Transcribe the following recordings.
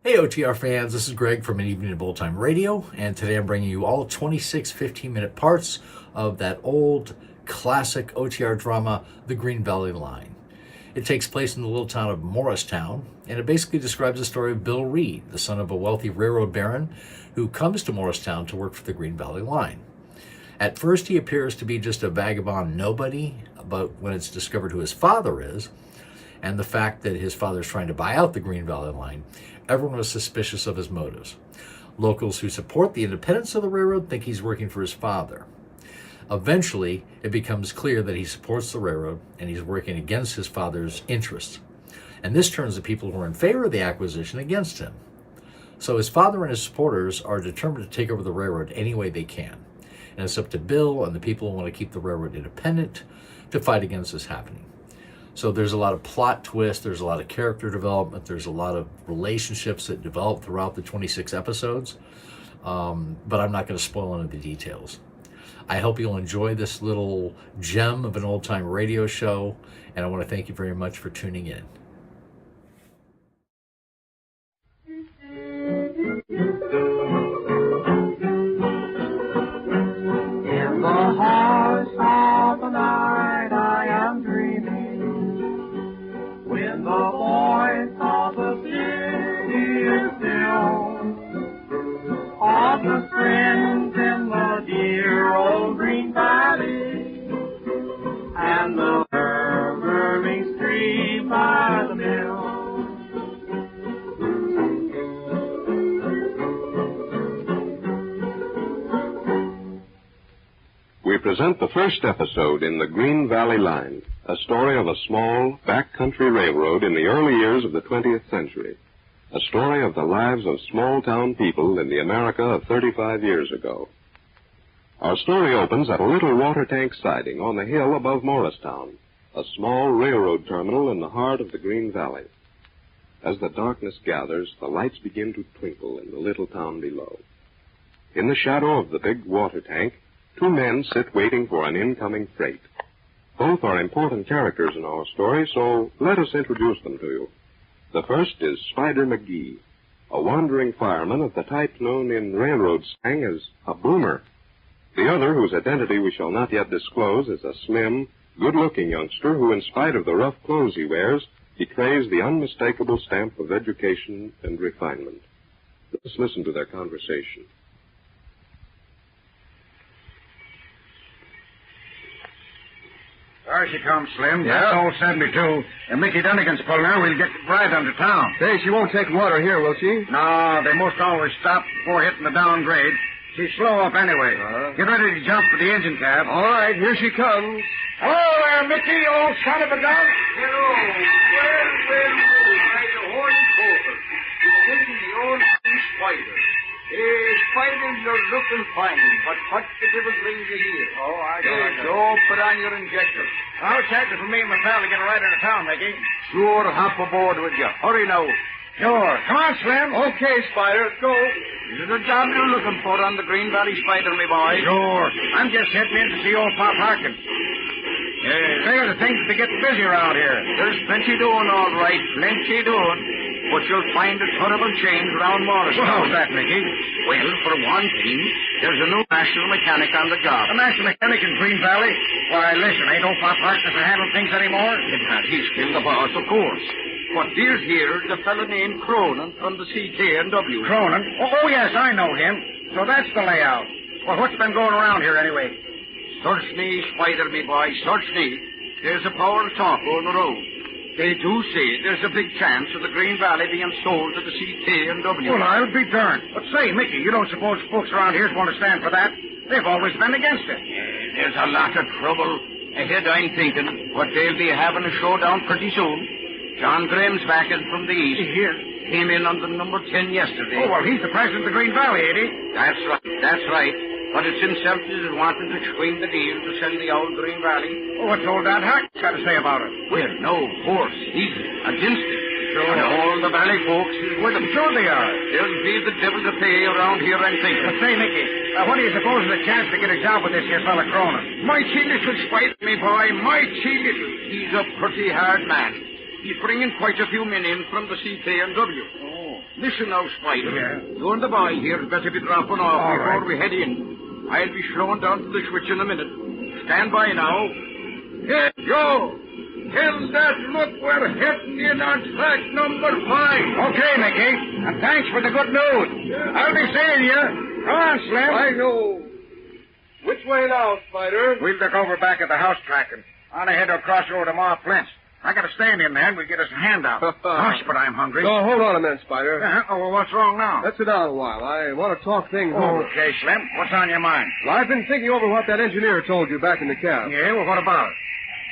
Hey OTR fans, this is Greg from An Evening of Old Time Radio, and today I'm bringing you all 26 15-minute parts of that old classic OTR drama, The Green Valley Line. It takes place in the little town of Morristown, and it basically describes the story of Bill Reed, the son of a wealthy railroad baron who comes to Morristown to work for the Green Valley Line. At first he appears to be just a vagabond nobody, but when it's discovered who his father is, and the fact that his father is trying to buy out the Green Valley Line, everyone was suspicious of his motives. Locals who support the independence of the railroad think he's working for his father. Eventually, it becomes clear that he supports the railroad and he's working against his father's interests. And this turns the people who are in favor of the acquisition against him. So his father and his supporters are determined to take over the railroad any way they can. And it's up to Bill and the people who want to keep the railroad independent to fight against this happening. So there's a lot of plot twists, there's a lot of character development, there's a lot of relationships that develop throughout the 26 episodes, but I'm not going to spoil any of the details. I hope you'll enjoy this little gem of an old-time radio show, and I want to thank you very much for tuning in. In the heart of the night I am dreaming, when the voice of the city is still, of the friends in the dear old green valley, and the murmuring stream by the mill. We present the first episode in The Green Valley Line, a story of a small, backcountry railroad in the early years of the 20th century. A story of the lives of small-town people in the America of 35 years ago. Our story opens at a little water tank siding on the hill above Morristown, a small railroad terminal in the heart of the Green Valley. As the darkness gathers, the lights begin to twinkle in the little town below. In the shadow of the big water tank, two men sit waiting for an incoming freight. Both are important characters in our story, so let us introduce them to you. The first is Spider McGee, a wandering fireman of the type known in railroad slang as a boomer. The other, whose identity we shall not yet disclose, is a slim, good-looking youngster who, in spite of the rough clothes he wears, betrays the unmistakable stamp of education and refinement. Let's listen to their conversation. There she comes, Slim. Yeah? That's old 72. And Mickey Dunnigan's pulling her. We'll get right under town. Say, she won't take water here, will she? No, they most always stop before hitting the downgrade. She's slow up anyway. Get ready to jump for the engine cab. All right, here she comes. Hello there, Mickey, you old son of a gun. Hello. Well, right a horny cover. You're getting the old spider. Spider, you're looking fine, but what the devil brings you here? Oh, I know. Go put on your injector. I'll check it for me and my pal to get right into town, Mickey. Sure, hop aboard with you. Hurry now. Sure. Come on, Slim. Okay, Spider, let's go. Is it a job you're looking for on the Green Valley Spider, my boy? Sure. I'm just heading in to see old Pop Harkin. Figure the things to get busy around here. There's plenty doing, all right. Plenty doing. But you'll find a terrible change around Morristown. How's that, Mickey? Well, for one thing, there's a new master mechanic on the job. A master mechanic in Green Valley? Why, listen, ain't no Pop Harkness to handle things anymore? He's still the boss, of course. But there's here the fellow named Cronin from the CK&W. Cronin? Oh, yes, I know him. So that's the layout. Well, what's been going around here anyway? Search me, Spider, me boy, search me. There's a power of talk on the road. They do say there's a big chance of the Green Valley being sold to the CK&W. Well, I'll be darned. But say, Mickey, you don't suppose folks around here's going to stand for that? They've always been against it. There's a lot of trouble ahead, I'm thinking, but they'll be having a showdown pretty soon. John Graham's back in from the east. Here? Came in on the number 10 yesterday. Oh, well, he's the president of the Green Valley, ain't he? That's right. But it's himself that is wanting to swing the deal to sell the old Green Valley. Oh, what's old Dad Harkness got to say about it? Well, no, of course. He's against it. Sure. And all the valley folks is with him. Sure they are. There'll be the devil to pay around here, I'm thinking. But say, Mickey, what do you suppose is the chance to get a job with this here fella Cronin? Mighty little spite, me boy, mighty little. He's a pretty hard man. He's bringing quite a few men in from the CK&W. Oh. Listen now, Spider. You and the boy here had better be dropping off before we head in. I'll be slowing down to the switch in a minute. Stand by now. Hey, Joe! Tell that look we're heading in on track number 5. Okay, Mickey. And thanks for the good news. I'll be seeing you. Come on, Slim. I know. Which way now, Spider? We'll look over back at the house track and on ahead to cross over to Ma Flint's. I got to stand in there and we'll get us a handout. Gosh, but I'm hungry. No, hold on a minute, Spider. Oh, well, what's wrong now? Let's sit down a while. I want to talk things over. Okay, Slim. What's on your mind? Well, I've been thinking over what that engineer told you back in the cab. Yeah, well, what about it?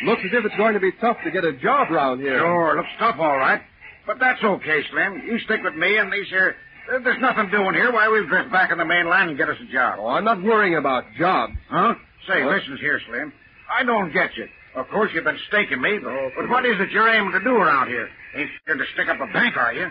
Looks as if it's going to be tough to get a job round here. Sure, looks tough, all right. But that's okay, Slim. You stick with me and these here... There's nothing doing here. Why, we'll drift back on the main line and get us a job. Oh, I'm not worrying about jobs. Huh? Say, listen here, Slim. I don't get you. Of course, you've been staking me, but what is it you're aiming to do around here? Ain't going to stick up a bank, are you?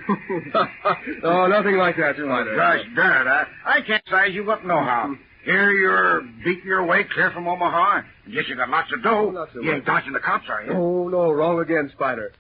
No, nothing like that, Spider. Gosh darn it, I can't size you up nohow. Here you're beating your way clear from Omaha. I guess you got lots of dough. You ain't dodging the cops, are you? Oh, no, wrong again, Spider.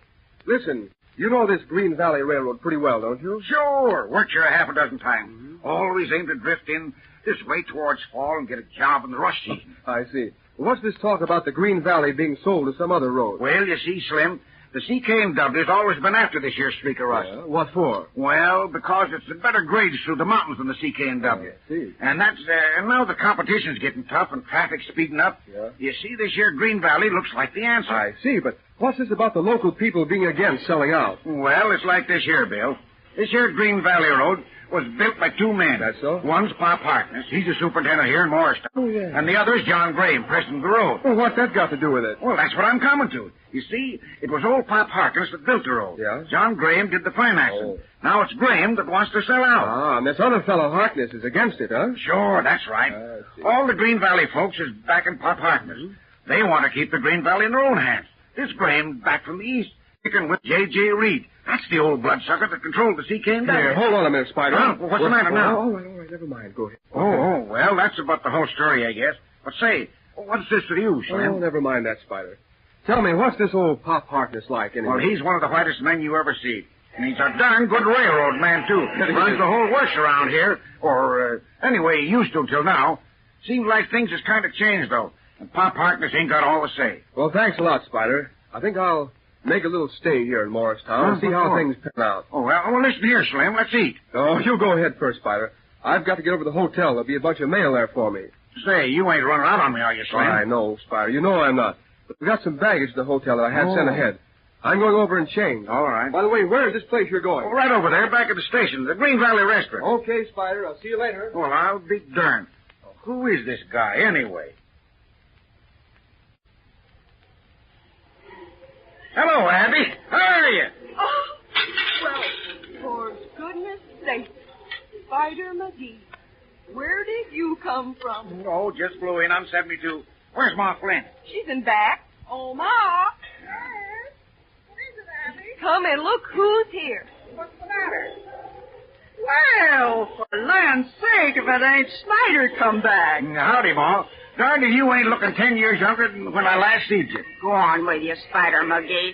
Listen, you know this Green Valley Railroad pretty well, don't you? Sure. Worked here a half a dozen times. Mm-hmm. Always aimed to drift in this way towards fall and get a job in the rush season. I see. What's this talk about the Green Valley being sold to some other road? Well, you see, Slim, the CKMW's always been after this here streak of rush. Yeah, what for? Well, because it's a better grades through the mountains than the CKMW. I see. And that's, and now the competition's getting tough and traffic's speeding up. Yeah. You see, this here Green Valley looks like the answer. I see, but what's this about the local people being against selling out? Well, it's like this here, Bill. This here Green Valley Road was built by 2 men. That's so? One's Pop Harkness. He's the superintendent here in Morristown. Oh, yeah. And the other's John Graham, president of the road. Well, what's that got to do with it? Well, that's what I'm coming to. You see, it was old Pop Harkness that built the road. Yeah? John Graham did the financing. Oh. Now it's Graham that wants to sell out. Ah, and this other fellow Harkness is against it, huh? Sure, that's right. I see. All the Green Valley folks is backing Pop Harkness. Mm-hmm. They want to keep the Green Valley in their own hands. This Graham back from the east, picking with J.J. Reed. That's the old bloodsucker that controlled the CKMW. Here, hold on a minute, Spider. Huh? Well, what's the matter now? All right, never mind. Go ahead. Oh, well, that's about the whole story, I guess. But say, what's this to you, Slim? Oh, never mind that, Spider. Tell me, what's this old Pop Harkness like, anyway? Well, he's one of the whitest men you ever see. And he's a darn good railroad man, too. Runs the whole works around here. Or, anyway, he used to till now. Seems like things has kind of changed, though. And Pop Harkness ain't got all the say. Well, thanks a lot, Spider. I think I'll make a little stay here in Morristown and see how things pan out. Oh, well, listen here, Slim. Let's eat. Oh, you go ahead first, Spider. I've got to get over to the hotel. There'll be a bunch of mail there for me. Say, you ain't running out on me, are you, Slim? I know, Spider. You know I'm not. But we got some baggage at the hotel that I had sent ahead. I'm going over and change. All right. By the way, where is this place you're going? Oh, right over there, back at the station, the Green Valley Restaurant. Okay, Spider. I'll see you later. Well, I'll be darned. Who is this guy, anyway? Hello, Abby. How are you? Oh, well, for goodness sake, Spider McGee, where did you come from? Oh, just flew in. I'm 72. Where's Ma Flint? She's in back. Oh, Ma. Yes? What is it, Abby? Come and look who's here. What's the matter? Well, for land's sake, if it ain't Snyder come back. Howdy, Ma. Darned if you ain't looking 10 years younger than when I last seen you. Go on with you, Spider McGee.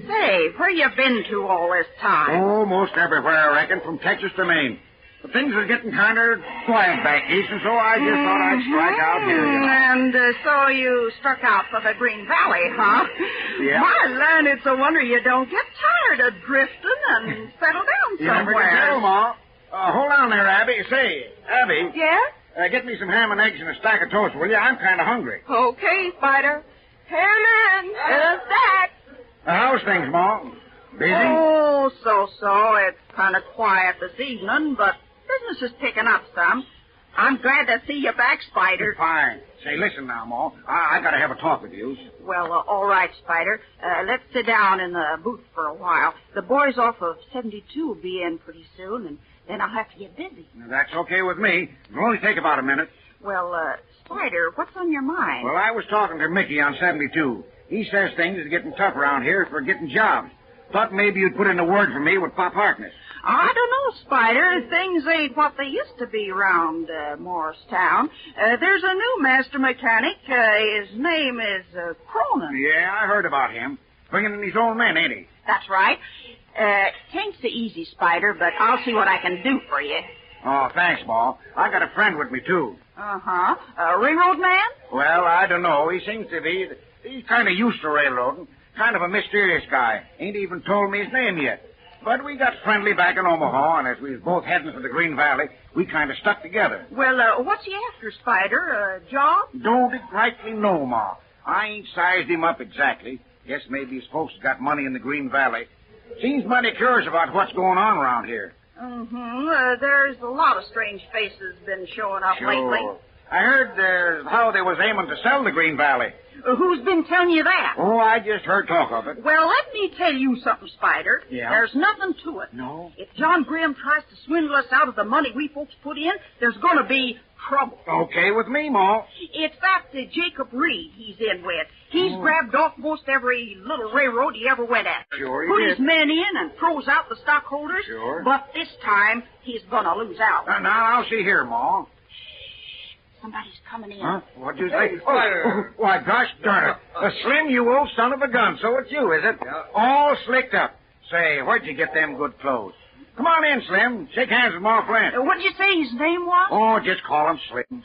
Say, where you been to all this time? Oh, most everywhere, I reckon, from Texas to Maine. But things are getting kind of quiet back east, and so I just thought I'd strike out here. You know. And so you struck out for the Green Valley, huh? Yeah. My land, it's a wonder you don't get tired of drifting and settle down You never can somewhere. tell, Ma. Hold on there, Abby. Say, Abby, Yes? get me some ham and eggs and a stack of toast, will you? I'm kind of hungry. Okay, Spider. Ham and stack. How's things, Ma? Busy? Oh, so. It's kind of quiet this evening, but business is picking up some. I'm glad to see you back, Spider. Fine. Say, listen now, Ma. I got to have a talk with you. Well, all right, Spider. Let's sit down in the booth for a while. The boys off of 72 will be in pretty soon, and then I'll have to get busy. That's okay with me. It'll only take about a minute. Well, Spider, what's on your mind? Well, I was talking to Mickey on 72. He says things is getting tough around here for getting jobs. Thought maybe you'd put in a word for me with Pop Harkness. I don't know, Spider. Things ain't what they used to be around Morristown. There's a new master mechanic. His name is Cronin. Yeah, I heard about him. bringing in his own men, ain't he? That's right. Tain't so easy, Spider, but I'll see what I can do for you. Oh, thanks, Ma. I got a friend with me, too. Uh-huh. A railroad man? Well, I don't know. He seems to be. He's kind of used to railroading. Kind of a mysterious guy. Ain't even told me his name yet. But we got friendly back in Omaha, and as we was both heading for the Green Valley, we kind of stuck together. Well, what's he after, Spider? A job? Don't exactly know, Ma. I ain't sized him up exactly. Guess maybe his folks got money in the Green Valley. Seems mighty curious about what's going on around here. Mm-hmm. There's a lot of strange faces been showing up lately. I heard how they was aiming to sell the Green Valley. Who's been telling you that? Oh, I just heard talk of it. Well, let me tell you something, Spider. Yeah? There's nothing to it. No? If John Graham tries to swindle us out of the money we folks put in, there's going to be trouble. Okay with me, Ma. It's that Jacob Reed he's in with. He's grabbed off most every little railroad he ever went at. Sure he Put did. his men in and throws out the stockholders. Sure. But this time, he's going to lose out. Now, I'll see here, Ma. Somebody's coming in. Huh? What'd you say? Why, gosh darn it. Slim, you old son of a gun. So it's you, is it? Yeah. All slicked up. Say, where'd you get them good clothes? Come on in, Slim. Shake hands with my friend. What'd you say his name was? Oh, just call him Slim.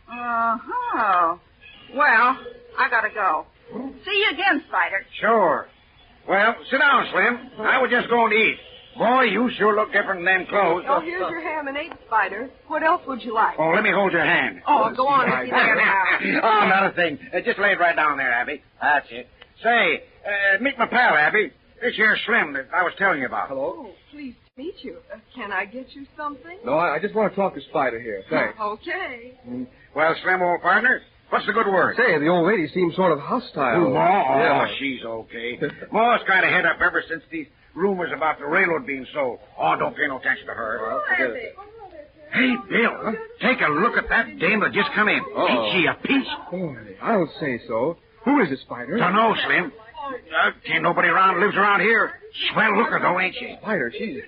Uh-huh. Well, I gotta go. See you again, Spider. Sure. Well, sit down, Slim. I was just going to eat. Boy, you sure look different in them clothes. Oh, here's your ham and eggs, Spider. What else would you like? Oh, let me hold your hand. Oh, go on if you're there now. Oh, not a thing. Just lay it right down there, Abby. That's it. Say, meet my pal, Abby. This here's Slim that I was telling you about. Hello? Oh, pleased to meet you. Can I get you something? No, I just want to talk to Spider here. Thanks. Okay. Well, Slim, old partner, what's the good word? Say, the old lady seems sort of hostile. Oh, Ma? Yeah. Oh, she's okay. Ma's kind of head up ever since these rumors about the railroad being sold. Oh, don't pay no attention to her. Well, forget it. Hey, Bill, take a look at that dame that just come in. Ain't she a peach? Boy, I don't say so. Who is it, Spider? Don't know, Slim. Ain't nobody lives around here. Swell looker, though, ain't she? Spider, she's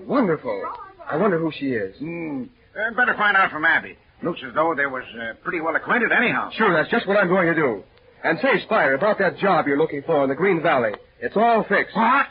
wonderful. I wonder who she is. Better find out from Abby. Looks as though they was pretty well acquainted anyhow. Sure, that's just what I'm going to do. And say, Spider, about that job you're looking for in the Green Valley. It's all fixed. What?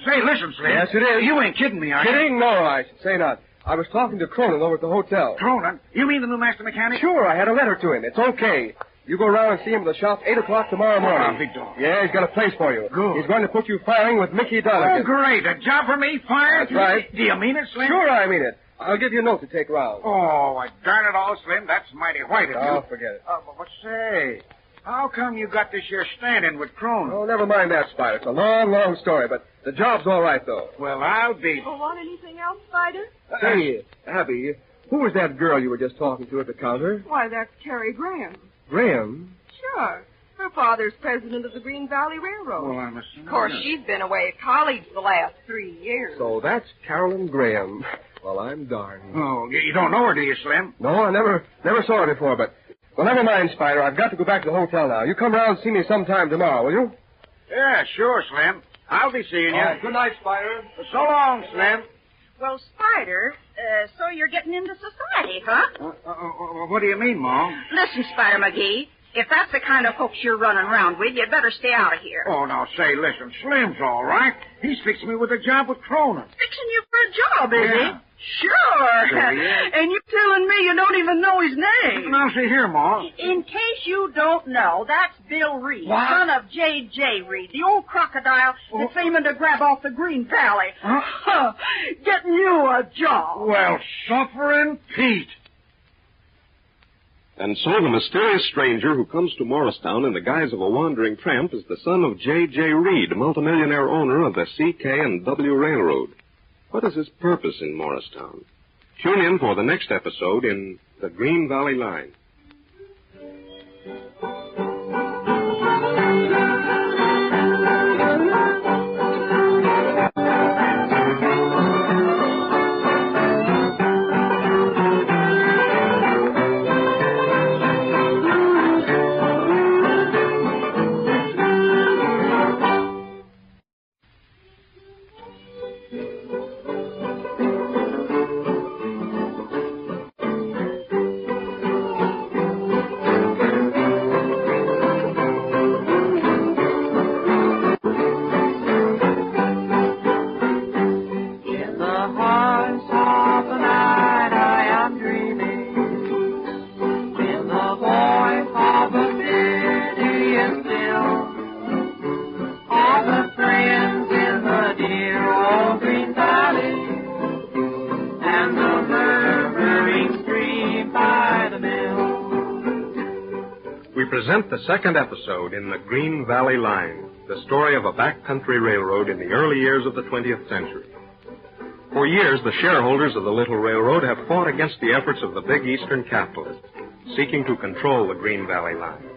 Say, listen, Slim. Yes, it is. You ain't kidding me, are you? Kidding? No, I should say not. I was talking to Cronin over at the hotel. Cronin? You mean the new master mechanic? Sure, I had a letter to him. It's okay. You go around and see him at the shop 8 o'clock tomorrow morning. big dog. Yeah, he's got a place for you. Good. He's going to put you firing with Mickey Oh, Dolligan. great. A job for me? Fired? That's right. Do you mean it, Slim? Sure, I mean it. I'll give you a note to take round. Oh, darn it all, Slim. That's mighty white of you. Oh, forget it. But say, how come you got this here stand-in with Cronin? Oh, never mind that, Spider. It's a long, long story, but the job's all right, though. Well, I'll be... Oh, want anything else, Spider? Say, Abby, who was that girl you were just talking to at the counter? Why, that's Carrie Graham. Graham? Sure. Her father's president of the Green Valley Railroad. Well, I must... Of course, she's been away at college the last 3 years. So that's Carolyn Graham. Well, I'm darned. Oh, you don't know her, do you, Slim? No, I never saw her before, but... Well, never mind, Spider. I've got to go back to the hotel now. You come round and see me sometime tomorrow, will you? Yeah, sure, Slim. I'll be seeing you. All right, good night, Spider. So long, Slim. Well, Spider, so you're getting into society, huh? What do you mean, Mom? Listen, Spider McGee, if that's the kind of folks you're running around with, you'd better stay out of here. Oh, now, say, listen, Slim's all right. He's fixing me with a job with Cronin. Fixing you for a job, is Yeah. he? Sure. Sure he is. And you telling me you don't even know his name. Now, see here, Ma. In case you don't know, that's Bill Reed, What? son of J.J. Reed, the old crocodile that's aiming to grab off the Green Valley. Huh? Getting you a job. Well, suffering Pete. And so the mysterious stranger who comes to Morristown in the guise of a wandering tramp is the son of J.J. Reed, multimillionaire owner of the C.K.&W. Railroad. What is his purpose in Morristown? Tune in for the next episode in The Green Valley Line. present the second episode in the Green Valley Line, the story of a backcountry railroad in the early years of the 20th century. For years, the shareholders of the little railroad have fought against the efforts of the big eastern capitalists, seeking to control the Green Valley Line.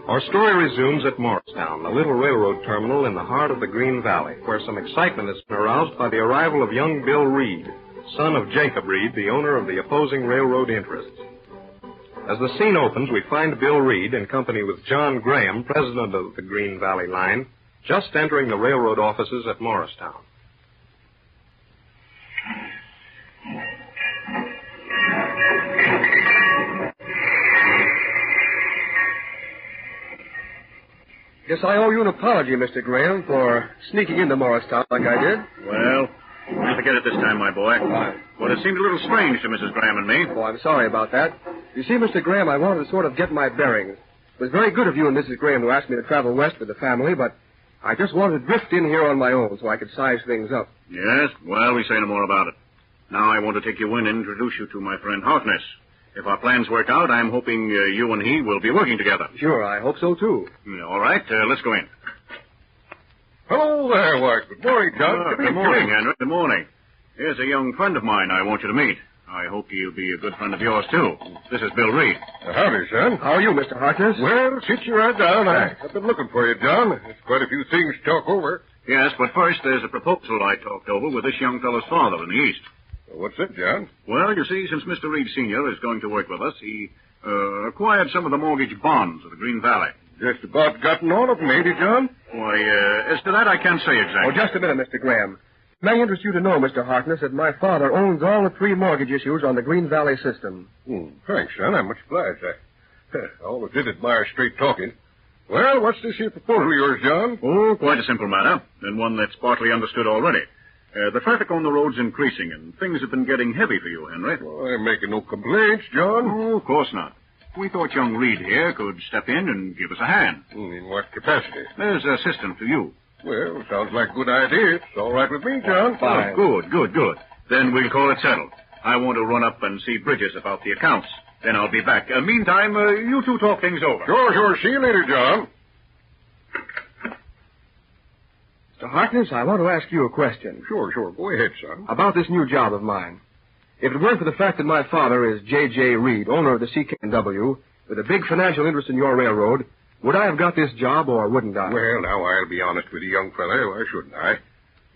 Our story resumes at Morristown, the little railroad terminal in the heart of the Green Valley, where some excitement has been aroused by the arrival of young Bill Reed, son of Jacob Reed, the owner of the opposing railroad interests. As the scene opens, we find Bill Reed in company with John Graham, president of the Green Valley Line, just entering the railroad offices at Morristown. Guess I owe you an apology, Mr. Graham, for sneaking into Morristown like I did. Well, we'll forget it this time, my boy. But it seemed a little strange to Mrs. Graham and me. Oh, I'm sorry about that. You see, Mr. Graham, I wanted to sort of get my bearings. It was very good of you and Mrs. Graham to ask me to travel west with the family, but I just wanted to drift in here on my own so I could size things up. Yes? Well, we say no more about it. Now I want to take you in and introduce you to my friend Harkness. If our plans work out, I'm hoping you and he will be working together. Sure, I hope so, too. All right, let's go in. Hello there, Mark. Good morning, John. Good morning, Henry. Good morning. Here's a young friend of mine I want you to meet. I hope he'll be a good friend of yours, too. This is Bill Reed. Howdy, son. How are you, Mr. Harkness? Well, sit you right down. I've been looking for you, John. There's quite a few things to talk over. Yes, but first there's a proposal I talked over with this young fellow's father in the East. What's it, John? Well, you see, since Mr. Reed Sr. is going to work with us, he acquired some of the mortgage bonds of the Green Valley. Just about gotten all of them, ain't he, John? Why, as to that, I can't say exactly. Oh, just a minute, Mr. Graham. It may interest you to know, Mr. Harkness, that my father owns all the 3 mortgage issues on the Green Valley system. Thanks, son. I'm much obliged. I always did admire straight talking. Well, what's this here proposal of yours, John? Oh, quite a simple matter, and one that's partly understood already. The traffic on the road's increasing, and things have been getting heavy for you, Henry. Well, I'm making no complaints, John. Oh, of course not. We thought young Reed here could step in and give us a hand. In what capacity? As assistant to you. Well, sounds like a good idea. It's all right with me, John. Fine. Oh, good. Then we'll call it settled. I want to run up and see Bridges about the accounts. Then I'll be back. Meantime, you two talk things over. Sure. See you later, John. Mr. Harkness, I want to ask you a question. Sure. Go ahead, son. About this new job of mine. If it weren't for the fact that my father is J.J. Reed, owner of the CK&W, with a big financial interest in your railroad, would I have got this job or wouldn't I? Well, now, I'll be honest with you, young fella. Why shouldn't I?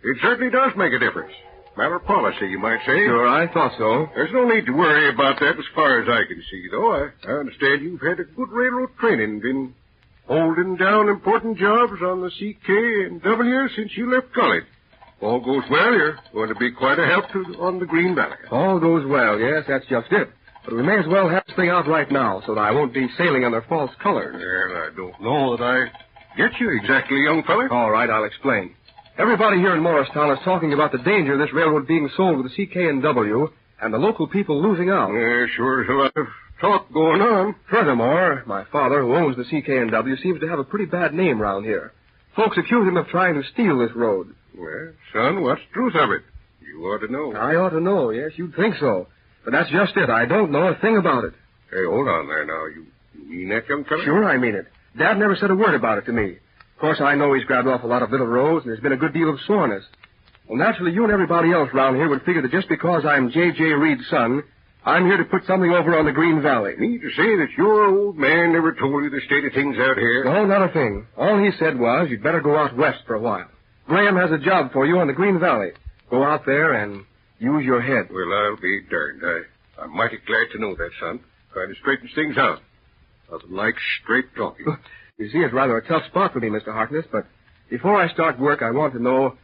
It certainly does make a difference. Matter of policy, you might say. Sure, I thought so. There's no need to worry about that as far as I can see, though. I understand you've had a good railroad training, been holding down important jobs on the CK&W since you left college. All goes well, you're going to be quite a help on the Green Valley. All goes well, yes, that's just it. But we may as well have this thing out right now so that I won't be sailing under false colors. Well, I don't know that I get you exactly, young fella. All right, I'll explain. Everybody here in Morristown is talking about the danger of this railroad being sold to the CK&W and the local people losing out. Sure is a lot of talk going on. Furthermore, my father, who owns the CK&W, seems to have a pretty bad name around here. Folks accuse him of trying to steal this road. Well, son, what's the truth of it? You ought to know. I ought to know, yes, you'd think so. But that's just it. I don't know a thing about it. Hey, hold on there now. You mean that, young fella? Sure, I mean it. Dad never said a word about it to me. Of course, I know he's grabbed off a lot of little roads, and there's been a good deal of soreness. Well, naturally, you and everybody else around here would figure that just because I'm J.J. Reed's son, I'm here to put something over on the Green Valley. Mean to say that your old man never told you the state of things out here? No, not a thing. All he said was you'd better go out west for a while. Graham has a job for you on the Green Valley. Go out there and use your head. Well, I'll be darned. I'm mighty glad to know that, son. Kind of straightens things out. Nothing like straight talking. You see, it's rather a tough spot for me, Mr. Harkness, but before I start work, I want to know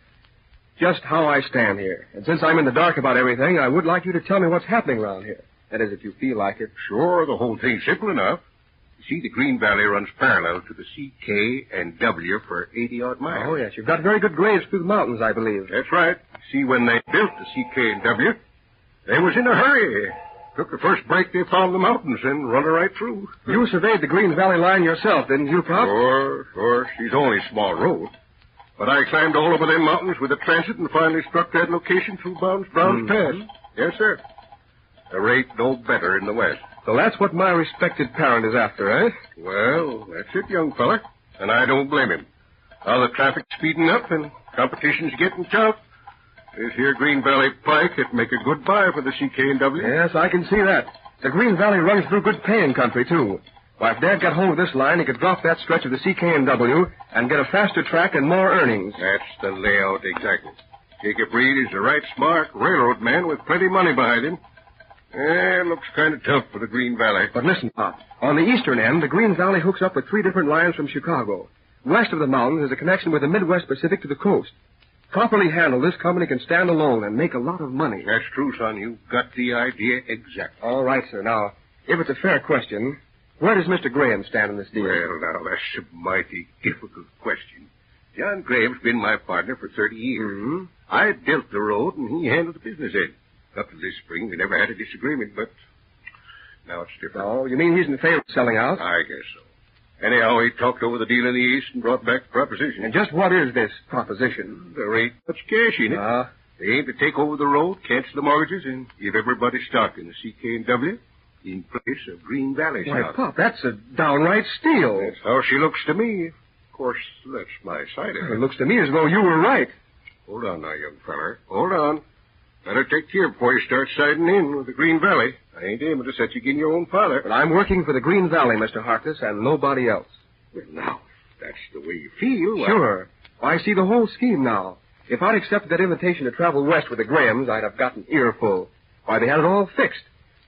just how I stand here. And since I'm in the dark about everything, I would like you to tell me what's happening around here. That is, if you feel like it. Sure, the whole thing's simple enough. You see, the Green Valley runs parallel to the CK&W for 80-odd miles. Oh, yes. You've got very good grades through the mountains, I believe. That's right. See, when they built the CK&W, they was in a hurry. Took the first break they found the mountains and run her right through. You surveyed the Green Valley line yourself, didn't you, Pop? Sure. She's only a small road. But I climbed all over them mountains with a transit and finally struck that location through Brown's Pass. Yes, sir. There ain't no better in the West. So that's what my respected parent is after, eh? Well, that's it, young fella. And I don't blame him. Now the traffic's speeding up and competition's getting tough. This here Green Valley Pike could make a good buy for the CK&W. Yes, I can see that. The Green Valley runs through good paying country, too. Why, if Dad got hold of this line, he could drop that stretch of the CK&W and get a faster track and more earnings. That's the layout, exactly. Jacob Reed is a right smart railroad man with plenty of money behind him. It looks kind of tough for the Green Valley. But listen, Pop. On the eastern end, the Green Valley hooks up with 3 different lines from Chicago. West of the mountains is a connection with the Midwest Pacific to the coast. Properly handled, this company can stand alone and make a lot of money. That's true, son. You've got the idea exactly. All right, sir. Now, if it's a fair question, where does Mr. Graham stand in this deal? Well, now, that's a mighty difficult question. John Graham's been my partner for 30 years. Mm-hmm. I built the road, and he handled the business end. Up to this spring, we never had a disagreement, but now it's different. Oh, you mean he's in favor of selling out? I guess so. Anyhow, he talked over the deal in the East and brought back the proposition. And just what is this proposition? There ain't much cash in it. They aim to take over the road, cancel the mortgages, and give everybody stock in the CK&W in place of Green Valley Why, stock. Pop, that's a downright steal. That's how she looks to me. Of course, that's my side of It it. looks to me as though you were right. Hold on now, young feller. Hold on. Better take care before you start siding in with the Green Valley. I ain't aiming to set you against your own father. But I'm working for the Green Valley, Mr. Harkness, and nobody else. Well, now, if that's the way you feel... why- Sure. Why, I see the whole scheme now. If I'd accepted that invitation to travel west with the Grahams, I'd have got an earful. Why, they had it all fixed.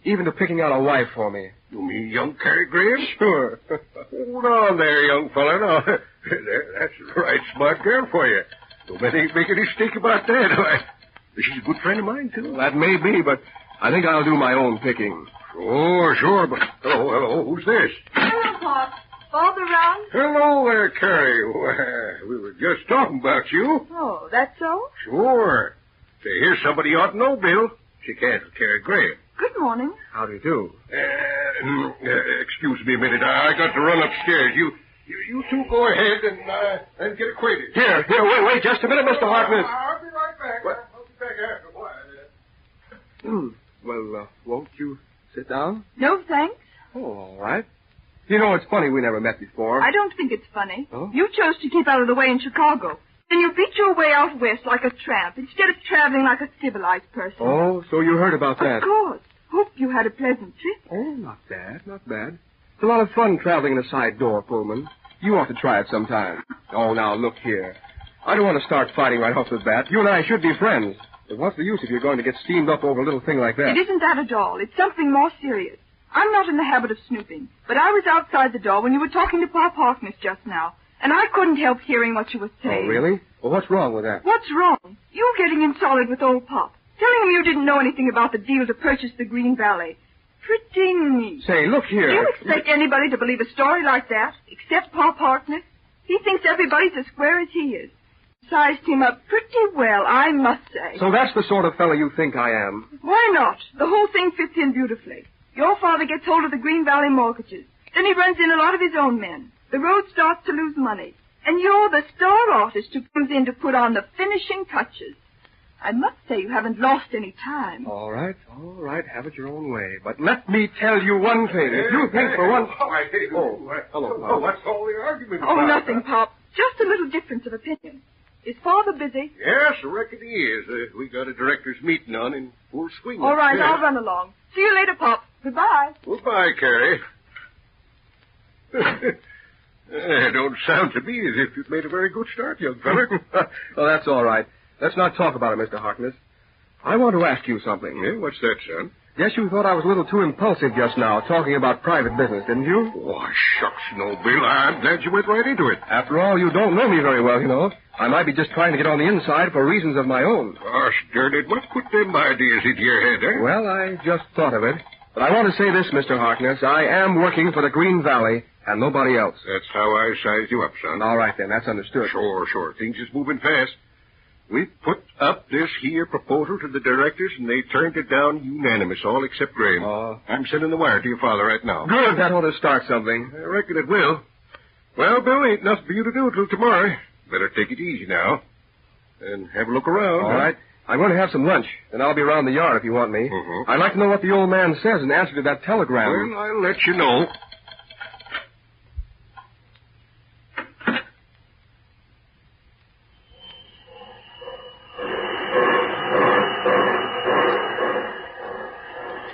Even to picking out a wife for me. You mean young Carrie Graham? Sure. Hold on there, young fella. Now, that's the right smart girl for you. Don't make any mistake about that. Why, she's a good friend of mine, too. That may be, but I think I'll do my own picking. Sure, but... Hello, who's this? Hello, Pop. Bob around? Hello there, Carrie. Well, we were just talking about you. Oh, that's so? Sure. Say, here's somebody you ought to know, Bill. She can't Carrie Graham. Good morning. How do you do? Excuse me a minute. I got to run upstairs. You two go ahead and get acquainted. Here, wait just a minute, Mr. Harkness. I'll be right back. What? I'll be back after a while. Well, won't you sit down? No, thanks. Oh, all right. You know, it's funny we never met before. I don't think it's funny. Oh? You chose to keep out of the way in Chicago. Then you beat your way out west like a tramp instead of traveling like a civilized person. Oh, so you heard about that. Of course. Hope you had a pleasant trip. Oh, not bad, not bad. It's a lot of fun traveling in a side door, Pullman. You ought to try it sometime. Oh, now, look here. I don't want to start fighting right off the bat. You and I should be friends. But what's the use if you're going to get steamed up over a little thing like that? It isn't that at all. It's something more serious. I'm not in the habit of snooping, but I was outside the door when you were talking to Pop Harkness just now, and I couldn't help hearing what you were saying. Oh, really? Well, what's wrong with that? What's wrong? You getting in solid with old Pop, telling him you didn't know anything about the deal to purchase the Green Valley. Pretty neat. Say, look here. Do you expect anybody to believe a story like that, except Pop Harkness? He thinks everybody's as square as he is. Sized him up pretty well, I must say. So that's the sort of fellow you think I am? Why not? The whole thing fits in beautifully. Your father gets hold of the Green Valley mortgages. Then he runs in a lot of his own men. The road starts to lose money. And you're the star artist who comes in to put on the finishing touches. I must say you haven't lost any time. All right. Have it your own way. But let me tell you one thing. If you think for one... hello, Pop. What's all the argument Oh, about? nothing, Pop. Just a little difference of opinion. Is Father busy? Yes, I reckon he is. We got a directors' meeting on in full swing. All right, upstairs. I'll run along. See you later, Pop. Goodbye. Goodbye, Carrie. Don't sound to me as if you've made a very good start, young feller. Well, that's all right. Let's not talk about it, Mr. Harkness. I want to ask you something. Yeah, what's that, son? Guess you thought I was a little too impulsive just now, talking about private business, didn't you? Oh, shucks, no, Bill. I'm glad you went right into it. After all, you don't know me very well, you know. I might be just trying to get on the inside for reasons of my own. Gosh darn it, what put them ideas into your head, eh? Well, I just thought of it. But I want to say this, Mr. Harkness. I am working for the Green Valley and nobody else. That's how I sized you up, son. All right, then. That's understood. Sure. Things is moving fast. We put up this here proposal to the directors, and they turned it down unanimous, all except Graham. I'm sending the wire to your father right now. Good. That ought to start something. I reckon it will. Well, Bill, ain't nothing for you to do till tomorrow. Better take it easy now. And have a look around. All huh? right. I'm going to have some lunch, and I'll be around the yard if you want me. Mm-hmm. I'd like to know what the old man says in answer to that telegram. Well, I'll let you know.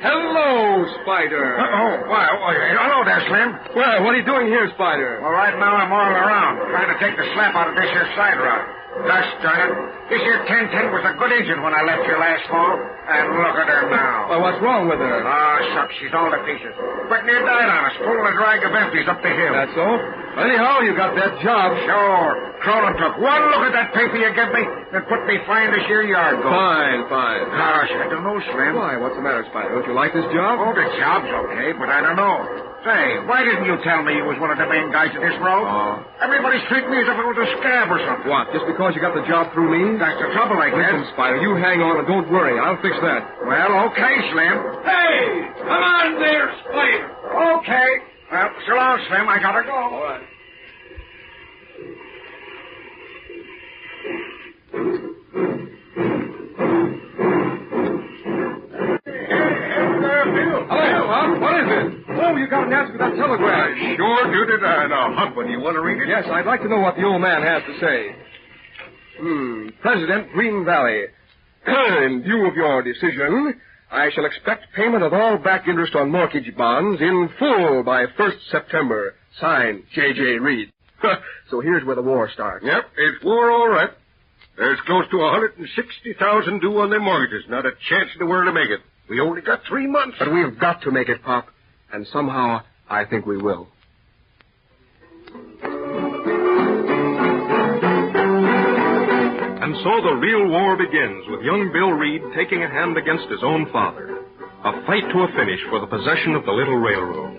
Hello, Spider. Hello there, Slim. Well, what are you doing here, Spider? Well, right now I'm all around, trying to take the slap out of this here side rod. Gosh darn it. This here 1010 was a good engine when I left here last fall. And look at her now. Well, what's wrong with her? Oh, shucks, she's all to pieces. But near died on us, pulling a drag of empties up the hill. That's so? Anyhow, you got that job. Sure. Cronin took one look at that paper you give me and put me fine this here yard going. Fine. Gosh, I don't know, Slim. Why, what's the matter, Spider? Don't you like this job? Oh, the job's okay, but I don't know. Say, why didn't you tell me you was one of the main guys at this road? Oh. Everybody's treating me as if it was a scab or something. What, just because you got the job through me? That's the trouble, I guess. Listen, Spider, you hang on and don't worry. I'll fix that. Well, okay, Slim. Hey, come on there, Spider. Okay. Well, so long, Slim. I gotta go. All right. Hello, huh? What is it? Oh, you got an answer to that telegram. I sure do, did I? Now, Hunt, do you want to read it? Yes, I'd like to know what the old man has to say. President, Green Valley. In view of your decision, I shall expect payment of all back interest on mortgage bonds in full by 1st September. Signed, J.J. Reed. So here's where the war starts. Yep, it's war all right. There's close to $160,000 due on them mortgages. Not a chance in the world to make it. We only got 3 months. But we've got to make it, Pop. And somehow, I think we will. And so the real war begins, with young Bill Reed taking a hand against his own father. A fight to a finish for the possession of the little railroad.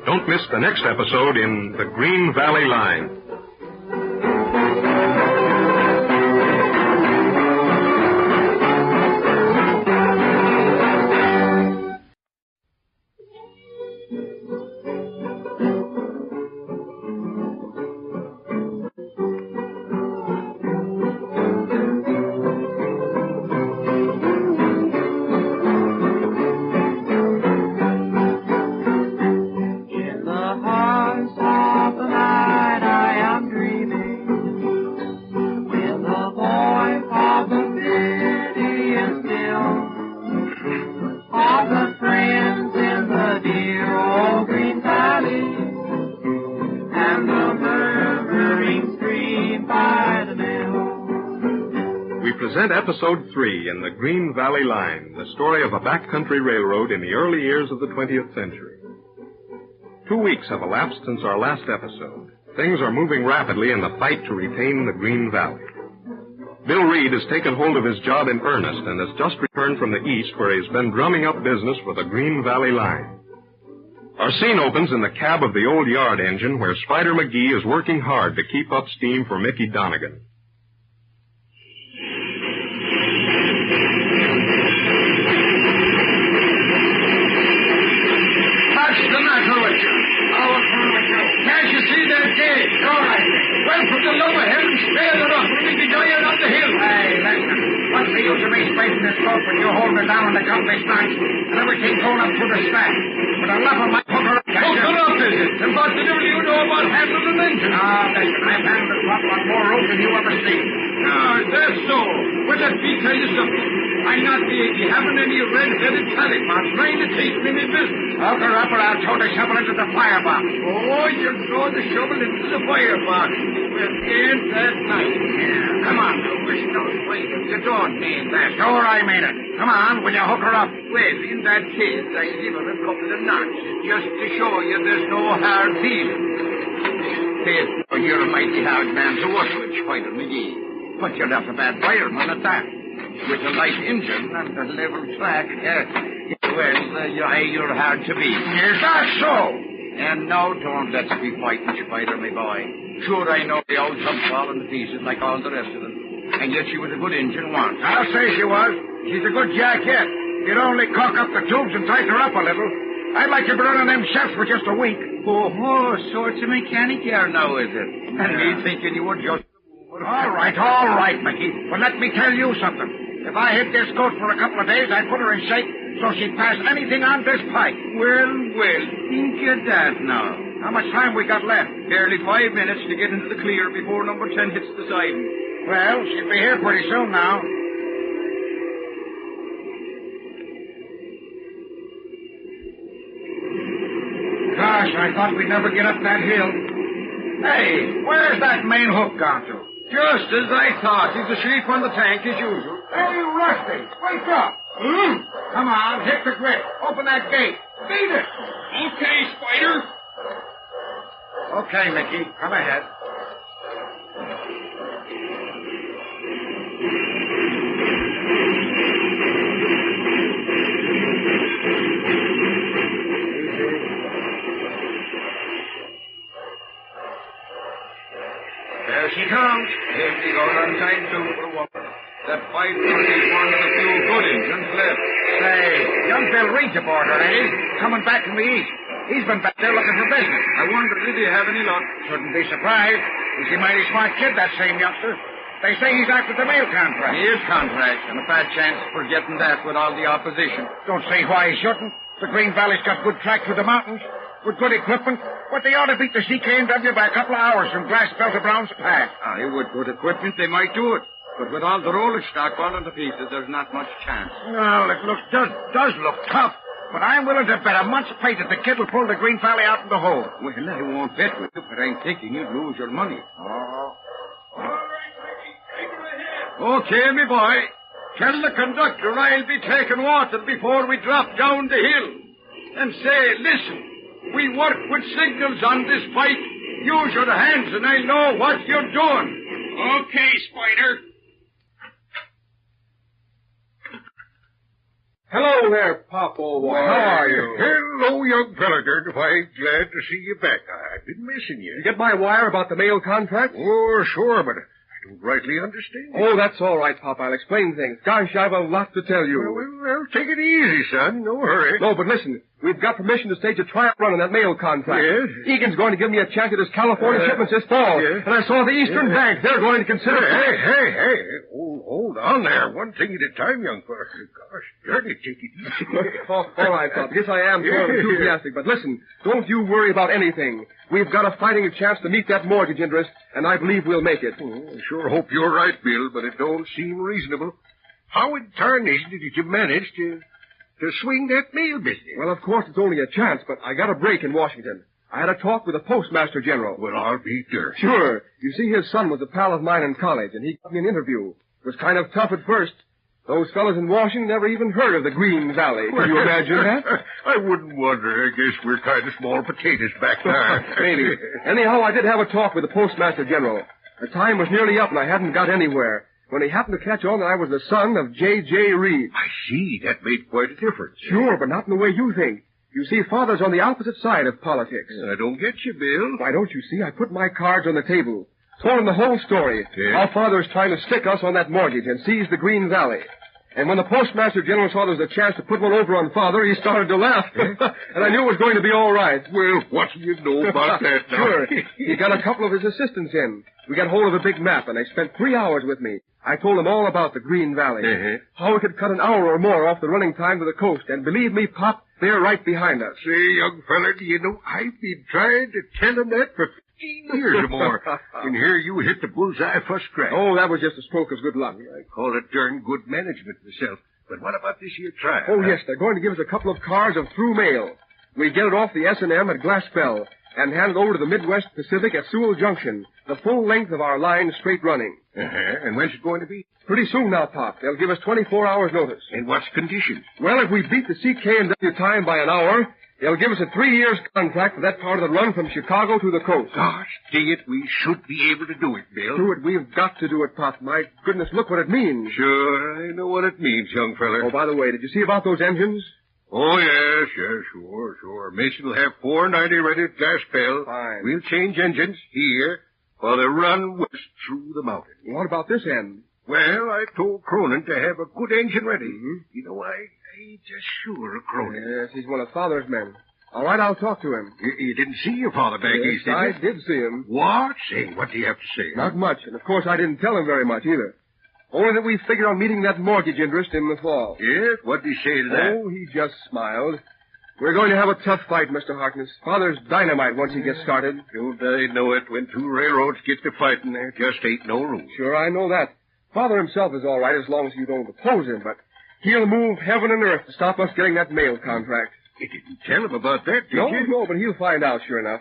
Don't miss the next episode in The Green Valley Line. In the heart of the night I am dreaming, with the voice of the city is still, of the friends in the dear old Green Valley, and the murmuring stream by the mill. We present Episode 3 in The Green Valley Line, the story of a backcountry railroad in the early years of the 20th century. 2 weeks have elapsed since our last episode. Things are moving rapidly in the fight to retain the Green Valley. Bill Reed has taken hold of his job in earnest and has just returned from the east where he's been drumming up business for the Green Valley Line. Our scene opens in the cab of the old yard engine where Spider McGee is working hard to keep up steam for Mickey Donegan. What's the matter with you? Can't you see that gate? All right. Well, put the lower ahead and spare it up. We'll be going up the hill. Hey, listen. What's the use of me spacing this boat when you're holding it down on the company's notch and everything going up through the stack? For the love of my hooker up, Hooker up, is it? And what the devil do you know about handling an engine? Ah, listen, I've handled the crop on more rope than you ever seen. Ah, that's so. Well, let me tell you something. I'm not having any red-headed talent about trying to take me in business. Hooker up or I'll throw the shovel into the firebox. Oh, you're throwing the shovel into the firebox. Well, ain't that nice? Yeah, come on, Lucas. Don't wait. You don't mean that. Sure, I mean it. Come on, will you hook her up? Well, in that case, I give her a couple of notches just to show you there's no hard feeling. Hey, you're a mighty hard man to work with, Spider McGee. But you're not a bad fireman at that. With a light engine and a level track, you're hard to beat. Is that so? And now don't let's be fighting, Spider, my boy. Sure, I know the old tub's falling to pieces like all the rest of them. And yet she was a good engine once. I'll say she was. She's a good jack yet. You'd only cock up the tubes and tighten her up a little. I'd like to be running them shafts for just a week. Oh, so it's a mechanic here now, is it? And me thinking you were just... All right, Mickey. But let me tell you something. If I hid this goat for a couple of days, I'd put her in shape so she'd pass anything on this pike. Well, think of that now. How much time we got left? Barely 5 minutes to get into the clear before number 10 hits the siding. Well, she'll be here pretty soon now. Gosh, I thought we'd never get up that hill. Hey, where's that main hook gone to? Just as I thought. He's asleep on the tank as usual. Hey, Rusty, wake up. Come on, hit the grip. Open that gate. Beat it. Okay, Spider. Okay, Mickey, come ahead. There she comes. He'll be going on time too for a woman. That 530 is one of the few good engines left. Say, young Bill Reed's aboard her, ain't he? Coming back from the east. He's been back there looking for business. I wonder, did he have any luck? Shouldn't be surprised. He's a mighty smart kid, that same youngster. They say he's after the mail contract. He is contract, and a bad chance for getting that with all the opposition. Don't say why he shouldn't. The Green Valley's got good track through the mountains, with good equipment. But they ought to beat the CK&W by a couple of hours from Glassbell to Brown's Pass. Aye, with good equipment, they might do it. But with all the rolling stock falling to pieces, there's not much chance. Well, it does look tough. But I'm willing to bet a month's pay that the kid will pull the Green Valley out in the hole. Well, I won't bet with you, but I'm thinking you'd lose your money. Oh. All right, Ricky, take her ahead. Okay, me boy. Tell the conductor I'll be taking water before we drop down the hill. And say, listen, we work with signals on this pipe. Use your hands and I know what you're doing. Okay, Spider. Hello there, Pop, old boy. How are you? Hello, young fella. Why, glad to see you back. I've been missing you. You get my wire about the mail contract? Oh, sure, but I don't rightly understand. Oh, that's all right, Pop. I'll explain things. Gosh, I've a lot to tell you. Well, take it easy, son. No hurry. No, but listen. We've got permission to stage a trial run on that mail contract. Yes? Egan's going to give me a chance at his California shipments this fall. Yes? And I saw the Eastern Bank. They're going to consider... Hey. Hold on there. One thing at a time, young fella. Gosh, darn it, take it easy. All right, Pop. Guess I am sort of enthusiastic. But listen, don't you worry about anything. We've got a fighting chance to meet that mortgage interest, and I believe we'll make it. I sure hope you're right, Bill, but it don't seem reasonable. How in tarnation did you manage to swing that mail business? Well, of course, it's only a chance, but I got a break in Washington. I had a talk with the Postmaster General. Well, I'll be darned. Sure. You see, his son was a pal of mine in college, and he got me an interview. It was kind of tough at first. Those fellas in Washington never even heard of the Green Valley. Can you imagine that? I wouldn't wonder. I guess we're kind of small potatoes back there. Maybe. Anyhow, I did have a talk with the Postmaster General. The time was nearly up, and I hadn't got anywhere, when he happened to catch on that I was the son of J.J. Reed. I see. That made quite a difference. Sure, but not in the way you think. You see, Father's on the opposite side of politics. I don't get you, Bill. Why don't you see? I put my cards on the table. Told him the whole story. Yeah. How Father is trying to stick us on that mortgage and seize the Green Valley. And when the Postmaster General saw there was a chance to put one over on Father, he started to laugh. And I knew it was going to be all right. Well, what do you know about that now? Sure. He got a couple of his assistants in. We got hold of a big map, and they spent 3 hours with me. I told them all about the Green Valley. How we could cut an hour or more off the running time to the coast. And believe me, Pop, they're right behind us. Say, young fella, do you know, I've been trying to tell them that for 15 years or more. And here you hit the bullseye first crack. Oh, that was just a stroke of good luck. I call it darn good management myself. But what about this here trial? Oh, yes, they're going to give us a couple of cars of through mail. We get it off the S&M at Glassbell and hand it over to the Midwest Pacific at Sewell Junction, the full length of our line straight running. And when's it going to be? Pretty soon now, Pop. They'll give us 24 hours notice. And what's conditions? Well, if we beat the CK&W time by an hour, they'll give us a 3 years contract for that part of the run from Chicago to the coast. Gosh, dang it, we should be able to do it, Bill. Do it. We've got to do it, Pop. My goodness, look what it means. Sure, I know what it means, young fella. Oh, by the way, did you see about those engines? Oh, yes, sure. Mason will have 490 ready at Glassbell. Fine. We'll change engines here for the run west through the mountain. What about this end? Well, I told Cronin to have a good engine ready. You know, I just sure of Cronin. Yes, he's one of Father's men. All right, I'll talk to him. You didn't see your father back east, did you? I did see him. What? Say, what do you have to say? Not much, and of course I didn't tell him very much either. Only that we figure on meeting that mortgage interest in the fall. Yes? What did he say to that? Oh, he just smiled. We're going to have a tough fight, Mr. Harkness. Father's dynamite once he gets started. Don't I know it? When two railroads get to fighting, there just ain't no room. Sure, I know that. Father himself is all right as long as you don't oppose him, but he'll move heaven and earth to stop us getting that mail contract. You didn't tell him about that, did No, you? no, but he'll find out, sure enough.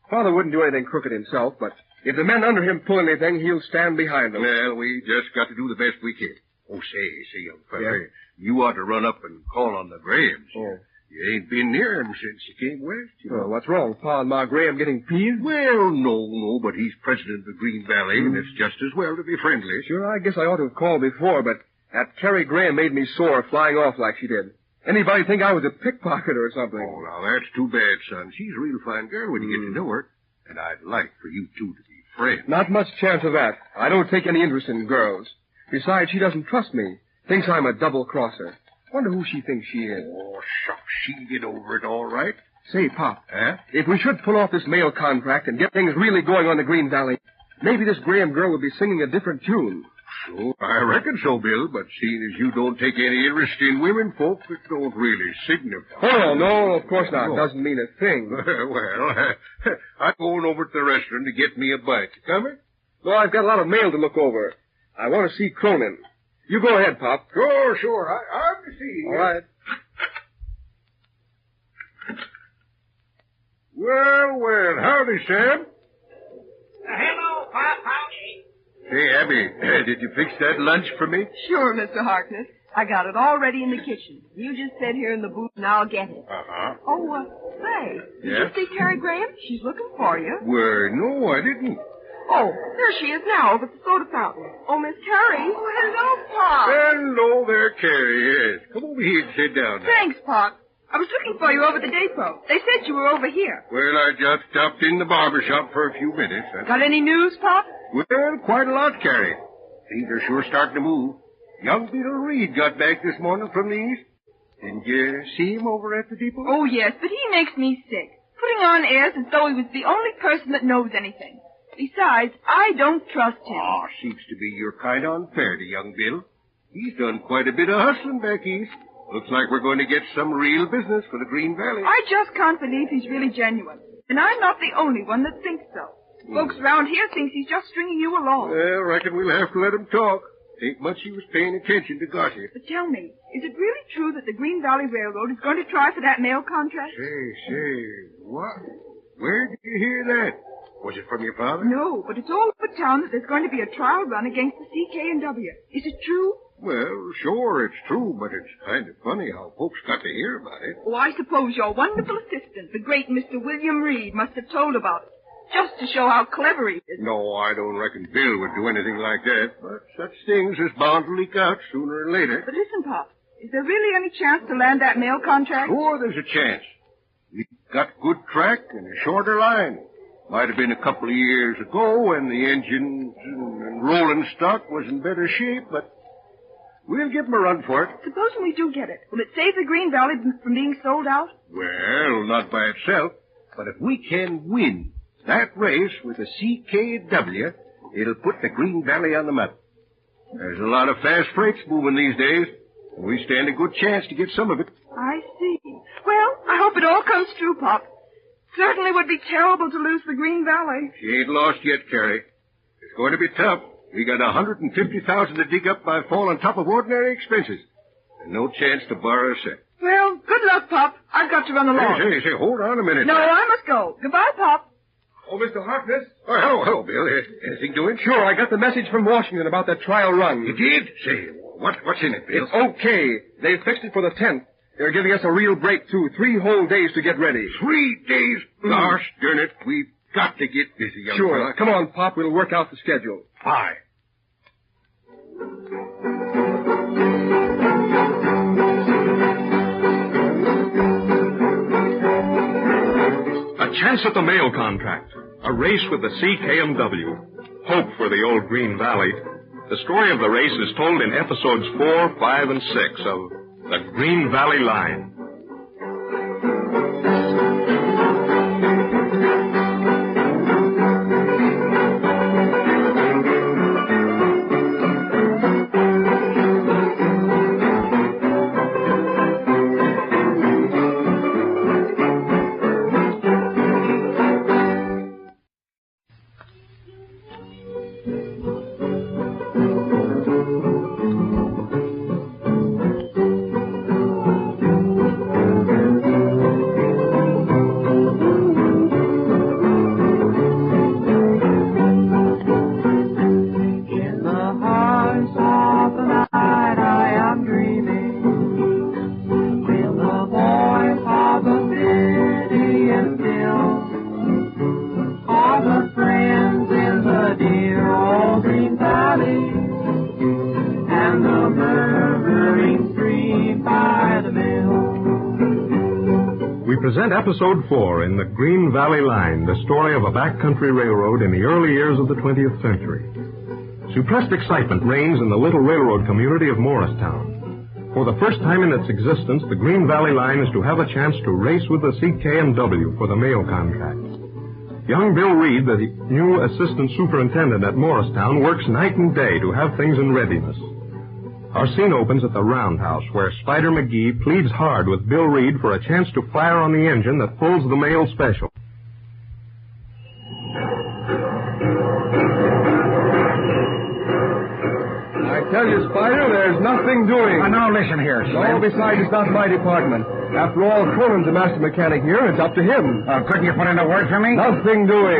Father wouldn't do anything crooked himself, but if the men under him pull anything, he'll stand behind them. Well, we just got to do the best we can. Oh, say, young fella, Yeah? you ought to run up and call on the Grahams. Oh. You ain't been near him since you came west. You know. Well, what's wrong? Pa and Ma Graham getting peeved? Well, no, but he's president of the Green Valley, and it's just as well to be friendly. Sure, I guess I ought to have called before, but that Carrie Graham made me sore flying off like she did. Anybody think I was a pickpocket or something? Oh, now, that's too bad, son. She's a real fine girl when you get to know her. And I'd like for you two to be friends. Not much chance of that. I don't take any interest in girls. Besides, she doesn't trust me. Thinks I'm a double-crosser. Wonder who she thinks she is. Oh, shucks, she'll get over it all right. Say, Pop, Huh? if we should pull off this mail contract and get things really going on the Green Valley, maybe this Graham girl would be singing a different tune. So, I reckon so, Bill, but seeing as you don't take any interest in women folk, it don't really signify. Oh, no, of course not. No. Doesn't mean a thing. Well, I'm going over to the restaurant to get me a bite. You coming? No, I've got a lot of mail to look over. I want to see Cronin. You go ahead, Pop. Sure. I'm to see you. All right. Well, howdy, Sam. Hello, Pop. Howdy. Hey, Abby, did you fix that lunch for me? Sure, Mr. Harkness. I got it all ready in the kitchen. You just sit here in the booth and I'll get it. Uh-huh. Oh, say, did Yeah? you see Carrie Graham? She's looking for you. Well, no, I didn't. Oh, there she is now over at the soda fountain. Oh, Miss Carrie. Oh, hello, Pop. Hello there, Carrie. Yes. Come over here and sit down now. Thanks, Pop. I was looking for you over at the depot. They said you were over here. Well, I just stopped in the barber shop for a few minutes. Got any news, Pop? Well, quite a lot, Carrie. Things are sure starting to move. Young Beetle Reed got back this morning from the east. Didn't you see him over at the depot? Oh, yes, but he makes me sick. Putting on airs as though he was the only person that knows anything. Besides, I don't trust him. Ah, seems to be you're kind of unfair to young Bill. He's done quite a bit of hustling back east. Looks like we're going to get some real business for the Green Valley. I just can't believe he's really genuine. And I'm not the only one that thinks so. Folks around here think he's just stringing you along. Well, reckon we'll have to let him talk. Ain't much he was paying attention to gossip. But tell me, is it really true that the Green Valley Railroad is going to try for that mail contract? Say, what? Where did you hear that? Was it from your father? No, but it's all over town that there's going to be a trial run against the CK&W. Is it true? Well, sure, it's true, but it's kind of funny how folks got to hear about it. Oh, I suppose your wonderful assistant, the great Mr. William Reed, must have told about it. Just to show how clever he is. No, I don't reckon Bill would do anything like that, but such things is bound to leak out sooner or later. But listen, Pop, is there really any chance to land that mail contract? Sure, there's a chance. We've got good track and a shorter line. Might have been a couple of years ago when the engines and rolling stock was in better shape, but we'll give 'em a run for it. Supposing we do get it, will it save the Green Valley from being sold out? Well, not by itself, but if we can win that race with the CKW, it'll put the Green Valley on the map. There's a lot of fast freights moving these days, and we stand a good chance to get some of it. I see. Well, I hope it all comes true, Pop. Certainly would be terrible to lose the Green Valley. She ain't lost yet, Carrie. It's going to be tough. We got $150,000 to dig up by fall on top of ordinary expenses, and no chance to borrow a cent. Well, good luck, Pop. I've got to run along. Say, hold on a minute. No, I must go. Goodbye, Pop. Oh, Mr. Harkness? Oh, hello, Bill. Anything doing? Sure, I got the message from Washington about that trial run. You did? Say, what's in it, Bill? It's okay. They fixed it for the 10th. They're giving us a real break, too. 3 whole days to get ready. 3 days? Gosh darn it. We've got to get busy, young Sure. fella. Come on, Pop. We'll work out the schedule. Fine. A chance at the mail contract. A race with the CKMW. Hope for the old Green Valley. The story of the race is told in episodes 4, 5, and 6 of The Green Valley Line. present Episode 4 in the Green Valley Line, the story of a backcountry railroad in the early years of the 20th century. Suppressed excitement reigns in the little railroad community of Morristown. For the first time in its existence, the Green Valley Line is to have a chance to race with the CK&W for the mail contract. Young Bill Reed, the new assistant superintendent at Morristown, works night and day to have things in readiness. Our scene opens at the roundhouse, where Spider McGee pleads hard with Bill Reed for a chance to fire on the engine that pulls the mail special. I tell you, Spider, there's nothing doing. Now listen here, Slim. No, besides, it's not my department. After all, Cronin's the master mechanic here. It's up to him. Couldn't you put in a word for me? Nothing doing.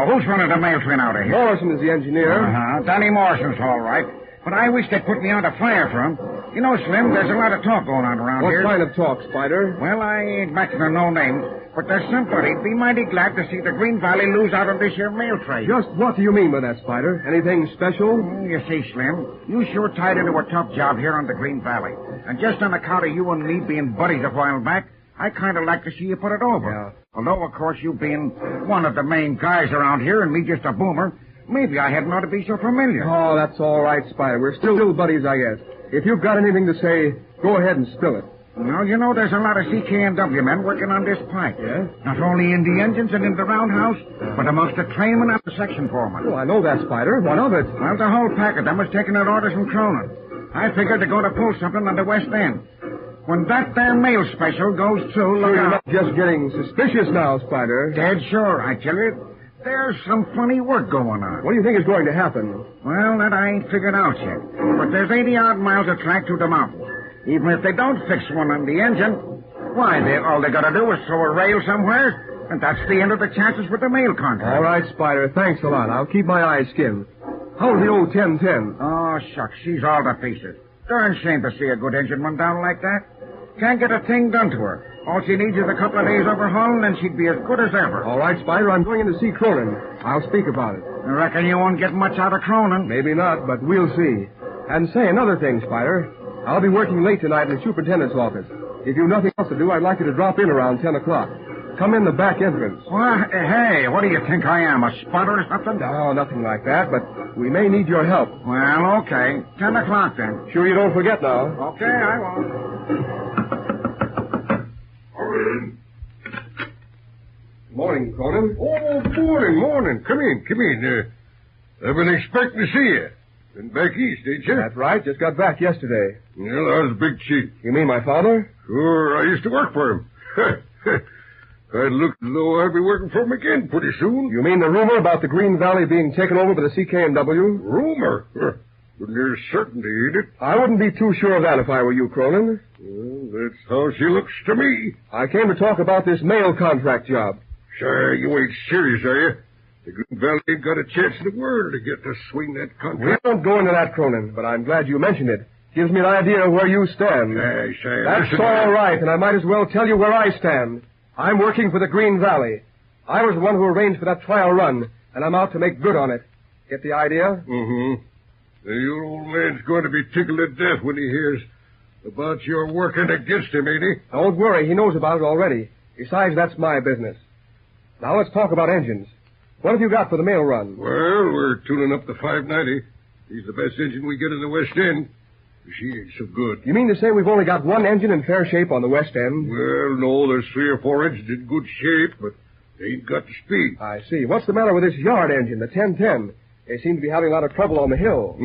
Who's running the mail train out of here? Morrison is the engineer. Danny Morrison's all right. But I wish they'd put me on to fire for him. You know, Slim, there's a lot of talk going on around here. What kind of talk, Spider? Well, I ain't mentioning no names, but there's somebody'd be mighty glad to see the Green Valley lose out on this here mail trade. Just what do you mean by that, Spider? Anything special? You see, Slim, you sure tied into a tough job here on the Green Valley. And just on account of you and me being buddies a while back, I kind of like to see you put it over. Yeah. Although, of course, you being one of the main guys around here and me just a boomer, maybe I hadn't ought to be so familiar. Oh, that's all right, Spider. We're still buddies, I guess. If you've got anything to say, go ahead and spill it. Well, you know, there's a lot of CK&W men working on this pipe. Yeah? Not only in the engines and in the roundhouse, but amongst the trainmen and the section foreman. Oh, I know that, Spider. What of it? Well, the whole pack of them was taking out orders from Cronin. I figured they're going to pull something on the West End. When that there mail special goes through, look You're out. not just getting suspicious now, Spider. Dead sure, I tell you. There's some funny work going on. What do you think is going to happen? Well, that I ain't figured out yet. But there's 80-odd miles of track through the mountains. Even if they don't fix one on the engine, why, all they got to do is throw a rail somewhere, and that's the end of the chances with the mail contract. All right, Spider. Thanks a lot. I'll keep my eyes skinned. How's the old 1010? Oh, shucks. She's all to pieces. Darn shame to see a good engine run down like that. Can't get a thing done to her. All she needs is a couple of days overhaul, and she'd be as good as ever. All right, Spider. I'm going in to see Cronin. I'll speak about it. I reckon you won't get much out of Cronin. Maybe not, but we'll see. And say, another thing, Spider. I'll be working late tonight in the superintendent's office. If you've nothing else to do, I'd like you to drop in around 10 o'clock. Come in the back entrance. What? Hey, what do you think I am, a spotter or something? No, nothing like that, but we may need your help. Well, okay. 10 o'clock, then. Sure you don't forget now. Okay, I won't. Morning, Cronin. Oh, morning. Come in. I've been expecting to see you. Been back east, ain't you? That's right. Just got back yesterday. Well, I was a big chief. You mean my father? Sure, I used to work for him. I'd look as though I'd be working for him again pretty soon. You mean the rumor about the Green Valley being taken over by the CK&W? Rumor? But there's certainty, ain't it? I wouldn't be too sure of that if I were you, Cronin. Well, that's how she looks to me. I came to talk about this mail contract job. Sure, you ain't serious, are you? The Green Valley ain't got a chance in the world to get to swing that We contract. don't go into that, Cronin, but I'm glad you mentioned it. Gives me an idea of where you stand. Say, That's listen, all right, and I might as well tell you where I stand. I'm working for the Green Valley. I was the one who arranged for that trial run, and I'm out to make good on it. Get the idea? Mm-hmm. Your old man's going to be tickled to death when he hears about your working against him, ain't he? Don't worry, he knows about it already. Besides, that's my business. Now let's talk about engines. What have you got for the mail run? Well, we're tuning up the 590. He's the best engine we get in the West End. She ain't so good. You mean to say we've only got one engine in fair shape on the West End? Well, no, there's 3 or 4 engines in good shape, but they ain't got the speed. I see. What's the matter with this yard engine, the 1010? They seem to be having a lot of trouble on the hill.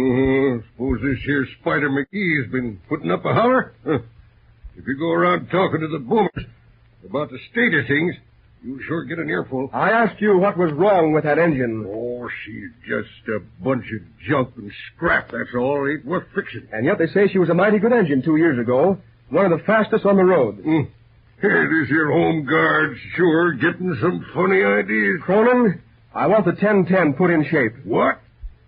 Suppose this here Spider McGee has been putting up a holler? Huh. If you go around talking to the boomers about the state of things, you'll sure get an earful. I asked you what was wrong with that engine. Oh, she's just a bunch of junk and scrap, that's all. Ain't worth fixing. And yet they say she was a mighty good engine 2 years ago. One of the fastest on the road. Here, this here home guard's sure getting some funny ideas. Cronin, I want the 1010 put in shape. What?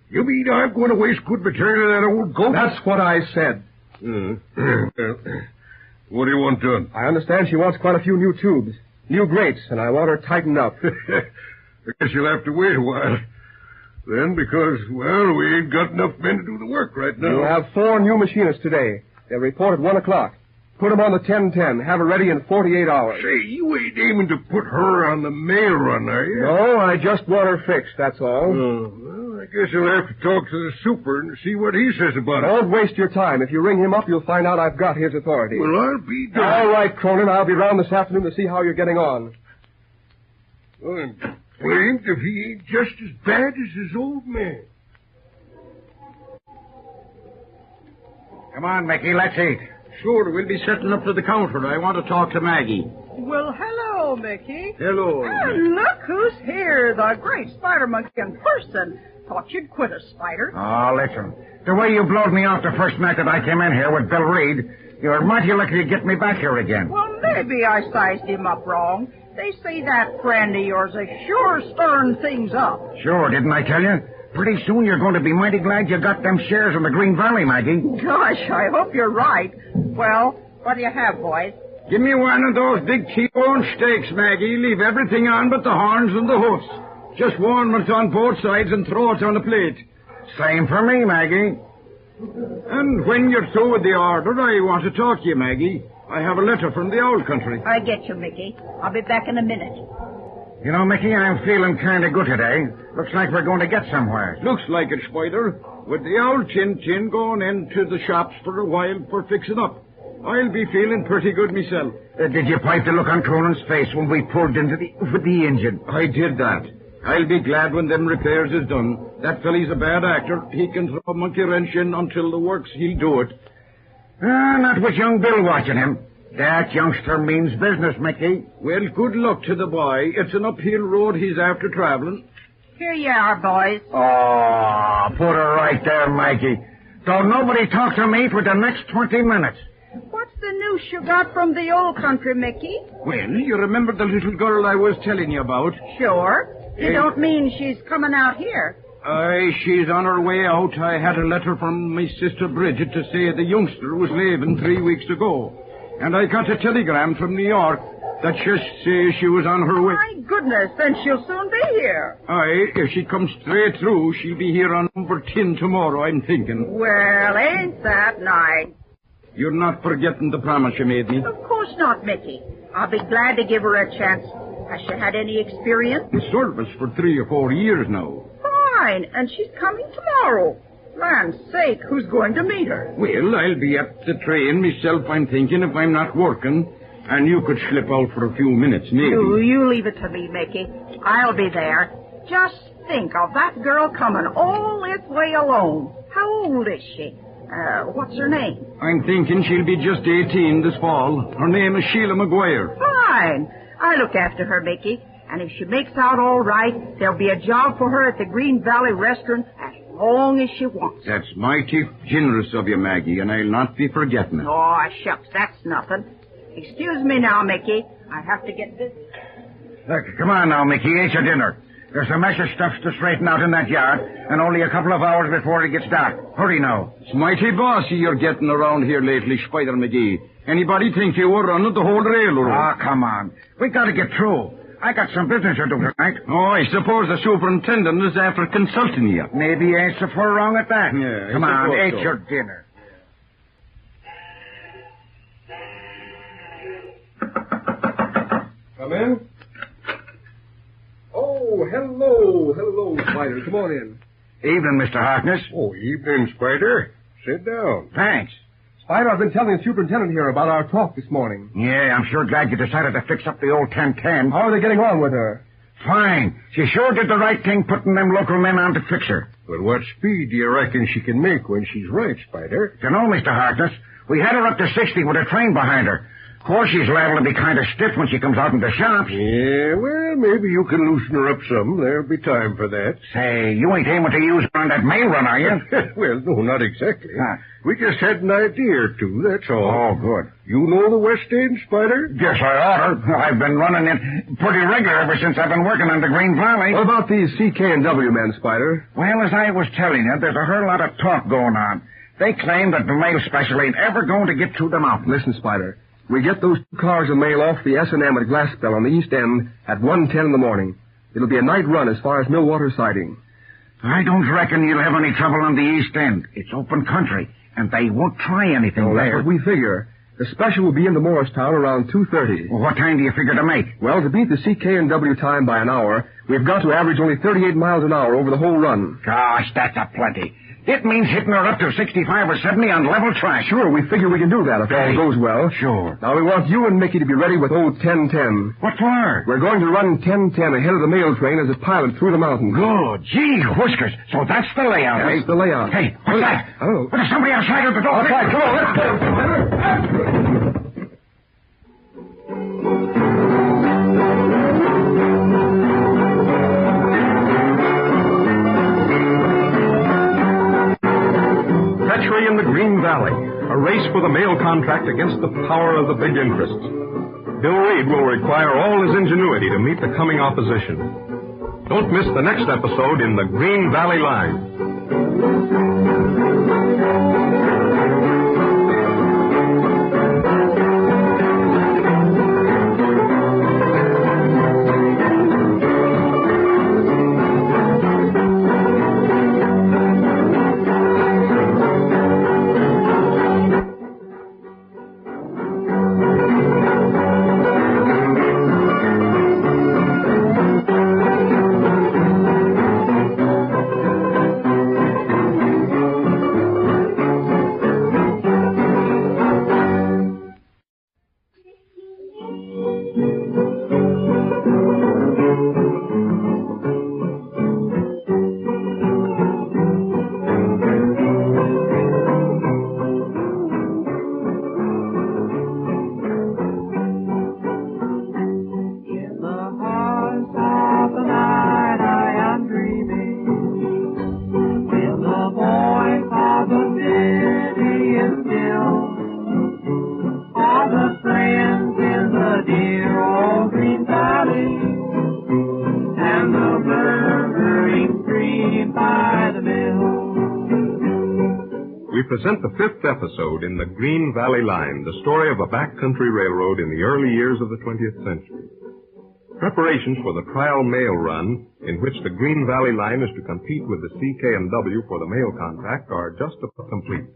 You mean I'm going to waste good material on that old goat? That's what I said. Well, what do you want done? I understand she wants quite a few new tubes, new grates, and I want her tightened up. I guess you'll have to wait a while. Then, because, well, we ain't got enough men to do the work right now. You have 4 new machinists today. They'll report at 1 o'clock. Put 'em on the 10-10. Have her ready in 48 hours. Say, you ain't aiming to put her on the mail run, are you? No, I just want her fixed, that's all. Oh, well, I guess I'll have to talk to the super and see what he says about it. Don't waste your time. If you ring him up, you'll find out I've got his authority. Well, I'll be done. All right, Cronin. I'll be round this afternoon to see how you're getting on. Well, I'm blamed if he ain't just as bad as his old man. Come on, Mickey, let's eat. Sure, we'll be setting up to the counter. I want to talk to Maggie. Well, hello, Mickey. Hello. And look who's here, the great spider monkey in person. Thought you'd quit us, Spider. Oh, listen. The way you blowed me off the first night that I came in here with Bill Reed, you're mighty lucky to get me back here again. Well, maybe I sized him up wrong. They say that friend of yours is sure stirring things up. Sure, didn't I tell you? Pretty soon you're going to be mighty glad you got them shares in the Green Valley, Maggie. Gosh, I hope you're right. Well, what do you have, boys? Give me one of those big T-bone steaks, Maggie. Leave everything on but the horns and the hoofs. Just warm it on both sides and throw it on a plate. Same for me, Maggie. And when you're through with the order, I want to talk to you, Maggie. I have a letter from the old country. I get you, Mickey. I'll be back in a minute. You know, Mickey, I'm feeling kind of good today. Looks like we're going to get somewhere. Looks like it, Spider. With the old Chin-Chin going into the shops for a while for fixing up. I'll be feeling pretty good myself. Did you pipe the look on Cronin's face when we pulled into with the engine? I did that. I'll be glad when them repairs is done. That fellow's a bad actor. He can throw a monkey wrench in until the works, he'll do it. Not with young Bill watching him. That youngster means business, Mickey. Well, good luck to the boy. It's an uphill road he's after traveling. Here you are, boys. Oh, put her right there, Maggie. Don't nobody talk to me for the next 20 minutes. What's the news you got from the old country, Mickey? Well, you remember the little girl I was telling you about? Sure. You don't mean she's coming out here? Aye, she's on her way out. I had a letter from my sister Bridget to say the youngster was leaving 3 weeks ago. And I got a telegram from New York that just says she was on her way. My goodness, then she'll soon be here. Aye, if she comes straight through, she'll be here on number 10 tomorrow, I'm thinking. Well, ain't that nice? You're not forgetting the promise you made me? Of course not, Mickey. I'll be glad to give her a chance. Has she had any experience? In service for 3 or 4 years now. Fine, and she's coming tomorrow. Land's sake, who's going to meet her? Well, I'll be at the train myself, I'm thinking, if I'm not working. And you could slip out for a few minutes, maybe. You leave it to me, Mickey. I'll be there. Just think of that girl coming all this way alone. How old is she? What's her name? I'm thinking she'll be just 18 this fall. Her name is Sheila McGuire. Fine. I'll look after her, Mickey. And if she makes out all right, there'll be a job for her at the Green Valley restaurant as long as she wants. That's mighty generous of you, Maggie, and I'll not be forgetting it. Oh, shucks, that's nothing. Excuse me now, Mickey. I have to get busy. Look, come on now, Mickey. Eat your dinner. There's some extra stuff to straighten out in that yard, and only a couple of hours before it gets dark. Hurry now. It's mighty bossy you're getting around here lately, Spider McGee. Anybody think you were running the whole railroad? Ah, come on. We got to get through. I got some business to do tonight. Oh, I suppose the superintendent is after consulting you. Maybe you ain't so far wrong at that. Yeah, come on, eat so. your dinner. Come in. Oh, hello, Spider. Come on in. Evening, Mr. Harkness. Oh, evening, Spider. Sit down. Thanks. Spider, I've been telling the superintendent here about our talk this morning. Yeah, I'm sure glad you decided to fix up the old 1010. How are they getting on with her? Fine. She sure did the right thing putting them local men on to fix her. But what speed do you reckon she can make when she's right, Spider? You know, Mr. Harkness, we had her up to 60 with a train behind her. Of course, she's liable to be kind of stiff when she comes out in the shops. Yeah, well, maybe you can loosen her up some. There'll be time for that. Say, you ain't aiming to use her on that mail run, are you? Well, no, not exactly. Huh. We just had an idea or two, that's all. Oh, good. You know the West End, Spider? Yes, I oughta. I've been running it pretty regular ever since I've been working on the Green Valley. What about these CK&W men, Spider? Well, as I was telling you, there's a whole lot of talk going on. They claim that the mail special ain't ever going to get through the mountains. Listen, Spider. We get those 2 cars of mail off the S&M at Glassbell on the east end at 1:10 in the morning. It'll be a night run as far as Millwater siding. I don't reckon you'll have any trouble on the east end. It's open country, and they won't try anything That's there. what we figure. The special will be into Morristown around 2:30. Well, what time do you figure to make? Well, to beat the CK&W time by an hour, we've got to average only 38 miles an hour over the whole run. Gosh, that's a plenty. It means hitting her up to 65 or 70 on level track. Sure, we figure we can do that if all goes well. Sure. Now, we want you and Mickey to be ready with old 1010. What for? We're going to run 1010 ahead of the mail train as a pilot through the mountains. Good. Gee whiskers. So that's the layout, That's the layout. Hey, what's that? Oh. Well, there's somebody outside of the door. Outside, come on, let's go. Treachery in the Green Valley, a race for the mail contract against the power of the big interests. Bill Reed will require all his ingenuity to meet the coming opposition. Don't miss the next episode in the Green Valley Line. We present the fifth episode in the Green Valley Line, the story of a backcountry railroad in the early years of the 20th century. Preparations for the trial mail run, in which the Green Valley Line is to compete with the CK&W for the mail contract, are just about complete.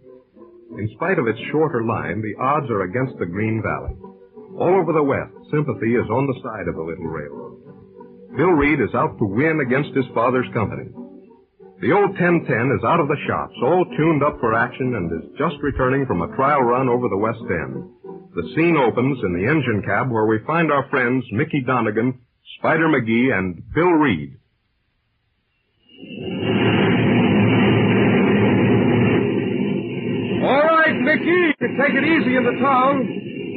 In spite of its shorter line, the odds are against the Green Valley. All over the West, sympathy is on the side of the little railroad. Bill Reed is out to win against his father's company. The old 1010 is out of the shops, all tuned up for action, and is just returning from a trial run over the West End. The scene opens in the engine cab where we find our friends Mickey Donegan, Spider McGee, and Bill Reed. All right, Mickey, take it easy in the town.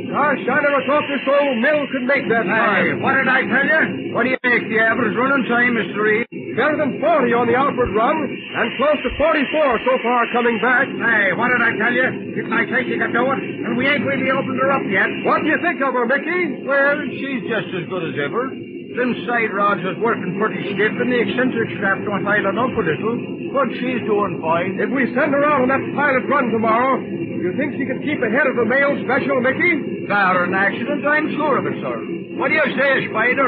Gosh, I never thought this old mill could make that time. What did I tell you? What do you make the average running time, Mr. Reed? Better than 40 on the outward run, and close to 44 so far coming back. Hey, what did I tell you? Didn't I say she could do it? And we ain't really opened her up yet. What do you think of her, Mickey? Well, she's just as good as ever. Them side rods is working pretty stiff, and the eccentric strap don't island up a little. But she's doing fine. If we send her out on that pilot run tomorrow, do you think she can keep ahead of the mail special, Mickey? Bar an accident, I'm sure of it, sir. What do you say, Spider?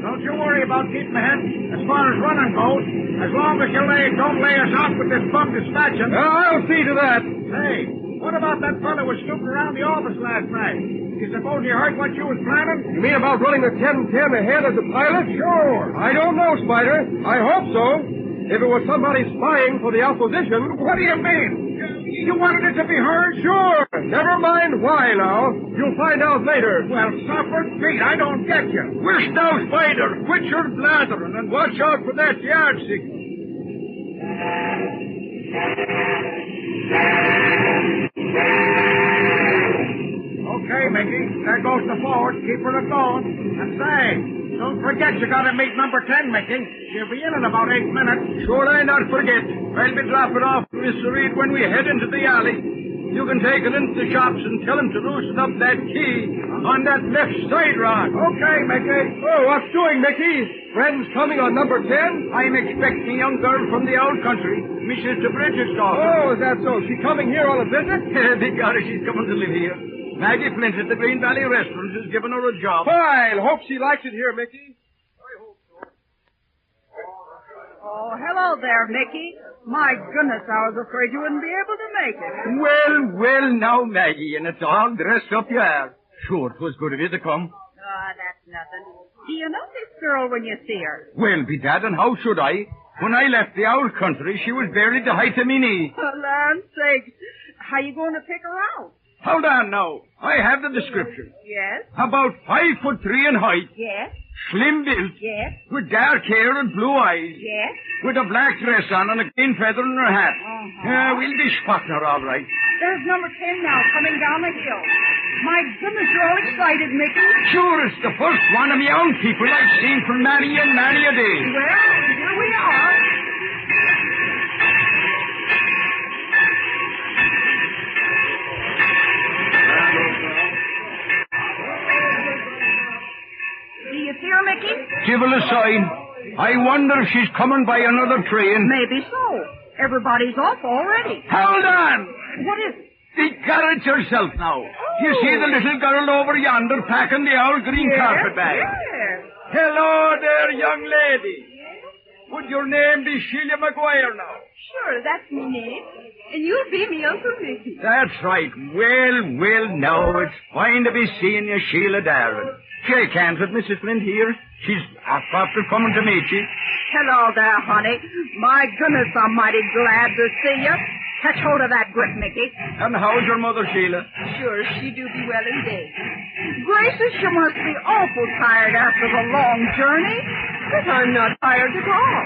Don't you worry about keeping ahead. As far as running goes, as long as you don't lay us off with this bum dispatching. I'll see to that. Hey, what about that fellow who was snooping around the office last night? You suppose you heard what you was planning? You mean about running the 1010 ahead as a pilot? Sure. I don't know, Spider. I hope so. If it was somebody spying for the opposition. What do you mean? You wanted it to be heard? Sure. Never mind why now. You'll find out later. Well, suffer Pete, I don't get you. Where's now, Spider? Quit your blathering and watch out for that yard signal. Okay, Mickey. There goes the forward. Keep her going. And say, don't forget you gotta meet number 10, Mickey. She'll be in about 8 minutes. Sure I not forget. I'll be dropping off Mr. Reed when we head into the alley. You can take it into the shops and tell him to loosen up that key on that left side rod. Okay, Mickey. Oh, what's doing, Mickey? Friends coming on number 10? I'm expecting a young girl from the old country, Mrs. DeBridge's daughter. Oh, is that so? She coming here on a visit? Begorra, she's coming to live here. Maggie Flint at the Green Valley Restaurant has given her a job. Fine. Hope she likes it here, Mickey. I hope so. Oh, hello there, Mickey. My goodness, I was afraid you wouldn't be able to make it. Well, now, Maggie, and it's all dressed up you are. Sure, 'twas good of you to come. Oh, that's nothing. Do you know this girl when you see her? Well, bedad, and how should I? When I left the old country, she was buried the height of me knee. For land's sake. How you going to pick her out? Hold on now. I have the description. Yes? About 5'3" in height, Yes? slim built, Yes? with dark hair and blue eyes, Yes? with a black dress on and a green feather in her hat. We'll be spotting her all right. There's number 10 now, coming down the hill. My goodness, you're all excited, Mickey. Sure, it's the first one of me own people I've seen for many and many a day. Well, here we are. Do you see her, Mickey? Give her a sign. I wonder if she's coming by another train. Maybe so. Everybody's off already. Hold on! What is it? The carriage herself now. You see the little girl over yonder packing the old green carpet bag? Yes. Hello there, young lady. Would your name be Sheila Maguire now? Sure, that's me name. And you'll be me Uncle Mickey. That's right. Well, now it's fine to be seeing you, Sheila darling. Shake hands with Mrs. Flint here. She's after coming to meet you. Hello there, honey. My goodness, I'm mighty glad to see you. Catch hold of that grip, Mickey. And how's your mother, Sheila? Sure, she do be well indeed. Gracious, you must be awful tired after the long journey. But I'm not tired at all.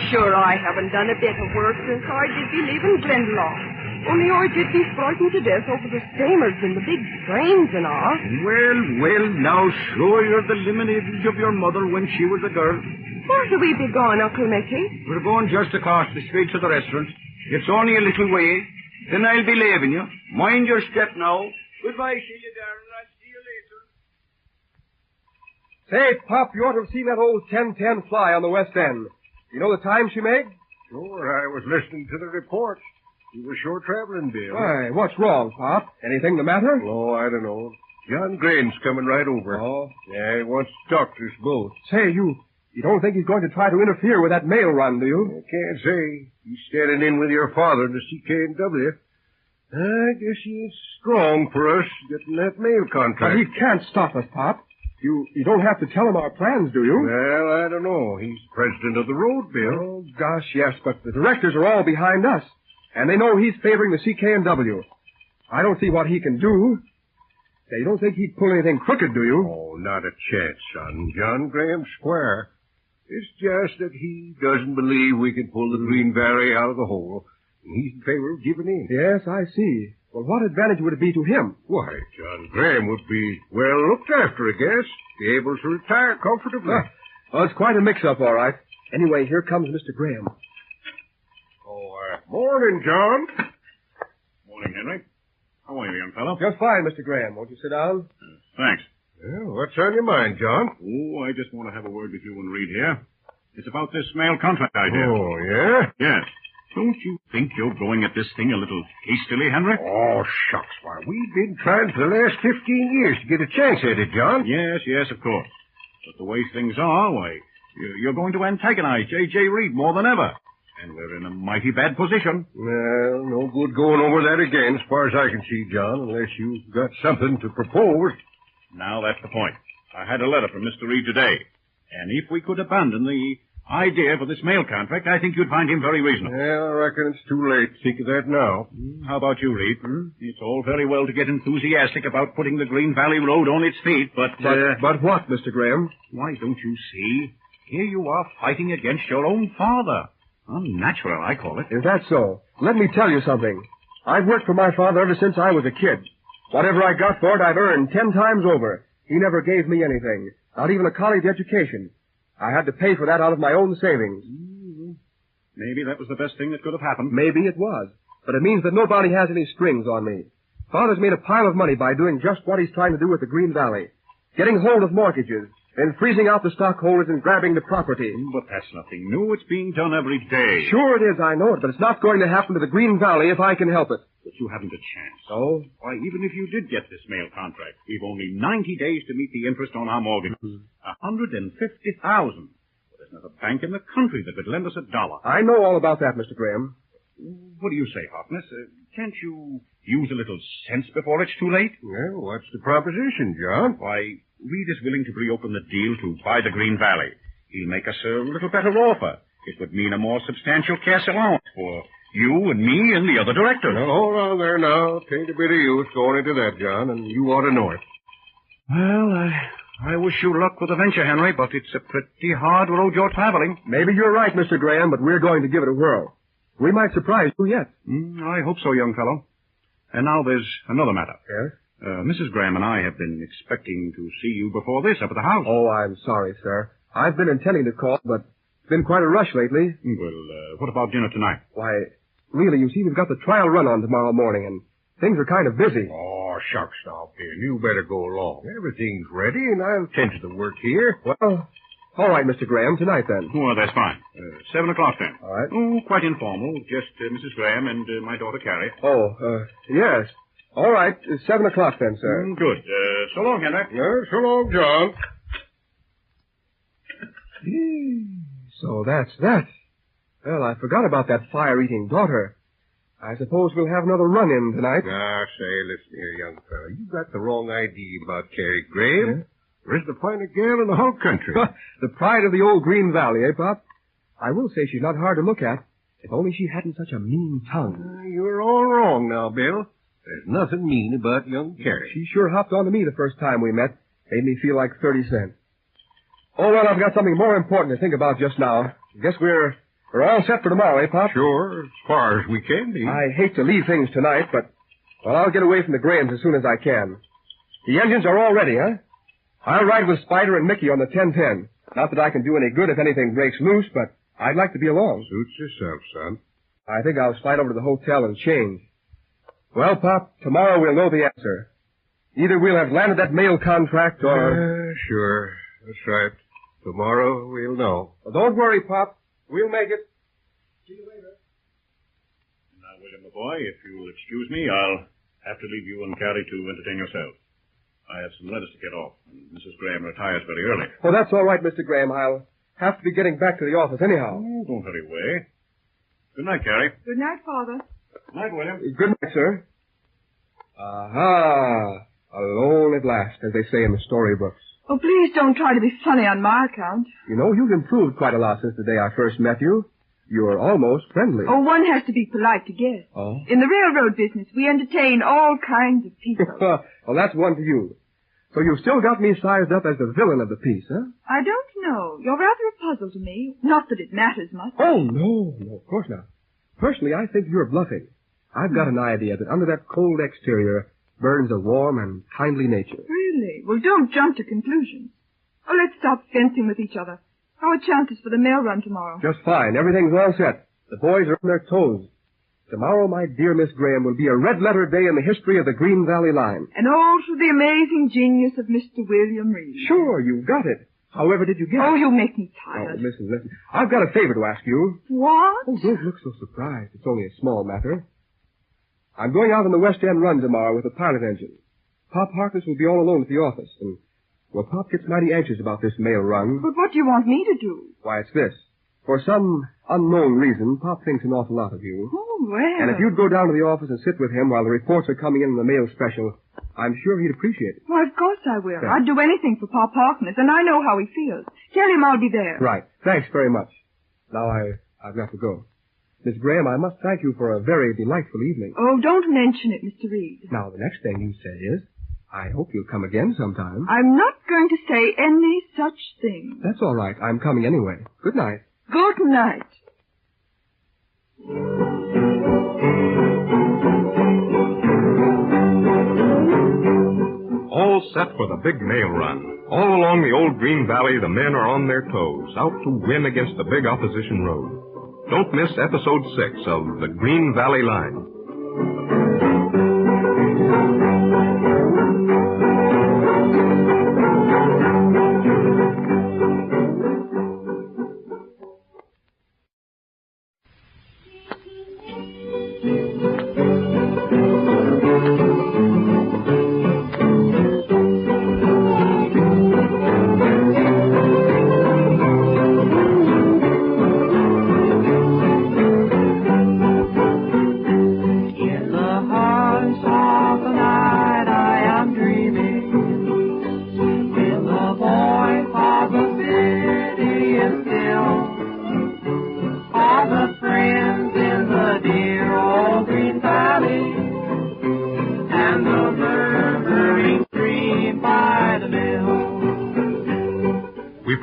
Sure, I haven't done a bit of work since I did be leaving Glendalough. Only I did be frightened to death over the steamers and the big trains and all. Well, now, sure you're the lineage of your mother when she was a girl. Where do we be going, Uncle Mickey? We're going just across the street to the restaurant. It's only a little way. Then I'll be leaving you. Mind your step now. Goodbye, Sheila, darling. I'll see you later. Say, Pop, you ought to have seen that old 1010 fly on the West End. You know the time she made? Sure, I was listening to the reports. You were sure traveling, Bill. Why, what's wrong, Pop? Anything the matter? Oh, I don't know. John Graham's coming right over. Oh. Yeah, he wants to talk to us both. Say, you don't think he's going to try to interfere with that mail run, do you? I can't say. He's standing in with your father to CK&W. I guess he ain't strong for us getting that mail But contract. he can't stop us, Pop. You don't have to tell him our plans, do you? Well, I don't know. He's president of the road, Bill. Oh, gosh, yes, but the directors are all behind us. And they know he's favoring the CK&W. I don't see what he can do. Say, you don't think he'd pull anything crooked, do you? Oh, not a chance, son. John Graham's square. It's just that he doesn't believe we can pull the Green Valley out of the hole. And he's in favor of giving in. Yes, I see. Well, what advantage would it be to him? Why, John Graham would be well looked after, I guess. Be able to retire comfortably. Well, it's quite a mix-up, all right. Anyway, here comes Mr. Graham. Morning, John. Morning, Henry. How are you, young fellow? Just fine, Mr. Graham. Won't you sit down? Thanks. Well, what's on your mind, John? Oh, I just want to have a word with you and Reed here. It's about this mail contract idea. Oh, yeah? Yes. Don't you think you're going at this thing a little hastily, Henry? Oh, shucks. Why, we've been trying for the last 15 years to get a chance at it, John. Yes, of course. But the way things are, why, you're going to antagonize J.J. Reed more than ever. And we're in a mighty bad position. Well, no good going over that again, as far as I can see, John, unless you've got something to propose. Now, that's the point. I had a letter from Mr. Reed today. And if we could abandon the idea for this mail contract, I think you'd find him very reasonable. Well, I reckon it's too late to think of that now. How about you, Reed? It's all very well to get enthusiastic about putting the Green Valley Road on its feet, but what, Mr. Graham? why, don't you see? Here you are fighting against your own father. Unnatural, I call it. Is that so? Let me tell you something. I've worked for my father ever since I was a kid. Whatever I got for it, I've earned 10 times over. He never gave me anything, not even a college education. I had to pay for that out of my own savings. Maybe that was the best thing that could have happened. Maybe it was, but it means that nobody has any strings on me. Father's made a pile of money by doing just what he's trying to do with the Green Valley. Getting hold of mortgages, then freezing out the stockholders and grabbing the property. But that's nothing new. It's being done every day. Sure it is, I know it, but it's not going to happen to the Green Valley if I can help it. But you haven't a chance. Oh? Why, even if you did get this mail contract, we've only 90 days to meet the interest on our mortgages. $150,000. There's not a bank in the country that would lend us $1. I know all about that, Mr. Graham. What do you say, Harkness? Can't you use a little sense before it's too late? Well, what's the proposition, John? Why, Reed is willing to reopen the deal to buy the Green Valley. He'll make us a little better offer. It would mean a more substantial cash allowance for you and me and the other directors. Now, hold on there now. Tain't a bit of use going into that, John, and you ought to know it. Well, I wish you luck with the venture, Henry, but it's a pretty hard road you're traveling. Maybe you're right, Mr. Graham, but we're going to give it a whirl. We might surprise you yet. I hope so, young fellow. And now there's another matter. Yes? Mrs. Graham and I have been expecting to see you before this up at the house. Oh, I'm sorry, sir. I've been intending to call, but it's been quite a rush lately. Well, what about dinner tonight? Why, really, you see, we've got the trial run on tomorrow morning, and things are kind of busy. Oh, shucks now, Bill. You better go along. Everything's ready, and I'll tend to the work here. Well, all right, Mr. Graham, tonight then. Well, that's fine. 7 o'clock then. All right. Oh, quite informal. Just Mrs. Graham and my daughter Carrie. Oh, yes. All right, 7 o'clock then, sir. Good. So long, Henry. So long, John. So that's that. Well, I forgot about that fire-eating daughter. I suppose we'll have another run-in tonight. Now, say, listen here, young fella. You got the wrong idea about Carrie Graham. Yeah? There's the finest girl in the whole country. The pride of the old Green Valley, eh, Pop? I will say she's not hard to look at, if only she hadn't such a mean tongue. You're all wrong now, Bill. There's nothing mean about young Carrie. She sure hopped onto me the first time we met. Made me feel like 30 cents. Oh, well, I've got something more important to think about just now. Guess we're all set for tomorrow, eh, Pop? Sure, as far as we can be. I hate to leave things tonight, but, well, I'll get away from the Grahams as soon as I can. The engines are all ready, huh? I'll ride with Spider and Mickey on the 1010. Not that I can do any good if anything breaks loose, but I'd like to be along. Suits yourself, son. I think I'll slide over to the hotel and change. Well, Pop, tomorrow we'll know the answer. Either we'll have landed that mail contract or... Sure. That's right. Tomorrow we'll know. Well, don't worry, Pop. We'll make it. See you later. Now, William, my boy, if you'll excuse me, I'll have to leave you and Carrie to entertain yourself. I have some letters to get off, and Mrs. Graham retires very early. Oh, that's all right, Mr. Graham. I'll have to be getting back to the office anyhow. Oh, don't hurry away. Good night, Carrie. Good night, Father. Good night, William. Good night, sir. Aha! Alone at last, as they say in the storybooks. Oh, please don't try to be funny on my account. You know, you've improved quite a lot since the day I first met you. You're almost friendly. Oh, one has to be polite to guests. Oh? In the railroad business, we entertain all kinds of people. Well, that's one to you. So you've still got me sized up as the villain of the piece, huh? I don't know. You're rather a puzzle to me. Not that it matters much. Oh, no, of course not. Personally, I think you're bluffing. I've got an idea that under that cold exterior burns a warm and kindly nature. Really? Well, don't jump to conclusions. Oh, let's stop fencing with each other. How are chances for the mail run tomorrow? Just fine. Everything's all set. The boys are on their toes. Tomorrow, my dear Miss Graham, will be a red-letter day in the history of the Green Valley line. And all through the amazing genius of Mr. William Reed. Sure, you got it. However did you get it? Oh, you make me Oh, tired. listen. I've got a favor to ask you. What? Oh, don't look so surprised. It's only a small matter. I'm going out on the West End run tomorrow with the pilot engine. Pop Harkness will be all alone at the office, and, well, Pop gets mighty anxious about this mail run. But what do you want me to do? Why, it's this. For some unknown reason, Pop thinks an awful lot of you. Oh, well. And if you'd go down to the office and sit with him while the reports are coming in the mail special, I'm sure he'd appreciate it. Why, of course I will. Thanks. I'd do anything for Pop Harkness, and I know how he feels. Tell him I'll be there. Right. Thanks very much. Now I've got to go. Miss Graham, I must thank you for a very delightful evening. Oh, don't mention it, Mr. Reed. Now, the next thing you say is, I hope you'll come again sometime. I'm not going to say any such thing. That's all right. I'm coming anyway. Good night. Good night. All set for the big mail run. All along the old Green Valley, the men are on their toes, out to win against the big opposition road. Don't miss episode 6 of the Green Valley Line.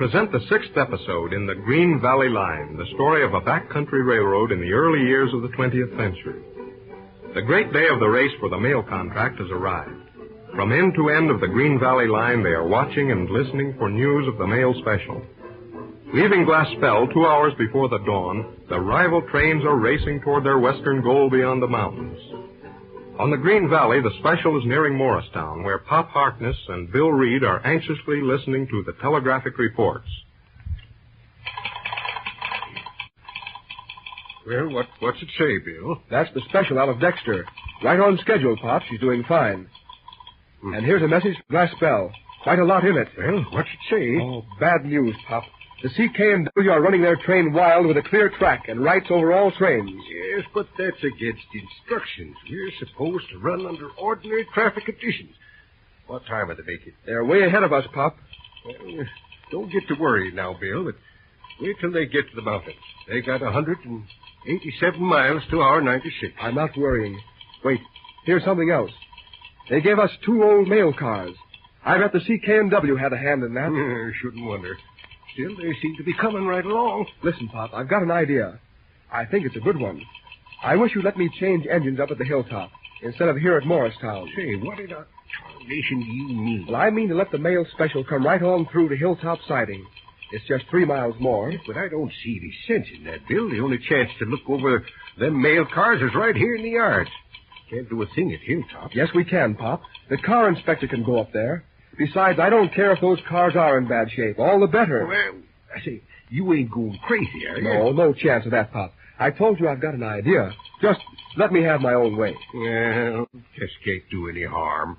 present the 6th episode in the Green Valley Line, the story of a backcountry railroad in the early years of the 20th century. The great day of the race for the mail contract has arrived. From end to end of the Green Valley Line, they are watching and listening for news of the mail special. Leaving Glaspell 2 hours before the dawn, the rival trains are racing toward their western goal beyond the mountains. On the Green Valley, the special is nearing Morristown, where Pop Harkness and Bill Reed are anxiously listening to the telegraphic reports. Well, what's it say, Bill? That's the special out of Dexter. Right on schedule, Pop. She's doing fine. And here's a message from Glaspell. Quite a lot in it. Well, what's it say? Oh, bad news, Pop. The CK&W are running their train wild with a clear track and rights over all trains. Yes, but that's against instructions. We're supposed to run under ordinary traffic conditions. What time are they making? They're way ahead of us, Pop. Well, don't get to worry now, Bill, but wait till they get to the mountains. They got 187 miles to our 96. I'm not worrying. Wait, here's something else. They gave us 2 old mail cars. I bet the CK&W had a hand in that. Shouldn't wonder. Still, they seem to be coming right along. Listen, Pop, I've got an idea. I think it's a good one. I wish you'd let me change engines up at the hilltop instead of here at Morristown. Say, what in tarnation do you mean? Well, I mean to let the mail special come right on through to Hilltop Siding. It's just 3 miles more. But I don't see any sense in that, Bill. The only chance to look over them mail cars is right here in the yards. Can't do a thing at Hilltop. Yes, we can, Pop. The car inspector can go up there. Besides, I don't care if those cars are in bad shape. All the better. Well, I say, you ain't going crazy, are you? No chance of that, Pop. I told you I've got an idea. Just let me have my own way. Well, just can't do any harm.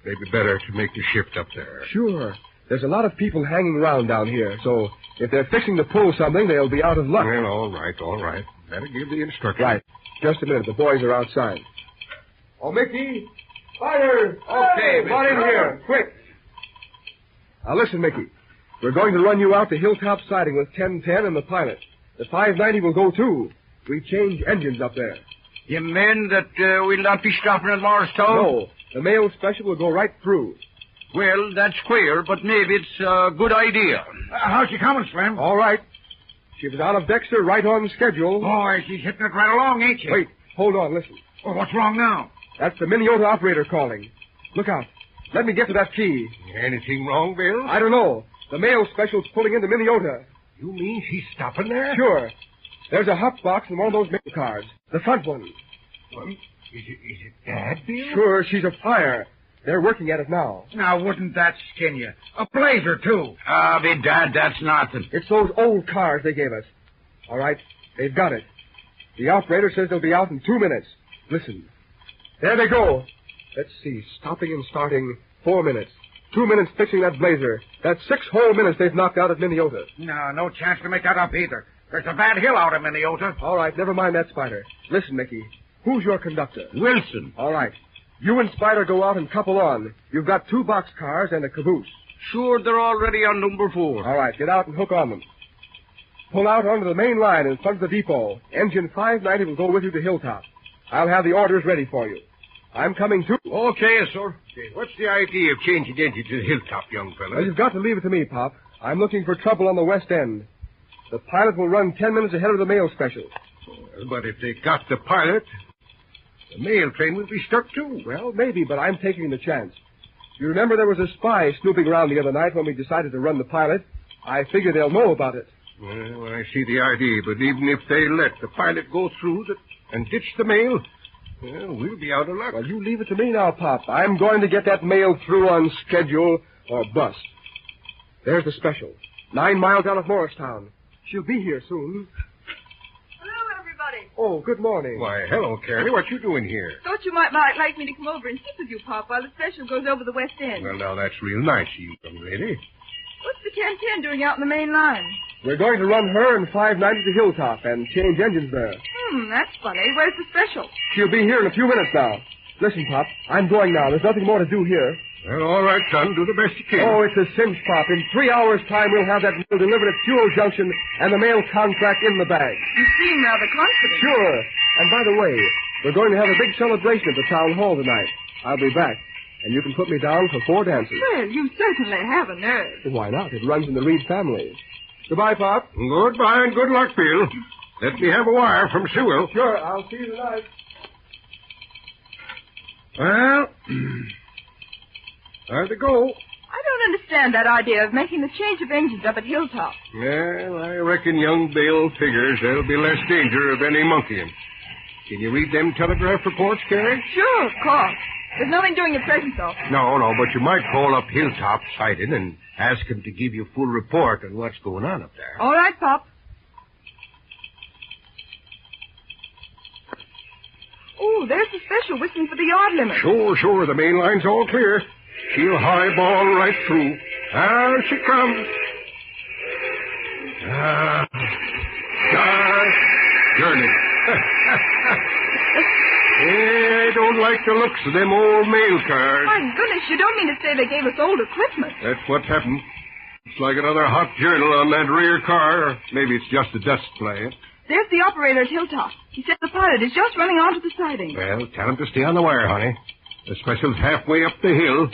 Maybe better to make the shift up there. Sure. There's a lot of people hanging around down here, so if they're fixing to pull something, they'll be out of luck. Well, all right. Better give the instructions. Right. Just a minute. The boys are outside. Oh, Mickey! Fire! Okay, Run in here, quick! Now listen, Mickey. We're going to run you out to Hilltop Siding with 1010 and the pilot. The 590 will go, too. We change engines up there. You mean that we'll not be stopping at Morristown? No. The mail special will go right through. Well, that's queer, but maybe it's a good idea. How's she coming, Slim? All right. She was out of Dexter right on schedule. Boy, she's hitting it right along, ain't she? Wait, hold on, listen. Oh, what's wrong now? That's the Minneota operator calling. Look out. Let me get to that key. Anything wrong, Bill? I don't know. The mail special's pulling into Minneota. You mean she's stopping there? Sure. There's a hot box in one of those mail cars. The front one. Is it Dad, Bill? Sure, she's afire. They're working at it now. Now, wouldn't that skin you? A blazer, too. Bedad, that's nothing. It's those old cars they gave us. All right, they've got it. The operator says they'll be out in 2 minutes. Listen. There they go. Let's see, stopping and starting, 4 minutes. 2 minutes fixing that blazer. That's 6 whole minutes they've knocked out at Minneota. No chance to make that up either. There's a bad hill out of Minneota. All right, never mind that, Spider. Listen, Mickey. Who's your conductor? Wilson. All right. You and Spider go out and couple on. You've got 2 boxcars and a caboose. Sure, they're already on number 4. All right, get out and hook on them. Pull out onto the main line in front of the depot. Engine 590 will go with you to Hilltop. I'll have the orders ready for you. I'm coming, too. Okay, sir. What's the idea of changing engine to the Hilltop, young fella? Well, you've got to leave it to me, Pop. I'm looking for trouble on the west end. The pilot will run 10 minutes ahead of the mail special. Well, but if they got the pilot, the mail train will be stuck, too. Well, maybe, but I'm taking the chance. You remember there was a spy snooping around the other night when we decided to run the pilot? I figure they'll know about it. Well, I see the idea, but even if they let the pilot go through and ditch the mail, well, we'll be out of luck. Well, you leave it to me now, Pop. I'm going to get that mail through on schedule or bust. There's the special. 9 miles out of Morristown. She'll be here soon. Hello, everybody. Oh, good morning. Why, hello, Carrie. What you doing here? Thought you might like me to come over and sit with you, Pop, while the special goes over the west end. Well, now, that's real nice of you, young lady. What's the 1010 doing out in the main line? We're going to run her and 590 to Hilltop and change engines there. That's funny. Where's the special? She'll be here in a few minutes now. Listen, Pop, I'm going now. There's nothing more to do here. Well, all right, son. Do the best you can. Oh, it's a cinch, Pop. In 3 hours' time, we'll have that mail delivered at Fuel Junction and the mail contract in the bag. You seem rather confident. Sure. And by the way, we're going to have a big celebration at the town hall tonight. I'll be back. and you can put me down for 4 dances. Well, you certainly have a nerve. Why not? It runs in the Reed family. Goodbye, Pop. Goodbye and good luck, Bill. Let me have a wire from Sewell. Sure, I'll see you tonight. Well, time to go. I don't understand that idea of making the change of engines up at Hilltop. Well, I reckon young Bill figures there'll be less danger of any monkeying. Can you read them telegraph reports, Carrie? Sure, of course. There's nothing doing at present, though. No, but you might call up Hilltop siding and ask him to give you a full report on what's going on up there. All right, Pop. Oh, there's the special whistling for the yard limit. Sure. The main line's all clear. She'll highball right through. There she comes. Journey. I don't like the looks of them old mail cars. My goodness, you don't mean to say they gave us old equipment. That's what's happened. It's like another hot journal on that rear car. Or maybe it's just a dust fly. There's the operator at Hilltop. He said the pilot is just running onto the siding. Well, tell him to stay on the wire, honey. The special's halfway up the hill.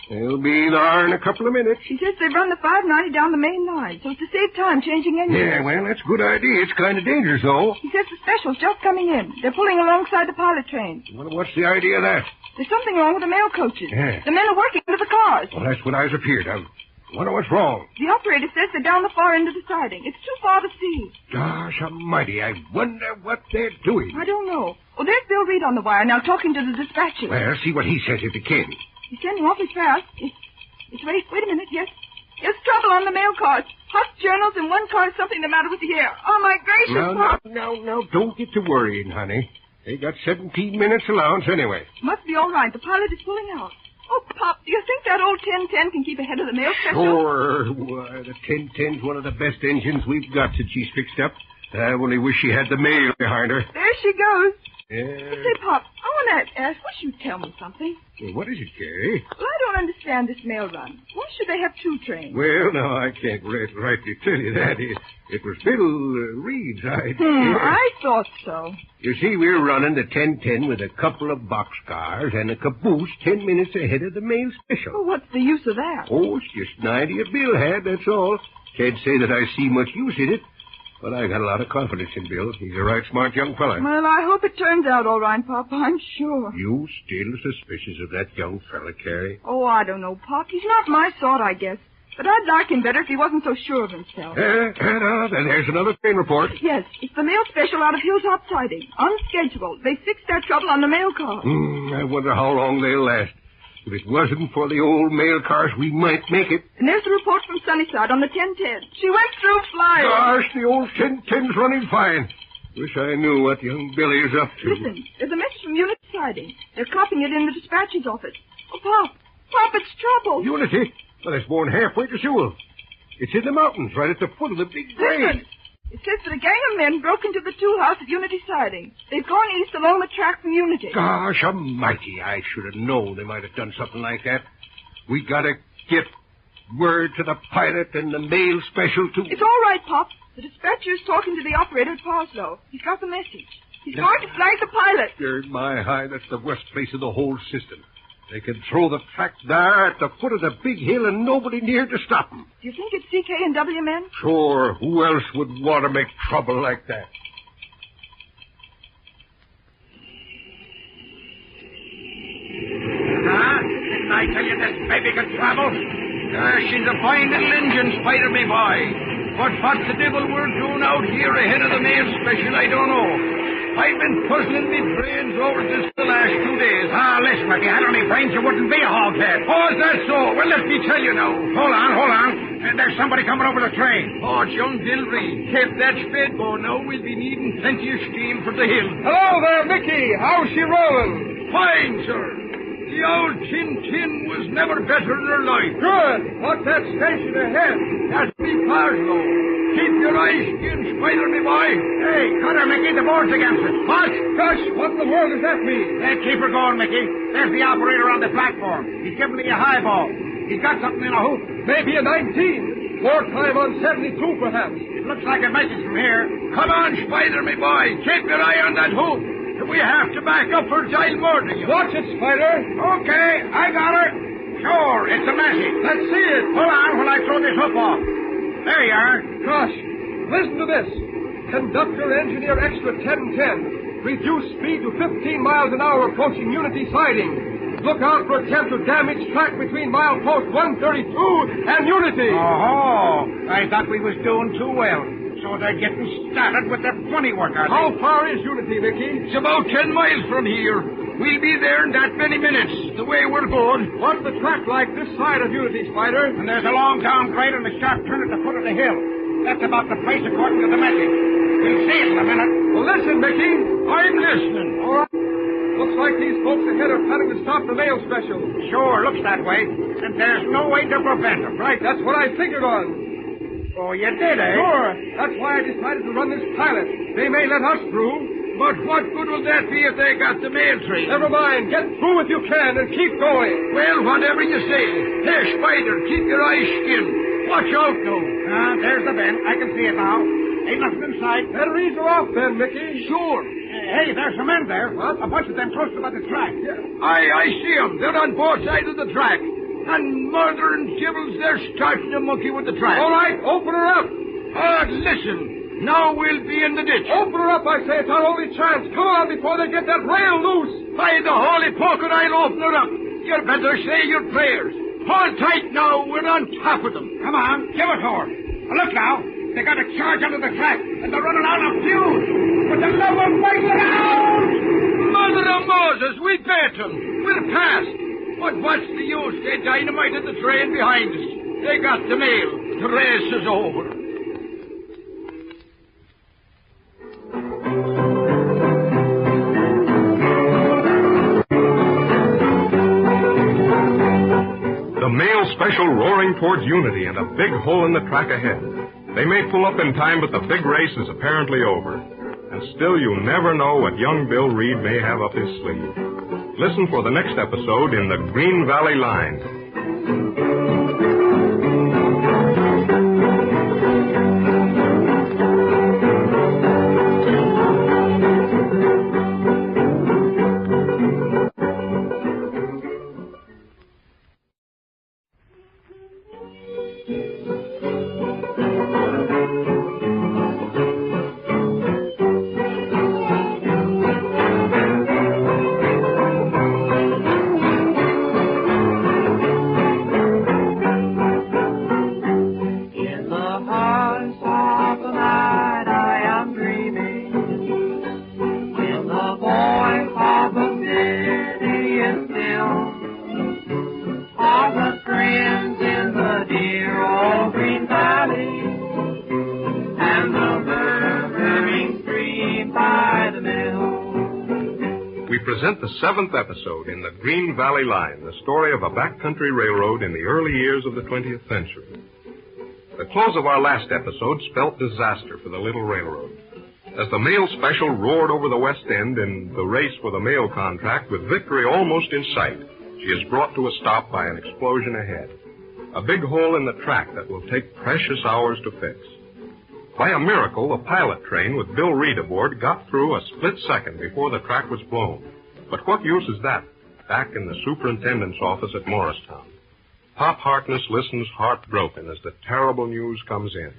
They'll be there in a couple of minutes. He says they've run the 590 down the main line, so it's to save time changing engines. Yeah, well, that's a good idea. It's kind of dangerous, though. He says the special's just coming in. They're pulling alongside the pilot train. Well, what's the idea of that? There's something wrong with the mail coaches. Yeah. The men are working under the cars. Well, that's what I was afeard of. Wonder what's wrong. The operator says they're down the far end of the siding. It's too far to see. Gosh almighty, I wonder what they're doing. I don't know. Well, there's Bill Reed on the wire now talking to the dispatcher. Well, see what he says if he can. He's sending awfully fast. It's wait a minute, yes. There's trouble on the mail cars. Hot journals and one car, something the matter with the air. Oh, my gracious, Pop. No, don't get to worrying, honey. They got 17 minutes allowance anyway. Must be all right. The pilot is pulling out. Oh, Pop, do you think that old 1010 can keep ahead of the mail special? Sure. Why, the 1010's one of the best engines we've got since she's fixed up. I only wish she had the mail behind her. There she goes. Yeah. Say, Pop, I want to ask, wish you'd tell me something. Well, what is it, Carrie? Well, I don't understand this mail run. Why should they have 2 trains? Well, no, I can't rightly tell you that. It was Bill Reed's idea. I thought so. You see, we're running the 1010 with a couple of boxcars and a caboose 10 minutes ahead of the mail special. Well, what's the use of that? Oh, it's just an idea Bill had, that's all. Can't say that I see much use in it. But I got a lot of confidence in Bill. He's a right smart young fella. Well, I hope it turns out all right, Pop. I'm sure. You still suspicious of that young fella, Carrie? Oh, I don't know, Pop. He's not my sort, I guess. But I'd like him better if he wasn't so sure of himself. No, then there's another train report. Yes, it's the mail special out of Hilltop Siding. Unscheduled. They fixed their trouble on the mail car. I wonder how long they'll last. If it wasn't for the old mail cars, we might make it. And there's the report from Sunnyside on the 1010. She went through flying. Gosh, the old 1010's running fine. Wish I knew what young Billy is up to. Listen, there's a message from Unity Siding. They're copying it in the dispatcher's office. Oh, Pop, it's trouble. Unity? Well, that's more than halfway to Sewell. It's in the mountains, right at the foot of the big grade. Listen. It says that a gang of men broke into the tool house at Unity Siding. They've gone east along the track from Unity. Gosh almighty, I should have known they might have done something like that. We gotta get word to the pilot and the mail special, too. It's all right, Pop. The dispatcher is talking to the operator at Parslow. He's got the message. He's going to flag the pilot. My high, that's the worst place of the whole system. They could throw the track there at the foot of the big hill and nobody near to stop them. Do you think it's CK and W men? Sure. Who else would want to make trouble like that? Didn't I tell you this baby could travel? She's a fine little engine, Spider, me boy. But what the devil we're doing out here ahead of the mail special, I don't know. I've been puzzling me brains over this the last 2 days. Listen, if you had any brains, you wouldn't be a hoghead. Oh, is that so? Well, let me tell you now. Hold on. There's somebody coming over the train. Oh, it's young Bill Reed. Keep that spade going now. We'll be needing plenty of steam for the hill. Hello there, Mickey. How's she rolling? Fine, sir. The old Tin was never better in her life. Good. What's that station ahead? That's me Parslow. Keep your eyes skinned, Spider, me boy. Hey, cut her, Mickey. The board's against it. What? Gosh, what in the world does that mean? Keep her going, Mickey. There's the operator on the platform. He's giving me a high ball. He's got something in a hoop. Maybe a 19. More time on 72, perhaps. It looks like a message from here. Come on, Spider, me boy. Keep your eye on that hoop. We have to back up for child murder. Watch it, Spider. Okay, I got her. Sure, it's a message. Let's see it. Hold on while I throw this hook off. There you are. Gosh, listen to this. Conductor Engineer Extra 1010. Reduce speed to 15 miles an hour approaching Unity siding. Look out for attempt to damage track between milepost 132 and Unity. Oh, I thought we was doing too well. So they're getting started with their funny work, are they? How far is Unity, Mickey? It's about 10 miles from here. We'll be there in that many minutes, the way we're going. What's the track like this side of Unity, Spider? And there's a long downgrade and a sharp turn at the foot of the hill. That's about the place according to the message. We'll see it in a minute. Well, listen, Mickey. I'm listening. All right. Looks like these folks ahead are planning to stop the mail special. Sure, looks that way. And there's no way to prevent them. Right, that's what I figured on. Oh, you did, eh? Sure. That's why I decided to run this pilot. They may let us through. But what good will that be if they got the mail train? Never mind. Get through if you can and keep going. Well, whatever you say. Here, Spider, keep your eyes skinned. Watch out now. There's the bend. I can see it now. Ain't nothing in sight. Better ease her off then, Mickey. Sure. Hey, there's some men there. What? A bunch of them close about the track. Yeah. I see them. They're on both sides of the track. And murder and gibbles, they're starting to monkey with the track. All right, open her up. Listen. Now we'll be in the ditch. Open her up, I say. It's our only chance. Come on before they get that rail loose. By the holy poker, I'll open her up. You'd better say your prayers. Hold tight now. We're on top of them. Come on. Give it to her. Look now. They got a charge under the track, and they're running out of fuel. For the love of Mike, look out! Mother of Moses, we bet them. We're past. But what's the use? They dynamited the train behind us. They got the mail. The race is over. The mail special roaring towards Unity and a big hole in the track ahead. They may pull up in time, but the big race is apparently over. And still you never know what young Bill Reed may have up his sleeve. Listen for the next episode in the Green Valley Line. Present the 7th episode in the Green Valley Line, the story of a backcountry railroad in the early years of the 20th century. The close of our last episode spelt disaster for the little railroad. As the mail special roared over the West End in the race for the mail contract with victory almost in sight, she is brought to a stop by an explosion ahead. A big hole in the track that will take precious hours to fix. By a miracle, a pilot train with Bill Reed aboard got through a split second before the track was blown. But what use is that back in the superintendent's office at Morristown? Pop Harkness listens heartbroken as the terrible news comes in.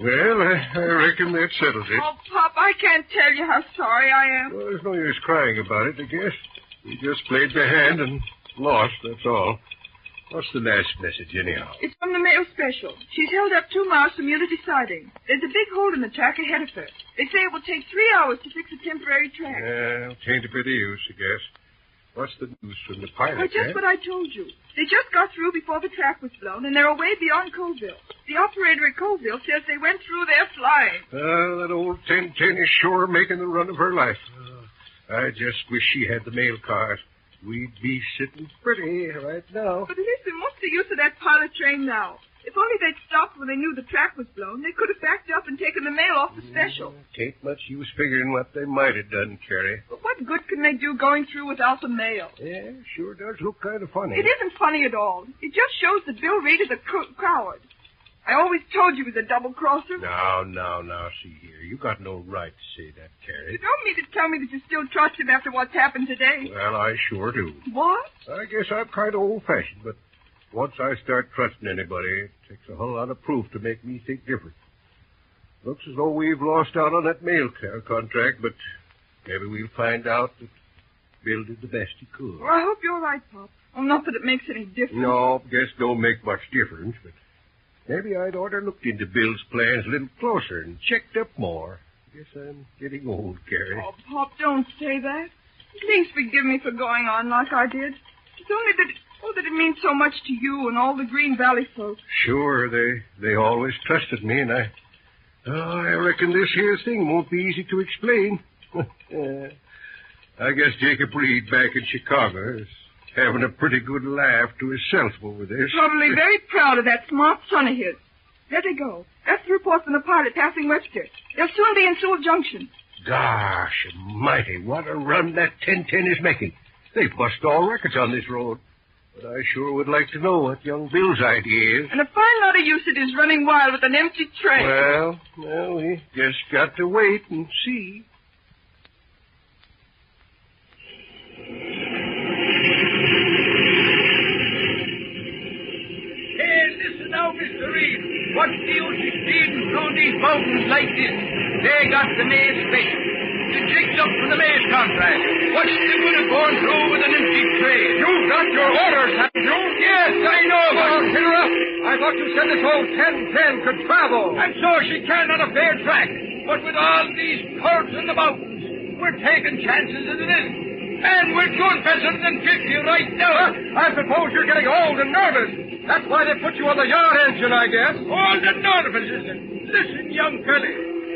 Well, I reckon that settles it. Oh, Pop, I can't tell you how sorry I am. Well, there's no use crying about it, I guess. We just played the hand and lost, that's all. What's the last message, anyhow? It's from the mail special. She's held up 2 miles from Unity siding. There's a big hole in the track ahead of her. They say it will take 3 hours to fix a temporary track. Well, tain't a bit of use, I guess. What's the news from the pilot, Well, just what I told you. They just got through before the track was blown, and they're away beyond Colville. The operator at Colville says they went through there flying. That old 1010 is sure making the run of her life. I just wish she had the mail cars. We'd be sitting pretty right now. But listen, what's the use of that pilot train now? If only they'd stopped when they knew the track was blown, they could have backed up and taken the mail off the special. Tain't much use figuring what they might have done, Carrie. But what good can they do going through without the mail? Yeah, sure does look kind of funny. It isn't funny at all. It just shows that Bill Reed is a coward. I always told you he was a double-crosser. Now, see here. You got no right to say that, Carrie. You don't mean to tell me that you still trust him after what's happened today. Well, I sure do. What? I guess I'm kind of old-fashioned, but once I start trusting anybody, it takes a whole lot of proof to make me think different. Looks as though we've lost out on that mail contract, but maybe we'll find out that Bill did the best he could. Well, I hope you're right, Pop. Well, not that it makes any difference. No, guess don't make much difference, but maybe I'd ought to looked into Bill's plans a little closer and checked up more. Guess I'm getting old, Carrie. Oh, Pop, don't say that. Please forgive me for going on like I did. It's only that it means so much to you and all the Green Valley folks. Sure, they always trusted me, and I reckon this here thing won't be easy to explain. I guess Jacob Reed back in Chicago is having a pretty good laugh to himself over this. Probably very proud of that smart son of his. There they go. That's the report from the pilot passing Webster. They'll soon be in Sewell Junction. Gosh almighty, what a run that 1010 is making. They've bust all records on this road. But I sure would like to know what young Bill's idea is. And a fine lot of use it is running wild with an empty train. Well, we just got to wait and see. Hey, listen now, Mr. Reed. What's the use of speeding through these mountains like this? They got the mail special. The jig's up for the mail contract. What's the good of going through with an empty train? You got your orders, haven't you? Yes, I know. Hillera, I thought you said this old 1010 could travel. And so she can on a fair track. But with all these curves in the mountains, we're taking chances as it is. And we're doing better than 50 right now. I suppose you're getting old and nervous. That's why they put you on the yard engine, I guess. All the nervous, is it? Listen, young felly.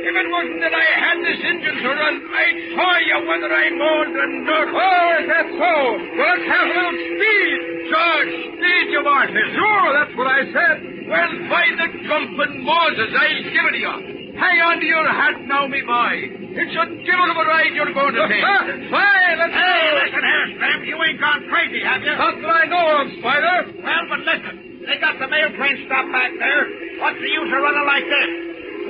If it wasn't that I had this engine to run, I'd tell you whether I'm old and nervous. Oh, is that so? Well, let's have a little speed. George, speed, you martyrs. Sure, that's what I said. Well, by the jumping Moses, I'll give it to you. Hang on to your hat now, me boy. It's a devil of a ride you're going to take. Silence! Hey, listen here, Slim. You ain't gone crazy, have you? Not that I know of, Spider. Well, but listen. They got the mail train stopped back there. What's the use of running like this?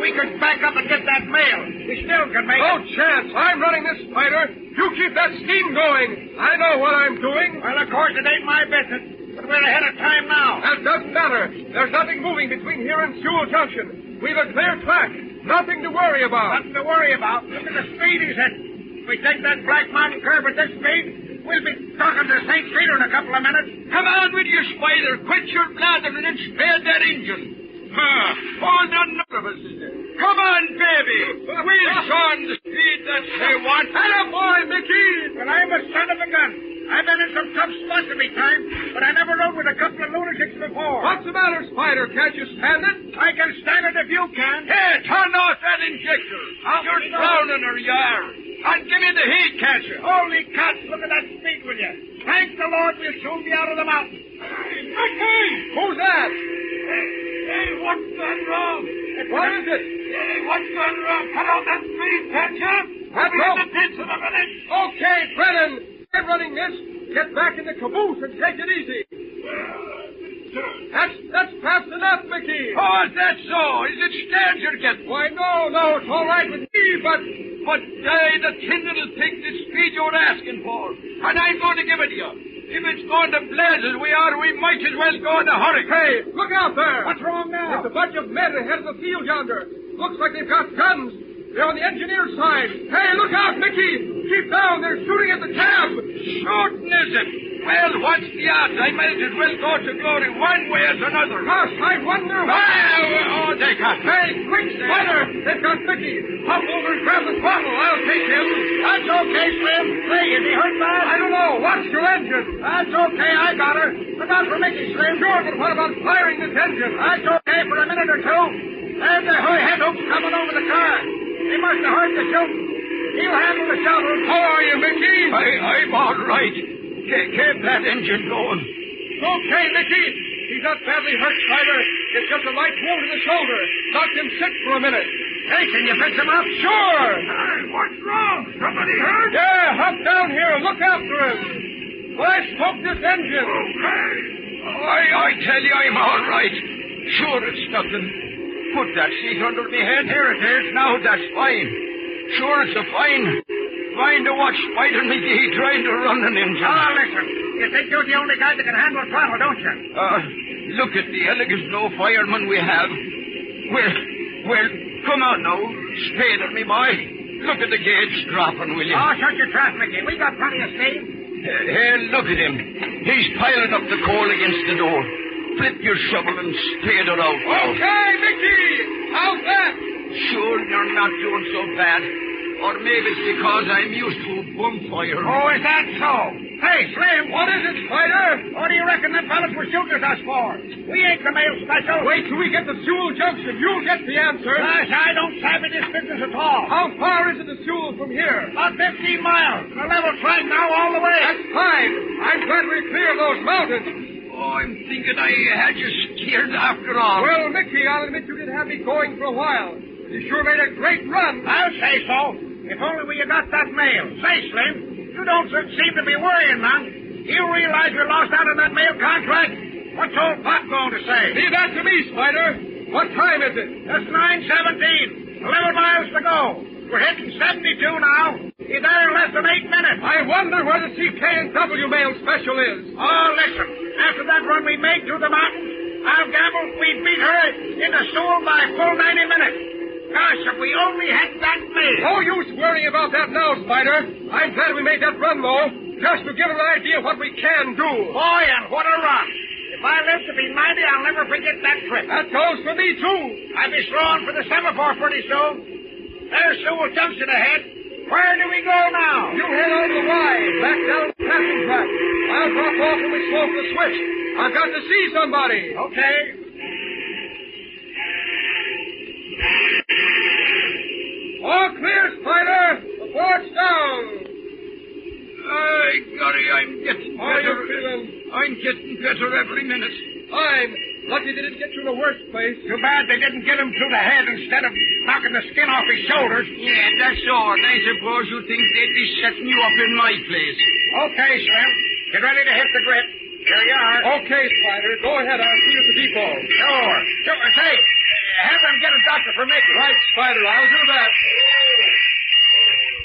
We could back up and get that mail. We still can make No it. chance. I'm running this, Spider. You keep that steam going. I know what I'm doing. Well, of course, it ain't my business. But we're ahead of time now. That doesn't matter. There's nothing moving between here and Sewell Junction. We've a clear track. Nothing to worry about. Nothing to worry about. Look at the speed he's at. If we take that Black Mountain curve at this speed, we'll be talking to St. Peter in a couple of minutes. Come on with you, Spider. Quit your blathering and spare that engine. Hold on, nervous. Come on, baby. We'll show 'em the speed that they want. Hello, boy, Mickey. Well, I'm a son of a gun. I've been in some tough spots in my time, but I never rode with a couple of lunatics before. What's the matter, Spider? Can't you stand it? I can stand it if you can. Here, turn off that injector. You're drowning her, you are. And give me the heat, can't you? Holy cats, look at that speed, will you? Thank the Lord we'll soon be out of the mountain. Who's that? Hey, what's gone wrong? What is it? Hey, what's gone wrong? Cut out that speed, can't you? Have We'll you? be in the pits in a minute. Okay, Brennan. Get running this. Get back in the caboose and take it easy. That's fast enough, Mickey. Oh, is that so? Is it scared you're getting? Why, no, it's all right with me, but the tinder will take the speed you're asking for. And I'm going to give it to you. If it's going to blaze as we are, we might as well go in a hurry. Hey, look out there. What's wrong now? There's a bunch of men ahead of the field yonder. Looks like they've got guns. They're on the engineer's side. Hey, look out, Mickey. Keep down. They're shooting at the cab. Shooting, is it? Well, what's the odds? I might as well go to glory one way as another. Gosh, I wonder. They got me. Hey, quick, Spider. They've got Mickey. Hop over and grab the throttle. I'll take him. That's okay, Slim. Say, is he hurt bad? I don't know. Watch your engine. That's okay. I got her. Look out for Mickey, Slim. Sure, but what about firing this engine? That's okay for a minute or two. There's the head hooks coming over the car. He must have heard the shoot. He'll handle the shovel. How are you, Mickey? I'm all right. Keep that engine going. Okay, Mickey. He's not badly hurt, Spider. It's just a light wound to the shoulder. Knocked him sick for a minute. Hey, can you fix him up? Sure. What's wrong? Somebody hurt? Yeah, hop down here and look after him. Well, I smoked this engine. Okay. I tell you, I'm all right. Sure, it's nothing. Put that seat under me head. Here it is. Now that's fine. Sure, it's a fine to watch Spider McGee trying to run an engine. Oh, listen. You think you're the only guy that can handle a throttle, don't you? Look at the elegant no fireman we have. Well, come on now. Spader me, boy. Look at the gauge dropping, will you? Oh, shut your trap, Mickey. We got plenty of steam. Hey, look at him. He's piling up the coal against the door. Flip your shovel and spade it out. Okay, Mickey! How's that? Sure, you're not doing so bad. Or maybe it's because I'm used to bonfire. Oh, is that so? Hey, Slim. What is it, Spider? What do you reckon them fellas were shooting at us for? We ain't the mail special. Wait till we get to Sewell Junction. You'll get the answer. Gosh, I don't savvy this business at all. How far is it to Sewell from here? About 15 miles. A level track now all the way. That's fine. I'm glad we're clear of those mountains. Oh, I'm thinking I had you scared after all. Well, Mickey, I'll admit you did have me going for a while. You sure made a great run. I'll say so. If only we had got that mail. Say, Slim, you don't seem to be worrying none. You realize we lost out on that mail contract? What's old Pop going to say? Leave that to me, Spider. What time is it? It's 9:17. 11 miles to go. We're hitting 72 now. You're there in less than 8 minutes. I wonder where the CK&W mail special is. Oh, listen. After that run we made through the mountains, I'll gamble we beat her into Sewell by full 90 minutes. Gosh, if we only had that mail. No use worrying about that now, Spider. I'm glad we made that run, though, just to give an idea of what we can do. Boy, and what a run. If I live to be 90, I'll never forget that trip. That goes for me, too. I'll be slowing for the semaphore pretty soon. There's Sewell Junction ahead. Where do we go now? You head on the Y, back down the passing track. I'll drop off when we slow for the switch. I've got to see somebody. Okay. All clear, Spider. The port's down. Golly, I'm getting How are you better. feeling? I'm getting better every minute. Fine. Lucky they didn't get you in the worst place. Too bad they didn't get him through the head instead of knocking the skin off his shoulders. Yeah, that's all. I suppose you think they'd be setting you up in my place. Okay, Slim. Get ready to hit the grit. Here you are. Okay, Spider. Go ahead. I'll see you at the depot. Sure. Say, have them get a doctor for Mickey. Right, Spider. I'll do that.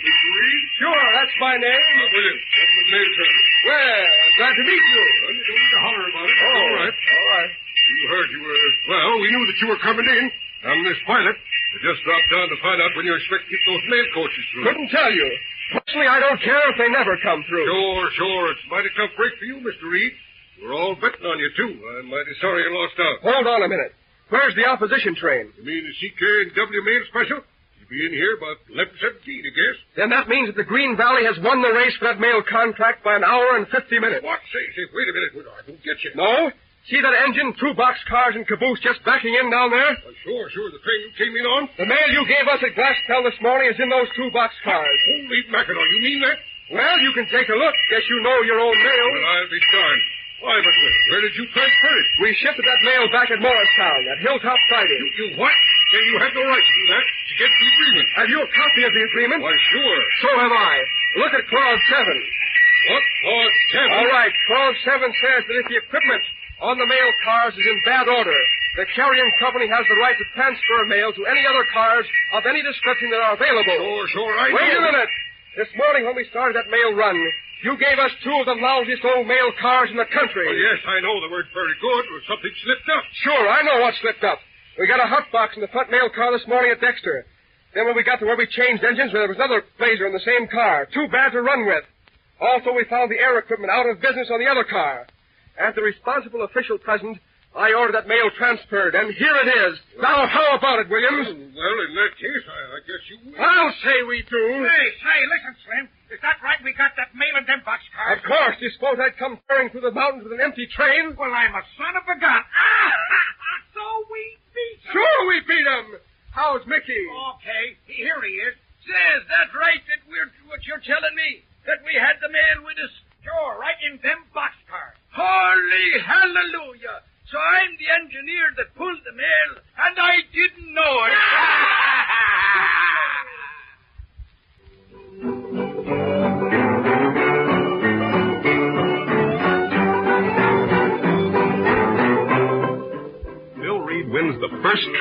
Mr. Reed? Sure, that's my name. William, welcome to the mail service. Well, I'm glad to meet you. Well, you don't need to holler about it. That's all right. All right. You heard you were... Well, we knew that you were coming in. I'm this pilot. I just dropped down to find out when you expect to get those mail coaches through. Couldn't tell you. Personally, I don't care if they never come through. Sure. It's a mighty tough break for you, Mr. Reed. We're all betting on you, too. I'm mighty sorry you lost out. Hold on a minute. Where's the opposition train? You mean the CK&W mail special? You'll be in here about 11:17, I guess. Then that means that the Green Valley has won the race for that mail contract by an hour and 50 minutes. What? Say, wait a minute. I don't get you. No? See that engine, 2 boxcars, and caboose just backing in down there? Sure. The train you came in on? The mail you gave us at Glasstown this morning is in those 2 boxcars. Holy mackerel, you mean that? Well, you can take a look. Guess you know your own mail. Well, I'll be darned. Why, but where did you transfer it? We shifted that mail back at Morristown, at Hilltop Siding. You what? Then you had no right to do that. It's against the agreement. Have you a copy of the agreement? Why, sure. So have I. Look at Clause 7. What? Clause 7? All right. Clause 7 says that if the equipment on the mail cars is in bad order, the carrying company has the right to transfer mail to any other cars of any description that are available. Sure, I Wait know. a minute. This morning when we started that mail run, you gave us 2 of the lousiest old mail cars in the country. Well, yes, I know. They weren't very good. Or something slipped up. Sure, I know what slipped up. We got a hot box in the front mail car this morning at Dexter. Then when we got to where we changed engines, there was another blazer in the same car. Too bad to run with. Also, we found the air equipment out of business on the other car. As the responsible official present, I ordered that mail transferred, and here it is. Now, how about it, Williams? Well, in that case, I guess you will. I'll say we do. Say, listen, Slim. Is that right? We got that mail in them boxcars? Of course. Do you suppose I'd come tearing through the mountains with an empty train? Well, I'm a son of a gun. So we beat them. Sure we beat him. How's Mickey? Okay, here he is. Says that right that what you're telling me? That we had the mail with us? Sure, right in them boxcars. Holy hallelujah! So I'm the engineer that pulled the mail, and I didn't know it.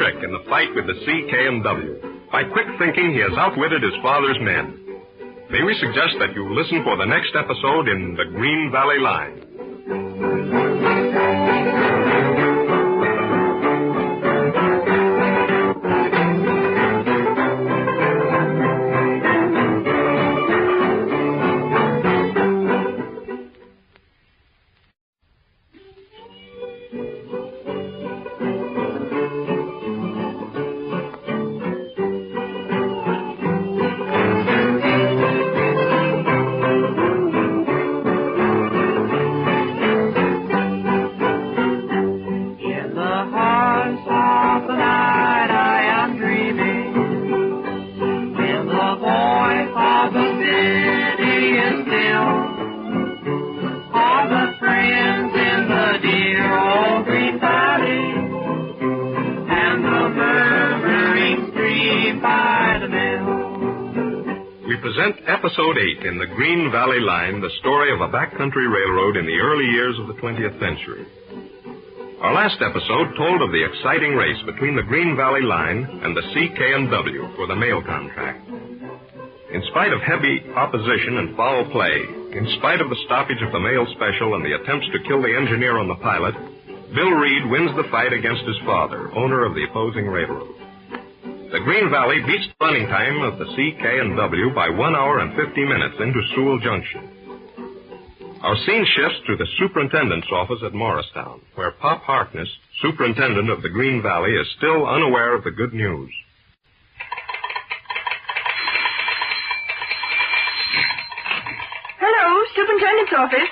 trick in the fight with the C, K, and W. By quick thinking, he has outwitted his father's men. May we suggest that you listen for the next episode in the Green Valley Line. Episode 8 in the Green Valley Line, the story of a backcountry railroad in the early years of the 20th century. Our last episode told of the exciting race between the Green Valley Line and the C, K, and W for the mail contract. In spite of heavy opposition and foul play, in spite of the stoppage of the mail special and the attempts to kill the engineer on the pilot, Bill Reed wins the fight against his father, owner of the opposing railroad. The Green Valley beats the running time of the C, K, and W by 1 hour and 50 minutes into Sewell Junction. Our scene shifts to the superintendent's office at Morristown, where Pop Harkness, superintendent of the Green Valley, is still unaware of the good news. Hello, superintendent's office.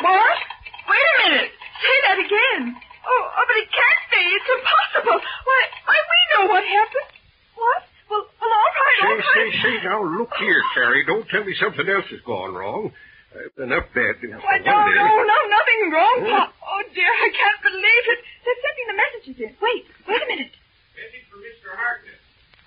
What? Wait a minute. Say that again. Oh, but it can't be. It's impossible. Why, we know what happened. What? Well, all right. Say, now, look here, Carrie. Don't tell me something else has gone wrong. Enough bad news. Why, no, nothing wrong, Pop. Oh, dear, I can't believe it. They're sending the messages in. Wait a minute. Message from Mr. Harkness.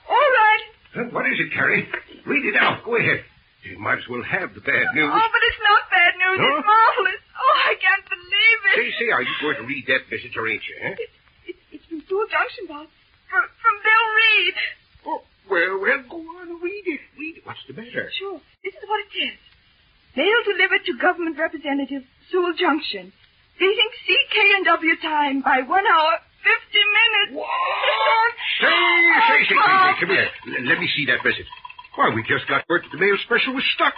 All right. What is it, Carrie? Read it out. Go ahead. You might as well have the bad news. Oh, but it's not bad news. Huh? It's marvelous. Oh, I can't believe it. Say, are you going to read that message, or ain't you, huh? It's from Sewell Junction, Bob. From Bill Reed. Oh, well, go on, read it. What's the matter? Sure. This is what it says. Mail delivered to Government Representative, Sewell Junction. Beating C, K, and W time by 1 hour, 50 minutes. What? Say, come here. Let me see that message. Why, we just got word that the mail special was stuck,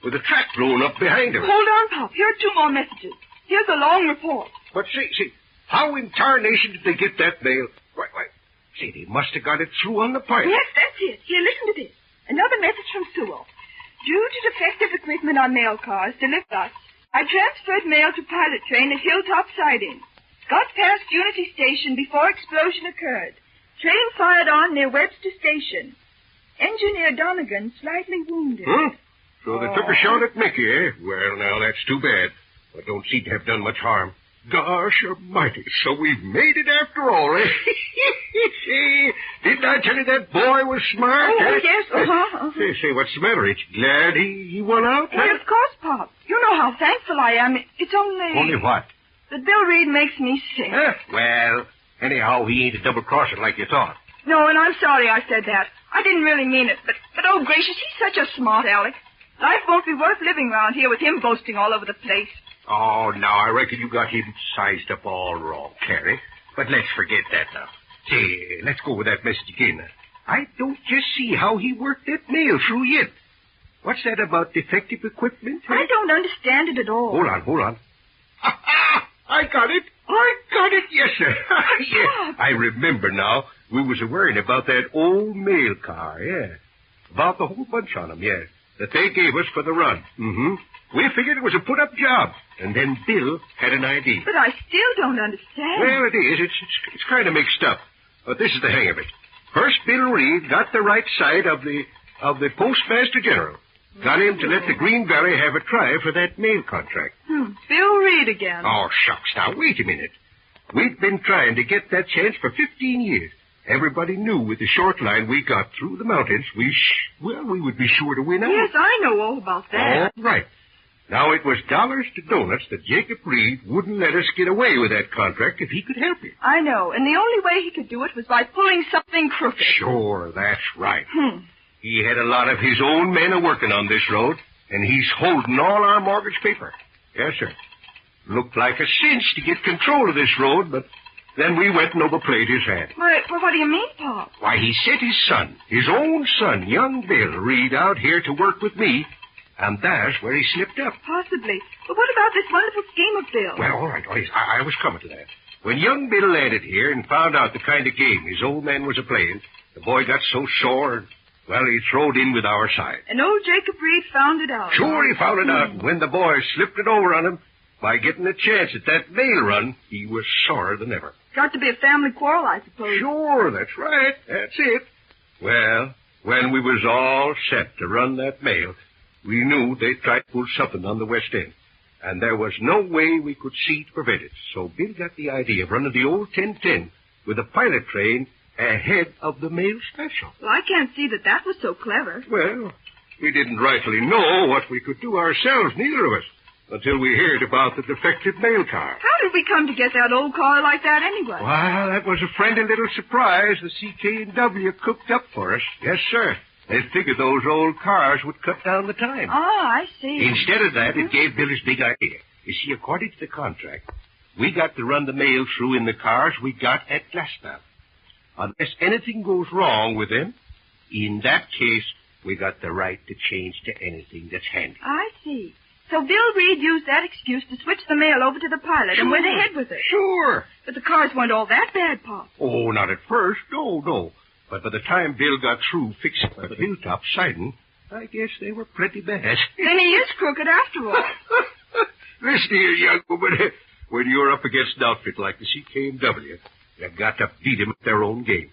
with the track blown up behind him. Hold on, Pop. Here are 2 more messages. Here's a long report. But say, how in tarnation did they get that mail? Why, say, they must have got it through on the pipe. Yes, that's it. Here, listen to this. Another message from Sewell. Due to defective equipment on mail cars delivered us, I transferred mail to pilot train at Hilltop Siding. Got past Unity Station before explosion occurred. Train fired on near Webster Station. Engineer Donegan slightly wounded. So they took a shot at Mickey, eh? Well, now, that's too bad. But don't seem to have done much harm. Gosh almighty, so we've made it after all, eh? Didn't I tell you that boy was smart? Oh, yes, Say, what's the matter? It's glad he won out? Well, of course, Pop. You know how thankful I am. It's only... Only what? That Bill Reed makes me sick. Well, anyhow, he ain't a double-crosser like you thought. No, and I'm sorry I said that. I didn't really mean it, but oh, gracious, he's such a smart aleck. Life won't be worth living around here with him boasting all over the place. Oh, now, I reckon you got him sized up all wrong, Carrie. But let's forget that now. Say, let's go with that message again. I don't just see how he worked that mail through yet. What's that about defective equipment? I don't understand it at all. Hold on. I got it, yes, sir. Yeah, I remember now. We was worrying about that old mail car, yeah. About the whole bunch on them, yeah. That they gave us for the run. Mm-hmm. We figured it was a put-up job. And then Bill had an idea. But I still don't understand. Well, it is. It's kind of mixed up. But this is the hang of it. First, Bill Reed got the right side of the Postmaster General. Got him to let the Green Valley have a try for that mail contract. Bill Reed again. Oh, shucks. Now, wait a minute. We've been trying to get that chance for 15 years. Everybody knew with the short line we got through the mountains, we would be sure to win out. Yes, I know all about that. All right. Now, it was dollars to donuts that Jacob Reed wouldn't let us get away with that contract if he could help it. I know, and the only way he could do it was by pulling something crooked. Sure, that's right. He had a lot of his own men a-working on this road, and he's holding all our mortgage paper. Yes, sir. Looked like a cinch to get control of this road, but then we went and overplayed his hand. Well, what do you mean, Pop? Why, he sent his son, his own son, young Bill Reed, out here to work with me, and that's where he slipped up. Possibly. But what about this wonderful scheme of Bill? Well, all right. I was coming to that. When young Bill landed here and found out the kind of game his old man was a-playing, the boy got so sore, well, he throwed in with our side. And old Jacob Reed found it out. Sure, he found it out. And when the boys slipped it over on him, by getting a chance at that mail run, he was sorer than ever. Got to be a family quarrel, I suppose. Sure, that's right. That's it. Well, when we was all set to run that mail, we knew they'd try to pull something on the West End. And there was no way we could see to prevent it. So Bill got the idea of running the old 1010 with a pilot train ahead of the mail special. Well, I can't see that was so clever. Well, we didn't rightly know what we could do ourselves, neither of us, until we heard about the defective mail car. How did we come to get that old car like that anyway? Well, that was a friendly little surprise the CK&W cooked up for us. Yes, sir. They figured those old cars would cut down the time. I see. Instead of that, it gave Bill his big idea. You see, according to the contract, we got to run the mail through in the cars we got at Glassmouth. Unless anything goes wrong with them, in that case, we got the right to change to anything that's handy. I see. So Bill Reed used that excuse to switch the mail over to the pilot and went ahead with it. Sure. But the cars weren't all that bad, Pop. Oh, not at first. No. But by the time Bill got through fixing the hilltop siding, I guess they were pretty bad. Then he is crooked after all. Listen here, young woman. When you're up against an outfit like the CK&W, you've got to beat him at their own game.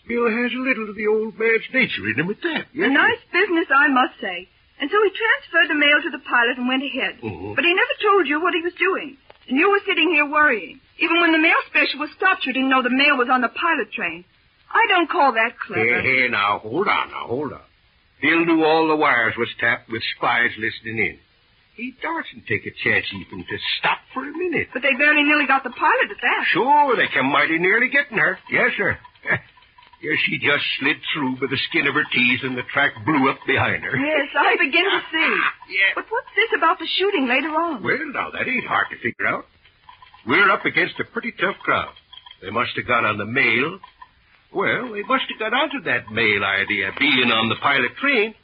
Bill has a little of the old man's nature in him at that. Yes? A nice business, I must say. And so he transferred the mail to the pilot and went ahead. Mm-hmm. But he never told you what he was doing. And you were sitting here worrying. Even when the mail special was stopped, you didn't know the mail was on the pilot train. I don't call that clever. Hey, now, hold on. Bill knew all the wires was tapped with spies listening in. He darsn't take a chance even to stop for a minute. But they very nearly got the pilot at that. Sure, they came mighty nearly getting her. Yes, sir. Yes, she just slid through by the skin of her teeth and the track blew up behind her. Yes, I begin to see. Yeah. But what's this about the shooting later on? Well, now, that ain't hard to figure out. We're up against a pretty tough crowd. They must have got on the mail. Well, they must have got onto that mail idea, being on the pilot train,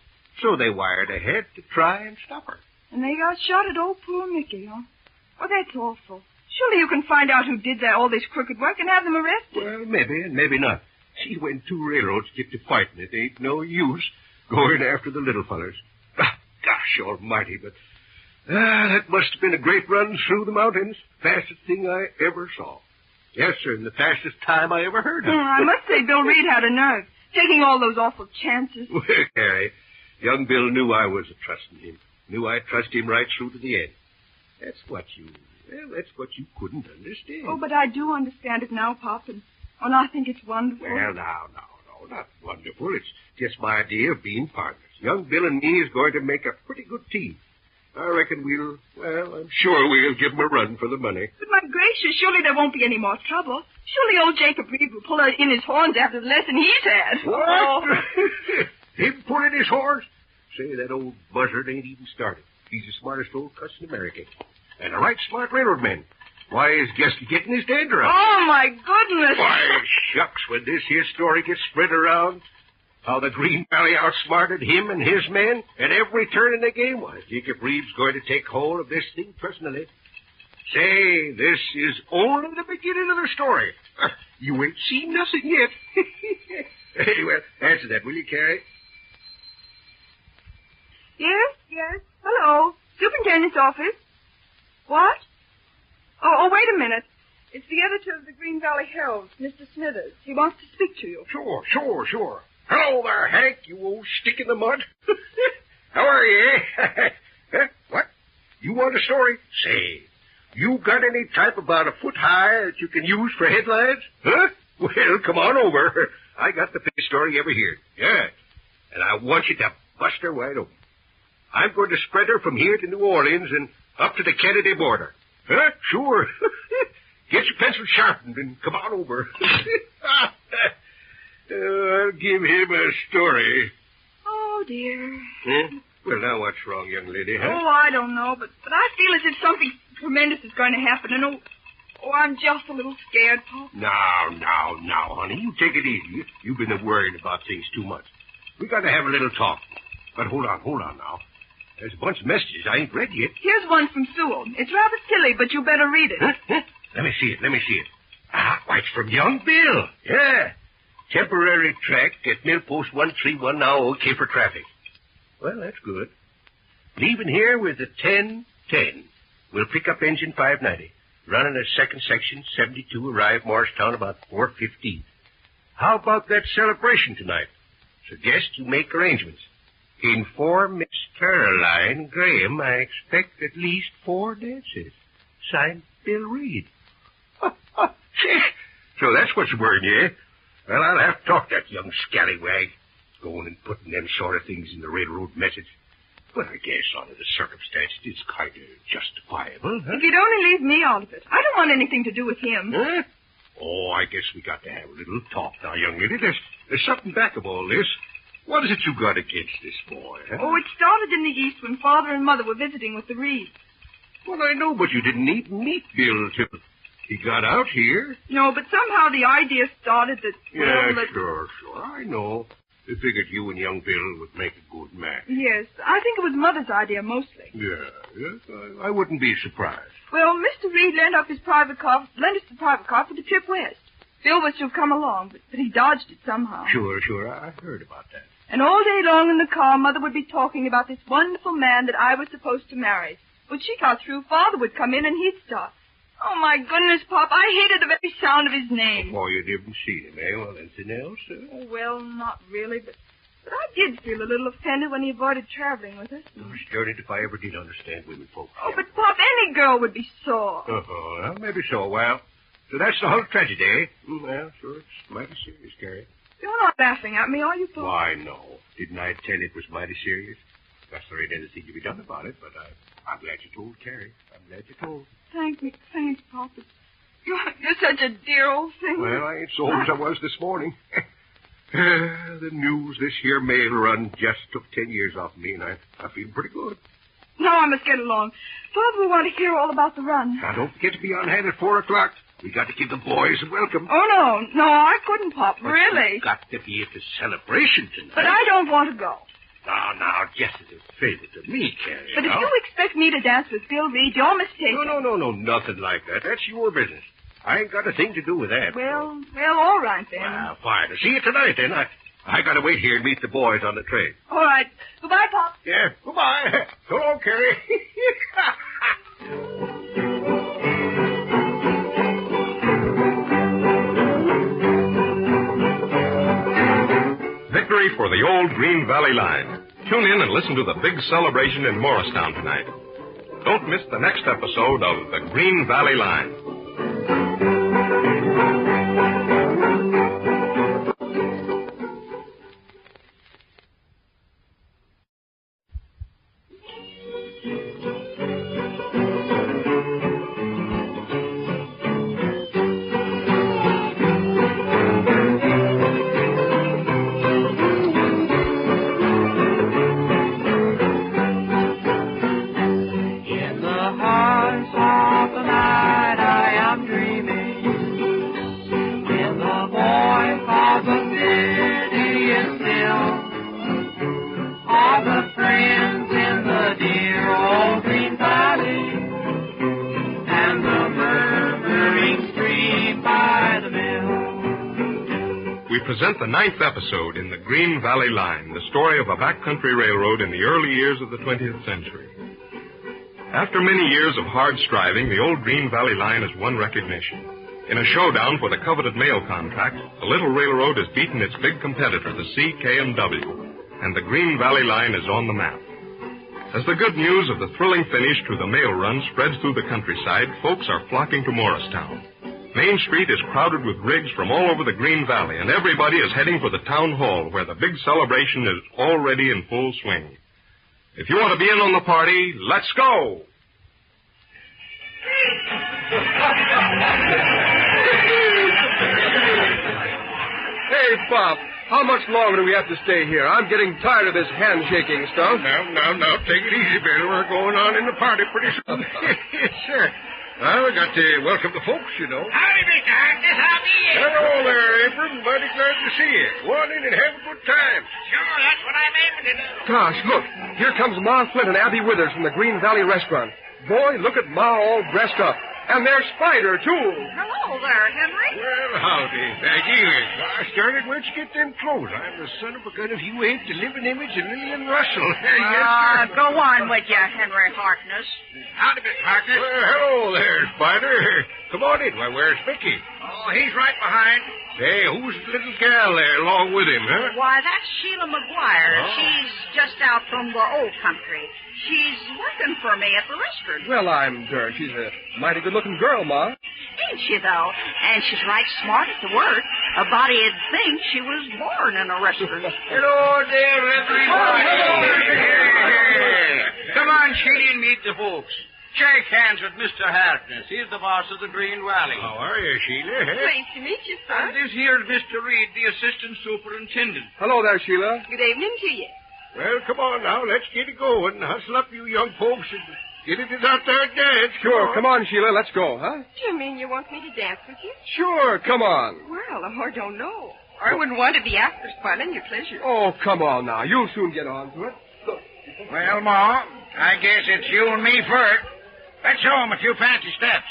so they wired ahead to try and stop her. And they got shot at old poor Mickey, huh? Oh, that's awful. Surely you can find out who did all this crooked work and have them arrested. Well, maybe and maybe not. See, when two railroads get to fighting, it ain't no use going after the little fellers. Gosh almighty, but that must have been a great run through the mountains. Fastest thing I ever saw. Yes, sir, and the fastest time I ever heard of. I must say Bill Reed had a nerve, taking all those awful chances. Well, Harry, young Bill knew I was trusting him. Knew I'd trust him right through to the end. That's what you couldn't understand. Oh, but I do understand it now, Pop, and I think it's wonderful. Well, no, not wonderful. It's just my idea of being partners. Young Bill and me is going to make a pretty good team. I reckon I'm sure we'll give him a run for the money. But my gracious, surely there won't be any more trouble. Surely old Jacob Reed will pull in his horns after the lesson he's had. What? Oh. Him pull in his horns? Say, that old buzzard ain't even started. He's the smartest old cuss in America. And a right smart railroad man. Why, he's just getting his dander up. Oh, my goodness. Why, shucks, when this here story gets spread around, how the Green Valley outsmarted him and his men at every turn in the game, why, Jacob Reed's going to take hold of this thing personally. Say, this is only the beginning of the story. You ain't seen nothing yet. Anyway, answer that, will you, Carrie? Yes. Hello. Superintendent's office. What? Oh, wait a minute. It's the editor of the Green Valley Herald, Mr. Smithers. He wants to speak to you. Sure. Hello there, Hank, you old stick in the mud. How are you, eh? Huh? What? You want a story? Say, you got any type about a foot high that you can use for headlines? Huh? Well, come on over. I got the biggest story you ever heard. Yeah. And I want you to bust her wide open. I'm going to spread her from here to New Orleans and up to the Kennedy border. Huh? Sure. Get your pencil sharpened and come on over. I'll give him a story. Oh, dear. Huh? Well, now what's wrong, young lady, huh? Oh, I don't know, but I feel as if something tremendous is going to happen, and I'm just a little scared, Pop. Now, honey, you take it easy. You've been worrying about things too much. We got to have a little talk. But hold on now. There's a bunch of messages I ain't read yet. Here's one from Sewell. It's rather silly, but you better read it. Huh? Let me see it. Why, it's from young Bill. Yeah. Temporary track at Millpost 131 now okay for traffic. Well, that's good. Leaving here with a 10:10. We'll pick up engine 590. Running a second section, 72, arrive Morristown about 4:15. How about that celebration tonight? Suggest you make arrangements. Inform Miss Caroline Graham I expect at least 4 dances. Signed, Bill Reed. So that's what's worrying you, eh? Well, I'll have to talk to that young scallywag. Going and putting them sort of things in the railroad message. But I guess under the circumstances, it's kind of justifiable, huh? If you'd only leave me out of it. I don't want anything to do with him. Huh? Oh, I guess we got to have a little talk now, young lady. There's something back of all this. What is it you got against this boy, huh? Oh, it started in the East when Father and Mother were visiting with the Reeds. Well, I know, but you didn't even meet Bill till he got out here. No, but somehow the idea started that... Sure. I know. They figured you and young Bill would make a good match. Yes, I think it was Mother's idea mostly. Yes, I wouldn't be surprised. Well, Mr. Reed lent us the private car for the trip west. Bill was to have come along, but he dodged it somehow. Sure, I heard about that. And all day long in the car, Mother would be talking about this wonderful man that I was supposed to marry. When she got through, Father would come in and he'd start. Oh, my goodness, Pop, I hated the very sound of his name. Oh, you didn't see him, eh? Well, anything else? Oh, well, not really, but I did feel a little offended when he avoided traveling with us. Sterned if I ever did understand women folks. Oh, but, Pop, any girl would be sore. Oh, well, maybe so. Well, so that's the whole tragedy, eh? Well, sure, it's mighty serious, Carrie. You're not laughing at me, are you, Pop? Why, no. Didn't I tell you it was mighty serious? Guess there ain't anything to be done about it, but I'm glad you told, Carrie. I'm glad you told. Thanks, Pop. You're such a dear old thing. Well, I ain't so old as I was this morning. The news this here mail run just took 10 years off me, and I feel pretty good. Now I must get along. Father will want to hear all about the run. Now, don't forget to be on hand at 4 o'clock. We got to give the boys a welcome. Oh, no, I couldn't, Pop, but really. You got to be at the celebration tonight. But I don't want to go. Now, just as a favor to me, Carrie. But if you expect me to dance with Bill Reed, you're mistaken. No, nothing like that. That's your business. I ain't got a thing to do with that. Well, all right, then. Well, fine. I'll see you tonight, then. I got to wait here and meet the boys on the train. All right. Goodbye, Pop. Yeah, goodbye. So long, Carrie. Victory for the old Green Valley Line. Tune in and listen to the big celebration in Morristown tonight. Don't miss the next episode of the Green Valley Line. Present the 9th episode in the Green Valley Line, the story of a backcountry railroad in the early years of the 20th century. After many years of hard striving, the old Green Valley Line has won recognition. In a showdown for the coveted mail contract, the little railroad has beaten its big competitor, the CK&W, and the Green Valley Line is on the map. As the good news of the thrilling finish to the mail run spreads through the countryside, folks are flocking to Morristown. Main Street is crowded with rigs from all over the Green Valley, and everybody is heading for the town hall where the big celebration is already in full swing. It If you want to be in on the party, let's go. Hey, Pop, how much longer do we have to stay here? I'm getting tired of this handshaking stuff. Now, take it easy, Bill. We're going on in the party pretty soon. Yes, sir. Well, we got to welcome the folks, you know. Howdy, Mr. Harkness. How be you? Hello there, Abram. Mighty glad to see you. Go on in and have a good time. Sure, that's what I'm aiming to do. Gosh, look. Here comes Ma Flint and Abby Withers from the Green Valley Restaurant. Boy, look at Ma all dressed up. And there's Spider, too. Hello there, Henry. Well, howdy, Maggie. I started where'd you get them clothes? I'm the son of a gun if you ain't the living image of Lillian Russell. Yes, sir. Go on with you, Henry Harkness. Howdy, Mr. Harkness. Well, hello there, Spider. Come on in. Why, where's Mickey? Oh, he's right behind. Say, who's the little gal there along with him, huh? Why, that's Sheila McGuire. She's just out from the old country. She's working for me at the restaurant. Well, I'm darned. She's a mighty good-looking girl, Ma. Ain't she, though? And she's right smart at the work. A body'd think she was born in a restaurant. Hello there, everybody. Come on, Sheila, and meet the folks. Shake hands with Mr. Harkness. He's the boss of the Green Valley. How are you, Sheila? Pleased to meet you, sir. And this here is Mr. Reed, the assistant superintendent. Hello there, Sheila. Good evening to you. Well, come on now. Let's get it going. Hustle up, you young folks, and get it out there and dance. Sure. Come on, Sheila. Let's go, huh? Do you mean you want me to dance with you? Sure. Come on. Well, I don't know. I wouldn't want to be after spoiling your pleasure. Oh, come on now. You'll soon get on to it. Well, Ma, I guess it's you and me first. Let's show 'em a few fancy steps.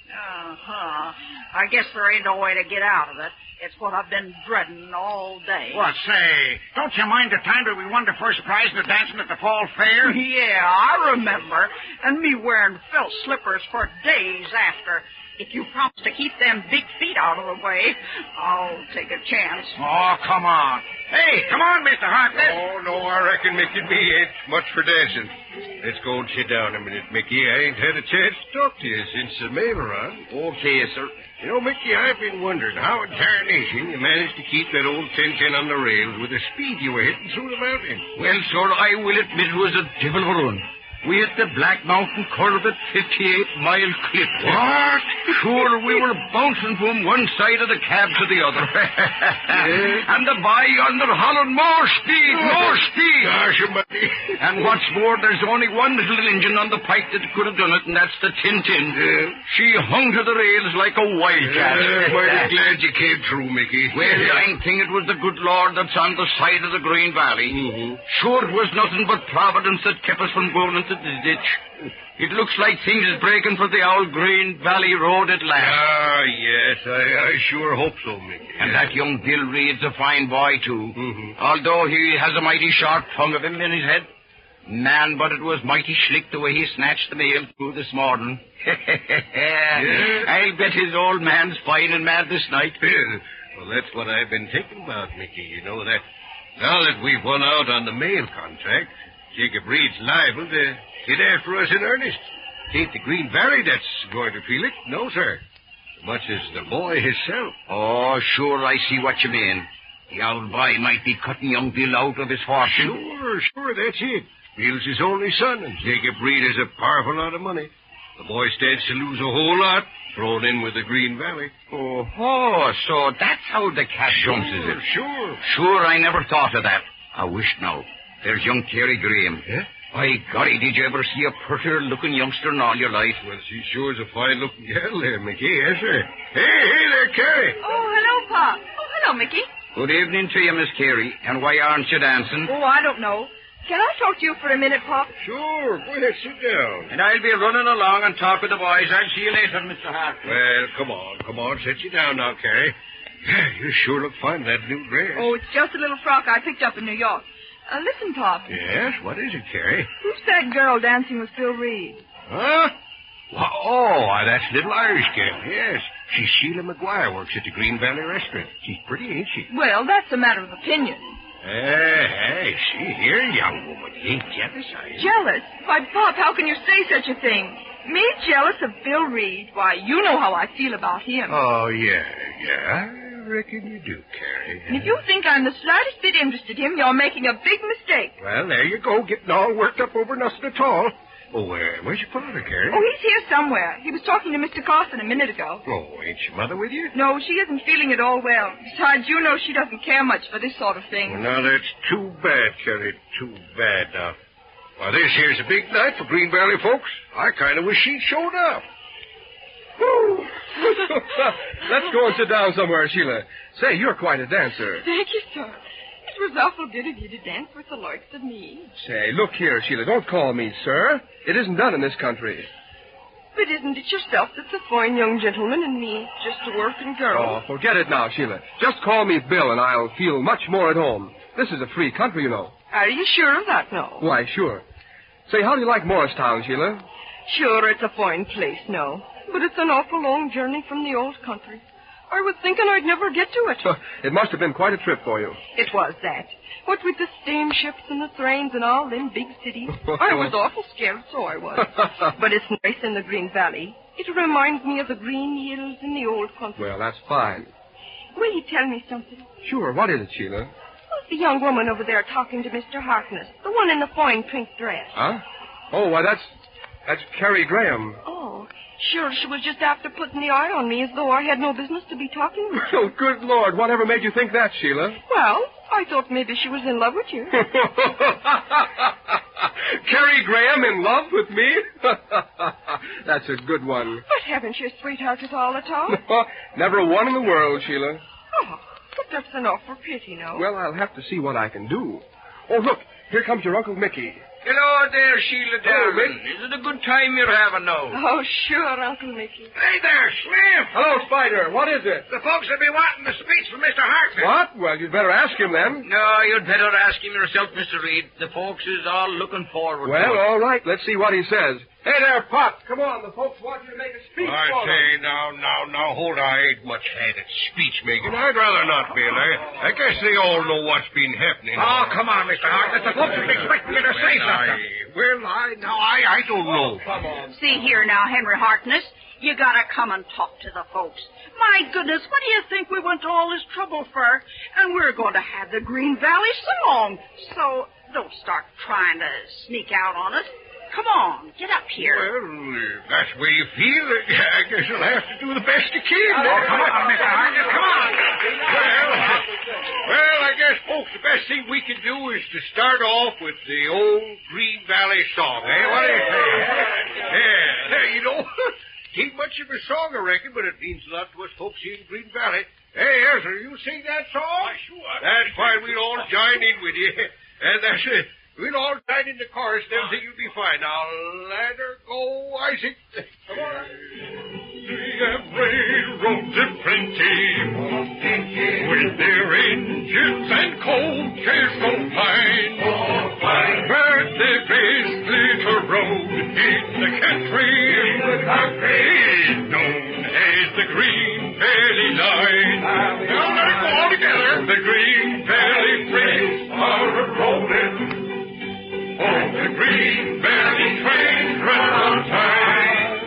Uh-huh. I guess there ain't no way to get out of it. It's what I've been dreading all day. What, say, don't you mind the time that we won the first prize in the dancing at the fall fair? Yeah, I remember. And me wearing felt slippers for days after. If you promise to keep them big feet out of the way, I'll take a chance. Oh, come on. Hey, come on, Mr. Harkness. Oh, no, I reckon Mickey B ain't much for dancing. Let's go and sit down a minute, Mickey. I ain't had a chance to talk to you since the mail run. Okay, sir. You know, Mickey, I've been wondering how in tarnation you managed to keep that old 10-10 on the rails with the speed you were hitting through the mountain. Well, sir, I will admit it was a devil of a run. We hit the Black Mountain curve at 58-mile clip. What? Sure, we were bouncing from one side of the cab to the other. And the boy yonder hollered, more speed, more speed. Gosh, buddy. And what's more, there's only one little engine on the pike that could have done it, and that's the Tin-Tin. She hung to the rails like a wildcat. Mighty glad you came through, Mickey. Well, I think it was the good Lord that's on the side of the Green Valley. Mm-hmm. Sure, it was nothing but Providence that kept us from going into the ditch. It looks like things is breaking for the old Green Valley Road at last. Ah, yes, I sure hope so, Mickey. And that young Bill Reed's a fine boy, too. Mm-hmm. Although he has a mighty sharp tongue of him in his head. Man, but it was mighty slick the way he snatched the mail through this morning. I'll bet his old man's fine and mad this night. Well, that's what I've been thinking about, Mickey. You know, that now that we've won out on the mail contract, Jacob Reed's liable to get after us in earnest. It ain't the Green Valley that's going to feel it. No, sir. As much as the boy himself. Oh, sure, I see what you mean. The old boy might be cutting young Bill out of his fortune. Sure, that's it. Bill's his only son, and Jacob Reed has a powerful lot of money. The boy stands to lose a whole lot thrown in with the Green Valley. Oh, so that's how the cat jumps, is it? Sure. Sure, I never thought of that. I wish now. There's young Carrie Graham. Yeah? By golly, did you ever see a prettier-looking youngster in all your life? Well, she sure is a fine-looking gal there, Mickey. Yes, sir. Hey there, Carrie. Oh, hello, Pop. Oh, hello, Mickey. Good evening to you, Miss Carey. And why aren't you dancing? Oh, I don't know. Can I talk to you for a minute, Pop? Sure. Go ahead, sit down. And I'll be running along and talk with the boys. I'll see you later, Mr. Hart. Well, come on. Sit you down now, Carrie. You sure look fine in that new dress. Oh, it's just a little frock I picked up in New York. Listen, Pop. Yes? What is it, Carrie? Who's that girl dancing with Bill Reed? Huh? Why, that's little Irish gal. Yes. She's Sheila McGuire, works at the Green Valley Restaurant. She's pretty, ain't she? Well, that's a matter of opinion. Hey, see here, young woman. You ain't jealous, are you? Jealous? Why, Pop, how can you say such a thing? Me jealous of Bill Reed? Why, you know how I feel about him. Oh, yeah. reckon you do, Carrie. And if you think I'm the slightest bit interested in him, you're making a big mistake. Well, there you go, getting all worked up over nothing at all. Oh, where's your father, Carrie? Oh, he's here somewhere. He was talking to Mr. Carson a minute ago. Oh, ain't your mother with you? No, she isn't feeling it all well. Besides, you know she doesn't care much for this sort of thing. Well, now, that's too bad, Carrie. Too bad now. Well, this here's a big night for Green Valley folks. I kind of wish she'd showed up. Woo! Let's go and sit down somewhere, Sheila. Say, you're quite a dancer. Thank you, sir. It was awful good of you to dance with the likes of me. Say, look here, Sheila. Don't call me sir. It isn't done in this country. But isn't it yourself that's a fine young gentleman and me just a working girl? Oh, forget it now, Sheila. Just call me Bill and I'll feel much more at home. This is a free country, you know. Are you sure of that now? Why, sure. Say, how do you like Morristown, Sheila? Sure, it's a fine place now. But it's an awful long journey from the old country. I was thinking I'd never get to it. It must have been quite a trip for you. It was that. What with the steamships and the trains and all them big cities. I was awful scared, so I was. But it's nice in the Green Valley. It reminds me of the green hills in the old country. Well, that's fine. Will you tell me something? Sure, what is it, Sheila? Who's the young woman over there talking to Mr. Harkness? The one in the fine pink dress. Huh? Oh, why, that's Carrie Graham. Oh, sure, she was just after putting the eye on me as though I had no business to be talking with you. Oh, good Lord, whatever made you think that, Sheila? Well, I thought maybe she was in love with you. Carrie Graham in love with me? That's a good one. But haven't you sweethearted all the time? Never one in the world, Sheila. Oh, but that's an awful pity, no? Well, I'll have to see what I can do. Oh, look, here comes your Uncle Mickey. Hello there, Sheila Hello, darling. Is it a good time you're having now? Oh, sure, Uncle Mickey. Hey there, Slim. Hello, Spider. What is it? The folks will be wanting the speech from Mr. Harkness. What? Well, you'd better ask him then. No, you'd better ask him yourself, Mr. Reed. The folks is all looking forward Well, to it. all right. Let's see what he says. Hey there, Pop. Come on. The folks want you to make a speech I for say, them. now, hold on. I ain't much hand at speech making. I'd rather not, Bill. I guess they all know what's been happening. Oh, come on, Mr. Harkness. The folks will be expecting you to say something. I don't know. Come on. See here now, Henry Harkness. You gotta come and talk to the folks. My goodness, what do you think we went to all this trouble for? And we're going to have the Green Valley song. So don't start trying to sneak out on us. Come on, get up here. Well, if that's the way you feel, I guess you'll have to do the best you can. Oh, come on, Mr. Harkness, come on. Well, I guess, folks, the best thing we can do is to start off with the old Green Valley song, eh? What do you say? Yeah, you know, ain't much of a song, I reckon, but it means a lot to us folks here in Green Valley. Hey, Ezra, you sing that song? Why, sure. That's fine. We'll all join in with you. And that's it. We'll all join in the chorus, and everything will be fine. Now, let her go, Isaac. Come on. We have railroads aplenty, with their engines and coaches so fine. But the best little road in the country is known as the Green Valley Line. Now let it go all together. The Green Valley freights are a-rolling. Oh, the Green Valley trains run on time.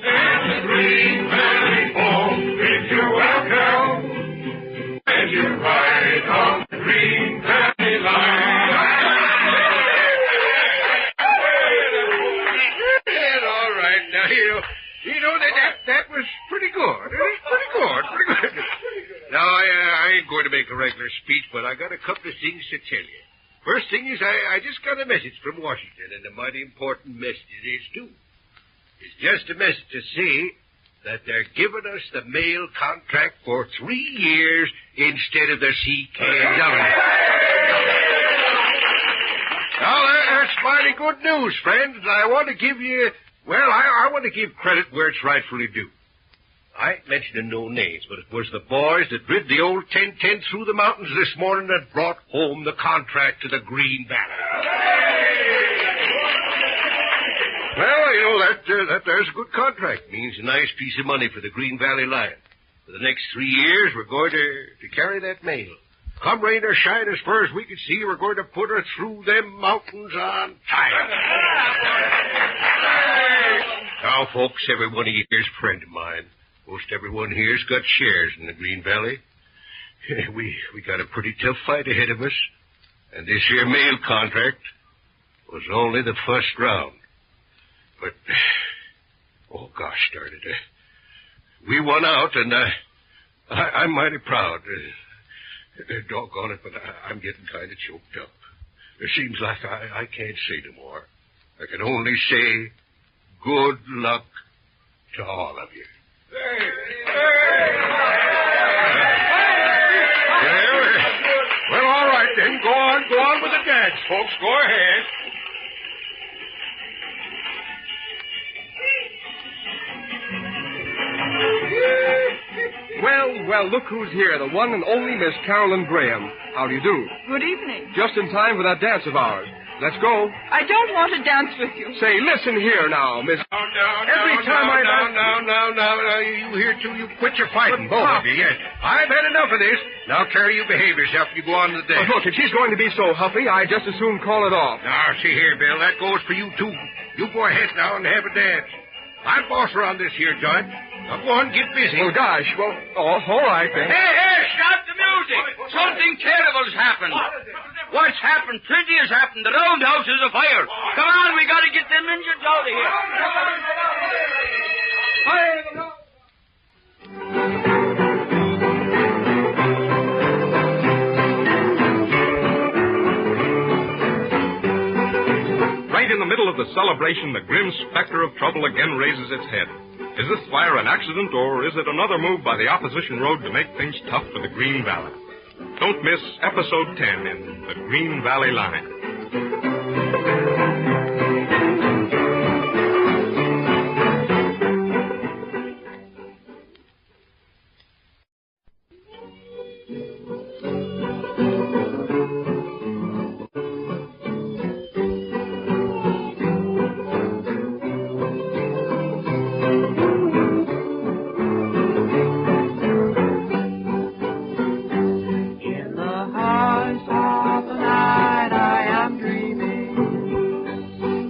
And the Green Valley folks bid you welcome as you ride on the Green Valley Line. Yeah, all right. Now, you know that was pretty good. Pretty good. Now, I ain't going to make a regular speech, but I got a couple of things to tell you. First thing is, I just got a message from Washington, and a mighty important message it is, too. It's just a message to say that they're giving us the mail contract for 3 years instead of the CKW. Now, that's mighty good news, friends. I want to give you, I want to give credit where it's rightfully due. I ain't mentioning no names, but it was the boys that rid the old 1010 through the mountains this morning that brought home the contract to the Green Valley. Well, you know, that there's a good contract. Means a nice piece of money for the Green Valley line. For the next 3 years, we're going to carry that mail. Come rain or shine, as far as we can see, we're going to put her through them mountains on time. Now, folks, every one of you here's a friend of mine. Most everyone here's got shares in the Green Valley. We got a pretty tough fight ahead of us, and this here mail contract was only the first round. But, oh gosh darn it, we won out, and I'm mighty proud. Doggone it, but I'm getting kind of choked up. It seems like I can't say no more. I can only say good luck to all of you. Well, all right, then. Go on with the dance, folks. Go ahead. Well, look who's here. The one and only Miss Carolyn Graham. How do you do? Good evening. Just in time for that dance of ours. Let's go. I don't want to dance with you. Say, listen here now, Miss... Every time I... Now, you here too, you quit your fighting, both of you, yes. I've had enough of this. Now, Carrie, you behave yourself and you go on to the dance. Look, if she's going to be so huffy, I'd just as soon call it off. Now, see here, Bill, that goes for you, too. You go ahead now and have a dance. I'm boss around this here joint. Now, go on, get busy. Oh, gosh, well, all right, then. Hey, stop the music. Something terrible's happened. What's happened? Plenty has happened. The roundhouse is afire. Come on, we got to get them engines out of here. Right in the middle of the celebration, the grim specter of trouble again raises its head. Is this fire an accident, or is it another move by the opposition road to make things tough for the Green Valley? Don't miss Episode 10 in The Green Valley Line. In the hush of the night I am dreaming,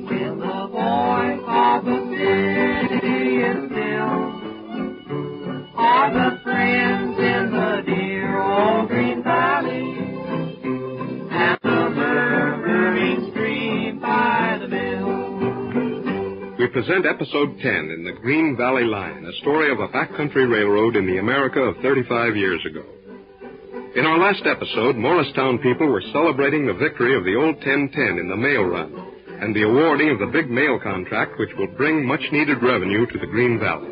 when the voice of the city is still, are the friends in the dear old Green Valley, and the murmuring stream by the mill. We present Episode 10 in The Green Valley Line, a story of a backcountry railroad in the America of 35 years ago. In our last episode, Morristown people were celebrating the victory of the old 1010 in the mail run and the awarding of the big mail contract which will bring much-needed revenue to the Green Valley.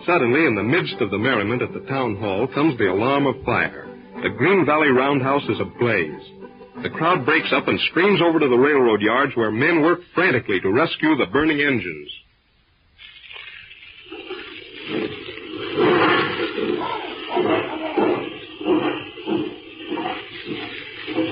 Suddenly, in the midst of the merriment at the town hall, comes the alarm of fire. The Green Valley roundhouse is ablaze. The crowd breaks up and streams over to the railroad yards where men work frantically to rescue the burning engines.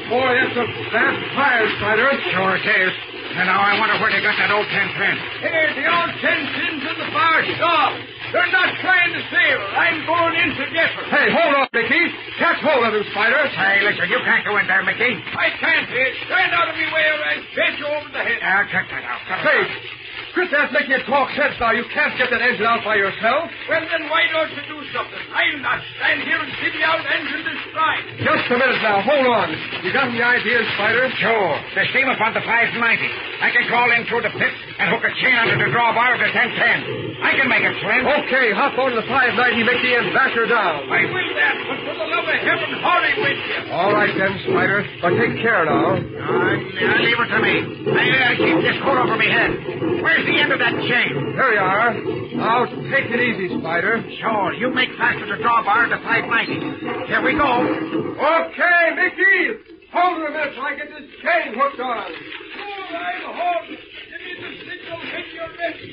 Boy, that's a bad fire, Spider. Sure it is. And now I wonder where they got that old 1010. Hey, the old 1010's in the fire stop. They're not trying to save her. I'm going in to get her. Hey, hold on, Mickey. Catch hold of him, Spider. Hey, listen, you can't go in there, Mickey. I can't, Ed. Stand out of me way or I'll bend you over the head. Now, check that out. Hey, quit that Mickey and talk sense now. You can't get that engine out by yourself. Well, then why don't you do something? I'll not stand here and see the old engine destroyed. Just a minute now. Hold on. You got any ideas, Spider? Sure. The steam up on the 590. I can crawl in through the pit and hook a chain under the drawbar of the 1010. I can make it swim. Okay, hop on the 590, Mickey, and back her down. I will that, but for the love of heaven, hurry with you. All right, then, Spider. But take care now. Leave it to me. I'll keep this hood over my head. Where's the end of that chain? Here you are. Now, take it easy, Spider. Sure. You make fast to the drawbar of the 590. Here we go. Okay, Mickey. Hold it a minute till I get this chain hooked on. Hold, I'll hold. Give me the signal when you're ready.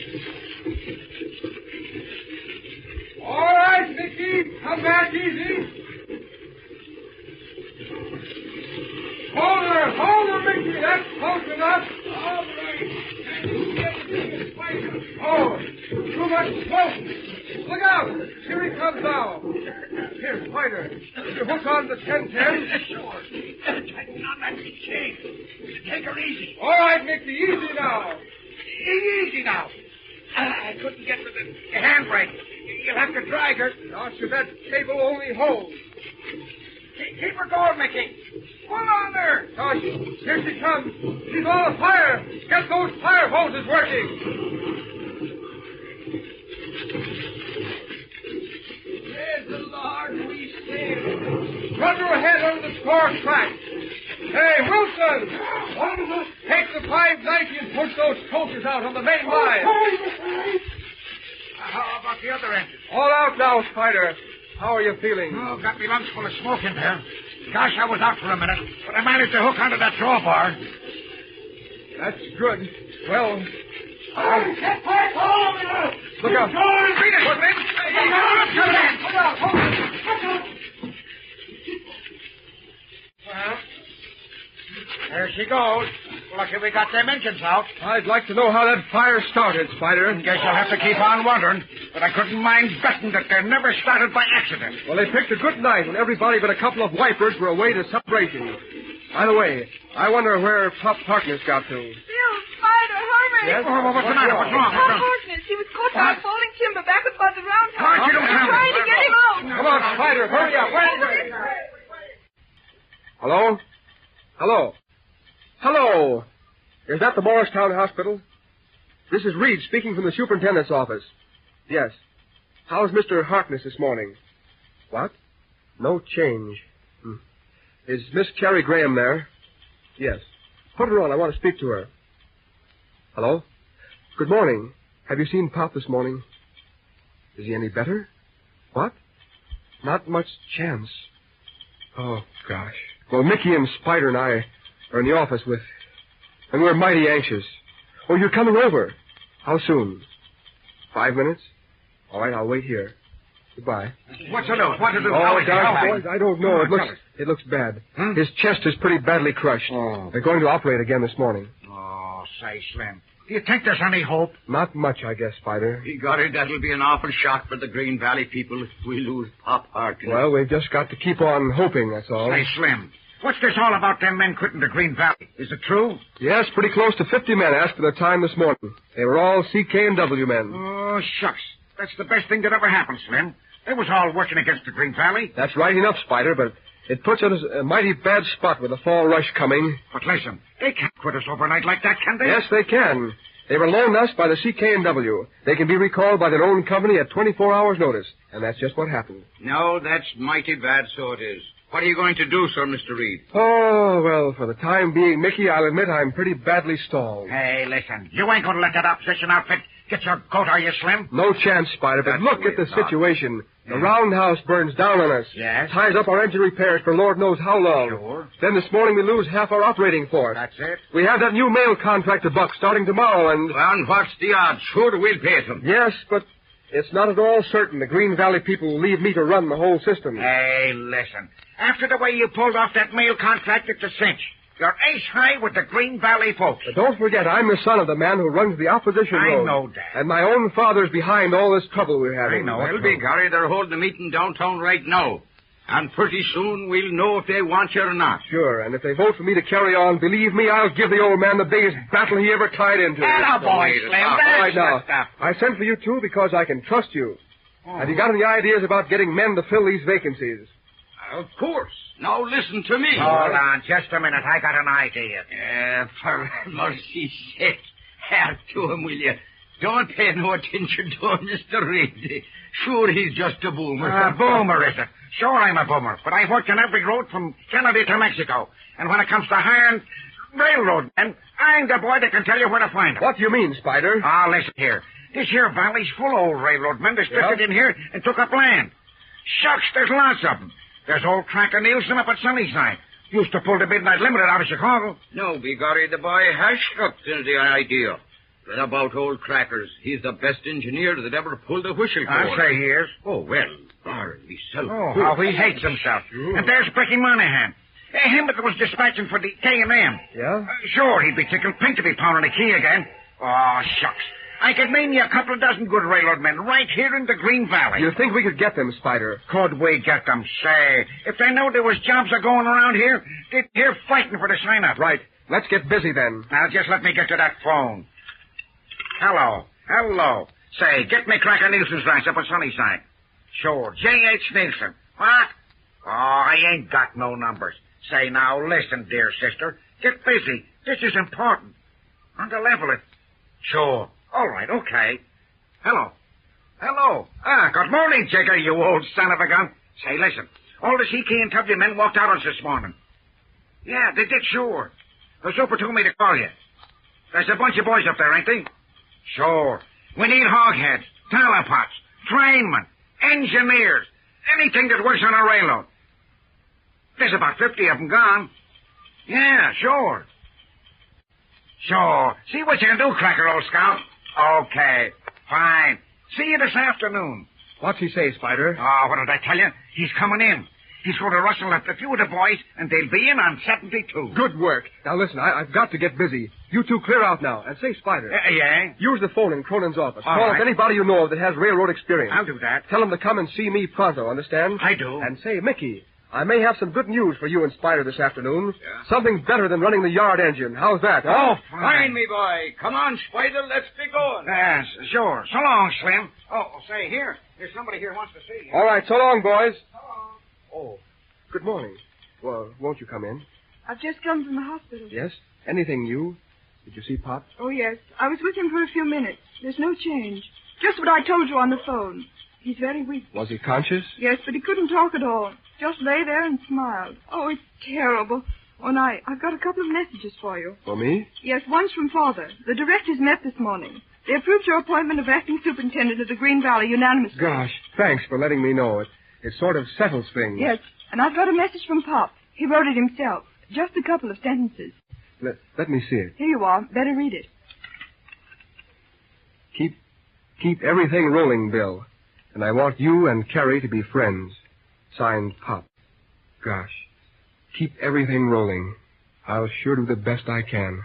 All right, Mickey. Come back easy. Hold her, Mickey. That's close enough. All right. Oh, too much smoke. Look out. Here he comes now. Here, Spider. You hook on the 1010. Sure. Tighten on that chain. Take her easy. All right, Mickey. Easy now. Easy now. I couldn't get to the handbrake. You'll have to drag her. Now, should that cable only hold? Keep her going, Mickey. Pull on her. Gosh, here she comes. She's on fire. Get those fire hoses working. Praise the Lord, we save. Run her ahead on the score track. Hey, Wilson! Take the 590 and push those coaches out on the main line. How about the other engine? All out now, Spider. How are you feeling? Oh, got me lungs full of smoke in there. Gosh, I was out for a minute, but I managed to hook onto that drawbar. That's good. Well, Look out. Beat it, Woodman. Well, there she goes. Lucky we got them engines out. I'd like to know how that fire started, Spider. Guess you'll have to keep on wondering, but I couldn't mind betting that they never started by accident. Well, they picked a good night when everybody but a couple of wipers were away to celebration. By the way, I wonder where Pop Harkness got to. Bill, Spider, hurry! Yes? Oh, what's the matter? What's wrong? Pop Harkness, he was caught by falling timber back by the roundhouse. Oh, you don't tell me. Trying to get him out. Come on, Spider, hurry up. Wait. Hello? Hello? Hello? Is that the Morristown Hospital? This is Reed speaking from the superintendent's office. Yes. How's Mr. Harkness this morning? What? No change. Is Miss Carrie Graham there? Yes. Put her on. I want to speak to her. Hello? Good morning. Have you seen Pop this morning? Is he any better? What? Not much chance. Oh, gosh. Well, Mickey and Spider and I are in the office and we're mighty anxious. Oh, you're coming over. How soon? 5 minutes? All right, I'll wait here. Goodbye. What's the news? What to do? Oh, gosh, boys, I don't know. It looks bad. His chest is pretty badly crushed. Oh. They're going to operate again this morning. Oh, say, Slim. Do you think there's any hope? Not much, I guess, Spider. Begorry, that'll be an awful shock for the Green Valley people if we lose Pop Harkness. Well, we've just got to keep on hoping, that's all. Say, Slim, what's this all about them men quitting the Green Valley? Is it true? Yes, pretty close to 50 men asked for their time this morning. They were all CK&W men. Oh, shucks. That's the best thing that ever happened, Slim. They was all working against the Green Valley. That's right enough, Spider, but it puts us in a mighty bad spot with the fall rush coming. But listen, they can't quit us overnight like that, can they? Yes, they can. They were loaned us by the CK&W. They can be recalled by their own company at 24 hours' notice. And that's just what happened. No, that's mighty bad, so it is. What are you going to do, sir, Mr. Reed? Oh, well, for the time being, Mickey, I'll admit I'm pretty badly stalled. Hey, listen, you ain't going to let that opposition outfit get your goat, are you, Slim? No chance, Spider, but That's look the at the way it's situation. The roundhouse burns down on us. Yes? Ties up our engine repairs for Lord knows how long. Sure. Then this morning we lose half our operating force. That's it? We have that new mail contract to buck starting tomorrow, and... Well, and what's the odds? Sure, we'll pay them. Yes, but it's not at all certain the Green Valley people will leave me to run the whole system. Hey, listen. After the way you pulled off that mail contract, it's a cinch. You're ace high with the Green Valley folks. But don't forget, I'm the son of the man who runs the opposition I road. know that. And my own father's behind all this trouble we're having. I know. Well, begorry, they're holding a meeting downtown right now. And pretty soon we'll know if they want you or not. Sure, and if they vote for me to carry on, believe me, I'll give the old man the biggest battle he ever tied into. Attaboy, Slim. All That's right, now, the stuff. I sent for you, too, because I can trust you. Have you got any ideas about getting men to fill these vacancies? Of course. Now listen to me. Hold on just a minute. I got an idea. For mercy's sake, have to him, will you? Don't pay no attention to him, Mr. Reed. Sure, he's just a boomer. A boomer, is it? Sure, I'm a boomer, but I've worked on every road from Kennedy to Mexico. And when it comes to hiring railroad men, I'm the boy that can tell you where to find them. What do you mean, Spider? Ah, listen here. This here valley's full of old railroad men that drifted in here and took up land. Shucks, there's lots of them. There's old Tracker Nielsen up at Sunnyside. Used to pull the Midnight Limited out of Chicago. No, begorry, the boy has struck into the idea. What about old Crackers? He's the best engineer that ever pulled a whistle for. I say he is. Oh, well, darn self. Oh, how he hates himself. Sure. And there's Bricky Monahan. Him that was dispatching for the K&M. Yeah? Sure, he'd be tickled pink to be pounding a key again. Oh, shucks. I could name you a couple of dozen good railroad men right here in the Green Valley. You think we could get them, Spider? Could we get them? Say, if they knew there was jobs going around here, they'd be here fighting for the sign-up. Right. Let's get busy then. Now, just let me get to that phone. Hello. Say, get me Cracker Nielsen's ranch up at Sunnyside. Sure, J.H. Nielsen. What? Oh, I ain't got no numbers. Say, now, listen, dear sister. Get busy. This is important. On the level it. Sure. All right, okay. Hello. Hello. Good morning, Jigger, you old son of a gun. Say, listen. All the CK and W men walked out on us this morning. Yeah, they did, sure. The super told me to call you. There's a bunch of boys up there, ain't they? Sure. We need hogheads, telepots, trainmen, engineers, anything that works on a railroad. There's about 50 of them gone. Yeah, sure. Sure. See what you can do, Cracker, old scout. Okay. Fine. See you this afternoon. What's he say, Spider? Oh, what did I tell you? He's coming in. He's going to rustle up a few of the boys, and they'll be in on 72. Good work. Now, listen, I've got to get busy. You two clear out now. And say, Spider. Yeah? Use the phone in Cronin's office. All Call right. up anybody you know of that has railroad experience. I'll do that. Tell them to come and see me pronto, understand? I do. And say, Mickey, I may have some good news for you and Spider this afternoon. Yeah? Something better than running the yard engine. How's that? Huh? Oh, Fine, me boy. Come on, Spider, let's be going. Yes, sure. So long, Slim. Oh, say, here. There's somebody here who wants to see you. All right, so long, boys. So long. Oh, good morning. Well, won't you come in? I've just come from the hospital. Yes? Anything new? Did you see Pop? Oh, yes. I was with him for a few minutes. There's no change. Just what I told you on the phone. He's very weak. Was he conscious? Yes, but he couldn't talk at all. Just lay there and smiled. Oh, it's terrible. Oh, and I've got a couple of messages for you. For me? Yes, one's from Father. The directors met this morning. They approved your appointment of acting superintendent of the Green Valley unanimously. Gosh, thanks for letting me know. It sort of settles things. Yes, and I've got a message from Pop. He wrote it himself. Just a couple of sentences. Let me see it. Here you are. Better read it. Keep everything rolling, Bill. And I want you and Carrie to be friends. Signed, Pop. Gosh. Keep everything rolling. I'll sure do the best I can.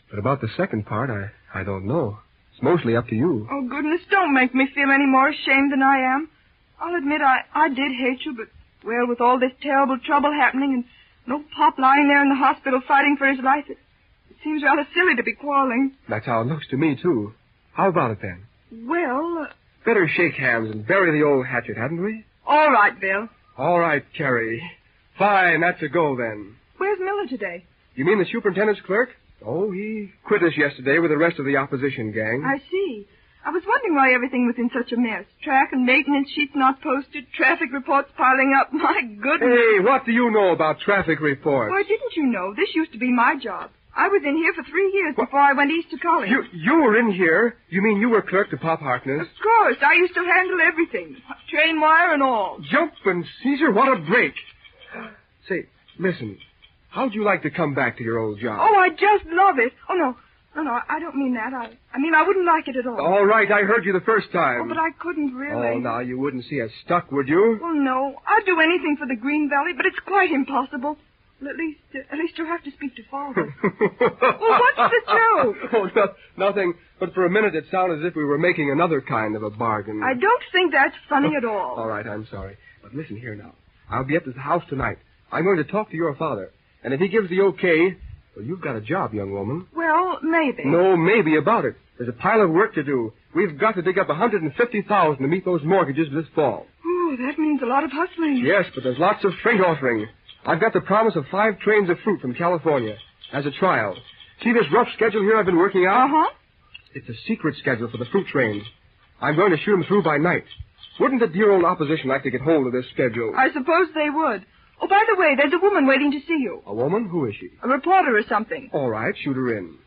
But about the second part, I don't know. It's mostly up to you. Oh, goodness, don't make me feel any more ashamed than I am. I'll admit I did hate you, but, well, with all this terrible trouble happening and no Pop lying there in the hospital fighting for his life, it seems rather silly to be quarreling. That's how it looks to me, too. How about it, then? Well... Better shake hands and bury the old hatchet, hadn't we? all right, Bill. All right, Carrie. Fine, that's a go, then. Where's Miller today? You mean the superintendent's clerk? Oh, he quit us yesterday with the rest of the opposition gang. I see. I was wondering why everything was in such a mess. Track and maintenance sheets not posted, traffic reports piling up. My goodness. Hey, what do you know about traffic reports? Why, didn't you know? This used to be my job. I was in here for 3 years before I went east to college. You were in here? You mean you were clerk to Pop Harkness? Of course. I used to handle everything. Train wire and all. Jumpin' Caesar, what a break. Say, listen, how'd you like to come back to your old job? Oh, I just love it. Oh, no, I don't mean that. I mean, I wouldn't like it at all. All right, I heard you the first time. Oh, but I couldn't really. Oh, now, you wouldn't see us stuck, would you? Well, no. I'd do anything for the Green Valley, but it's quite impossible. Well, at least you'll have to speak to Father. Well, what's the joke? Oh, nothing. But for a minute it sounded as if we were making another kind of a bargain. I don't think that's funny at all. All right, I'm sorry. But listen here now. I'll be up at the house tonight. I'm going to talk to your father. And if he gives the okay, well, you've got a job, young woman. Well, maybe. No, maybe about it. There's a pile of work to do. We've got to dig up $150,000 to meet those mortgages this fall. Ooh, that means a lot of hustling. Yes, but there's lots of freight offering. I've got the promise of 5 trains of fruit from California as a trial. See this rough schedule here I've been working out? Uh-huh. It's a secret schedule for the fruit trains. I'm going to shoot them through by night. Wouldn't the dear old opposition like to get hold of this schedule? I suppose they would. Oh, by the way, there's a woman waiting to see you. A woman? Who is she? A reporter or something. All right, shoot her in.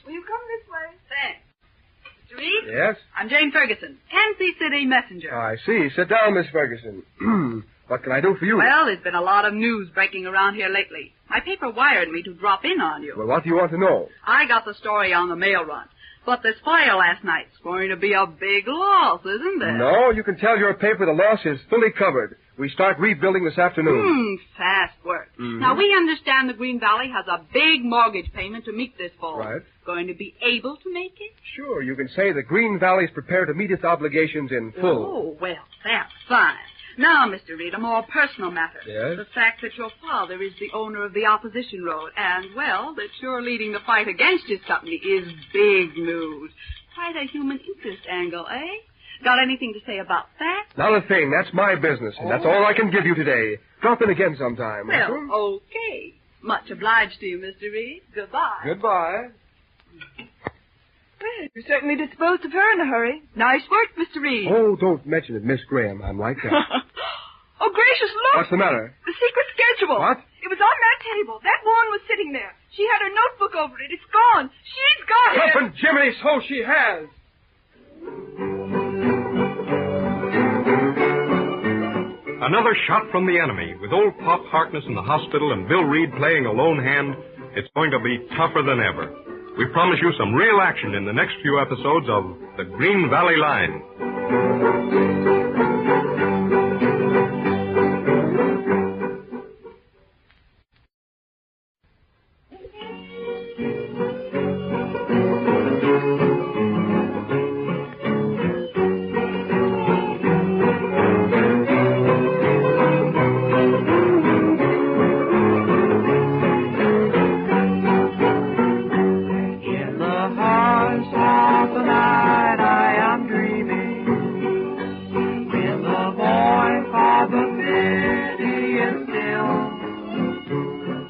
Will you come this way? Thanks. Mr. Reed? Yes? I'm Jane Ferguson, Kansas City messenger. I see. Sit down, Miss Ferguson. What can I do for you? Well, there's been a lot of news breaking around here lately. My paper wired me to drop in on you. Well, what do you want to know? I got the story on the mail run. But this fire last night's going to be a big loss, isn't it? No, you can tell your paper the loss is fully covered. We start rebuilding this afternoon. Fast work. Mm-hmm. Now, we understand the Green Valley has a big mortgage payment to meet this fall. Right. Going to be able to make it? Sure, you can say the Green Valley's prepared to meet its obligations in full. Oh, well, that's fine. Now, Mr. Reed, a more personal matter. Yes? The fact that your father is the owner of the opposition road, and, well, that you're leading the fight against his company is big news. quite a human interest angle, eh? Got anything to say about that? Not a thing. That's my business, and that's all I can give you today. Drop in again sometime. Well, okay. Much obliged to you, Mr. Reed. Goodbye. Goodbye. Well, you certainly disposed of her in a hurry. Nice work, Mr. Reed. Oh, don't mention it, Miss Graham. I'm like that. Oh, gracious, look! What's the matter? The secret schedule. What? It was on that table. That woman was sitting there. She had her notebook over it. It's gone. She's got it. Up and Jiminy, so she has. Another shot from the enemy. With old Pop Harkness in the hospital and Bill Reed playing a lone hand, it's going to be tougher than ever. We promise you some real action in the next few episodes of The Green Valley Line. In the hush of the night I am dreaming, with the voice of the city is still,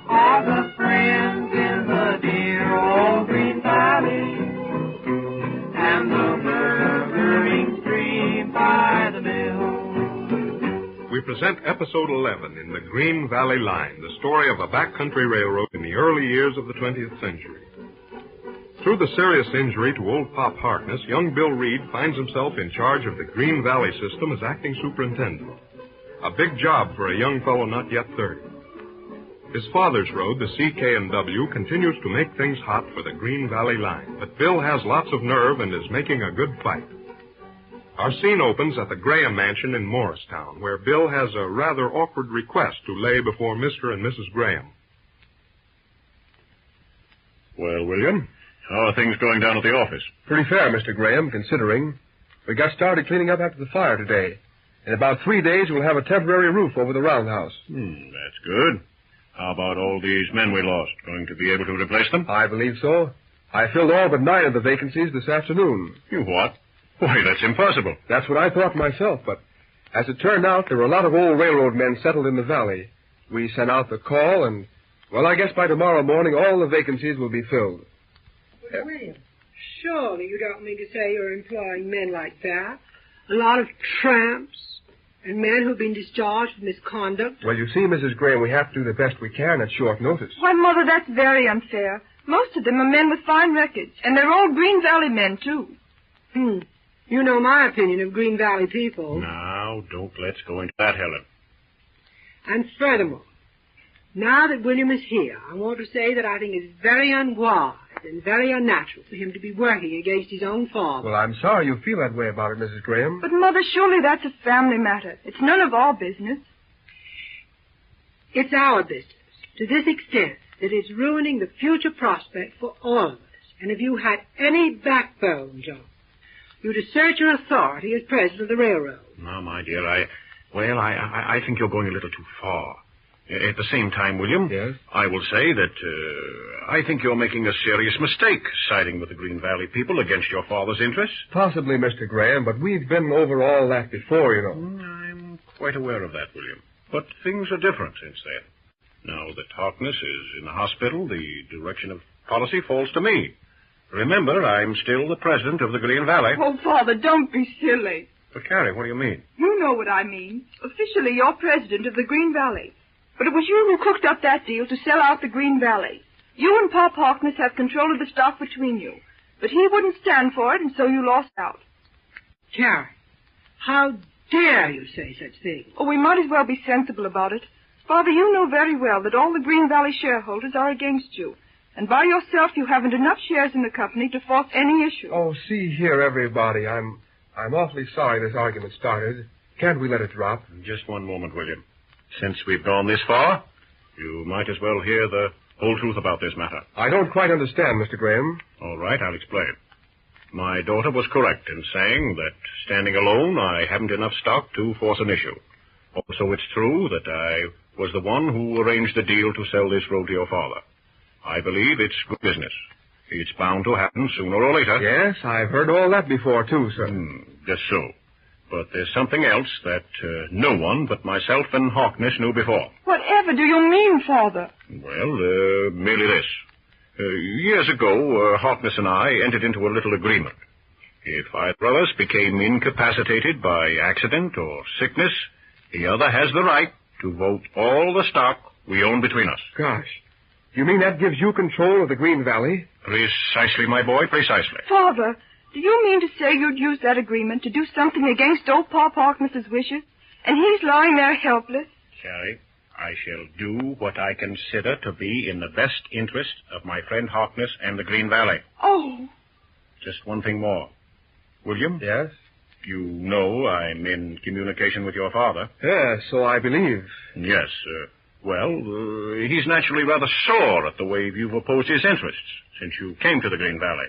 of the friends in the dear old green valley, and the murmuring stream by the mill. We present Episode 11 in The Green Valley Line, the story of a backcountry railroad in the early years of the 20th century. Through the serious injury to old Pop Harkness, young Bill Reed finds himself in charge of the Green Valley system as acting superintendent. A big job for a young fellow not yet 30. His father's road, the CK&W, continues to make things hot for the Green Valley Line, but Bill has lots of nerve and is making a good fight. Our scene opens at the Graham Mansion in Morristown, where Bill has a rather awkward request to lay before Mr. and Mrs. Graham. Well, William, how are things going down at the office? Pretty fair, Mr. Graham, considering. We got started cleaning up after the fire today. In about 3 days, we'll have a temporary roof over the roundhouse. That's good. How about all these men we lost? Going to be able to replace them? I believe so. I filled all but 9 of the vacancies this afternoon. You what? Why, that's impossible. That's what I thought myself, but as it turned out, there were a lot of old railroad men settled in the valley. We sent out the call, and, well, I guess by tomorrow morning, all the vacancies will be filled. But, William, surely you don't mean to say you're employing men like that? A lot of tramps and men who've been discharged for misconduct? Well, you see, Mrs. Graham, we have to do the best we can at short notice. Why, Mother, that's very unfair. Most of them are men with fine records, and they're all Green Valley men, too. You know my opinion of Green Valley people. Now, don't let's go into that, Helen. And furthermore, now that William is here, I want to say that I think it's very unwise and very unnatural for him to be working against his own father. Well, I'm sorry you feel that way about it, Mrs. Graham. But, Mother, surely that's a family matter. It's none of our business. It's our business, to this extent, that it's ruining the future prospect for all of us. And if you had any backbone, John, you'd assert your authority as president of the railroad. Now, my dear, I think you're going a little too far. At the same time, William, yes? I will say that I think you're making a serious mistake siding with the Green Valley people against your father's interests. Possibly, Mr. Graham, but we've been over all that before, you know. I'm quite aware of that, William. But things are different since then. Now that Harkness is in the hospital, the direction of policy falls to me. Remember, I'm still the president of the Green Valley. Oh, Father, don't be silly. But, Carrie, what do you mean? You know what I mean. Officially, you're president of the Green Valley. But it was you who cooked up that deal to sell out the Green Valley. You and Pop Harkness have control of the stock between you. But he wouldn't stand for it, and so you lost out. Carrie, how dare you say such things? Oh, we might as well be sensible about it. Father, you know very well that all the Green Valley shareholders are against you. And by yourself, you haven't enough shares in the company to force any issue. Oh, see here, everybody. I'm awfully sorry this argument started. Can't we let it drop? Just one moment, William. Since we've gone this far, you might as well hear the whole truth about this matter. I don't quite understand, Mr. Graham. All right, I'll explain. My daughter was correct in saying that, standing alone, I haven't enough stock to force an issue. Also, it's true that I was the one who arranged the deal to sell this road to your father. I believe it's good business. It's bound to happen sooner or later. Yes, I've heard all that before, too, sir. Just so. But there's something else that no one but myself and Harkness knew before. Whatever do you mean, Father? Well, merely this. Years ago, Harkness and I entered into a little agreement. If either of us became incapacitated by accident or sickness, the other has the right to vote all the stock we own between us. Gosh. You mean that gives you control of the Green Valley? Precisely, my boy, precisely. Father, do you mean to say you'd use that agreement to do something against old Pop Harkness's wishes? And he's lying there helpless? Carrie, I shall do what I consider to be in the best interest of my friend Harkness and the Green Valley. Oh. Just one thing more. William? Yes? You know I'm in communication with your father. Yes, so I believe. Yes. He's naturally rather sore at the way you've opposed his interests since you came to the Green Valley.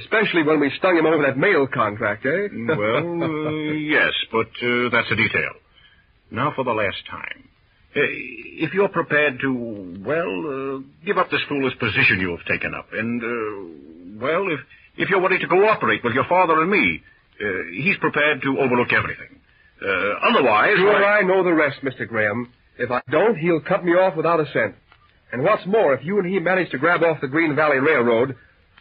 Especially when we stung him over that mail contract, eh? Yes, but that's a detail. Now for the last time. If you're prepared to, give up this foolish position you have taken up, and, if you're willing to cooperate with your father and me, he's prepared to overlook everything. Otherwise... Sure, I know the rest, Mr. Graham. If I don't, he'll cut me off without a cent. And what's more, if you and he manage to grab off the Green Valley Railroad,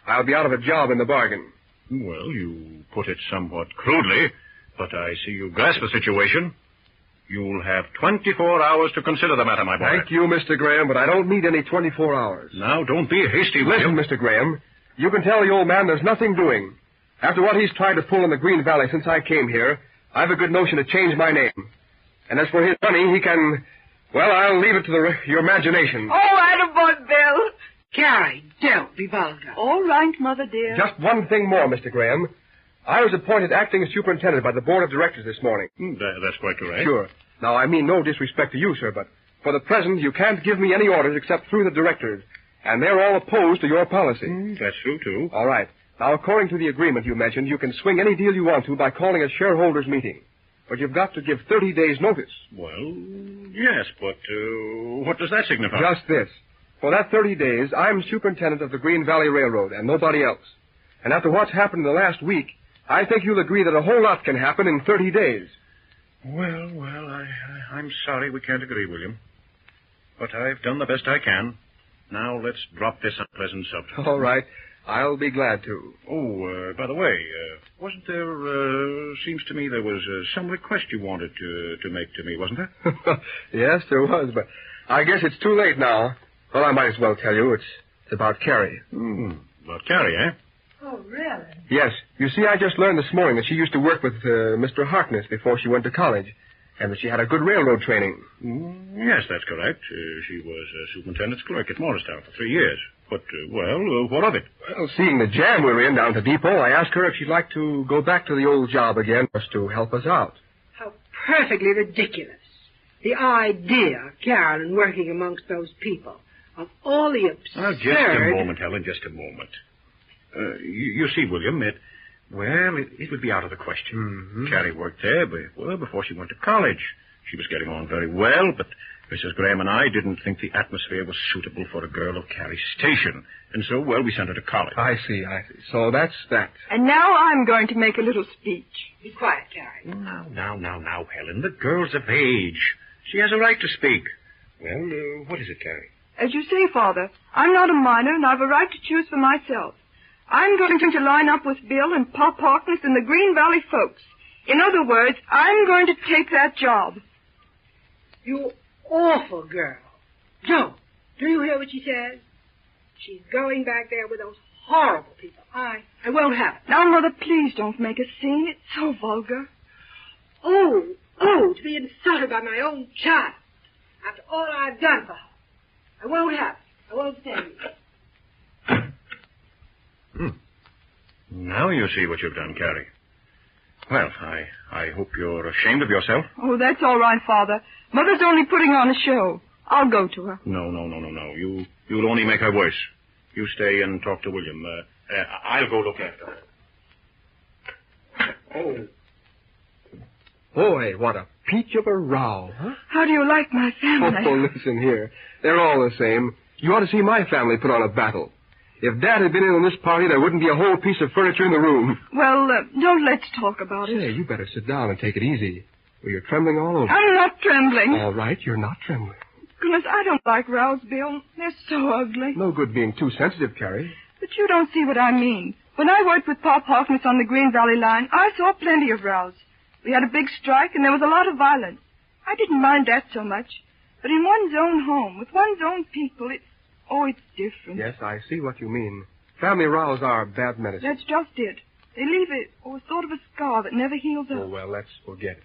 I'll be out of a job in the bargain. Well, you put it somewhat crudely, but I see you grasp the situation. You'll have 24 hours to consider the matter, my boy. Thank you, Mr. Graham, but I don't need any 24 hours. Now, don't be hasty, Listen, Mr. Graham, you can tell the old man there's nothing doing. After what he's tried to pull in the Green Valley since I came here, I've a good notion to change my name. And as for his money, he can... Well, I'll leave it to your imagination. Oh, attaboy, Bill. Carrie, don't be vulgar. All right, Mother dear. Just one thing more, Mr. Graham. I was appointed acting superintendent by the board of directors this morning. That's quite correct. Sure. Now, I mean no disrespect to you, sir, but for the present, you can't give me any orders except through the directors, and they're all opposed to your policy. That's true, too. All right. Now, according to the agreement you mentioned, you can swing any deal you want to by calling a shareholders' meeting. But you've got to give 30 days' notice. Well, yes, but what does that signify? Just this. For that 30 days, I'm superintendent of the Green Valley Railroad and nobody else. And after what's happened in the last week, I think you'll agree that a whole lot can happen in 30 days. I'm sorry we can't agree, William. But I've done the best I can. Now let's drop this unpleasant subject. All right. I'll be glad to. Oh, by the way, wasn't there, seems to me there was some request you wanted to make to me, wasn't there? Yes, there was, but I guess it's too late now. Well, I might as well tell you. It's about Carrie. About Carrie, eh? Oh, really? Yes. You see, I just learned this morning that she used to work with Mr. Harkness before she went to college, and that she had a good railroad training. Yes, that's correct. She was superintendent's clerk at Morristown for 3 years. But, what of it? Well, seeing the jam we were in down at the depot, I asked her if she'd like to go back to the old job again just to help us out. How perfectly ridiculous. The idea of Carolyn working amongst those people. Of all the absurd... Just a moment, Helen, just a moment. You see, William, it would be out of the question. Mm-hmm. Carrie worked there before she went to college. She was getting on very well, but Mrs. Graham and I didn't think the atmosphere was suitable for a girl of Carrie's station. And so, we sent her to college. I see. So that's that. And now I'm going to make a little speech. Be quiet, Carrie. Now, Helen. The girl's of age. She has a right to speak. Well, what is it, Carrie? As you say, Father, I'm not a minor, and I've a right to choose for myself. I'm going to line up with Bill and Pop Harkness and the Green Valley folks. In other words, I'm going to take that job. You awful girl. Joe, do you hear what she says? She's going back there with those horrible people. I won't have it. Now, Mother, please don't make a scene. It's so vulgar. Oh, to be insulted by my own child. After all I've done for her. I won't have it. I won't stand it. Now you see what you've done, Carrie. Well, I hope you're ashamed of yourself. Oh, that's all right, Father. Mother's only putting on a show. I'll go to her. No. You'll only make her worse. You stay and talk to William. I'll go look after her. Boy, what a peach of a row, huh? How do you like my family? Oh, listen here. They're all the same. You ought to see my family put on a battle. If Dad had been in on this party, there wouldn't be a whole piece of furniture in the room. Well, don't let's talk about it. Say, you better sit down and take it easy. Well, you're trembling all over. I'm not trembling. All right, you're not trembling. Goodness, I don't like rows, Bill. They're so ugly. No good being too sensitive, Carrie. But you don't see what I mean. When I worked with Pop Harkness on the Green Valley line, I saw plenty of rows. We had a big strike, and there was a lot of violence. I didn't mind that so much. But in one's own home, with one's own people, it's different. Yes, I see what you mean. Family rows are bad medicine. That's just it. They leave a sort of a scar that never heals up. Oh, well, let's forget it.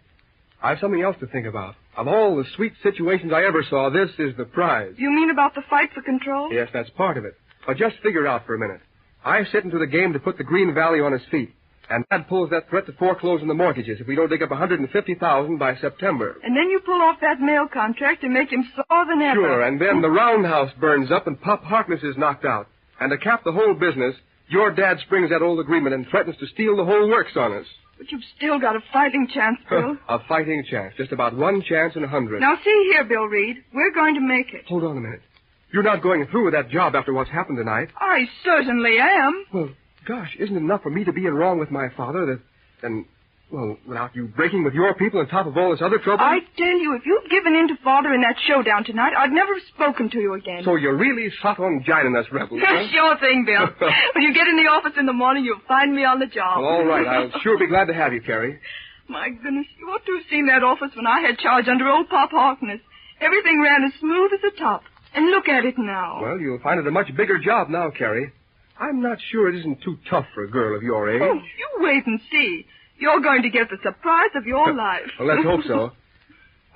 I have something else to think about. Of all the sweet situations I ever saw, this is the prize. You mean about the fight for control? Yes, that's part of it. But just figure it out for a minute. I sit into the game to put the Green Valley on its feet. And Dad pulls that threat to foreclose on the mortgages if we don't dig up $150,000 by September. And then you pull off that mail contract and make him sore than ever. Sure, and then the roundhouse burns up and Pop Harkness is knocked out. And to cap the whole business, your dad springs that old agreement and threatens to steal the whole works on us. But you've still got a fighting chance, Bill. A fighting chance. Just about one chance in 100. Now, see here, Bill Reed. We're going to make it. Hold on a minute. You're not going through with that job after what's happened tonight. I certainly am. Well, gosh, isn't it enough for me to be in wrong with my father without you breaking with your people on top of all this other trouble? I tell you, if you'd given in to Father in that showdown tonight, I'd never have spoken to you again. So you're really shot on jining us rebels, huh? Sure thing, Bill. When you get in the office in the morning, you'll find me on the job. Well, all right. I'll sure be glad to have you, Carrie. My goodness, you ought to have seen that office when I had charge under old Pop Harkness. Everything ran as smooth as a top. And look at it now. Well, you'll find it a much bigger job now, Carrie. I'm not sure it isn't too tough for a girl of your age. Oh, you wait and see. You're going to get the surprise of your life. Well, let's hope so.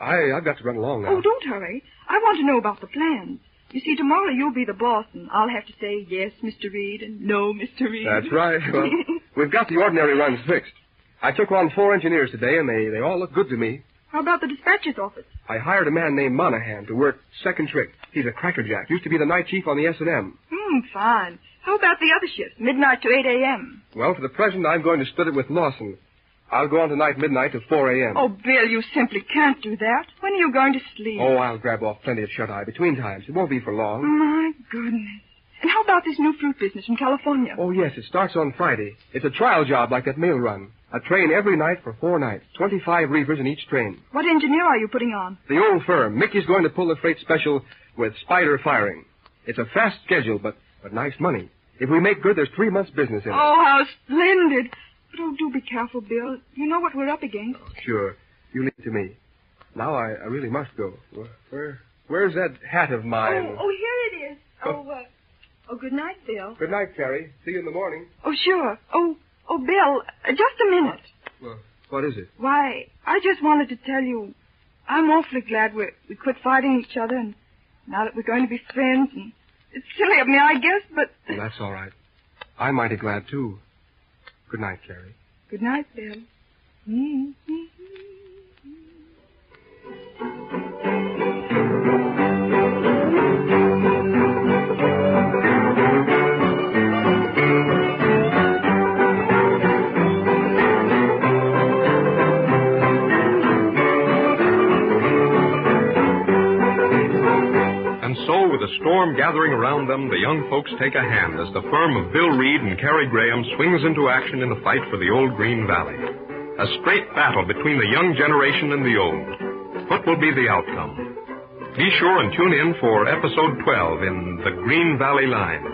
I've got to run along now. Oh, don't hurry. I want to know about the plans. You see, tomorrow you'll be the boss, and I'll have to say, yes, Mr. Reed, and no, Mr. Reed. That's right. Well, we've got the ordinary runs fixed. I took on 4 engineers today, and they all look good to me. How about the dispatcher's office? I hired a man named Monahan to work second trick. He's a crackerjack. Used to be the night chief on the S&M. Fine. How about the other shifts, midnight to 8 a.m.? Well, for the present, I'm going to split it with Lawson. I'll go on tonight midnight to 4 a.m. Oh, Bill, you simply can't do that. When are you going to sleep? Oh, I'll grab off plenty of shut-eye between times. It won't be for long. My goodness. And how about this new fruit business from California? Oh, yes, it starts on Friday. It's a trial job like that mail run. A train every night for 4 nights. 25 reefers in each train. What engineer are you putting on? The old firm. Mickey's going to pull the freight special with spider firing. It's a fast schedule, but nice money. If we make good, there's 3 months' business in it. Oh, how splendid. But do be careful, Bill. You know what we're up against. Oh, sure. You leave it to me. Now I really must go. Where's that hat of mine? Oh, here it is. Oh, good night, Bill. Good night, Carrie. See you in the morning. Oh, sure. Oh, Bill, just a minute. Well, what is it? Why, I just wanted to tell you, I'm awfully glad we quit fighting each other, and now that we're going to be friends, and it's silly of me, I guess, but... Well, that's all right. I'm mighty glad, too. Good night, Carrie. Good night, Bill. And so, with a storm gathering around them, the young folks take a hand as the firm of Bill Reed and Carrie Graham swings into action in the fight for the old Green Valley. A straight battle between the young generation and the old. What will be the outcome? Be sure and tune in for episode 12 in The Green Valley Line.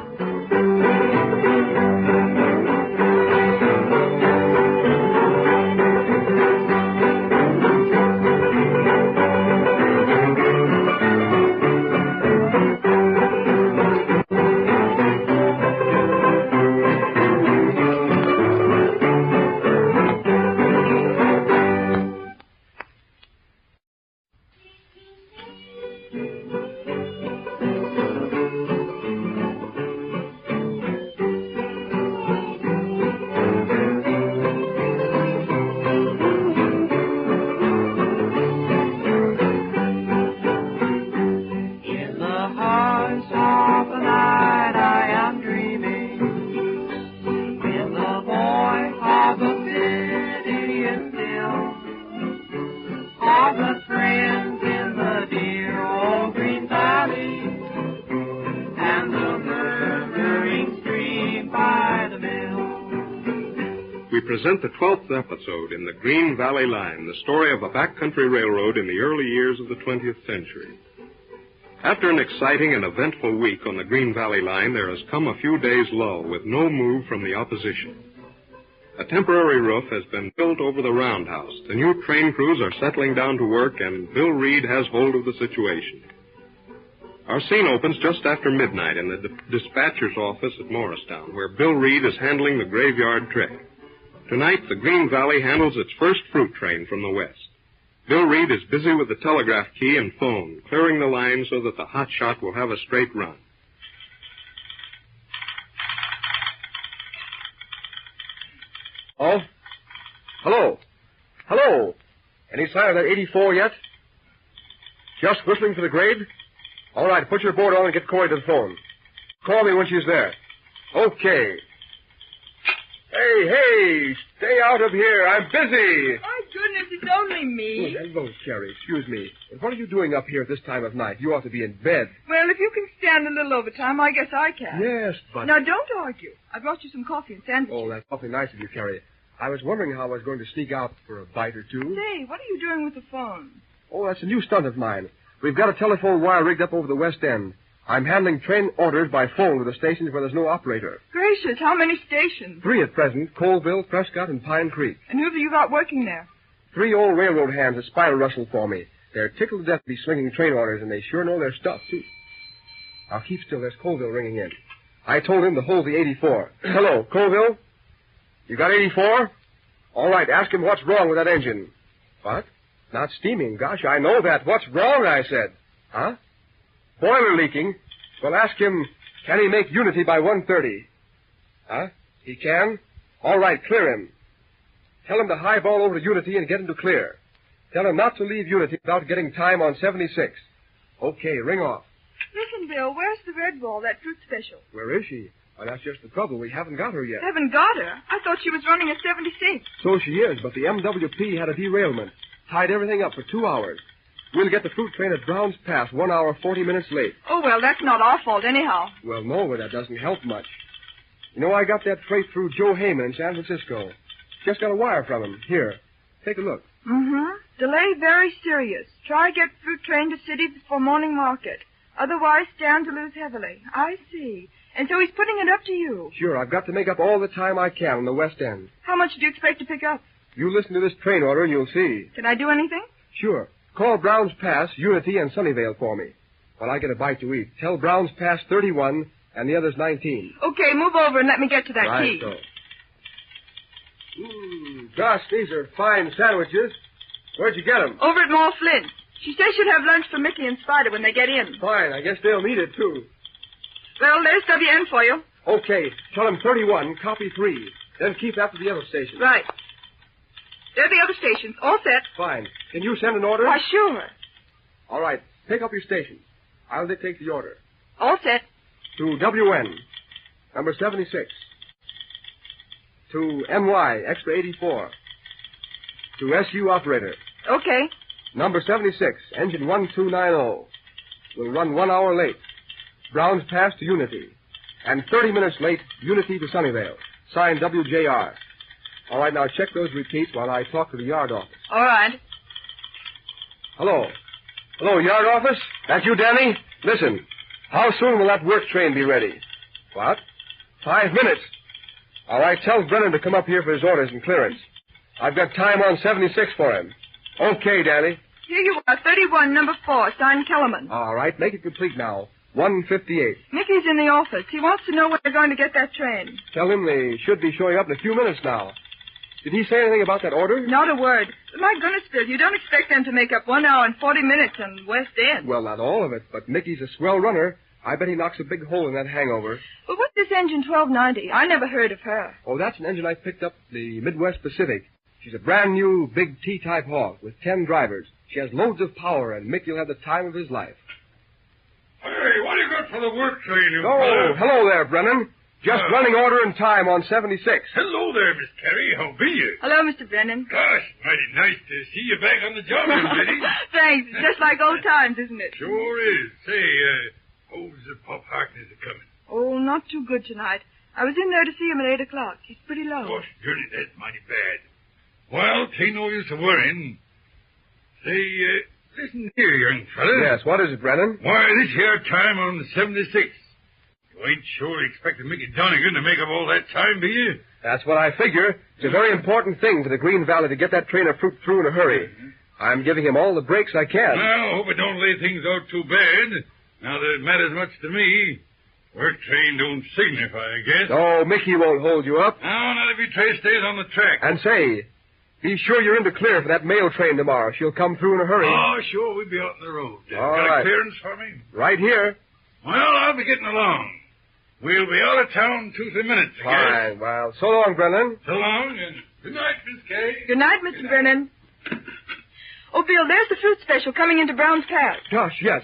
we present the 12th episode in the Green Valley Line, the story of a backcountry railroad in the early years of the 20th century. After an exciting and eventful week on the Green Valley Line, there has come a few days' lull with no move from the opposition. A temporary roof has been built over the roundhouse. The new train crews are settling down to work, and Bill Reed has hold of the situation. Our scene opens just after midnight in the dispatcher's office at Morristown, where Bill Reed is handling the graveyard trick. Tonight, the Green Valley handles its first fruit train from the west. Bill Reed is busy with the telegraph key and phone, clearing the line so that the hot shot will have a straight run. Oh? Hello? Hello? Any sign of that 84 yet? Just whistling for the grade? All right, put your board on and get Corey to the phone. Call me when she's there. Okay. Hey, stay out of here. I'm busy. My goodness, it's only me. Oh, hello, Cherry. Excuse me. But what are you doing up here at this time of night? You ought to be in bed. Well, if you can stand a little overtime, I guess I can. Yes, but... Now, don't argue. I brought you some coffee and sandwiches. Oh, that's awfully nice of you, Carrie. I was wondering how I was going to sneak out for a bite or two. Say, what are you doing with the phone? Oh, that's a new stunt of mine. We've got a telephone wire rigged up over the west end. I'm handling train orders by phone to the stations where there's no operator. Gracious, how many stations? 3 at present, Colville, Prescott, and Pine Creek. And who have you got working there? 3 old railroad hands that spiral rustle for me. They're tickled to death to be slinging train orders, and they sure know their stuff, too. Now, keep still. There's Colville ringing in. I told him to hold the 84. Hello, Colville? You got 84? All right, ask him what's wrong with that engine. What? Not steaming. Gosh, I know that. What's wrong, I said. Huh? Boiler leaking. Well, ask him, can he make Unity by 1:30? Huh? He can? All right, clear him. Tell him to highball over to Unity and get him to clear. Tell him not to leave Unity without getting time on 76. Okay, ring off. Listen, Bill, where's the red ball, that fruit special? Where is she? Well, that's just the trouble. We haven't got her yet. Haven't got her? I thought she was running a 76. So she is, but the MWP had a derailment. Tied everything up for 2 hours. We'll get the fruit train at Brown's Pass 1 hour, 40 minutes late. Oh, well, that's not our fault anyhow. Well, no, but that doesn't help much. You know, I got that freight through Joe Heyman in San Francisco. Just got a wire from him. Here, take a look. Mm-hmm. Delay very serious. Try get fruit train to city before morning market. Otherwise, stand to lose heavily. I see. And so he's putting it up to you. Sure, I've got to make up all the time I can on the west end. How much do you expect to pick up? You listen to this train order and you'll see. Can I do anything? Sure. Call Brown's Pass, Unity, and Sunnyvale for me. While I get a bite to eat. Tell Brown's Pass 31 and the others 19. Okay, move over and let me get to that right, key. So. Gosh, these are fine sandwiches. Where'd you get them? Over at Mall Flint. She says she'll have lunch for Mickey and Spider when they get in. Fine. I guess they'll need it, too. Well, there's WN for you. Okay. Tell them 31, copy 3. Then keep after the other stations. Right. There are the other stations. All set. Fine. Can you send an order? Why, sure. All right. Pick up your station. I'll dictate the order. All set. To WN, number 76. To NY, extra 84. To SU operator. Okay. Number 76, engine 1290. Will run 1 hour late. Brown's Pass to Unity. And 30 minutes late, Unity to Sunnyvale. Signed WJR. All right, now check those repeats while I talk to the yard office. All right. Hello. Hello, yard office? That you, Danny? Listen, how soon will that work train be ready? What? 5 minutes. All right, tell Brennan to come up here for his orders and clearance. I've got time on 76 for him. Okay, Danny. Here you are, 31, number 4, signed Kellerman. All right, make it complete now. 158. Mickey's in the office. He wants to know when they're going to get that train. Tell him they should be showing up in a few minutes now. Did he say anything about that order? Not a word. But my goodness, Bill, you don't expect them to make up 1 hour and 40 minutes on West End. Well, not all of it, but Mickey's a swell runner. I bet he knocks a big hole in that hangover. Well, what's this engine 1290? I never heard of her. Oh, that's an engine I picked up the Midwest Pacific. She's a brand new big T-type hog with 10 drivers. She has loads of power, and Mickey'll have the time of his life. Hey, what do you got for the work train, you Oh, fella? hello there, Brennan. Just running order in time on 76. Hello there, Miss Carey. How be you? Hello, Mr. Brennan. Gosh, mighty nice to see you back on the job, young lady. Thanks. It's just like old times, isn't it? Sure is. Say, how's Pop Harkness coming? Oh, not too good tonight. I was in there to see him at 8 o'clock. He's pretty low. Gosh, Journey, that's mighty bad. Well, tain't no use of worrying. Say, listen here, young fella. Yes, what is it, Brennan? Why, this here time on the 76th. You ain't surely expecting Mickey Donegan to make up all that time, be you? That's what I figure. It's a very important thing for the Green Valley to get that train of fruit through in a hurry. I'm giving him all the breaks I can. Well, I hope it don't lay things out too bad. Now that it matters much to me. Work train don't signify, I guess. Oh, Mickey won't hold you up. No, not if your train stays on the track. And say, be sure you're in the clear for that mail train tomorrow. She'll come through in a hurry. Oh, sure, we'll be out on the road. All Got right. a clearance for me? Right here. Well, I'll be getting along. We'll be out of town 2-3 minutes, I guess. Fine. Well, so long, Brennan. So long, and good night, Miss Kay. Good night, Mr. Brennan. Oh, Bill, there's the fruit special coming into Brown's Pass. Gosh, yes.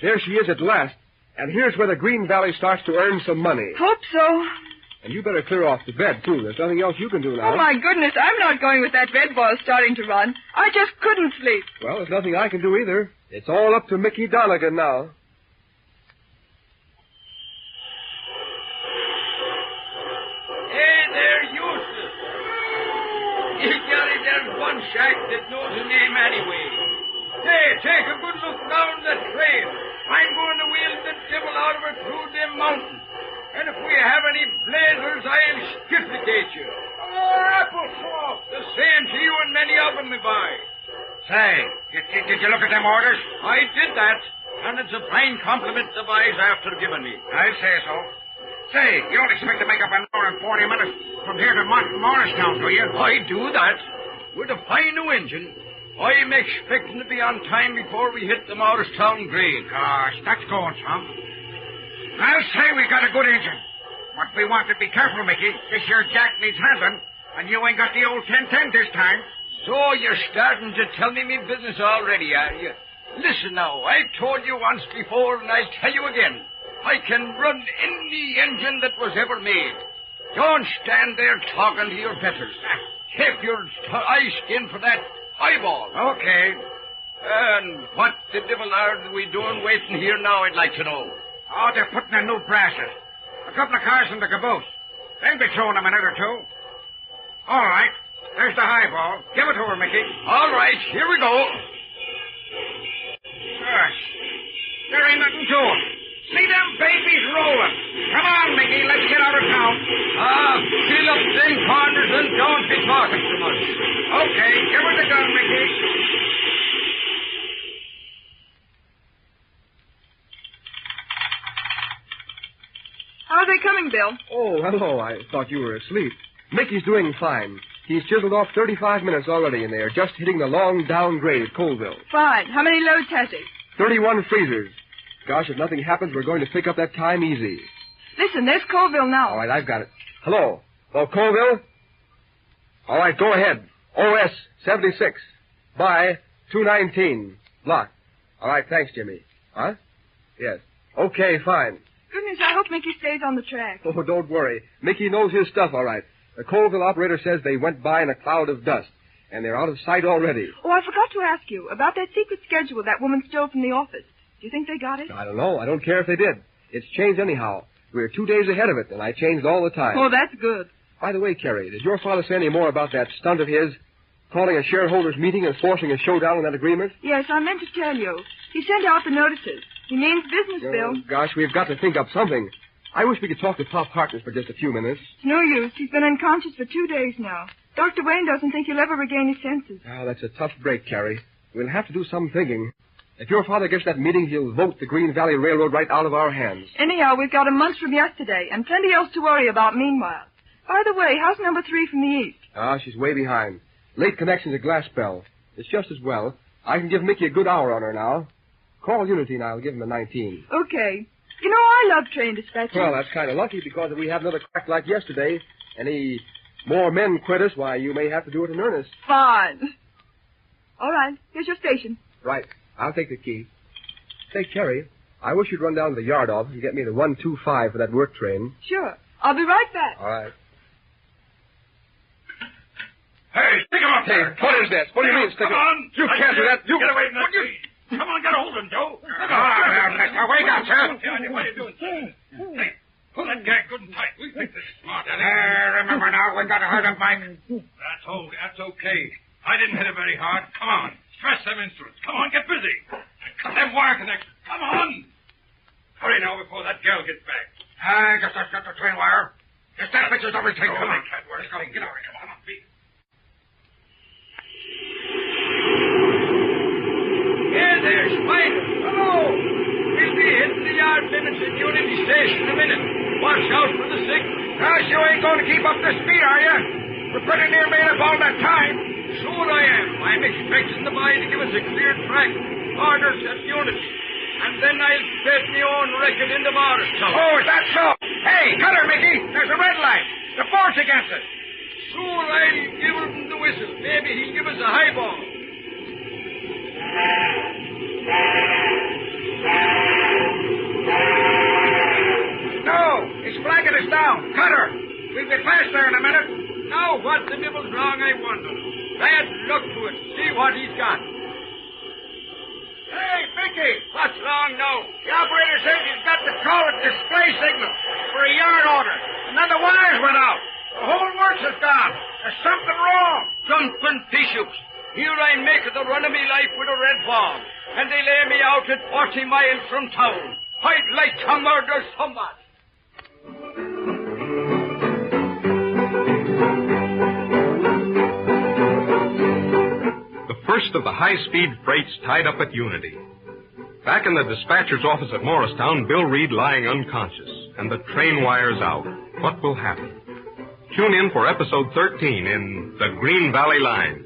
There she is at last. And here's where the Green Valley starts to earn some money. Hope so. And you better clear off the bed, too. There's nothing else you can do now. Oh, my goodness, I'm not going with that red ball starting to run. I just couldn't sleep. Well, there's nothing I can do either. It's all up to Mickey Donegan now. Hey there, useless. Golly, there's one shack that knows the name anyway. Hey, take a good look down the trail. I'm going to wheel the devil out of it through them mountains. And if we have any blazers, I'll skifflicate you. Oh, applesauce, the same to you and many of them, by. Say, did you look at them orders? I did that, and it's a fine compliment the boys after giving me. I'd say so. Say, you don't expect to make up an hour and 40 minutes from here to Morristown, do you? I do that. With a fine new engine, I'm expecting to be on time before we hit the Morristown grade. Gosh, that's going some. I'll say we got a good engine. But we want to be careful, Mickey. This here jack needs handling, and you ain't got the old 1010 this time. So you're starting to tell me business already, are you? Listen now, I've told you once before, and I'll tell you again. I can run any engine that was ever made. Don't stand there talking to your betters. Take your eye skin for that eyeball. Okay. And what the devil are we doing waiting here now, I'd like to know. Oh, they're putting in new brasses. A couple of cars in the caboose. They'll be throwing a minute or two. All right. There's the highball. Give it to her, Mickey. All right, here we go. Gosh. There ain't nothing to it. See them babies rolling. Come on, Mickey. Let's get out of town. Fill up them corners and don't be talking too much. Okay, give her the gun, Mickey. How are they coming, Bill? Oh, hello. I thought you were asleep. Mickey's doing fine. He's chiseled off 35 minutes already, and they are just hitting the long down grade at Colville. Fine. How many loads has he? 31 freezers. Gosh, if nothing happens, we're going to pick up that time easy. Listen, there's Colville now. All right, I've got it. Hello. Hello, Colville? All right, go ahead. OS 76. By 219. Block. All right, thanks, Jimmy. Huh? Yes. Okay, fine. Goodness, I hope Mickey stays on the track. Oh, don't worry. Mickey knows his stuff all right. The Colville operator says they went by in a cloud of dust, and they're out of sight already. Oh, I forgot to ask you about that secret schedule that woman stole from the office. Do you think they got it? I don't know. I don't care if they did. It's changed anyhow. We're 2 days ahead of it, and I changed all the time. Oh, that's good. By the way, Carrie, did your father say any more about that stunt of his, calling a shareholders' meeting and forcing a showdown on that agreement? Yes, I meant to tell you. He sent out the notices. He means business, Bill. Gosh, we've got to think up something. I wish we could talk to Pop Harkness for just a few minutes. It's no use. He's been unconscious for 2 days now. Dr. Wayne doesn't think he'll ever regain his senses. Oh, that's a tough break, Carrie. We'll have to do some thinking. If your father gets that meeting, he'll vote the Green Valley Railroad right out of our hands. Anyhow, we've got a month from yesterday, and plenty else to worry about meanwhile. By the way, how's number 3 from the east? Ah, she's way behind. Late connection's a glass bell. It's just as well. I can give Mickey a good hour on her now. Call Unity and I'll give him a 19. Okay. You know, I love train dispatching. Well, that's kind of lucky, because if we have another crack like yesterday, any more men quit us, why, you may have to do it in earnest. Fine. All right. Here's your station. Right. I'll take the key. Say, Carrie, I wish you'd run down to the yard office and get me the 125 for that work train. Sure. I'll be right back. All right. Hey, stick him up there. What is this? What do you mean, stick him? Come on. You can't do that. You... Get away from that tree. Come on, get a hold of him, Joe. Now, wake up, sir. What are you doing? Pull that gag good and tight. We think this is smart. Remember now, we got to hurt him, Mike. That's okay. I didn't hit it very hard. Come on. Stress them instruments. Come on, get busy. Cut them wire connections. Come on. Hurry now before that girl gets back. I guess I've got the train wire. Just that picture's everything. Come on. Let's go. Get over. Come on, beat. Here there, Spider. Hello. We'll be hitting the yard limits at Unity Station in a minute. Watch out for the signal. Gosh, you ain't going to keep up the speed, are you? We're pretty near made up all that time. Sure I am. I'm expecting the boy to give us a clear track. Orders at Unity. And then I'll set my own record in the Morristown. Oh, is that so? Hey, cut her, Mickey. There's a red light. The board's against us. Sure, I'll give him the whistle. Maybe he'll give us a highball. No, he's flagging us down. Cut her. We'll be past there in a minute. Now, what the devil's wrong, I wonder. Bad luck to it. See what he's got. Hey, Mickey. What's wrong now? The operator says he's got the call at display signal for a yard order. And then the wires went out. The whole works is gone. There's something wrong. Jumping bishops. Here I make the run of me life with a red ball. And they lay me out at 40 miles from town. I'd like to murder somebody. The first of the high-speed freights tied up at Unity. Back in the dispatcher's office at Morristown, Bill Reed lying unconscious, and the train wires out. What will happen? Tune in for episode 13 in The Green Valley Line.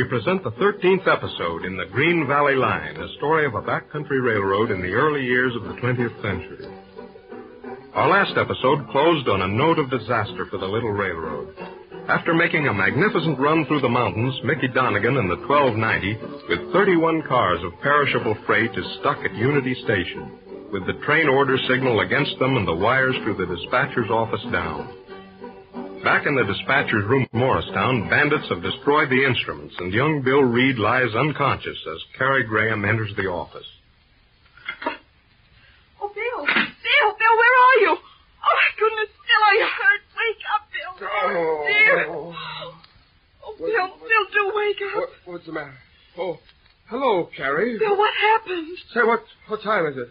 Present the 13th episode in The Green Valley Line, a story of a backcountry railroad in the early years of the 20th century. Our last episode closed on a note of disaster for the little railroad. After making a magnificent run through the mountains, Mickey Donegan and the 1290, with 31 cars of perishable freight, is stuck at Unity Station, with the train order signal against them and the wires through the dispatcher's office down. Back in the dispatcher's room at Morristown, bandits have destroyed the instruments, and young Bill Reed lies unconscious as Carrie Graham enters the office. Oh, Bill, where are you? Oh, my goodness, Bill, are you hurt? Wake up, Bill. Oh, dear. Oh, Bill, do wake up. What's the matter? Oh, hello, Carrie. Bill, what happened? Say, what time is it?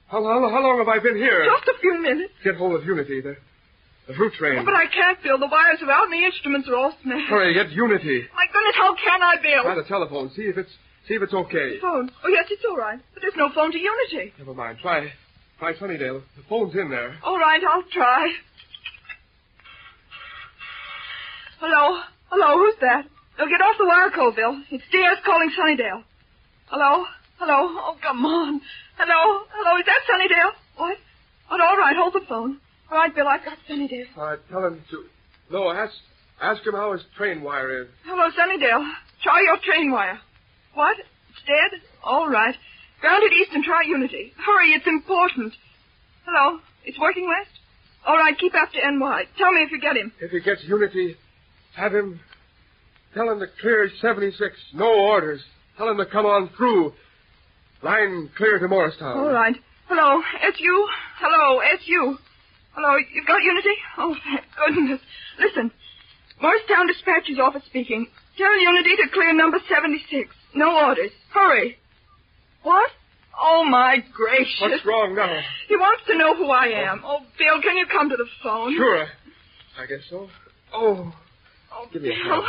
How long have I been here? Just a few minutes. Get hold of Unity, the fruit train. Oh, but I can't, Bill. The wires are out and the instruments are all smashed. Hurry, get Unity. My goodness, how can I, Bill? Try the telephone. See if it's okay. Phone? Oh, yes, it's all right. But there's no phone to Unity. Never mind. Try Sunnydale. The phone's in there. All right, I'll try. Hello? Hello, who's that? Oh, get off the wire code, Bill. It's DS calling Sunnydale. Hello? Oh, come on. Hello, is that Sunnydale? What? Oh, all right, hold the phone. All right, Bill, I've got Sunnydale. Tell him to... No, ask him how his train wire is. Hello, Sunnydale. Try your train wire. What? It's dead? All right. Grounded east and try Unity. Hurry, it's important. Hello, it's working west? All right, keep after NY. Tell me if you get him. If he gets Unity, tell him to clear 76. No orders. Tell him to come on through. Line clear to Morristown. All right. Hello, SU. Hello, SU. Hello, you've got Unity? Oh, thank goodness. Listen, Morristown Dispatcher's office speaking. Tell Unity to clear number 76. No orders. Hurry. What? Oh, my gracious. What's wrong now? He wants to know who I am. Oh, Bill, can you come to the phone? Sure. I guess so. Oh, give me a hand.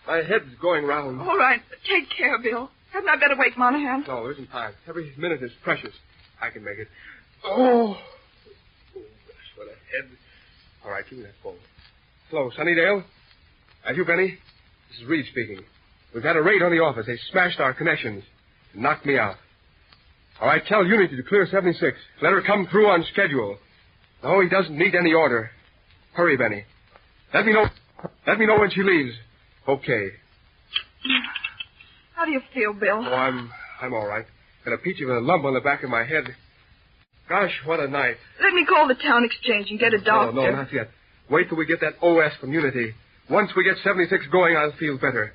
My head's going round. All right. Take care, Bill. Hadn't I better wake Monahan? No, there isn't time. Every minute is precious. I can make it. Oh, gosh, what a head. All right, give me that phone. Hello, Sunnydale? Have you, Benny? This is Reed speaking. We've had a raid on the office. They smashed our connections and knocked me out. All right, tell Unity to clear 76. Let her come through on schedule. No, he doesn't need any order. Hurry, Benny. Let me know when she leaves. Okay. How do you feel, Bill? Oh, I'm all right. Got a peach of a lump on the back of my head. Gosh, what a night. Let me call the town exchange and get a doctor. No, not yet. Wait till we get that OS from Unity. Once we get 76 going, I'll feel better.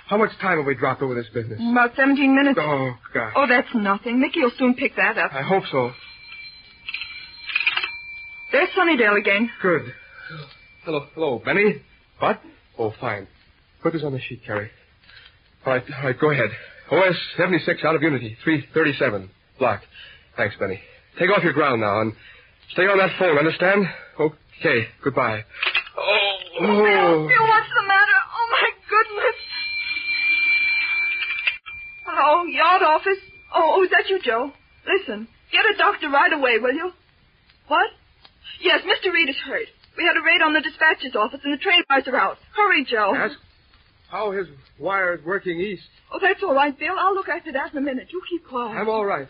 How much time have we dropped over this business? About 17 minutes. Oh, gosh. Oh, that's nothing. Mickey will soon pick that up. I hope so. There's Sunnydale again. Good. Hello, Benny. What? Oh, fine. Put this on the sheet, Carrie. All right, go ahead. OS 76 out of Unity, 337. Block. Thanks, Benny. Take off your ground now and stay on that phone, understand? Okay, goodbye. Oh. Bill, what's the matter? Oh, my goodness. Hello, yard office. Oh, is that you, Joe? Listen, get a doctor right away, will you? What? Yes, Mr. Reed is hurt. We had a raid on the dispatcher's office and the train wires are out. Hurry, Joe. Ask how his wire's working east. Oh, that's all right, Bill. I'll look after that in a minute. You keep quiet. I'm all right.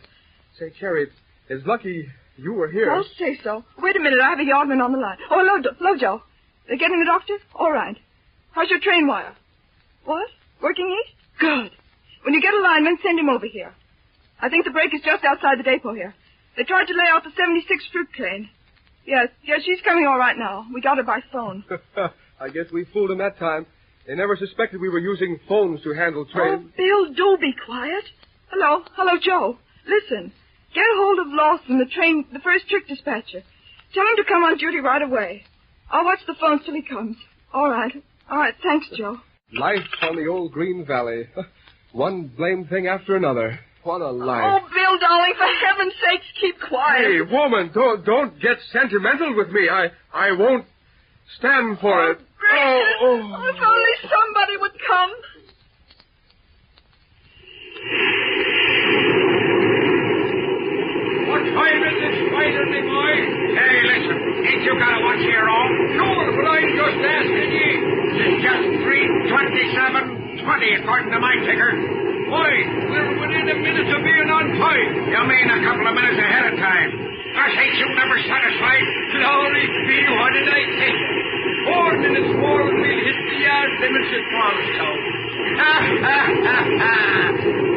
Say, Carrie, it's lucky you were here. Don't say so. Wait a minute. I have a yardman on the line. Oh, hello, Joe. They're getting the doctor? All right. How's your train wire? What? Working east? Good. When you get a lineman, send him over here. I think the break is just outside the depot here. They tried to lay out the 76 fruit train. Yes, she's coming all right now. We got her by phone. I guess we fooled them that time. They never suspected we were using phones to handle trains. Oh, Bill, do be quiet. Hello, Joe. Listen, get a hold of Lawson, the first trick dispatcher. Tell him to come on duty right away. I'll watch the phone till he comes. All right, thanks, Joe. Life on the old Green Valley. One blame thing after another. What a life. Oh, Bill, darling, for heaven's sakes, keep quiet. Hey, woman, don't get sentimental with me. I won't stand for it. Gracious. Oh, if only somebody would come. What time is it, Spider, me boy? Hey, listen, ain't you got a watch here on? Sure, but I'm just asking ye. It's just 3:27:20 according to my ticker. Why, we're within a minute of being on time. You mean a couple of minutes ahead of time? Gosh, ain't you never satisfied? Glory be, what did I tell you? 4 minutes more and we'll hit the yard limits at Morristown.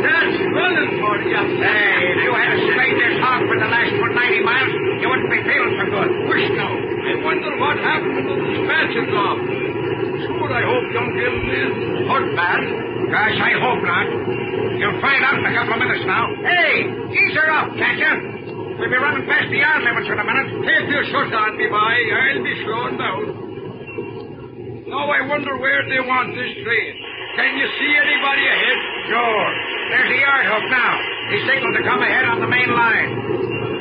That's running for you. Hey, if you had sprayed this hog for the last 90 miles, you wouldn't be feeling so good. Wish no. I wonder what happened to the dispatcher's office. Sure, I hope young Gillen is hurt bad. Gosh, I hope not. You'll find out in a couple of minutes now. Hey, ease her up, can't you? We'll be running past the yard limits in a minute. Take your shut on me, boy. I'll be slowing down. Now I wonder where they want this train. Can you see anybody ahead? Sure. There's the yard hook now. He signaled to come ahead on the main line.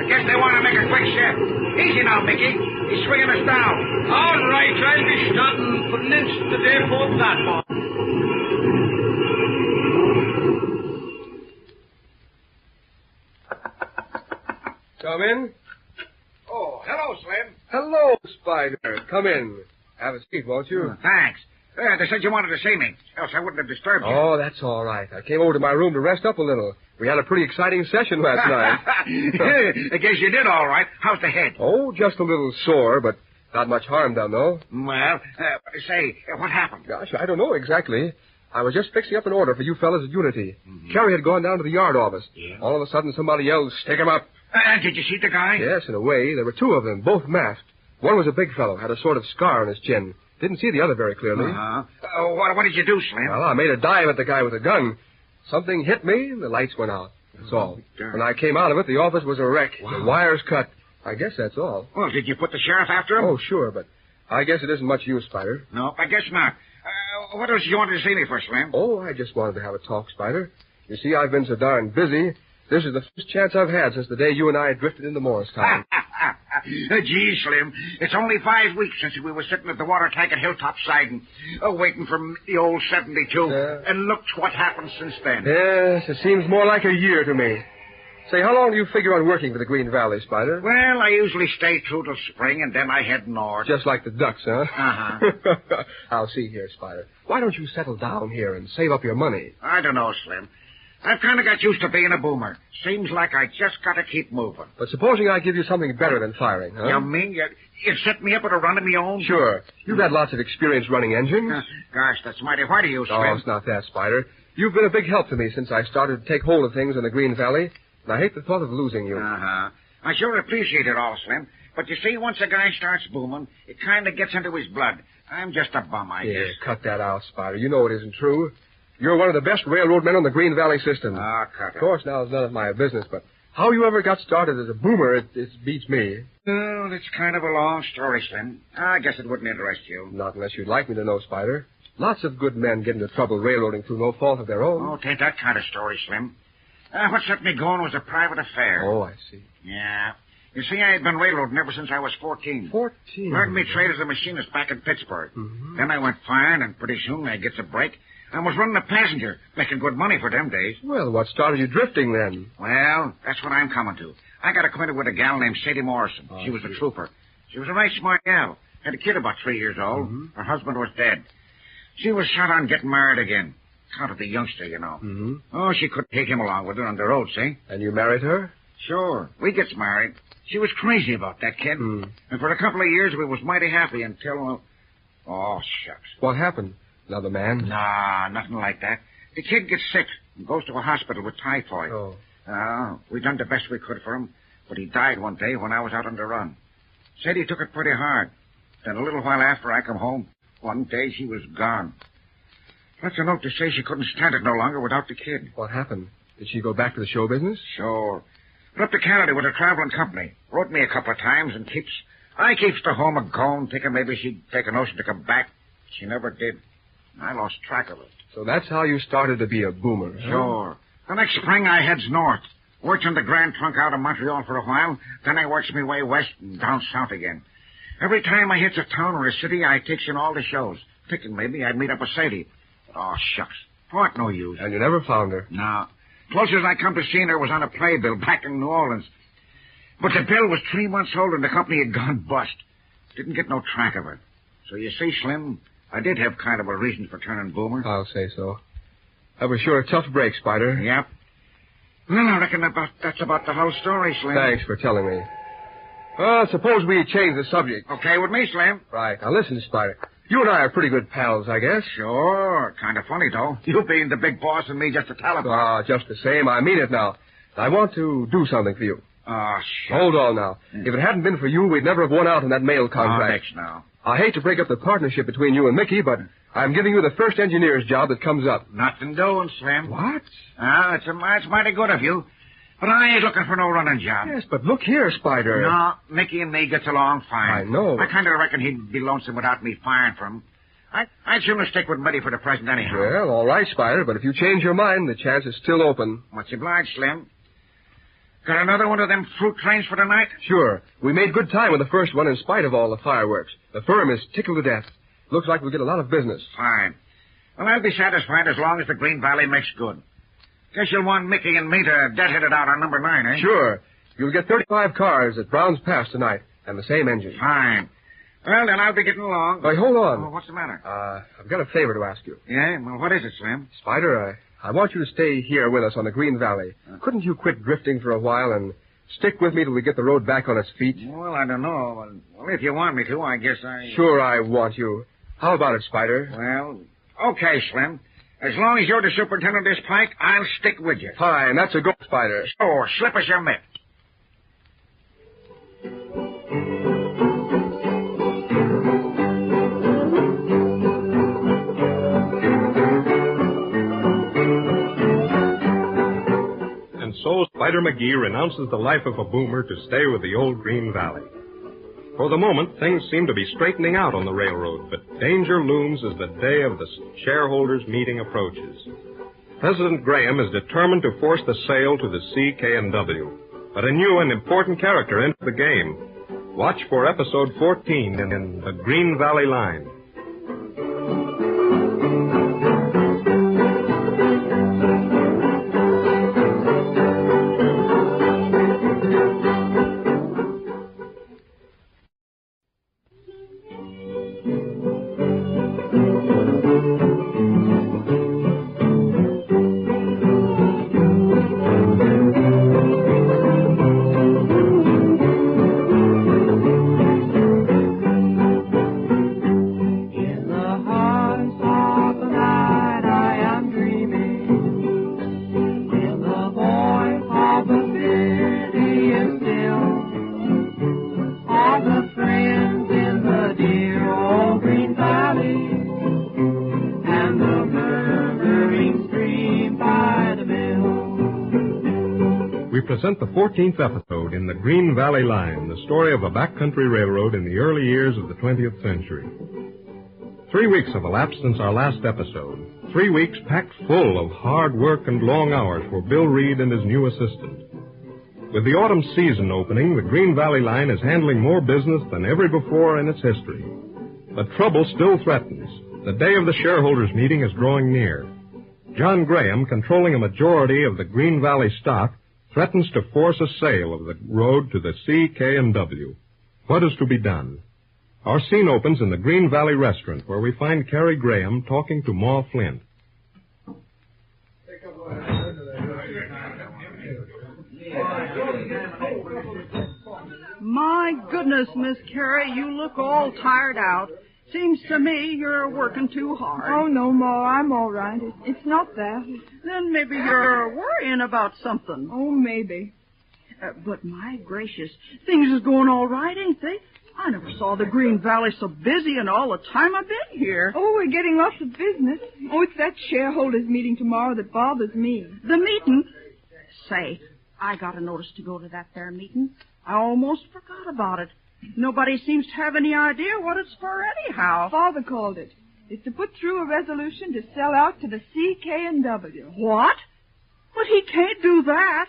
I guess they want to make a quick shift. Easy now, Mickey. He's swinging us down. All right, I'll be starting for an inch to the depot platform. Come in. Oh, hello, Slim. Hello, Spider. Come in. Have a seat, won't you? Oh, thanks. They said you wanted to see me, else I wouldn't have disturbed you. Oh, that's all right. I came over to my room to rest up a little. We had a pretty exciting session last night. I guess you did all right. How's the head? Oh, just a little sore, but not much harm done, though. Well, say, what happened? Gosh, I don't know exactly. I was just fixing up an order for you fellas at Unity. Mm-hmm. Carrie had gone down to the yard office. Yeah. All of a sudden, somebody yelled, "Stick him up." Did you see the guy? Yes, in a way. There were two of them, both masked. One was a big fellow, had a sort of scar on his chin. Didn't see the other very clearly. What did you do, Slim? Well, I made a dive at the guy with a gun. Something hit me, and the lights went out. That's all. Darn. When I came out of it, the office was a wreck. Wow. The wires cut. I guess that's all. Well, did you put the sheriff after him? Oh, sure, but I guess it isn't much use, Spider. No, I guess not. What else you wanted to see me for, Slim? Oh, I just wanted to have a talk, Spider. You see, I've been so darn busy. This is the first chance I've had since the day you and I drifted into Morristown. Gee, Slim, it's only 5 weeks since we were sitting at the water tank at Hilltop Siding, waiting for the old 72. And look what happened since then. Yes, it seems more like a year to me. Say, how long do you figure on working for the Green Valley, Spider? Well, I usually stay through till spring, and then I head north. Just like the ducks, huh? Uh-huh. I'll see here, Spider. Why don't you settle down here and save up your money? I don't know, Slim. I've kind of got used to being a boomer. Seems like I just got to keep moving. But supposing I give you something better than firing, huh? You mean you'd set me up with a run of my own? Sure. You've had lots of experience running engines. Gosh, that's mighty white of you, Slim. Oh, it's not that, Spider. You've been a big help to me since I started to take hold of things in the Green Valley, and I hate the thought of losing you. Uh-huh. I sure appreciate it all, Slim. But you see, once a guy starts booming, it kind of gets into his blood. I'm just a bum, I guess. Cut that out, Spider. You know it isn't true. You're one of the best railroad men on the Green Valley system. Cut it. Of course, now it's none of my business, but how you ever got started as a boomer, it beats me. Well, it's kind of a long story, Slim. I guess it wouldn't interest you. Not unless you'd like me to know, Spider. Lots of good men get into trouble railroading through no fault of their own. Oh, take that kind of story, Slim. What set me going was a private affair. Oh, I see. Yeah. You see, I had been railroading ever since I was 14. 14? Learned me trade as a machinist back in Pittsburgh. Mm-hmm. Then I went firing, and pretty soon I gets a break. I was running a passenger, making good money for them days. Well, what started you drifting then? Well, that's what I'm coming to. I got acquainted with a gal named Sadie Morrison. She was a trooper. She was a right smart gal. Had a kid about 3 years old. Mm-hmm. Her husband was dead. She was shot on getting married again. Counted the youngster, you know. Mm-hmm. Oh, she couldn't take him along with her on the road, see? And you married her? Sure. We gets married. She was crazy about that kid. Mm. And for a couple of years, we was mighty happy until... oh, shucks. What happened? Another man? Nah, nothing like that. The kid gets sick and goes to a hospital with typhoid. Oh. We done the best we could for him, but he died one day when I was out on the run. Said he took it pretty hard. Then a little while after I come home, one day she was gone. Left a note to say she couldn't stand it no longer without the kid. What happened? Did she go back to the show business? Sure. Went up to Canada with a traveling company. Wrote me a couple of times and keeps to home a going, thinking maybe she'd take a notion to come back. She never did. I lost track of it. So that's how you started to be a boomer, huh? Sure. The next spring I heads north. Worked on the Grand Trunk out of Montreal for a while. Then I works me way west and down south again. Every time I hits a town or a city, I takes in all the shows. Thinking maybe I'd meet up with Sadie. But, oh, shucks. What no use. And you never found her? No. Closest I come to seeing her was on a playbill back in New Orleans. But the bill was 3 months old and the company had gone bust. Didn't get no track of her. So you see, Slim, I did have kind of a reason for turning boomer. I'll say so. That was sure a tough break, Spider. Yep. Well, I reckon that's about the whole story, Slim. Thanks for telling me. Suppose we change the subject. Okay with me, Slim. Right. Now listen, Spider. You and I are pretty good pals, I guess. Sure. Kind of funny, though. You being the big boss and me just a talent. Just the same. I mean it now. I want to do something for you. Oh, shit. Hold on now. If it hadn't been for you, we'd never have won out on that mail contract. Next now. I hate to break up the partnership between you and Mickey, but I'm giving you the first engineer's job that comes up. Nothing doing, Slim. What? It's mighty good of you. But I ain't looking for no running job. Yes, but look here, Spider. No, Mickey and me gets along fine. I know. I kind of reckon he'd be lonesome without me firing for him. I'd sooner stick with Mitty for the present anyhow. Well, all right, Spider, but if you change your mind, the chance is still open. Much obliged, Slim. Got another one of them fruit trains for tonight? Sure. We made good time with the first one in spite of all the fireworks. The firm is tickled to death. Looks like we'll get a lot of business. Fine. Well, I'll be satisfied as long as the Green Valley makes good. Guess you'll want Mickey and me to deadhead it out on number 9, eh? Sure. You'll get 35 cars at Brown's Pass tonight, and the same engine. Fine. Well, then I'll be getting along. Wait, hold on. Oh, what's the matter? I've got a favor to ask you. Yeah? Well, what is it, Slim? Spider, I want you to stay here with us on the Green Valley. Couldn't you quit drifting for a while and stick with me till we get the road back on its feet? Well, I don't know. Well, if you want me to, I guess I... Sure I want you. How about it, Spider? Well, okay, Slim. As long as you're the superintendent of this pike, I'll stick with you. Fine, that's a go, Spider. Sure, slip us your mitt. And so Spider McGee renounces the life of a boomer to stay with the old Green Valley. For the moment, things seem to be straightening out on the railroad, but danger looms as the day of the shareholders' meeting approaches. President Graham is determined to force the sale to the C, K, and W, but a new and important character enters the game. Watch for episode 14 in the Green Valley Line. Present the 14th episode in the Green Valley Line, the story of a backcountry railroad in the early years of the 20th century. 3 weeks have elapsed since our last episode. 3 weeks packed full of hard work and long hours for Bill Reed and his new assistant. With the autumn season opening, the Green Valley Line is handling more business than ever before in its history. But trouble still threatens. The day of the shareholders' meeting is drawing near. John Graham, controlling a majority of the Green Valley stock, threatens to force a sale of the road to the C.K.&W. What is to be done? Our scene opens in the Green Valley restaurant, where we find Carrie Graham talking to Ma Flint. My goodness, Miss Carrie, you look all tired out. Seems to me you're working too hard. Oh, no, Ma, I'm all right. It's not that. Then maybe you're worrying about something. Oh, maybe. But my gracious, things is going all right, ain't they? I never saw the Green Valley so busy in all the time I've been here. Oh, we're getting lots of business. Oh, it's that shareholders meeting tomorrow that bothers me. The meeting? Say, I got a notice to go to that there meeting. I almost forgot about it. Nobody seems to have any idea what it's for anyhow. Father called it. It's to put through a resolution to sell out to the C.K.&W. What? But he can't do that.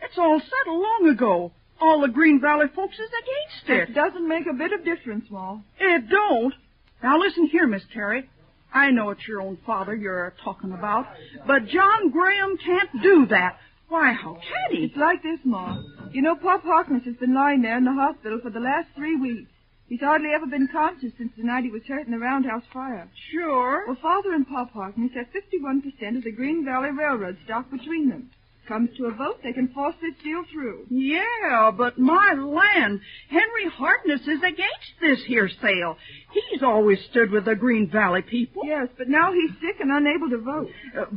It's all settled long ago. All the Green Valley folks is against it. It doesn't make a bit of difference, Ma. It don't? Now listen here, Miss Carrie. I know it's your own father you're talking about, but John Graham can't do that. Why, how can he? It's like this, Ma. You know, Pop Harkness has been lying there in the hospital for the last 3 weeks. He's hardly ever been conscious since the night he was hurt in the roundhouse fire. Sure. Well, Father and Pop Harkness have 51% of the Green Valley Railroad stock between them. Comes to a vote, they can force this deal through. Yeah, but my land, Henry Harkness is against this here sale. He's always stood with the Green Valley people. Yes, but now he's sick and unable to vote.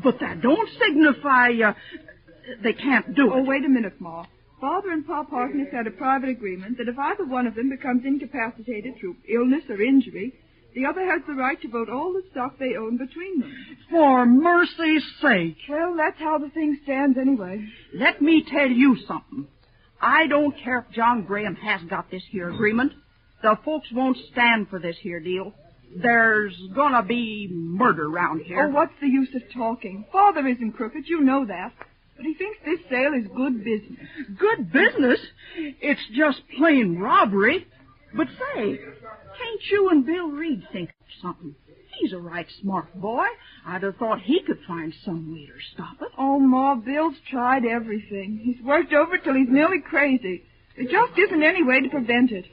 But that don't signify they can't do it. Oh, wait a minute, Ma. Father and Pop Harkness had a private agreement that if either one of them becomes incapacitated through illness or injury, the other has the right to vote all the stock they own between them. For mercy's sake. Well, that's how the thing stands anyway. Let me tell you something. I don't care if John Graham has got this here agreement. The folks won't stand for this here deal. There's gonna be murder round here. Oh, what's the use of talking? Father isn't crooked, you know that. But he thinks this sale is good business. Good business? It's just plain robbery. But say, can't you and Bill Reed think of something? He's a right smart boy. I'd have thought he could find some way to stop it. Oh, Ma, Bill's tried everything. He's worked over it till he's nearly crazy. There just isn't any way to prevent it.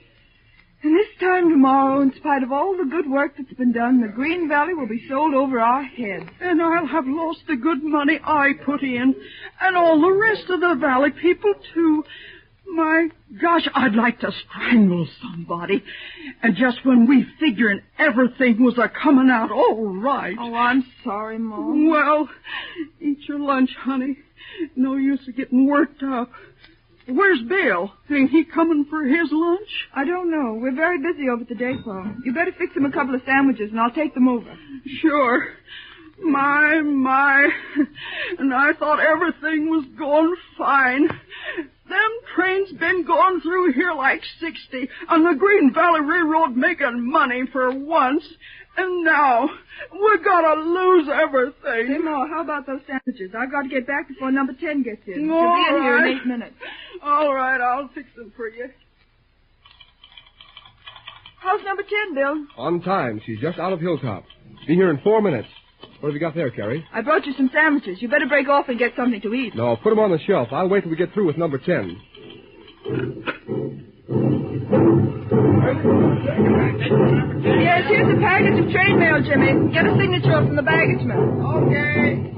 And this time tomorrow, in spite of all the good work that's been done, the Green Valley will be sold over our heads. And I'll have lost the good money I put in, and all the rest of the valley people, too. My gosh, I'd like to strangle somebody. And just when we figuring everything was a-coming out all right. Oh, I'm sorry, Mom. Well, eat your lunch, honey. No use of getting worked up. Where's Bill? Ain't he coming for his lunch? I don't know. We're very busy over at the depot. You better fix him a couple of sandwiches, and I'll take them over. Sure. My. And I thought everything was going fine. Them trains been going through here like 60, and the Green Valley Railroad making money for once. And now, we're gonna lose everything. Say, Ma, how about those sandwiches? I've got to get back before number 10 gets in. All She'll be in here right. in 8 minutes. All right, I'll fix them for you. How's number 10, Bill? On time. She's just out of Hilltop. Be here in 4 minutes. What have you got there, Carrie? I brought you some sandwiches. You better break off and get something to eat. No, put them on the shelf. I'll wait till we get through with number 10. Yes, here's a package of trade mail, Jimmy. Get a signature from the baggageman. Okay.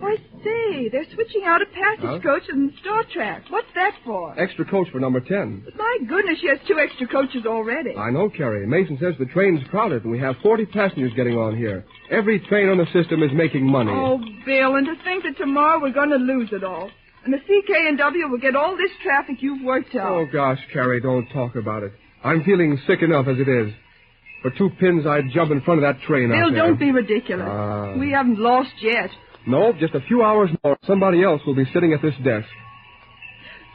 I say, they're switching out a passage coach and Star Track. What's that for? Extra coach for number 10. My goodness, she has 2 extra coaches already. I know, Carrie. Mason says the train's crowded and we have 40 passengers getting on here. Every train on the system is making money. Oh, Bill, and to think that tomorrow we're going to lose it all. And the CK&W will get all this traffic you've worked out. Oh, gosh, Carrie, don't talk about it. I'm feeling sick enough as it is. For 2 pins, I'd jump in front of that train out Bill, there. don't be ridiculous. We haven't lost yet. No, just a few hours more. Somebody else will be sitting at this desk.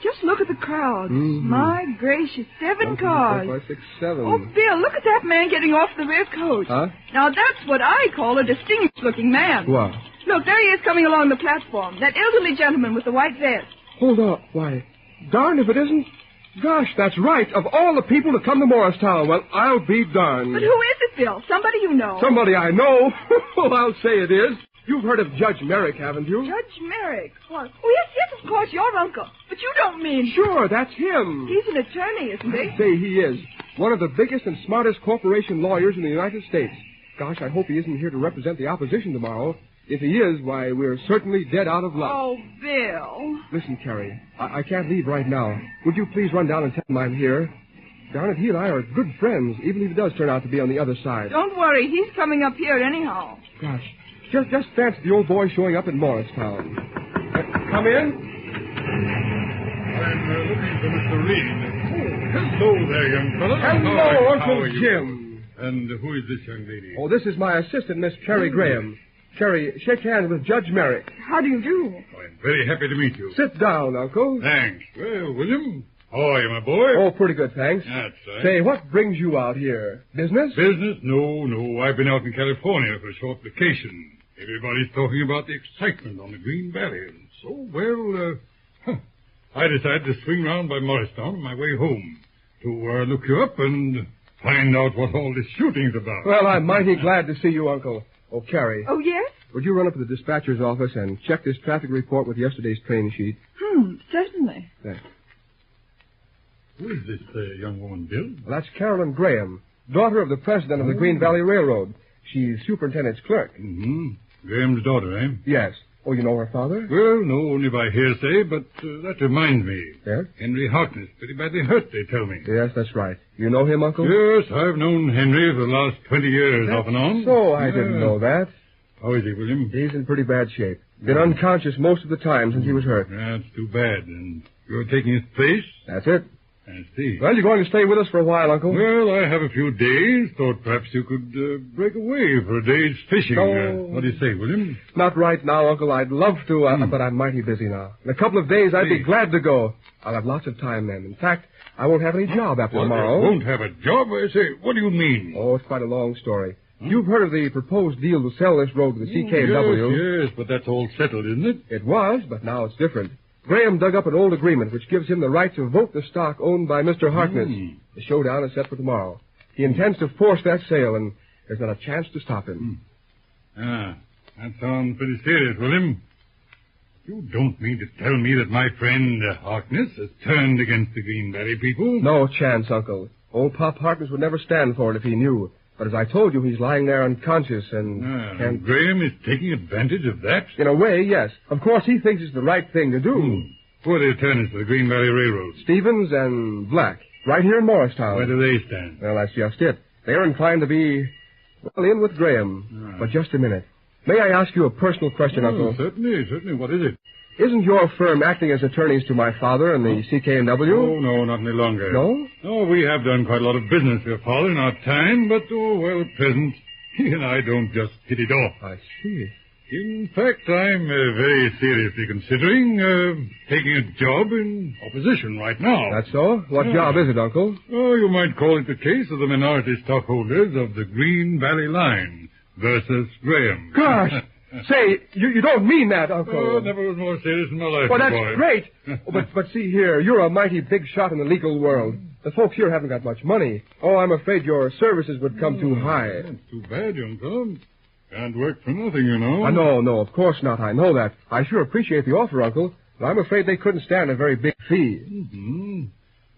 Just look at the crowds. Mm-hmm. My gracious, 7 cars. 4, 5, 6, 7. Oh, Bill, look at that man getting off the rear coach. Huh? Now, that's what I call a distinguished-looking man. What? Look, there he is coming along the platform. That elderly gentleman with the white vest. Hold on. Why, darn if it isn't. Gosh, that's right. Of all the people to come to Morristown, well, I'll be darned. But who is it, Bill? Somebody you know. Somebody I know. I'll say it is. You've heard of Judge Merrick, haven't you? Judge Merrick? What? Oh, yes, of course, your uncle. But you don't mean... Sure, that's him. He's an attorney, isn't he? I'd say he is. One of the biggest and smartest corporation lawyers in the United States. Gosh, I hope he isn't here to represent the opposition tomorrow. If he is, why, we're certainly dead out of luck. Oh, Bill. Listen, Carrie, I can't leave right now. Would you please run down and tell him I'm here? Darn it, he and I are good friends, even if it does turn out to be on the other side. Don't worry, he's coming up here anyhow. Gosh, just fancy the old boy showing up in Morristown. Come in. I'm looking for Mr. Reed. Hello there, young fellow. Hello, How Uncle are you? Jim. And who is this young lady? Oh, this is my assistant, Miss Carrie Graham. Carrie, shake hands with Judge Merrick. How do you do? Oh, I'm very happy to meet you. Sit down, Uncle. Thanks. Well, William, how are you, my boy? Oh, pretty good, thanks. That's right. Say, what brings you out here? Business? Business? No. I've been out in California for a short vacation. Everybody's talking about the excitement on the Green Valley. And so, I decided to swing round by Morristown on my way home to look you up and find out what all this shooting's about. Well, I'm mighty glad to see you, Uncle. Oh, Carrie. Oh, yes? Would you run up to the dispatcher's office and check this traffic report with yesterday's train sheet? Certainly. Thanks. Who is this young woman, Bill? Well, that's Carolyn Graham, daughter of the president of the Green Valley Railroad. She's superintendent's clerk. Mm-hmm. Graham's daughter, eh? Yes. Oh, you know her father? Well, no, only by hearsay, but that reminds me. Yes? Henry Harkness, pretty badly hurt, they tell me. Yes, that's right. You know him, Uncle? Yes, I've known Henry for the last 20 years, off and on. So I didn't know that. How is he, William? He's in pretty bad shape. Been unconscious most of the time since he was hurt. That's too bad. And you're taking his place? That's it. I see. Well, you're going to stay with us for a while, Uncle? Well, I have a few days. Thought perhaps you could break away for a day's fishing. No. What do you say, William? Not right now, Uncle. I'd love to, but I'm mighty busy now. In a couple of days, I'd be glad to go. I'll have lots of time then. In fact, I won't have any job after tomorrow. You won't have a job? I say, what do you mean? Oh, it's quite a long story. You've heard of the proposed deal to sell this road to the CK&W. Yes, but that's all settled, isn't it? It was, but now it's different. Graham dug up an old agreement which gives him the right to vote the stock owned by Mr. Harkness. The showdown is set for tomorrow. He intends to force that sale, and there's not a chance to stop him. That sounds pretty serious, William. You don't mean to tell me that my friend Harkness has turned against the Green Valley people? No chance, Uncle. Old Pop Harkness would never stand for it if he knew. But as I told you, he's lying there unconscious and Graham is taking advantage of that? In a way, yes. Of course, he thinks it's the right thing to do. Who are the attorneys for the Green Valley Railroad? Stevens and Black, right here in Morristown. Where do they stand? Well, that's just it. They're inclined to be, in with Graham. But just a minute. May I ask you a personal question, Uncle? Certainly. What is it? Isn't your firm acting as attorneys to my father and the CK&W? Oh, no, not any longer. No? No, we have done quite a lot of business with your father in our time, but, at present, he and I don't just hit it off. I see. In fact, I'm very seriously considering taking a job in opposition right now. That's so? What job is it, Uncle? Oh, you might call it the case of the minority stockholders of the Green Valley Line versus Graham. Gosh! Say, you don't mean that, Uncle. Oh, never was more serious in my life. Well, that's boy. great. But see here, you're a mighty big shot in the legal world. The folks here haven't got much money. Oh, I'm afraid your services would come too high. That's too bad, young fellow. Can't work for nothing, you know. No, of course not. I know that. I sure appreciate the offer, Uncle. But I'm afraid they couldn't stand a very big fee. Mm-hmm.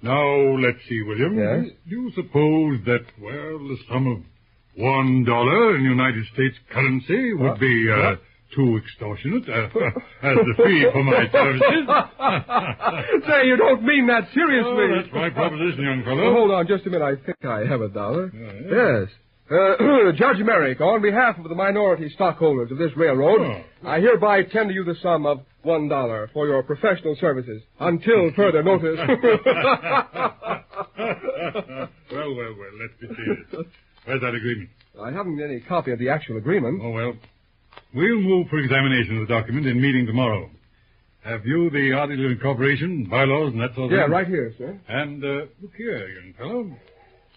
Now, let's see, William. Yes? Do you suppose that, well, the sum of $1 in United States currency would be too extortionate as the fee for my services? Say, you don't mean that seriously. Oh, that's my proposition, young fellow. Well, hold on just a minute. I think I have $1. Yes. Judge Merrick, on behalf of the minority stockholders of this railroad, I hereby tender you the sum of $1 for your professional services until further notice. Well, let's be serious. Where's that agreement? I haven't any copy of the actual agreement. Oh, well, we'll move for examination of the document in meeting tomorrow. Have you the article of incorporation, bylaws, and that sort of thing? Yeah, right here, sir. And, look here, young fellow.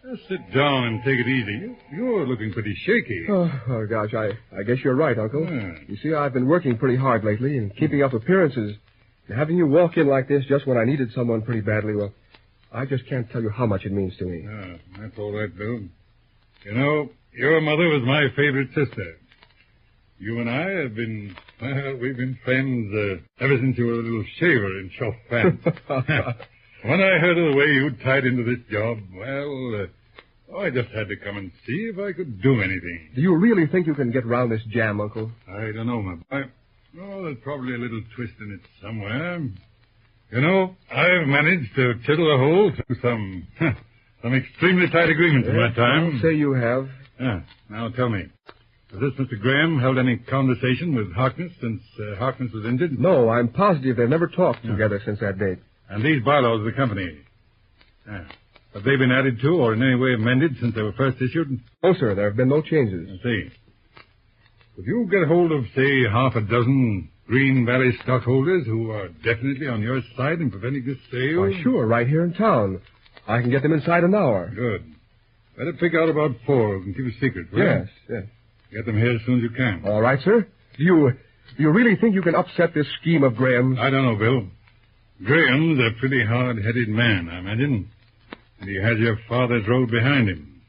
Just sit down and take it easy. You're looking pretty shaky. Oh gosh, I guess you're right, Uncle. Yeah. You see, I've been working pretty hard lately and keeping up appearances. And having you walk in like this just when I needed someone pretty badly, well, I just can't tell you how much it means to me. Yeah, that's all right, Bill. You know, your mother was my favorite sister. You and I have been, we've been friends ever since you were a little shaver in shop pants. When I heard of the way you tied into this job, well, I just had to come and see if I could do anything. Do you really think you can get round this jam, Uncle? I don't know, my boy. Oh, there's probably a little twist in it somewhere. You know, I've managed to chisel a hole through some extremely tight agreements in my time. I'll say you have. Yeah. Now tell me, has this Mr. Graham held any conversation with Harkness since Harkness was injured? No, I'm positive they've never talked together since that date. And these bylaws of the company, have they been added to or in any way amended since they were first issued? No, sir, there have been no changes. I see. Could you get hold of, say, half a dozen Green Valley stockholders who are definitely on your side in preventing this sale? Why, sure, right here in town. I can get them inside an hour. Good. Better pick out about 4 and keep it secret, will you? Yes. Get them here as soon as you can. All right, sir. Do you really think you can upset this scheme of Graham's? I don't know, Bill. Graham's a pretty hard-headed man, I imagine. And he has your father's road behind him.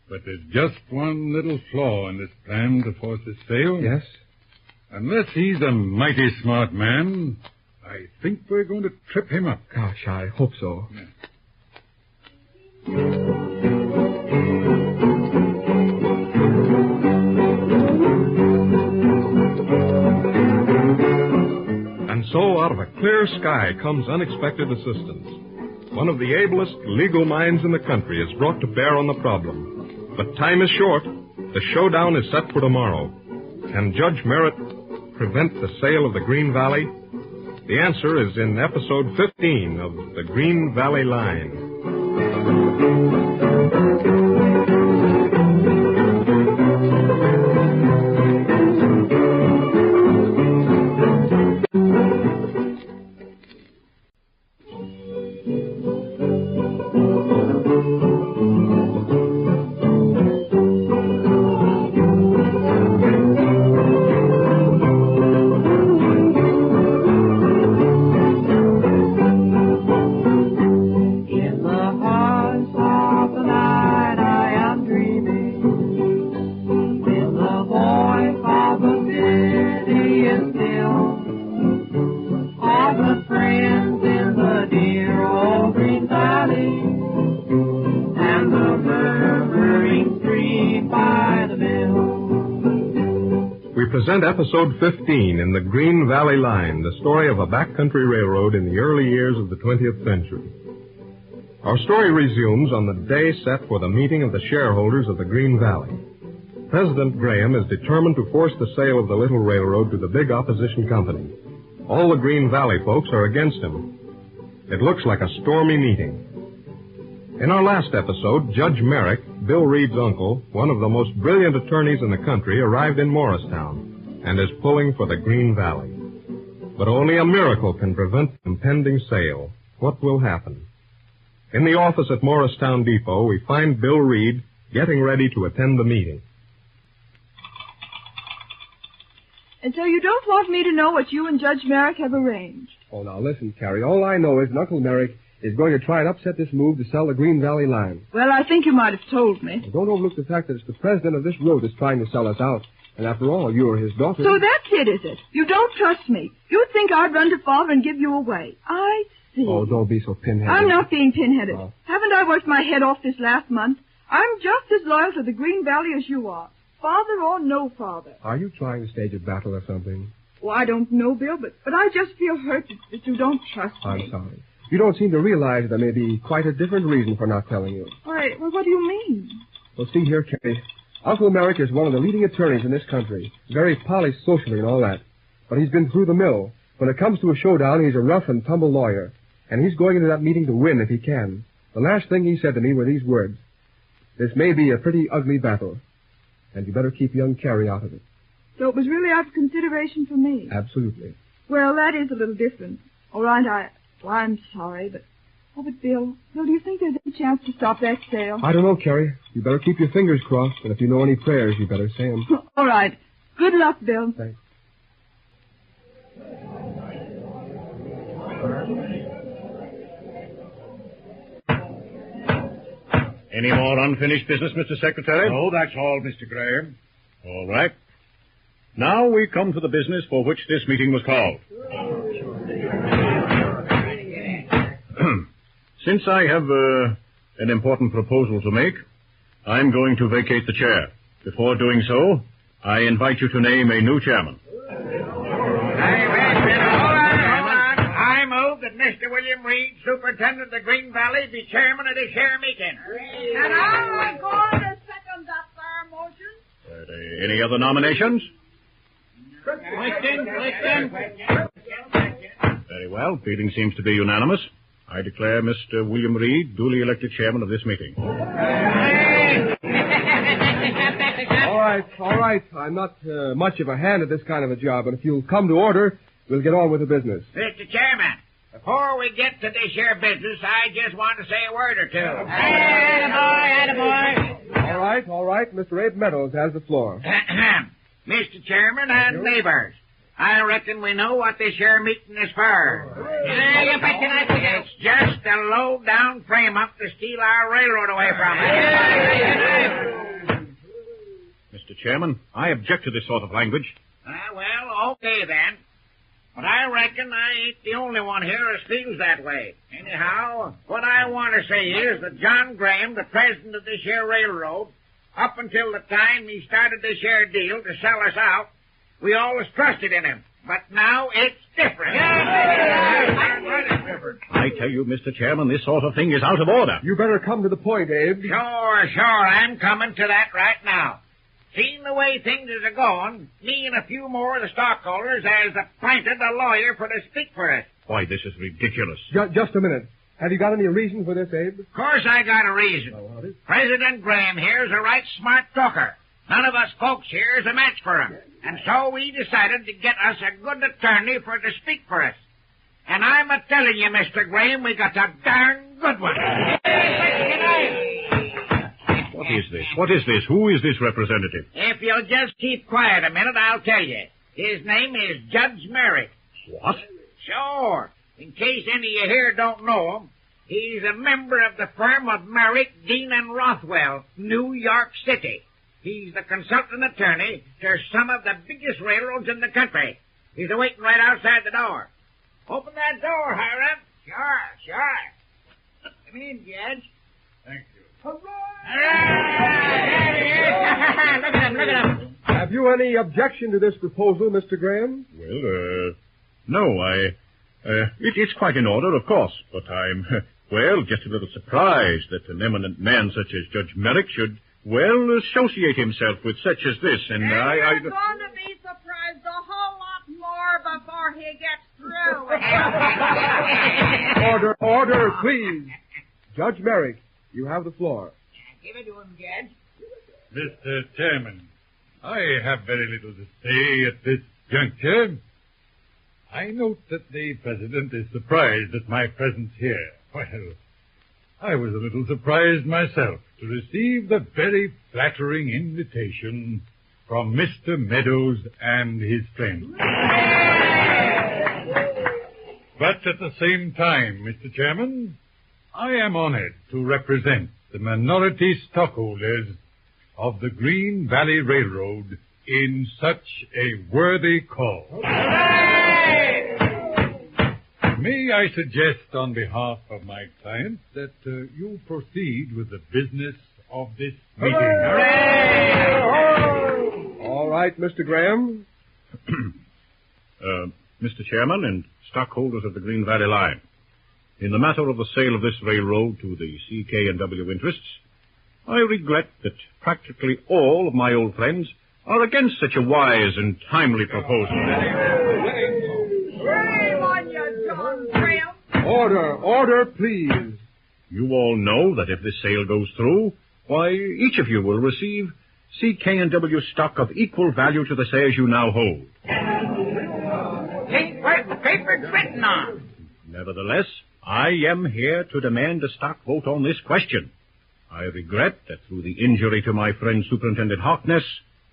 But there's just one little flaw in this plan to force this sale. Yes? Unless he's a mighty smart man, I think we're going to trip him up. Gosh, I hope so. Yeah. And so, out of a clear sky comes unexpected assistance. One of the ablest legal minds in the country is brought to bear on the problem. But time is short. The showdown is set for tomorrow. Can Judge Merritt prevent the sale of the Green Valley? The answer is in episode 15 of The Green Valley Line. Episode 15 in The Green Valley Line, the story of a backcountry railroad in the early years of the 20th century. Our story resumes on the day set for the meeting of the shareholders of the Green Valley. President Graham is determined to force the sale of the little railroad to the big opposition company. All the Green Valley folks are against him. It looks like a stormy meeting. In our last episode, Judge Merrick, Bill Reed's uncle, one of the most brilliant attorneys in the country, arrived in Morristown and is pulling for the Green Valley. But only a miracle can prevent the impending sale. What will happen? In the office at Morristown Depot, we find Bill Reed getting ready to attend the meeting. And so you don't want me to know what you and Judge Merrick have arranged? Oh, now listen, Carrie. All I know is that Uncle Merrick is going to try and upset this move to sell the Green Valley line. Well, I think you might have told me. Don't overlook the fact that it's the president of this road that's trying to sell us out. And after all, you're his daughter. So that's it, is it? You don't trust me. You think I'd run to Father and give you away. I see. Oh, don't be so pinheaded. I'm not being pinheaded. Oh. Haven't I worked my head off this last month? I'm just as loyal to the Green Valley as you are. Father or no father. Are you trying to stage a battle or something? Well, I don't know, Bill, but I just feel hurt that you don't trust me. I'm sorry. You don't seem to realize there may be quite a different reason for not telling you. Why, well, what do you mean? Well, see here, Carrie. Uncle Merrick is one of the leading attorneys in this country. Very polished socially and all that. But he's been through the mill. When it comes to a showdown, he's a rough and tumble lawyer. And he's going into that meeting to win if he can. The last thing he said to me were these words. This may be a pretty ugly battle. And you better keep young Carrie out of it. So it was really out of consideration for me? Absolutely. Well, that is a little different. All right, I'm sorry, but... Oh, but Bill, do you think there's any chance to stop that sale? I don't know, Carrie. You better keep your fingers crossed, and if you know any prayers, you better say them. All right. Good luck, Bill. Thanks. Any more unfinished business, Mr. Secretary? No, that's all, Mr. Graham. All right. Now we come to the business for which this meeting was called. Since I have an important proposal to make, I'm going to vacate the chair. Before doing so, I invite you to name a new chairman. Hold on. I move that Mr. William Reed, Superintendent of the Green Valley, be chairman of this here meeting. And I'm going to second that there motion. Any other nominations? Question. Very well. Feeling seems to be unanimous. I declare Mr. William Reed duly elected chairman of this meeting. All right. I'm not much of a hand at this kind of a job, but if you'll come to order, we'll get on with the business. Mr. Chairman, before we get to this here business, I just want to say a word or two. Attaboy. All right. Mr. Abe Meadows has the floor. Mr. Chairman and neighbors, I reckon we know what this here meeting is for. You betcha I think it's just a low-down frame-up to steal our railroad away from us. Mr. Chairman, I object to this sort of language. Well, okay then. But I reckon I ain't the only one here as feels that way. Anyhow, what I want to say is that John Graham, the president of this here railroad, up until the time he started this here deal to sell us out, we always trusted in him. But now it's different. I tell you, Mr. Chairman, this sort of thing is out of order. You better come to the point, Abe. Sure. I'm coming to that right now. Seeing the way things is a-going, me and a few more of the stockholders has appointed a lawyer for to speak for us. Why, this is ridiculous. Just a minute. Have you got any reason for this, Abe? Of course I got a reason. President Graham here's a right smart talker. None of us folks here is a match for him. And so we decided to get us a good attorney for to speak for us. And I'm a-telling you, Mr. Graham, we got a darn good one. What is this? Who is this representative? If you'll just keep quiet a minute, I'll tell you. His name is Judge Merrick. What? Sure. In case any of you here don't know him, he's a member of the firm of Merrick, Dean and Rothwell, New York City. He's the consultant attorney to some of the biggest railroads in the country. He's waiting right outside the door. Open that door, Hiram. Sure. Come in, Judge. Thank you. Look at him. Have you any objection to this proposal, Mr. Graham? Well, no, it's quite in order, of course, but I'm, just a little surprised that an eminent man such as Judge Merrick should, associate himself with such as this, and you're going to be surprised a whole lot more before he gets through. Order, please. Judge Merrick, you have the floor. Give it to him, Judge. Mr. Chairman, I have very little to say at this juncture. I note that the President is surprised at my presence here. Well, I was a little surprised myself to receive the very flattering invitation from Mr. Meadows and his friends. But at the same time, Mr. Chairman, I am honored to represent the minority stockholders of the Green Valley Railroad in such a worthy cause. May I suggest on behalf of my client that you proceed with the business of this meeting. All right, Mr. Graham. Mr. Chairman and stockholders of the Green Valley Line, in the matter of the sale of this railroad to the CK&W interests, I regret that practically all of my old friends are against such a wise and timely proposal. Shame on you, John Graham. Order, please. You all know that if this sale goes through, why, each of you will receive CK&W stock of equal value to the shares you now hold. Ain't worth the paper it's written on. Nevertheless, I am here to demand a stock vote on this question. I regret that through the injury to my friend Superintendent Harkness,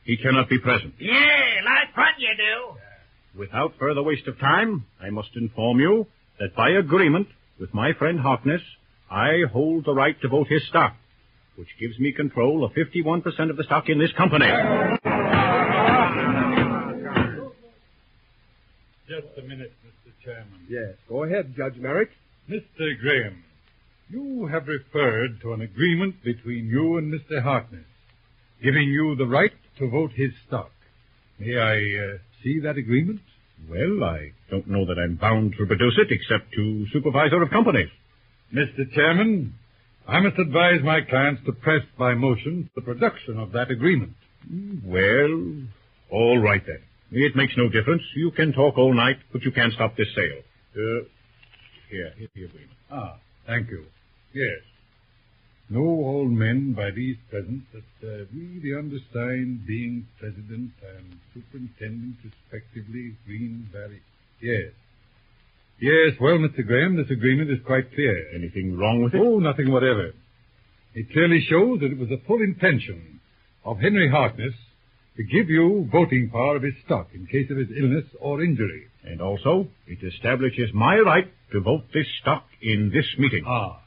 he cannot be present. Yeah, like fun you do. Without further waste of time, I must inform you that by agreement with my friend Harkness, I hold the right to vote his stock, which gives me control of 51% of the stock in this company. Just a minute, Mr. Chairman. Yes, go ahead, Judge Merrick. Mr. Graham, you have referred to an agreement between you and Mr. Harkness, giving you the right to vote his stock. May I see that agreement? Well, I don't know that I'm bound to produce it except to Supervisor of Companies. Mr. Chairman, I must advise my clients to press by motion the production of that agreement. Well, all right then. It makes no difference. You can talk all night, but you can't stop this sale. Here's the agreement. Ah, thank you. Yes. Know all men by these present that we, the undersigned, being president and superintendent respectively, Green Valley. Yes. Yes, well, Mr. Graham, this agreement is quite clear. Anything wrong with it? Oh, nothing whatever. It clearly shows that it was the full intention of Henry Harkness to give you voting power of his stock in case of his illness or injury. And also, it establishes my right to vote this stock in this meeting. Ah,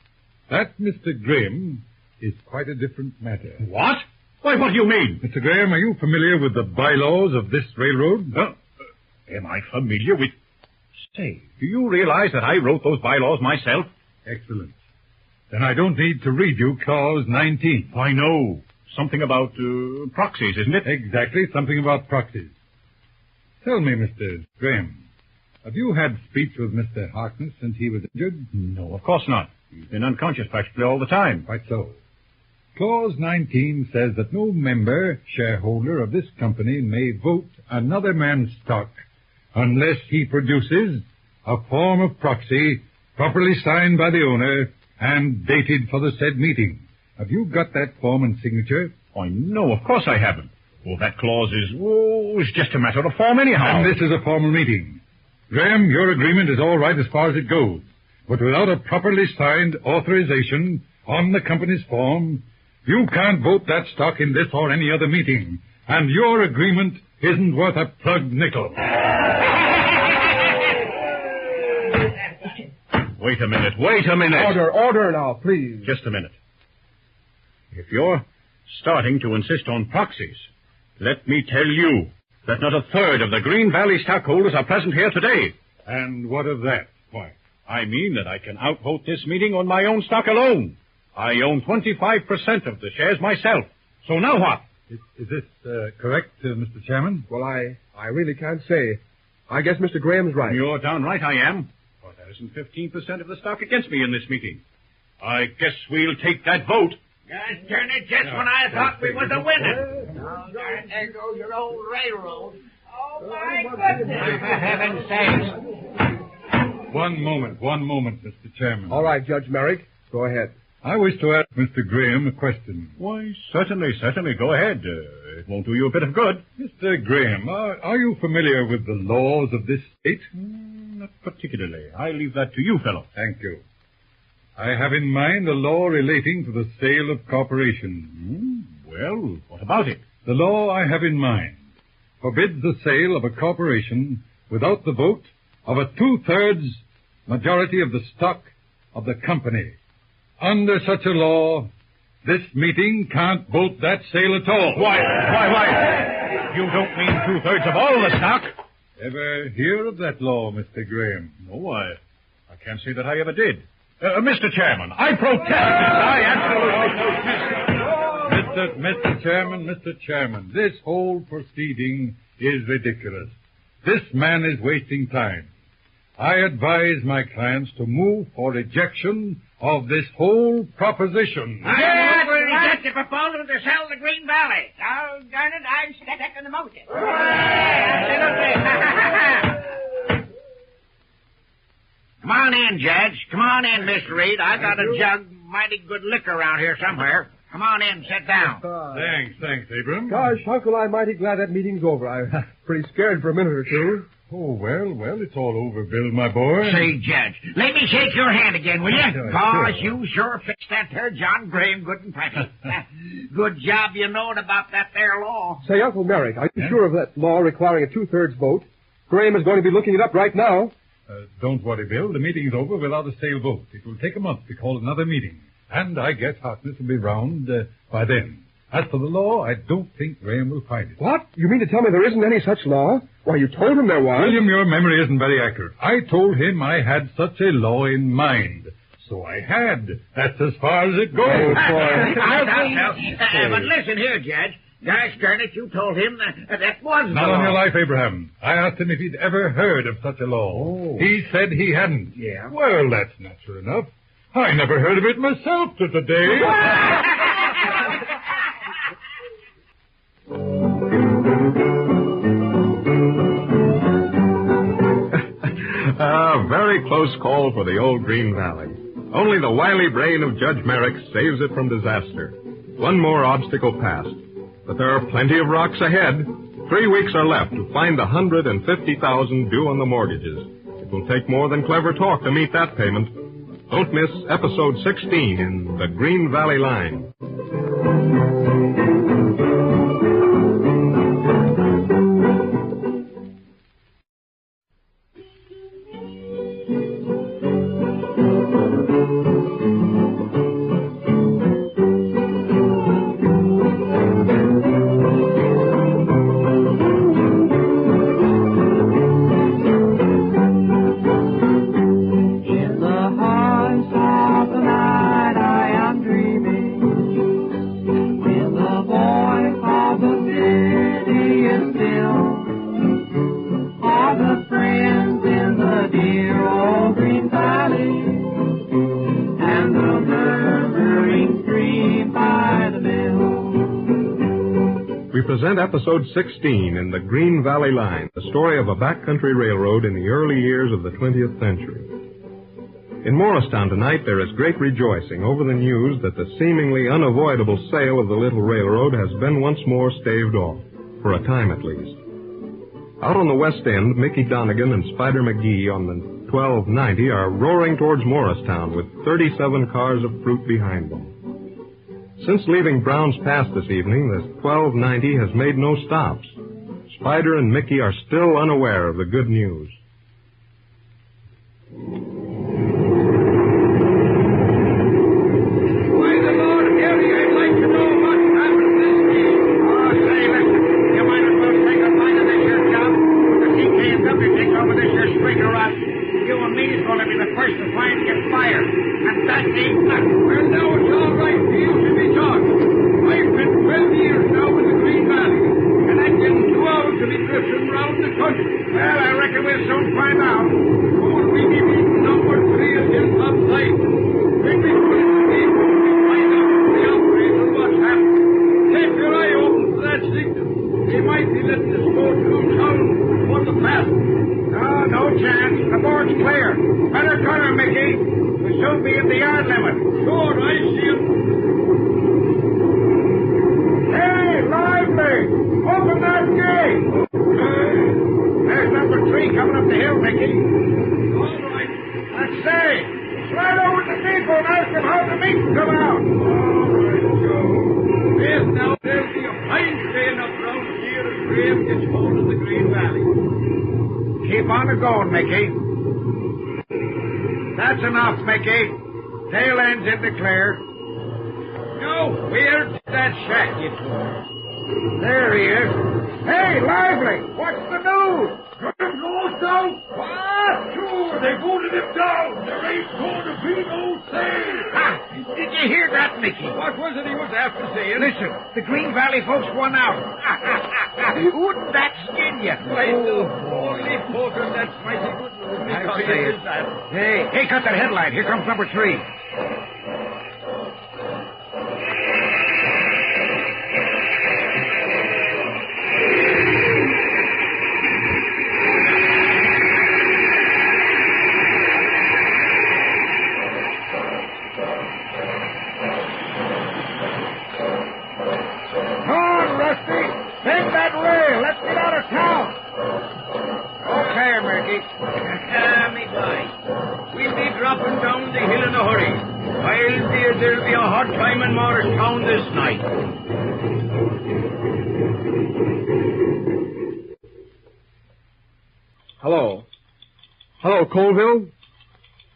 that, Mr. Graham, is quite a different matter. What? Why, what do you mean? Mr. Graham, are you familiar with the bylaws of this railroad? Am I familiar with... Say, do you realize that I wrote those bylaws myself? Excellent. Then I don't need to read you Clause 19. I know. Something about proxies, isn't it? Exactly, something about proxies. Tell me, Mr. Graham, have you had speech with Mr. Harkness since he was injured? No, of course not. He's been unconscious practically all the time. Quite so. Clause 19 says that no member, shareholder of this company may vote another man's stock unless he produces a form of proxy properly signed by the owner and dated for the said meeting. Have you got that form and signature? Why, no, of course I haven't. Well, that clause is just a matter of form anyhow. And this is a formal meeting. Graham, your agreement is all right as far as it goes. But without a properly signed authorization on the company's form, you can't vote that stock in this or any other meeting. And your agreement isn't worth a plugged nickel. Wait a minute. Order now, please. Just a minute. If you're starting to insist on proxies, let me tell you that not a third of the Green Valley stockholders are present here today. And what of that? Why? I mean that I can outvote this meeting on my own stock alone. I own 25% of the shares myself. So now what? Is this correct, Mr. Chairman? Well, I really can't say. I guess Mr. Graham's right. You're darn right I am. But there isn't 15% of the stock against me in this meeting. I guess we'll take that vote. Gosh darn it, just when I thought we was a winner. Oh, darn, there goes your old railroad. Oh, my goodness. For heaven's sakes. One moment, Mr. Chairman. All right, Judge Merrick, go ahead. I wish to ask Mr. Graham a question. Why, certainly. Go ahead. It won't do you a bit of good. Mr. Graham, are you familiar with the laws of this state? Not particularly. I leave that to you, fellow. Thank you. I have in mind a law relating to the sale of corporations. Well, what about it? The law I have in mind forbids the sale of a corporation without the vote of a 2/3 majority of the stock of the company. Under such a law, this meeting can't vote that sale at all. Why? You don't mean 2/3 of all the stock? Ever hear of that law, Mr. Graham? No, I can't say that I ever did. Mr. Chairman, I protest. I absolutely protest. Mr. Chairman, this whole proceeding is ridiculous. This man is wasting time. I advise my clients to move for rejection of this whole proposition. I will reject the proposal to sell the Green Valley. Oh, darn it, I'm second the motion. Absolutely. Come on in, Judge. Come on in, Miss Reed. I got a jug mighty good liquor around here somewhere. Come on in, sit down. Thanks, Abram. Gosh, Uncle, I'm mighty glad that meeting's over. I was pretty scared for a minute or two. Oh, well, it's all over, Bill, my boy. Say, Judge, let me shake your hand again, will you? Gosh, you sure fixed that there John Graham good and plenty. Good job you knowed about that there law. Say, Uncle Merrick, are you sure of that law requiring a 2/3 vote? Graham is going to be looking it up right now. Don't worry, Bill. The meeting's over without a sale vote. It will take a month to call another meeting. And I guess Harkness will be round by then. As for the law, I don't think Graham will find it. What? You mean to tell me there isn't any such law? Why, you told him there was. William, your memory isn't very accurate. I told him I had such a law in mind. So I had. That's as far as it goes. But listen here, Judge. Gosh darn it, you told him that was Not on your life, Abraham. I asked him if he'd ever heard of such a law. Oh. He said he hadn't. Yeah. Well, that's natural enough. I never heard of it myself to today. Very close call for the old Green Valley. Only the wily brain of Judge Merrick saves it from disaster. One more obstacle passed. But there are plenty of rocks ahead. 3 weeks are left to find the $150,000 due on the mortgages. It will take more than clever talk to meet that payment. Don't miss episode 16 in the Green Valley Line. Present episode 16 in the Green Valley Line, the story of a backcountry railroad in the early years of the 20th century. In Morristown tonight, there is great rejoicing over the news that the seemingly unavoidable sale of the little railroad has been once more staved off, for a time at least. Out on the west end, Mickey Donegan and Spider McGee on the 1290 are roaring towards Morristown with 37 cars of fruit behind them. Since leaving Brown's Pass this evening, the 1290 has made no stops. Spider and Mickey are still unaware of the good news. Why the Lord Harry, I'd like to know what happened this week. Oh, say, listen, you might as well take a bite of this here job. The CKW takes over this here Spraker Rock. You and me is going to be the first to find get fired. And that ain't nothing. Well, now it's all right for you to be talking. I've been 12 years now in the Green Valley, and I'm getting too old to be drifting around the country. Well, I reckon we'll soon find out. Who'll we be meeting number 3 again upside? When we put it to me, we find out from the operator what's happened. Keep your eye open for that signal. They might be letting us go through town for the fast. No chance. The board's clear. Better cut her, Mickey. We'll soon be at the yard limit. Sure, I see him. Hey, lively! Open that gate! There's number 3 coming up the hill, Mickey. All right. Let's say, slide over to the depot and ask him how the meat's come out. All right, Joe. Yes, now there'll be a fine staying up round here as Graham gets hold of the Green Valley. Keep on it going, Mickey. That's enough, Mickey. Tail ends in the clear. No, where did that shack get to? There he is. Hey, Lively! What's the news? Graham lost out. What? Sure, they voted him down. There ain't going to be no sale. Did you hear that, Mickey? What was it he was after saying? Listen, the Green Valley folks won out. Wouldn't that skin you? Holy poker, that's mighty good news. I say it. Hey, cut that headline. Here comes number 3. There'll be a hot time in Morristown this night. Hello. Hello, Colville.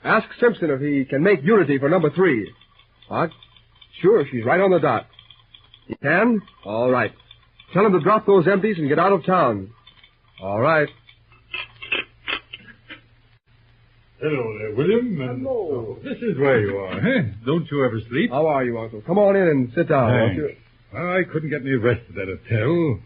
Ask Simpson if he can make Unity for number 3. What? Sure, she's right on the dot. You can? All right. Tell him to drop those empties and get out of town. All right. Hello there, William. Hello. This is where you are, eh? Don't you ever sleep? How are you, Uncle? Come on in and sit down, won't you? Well, I couldn't get any rest at that hotel.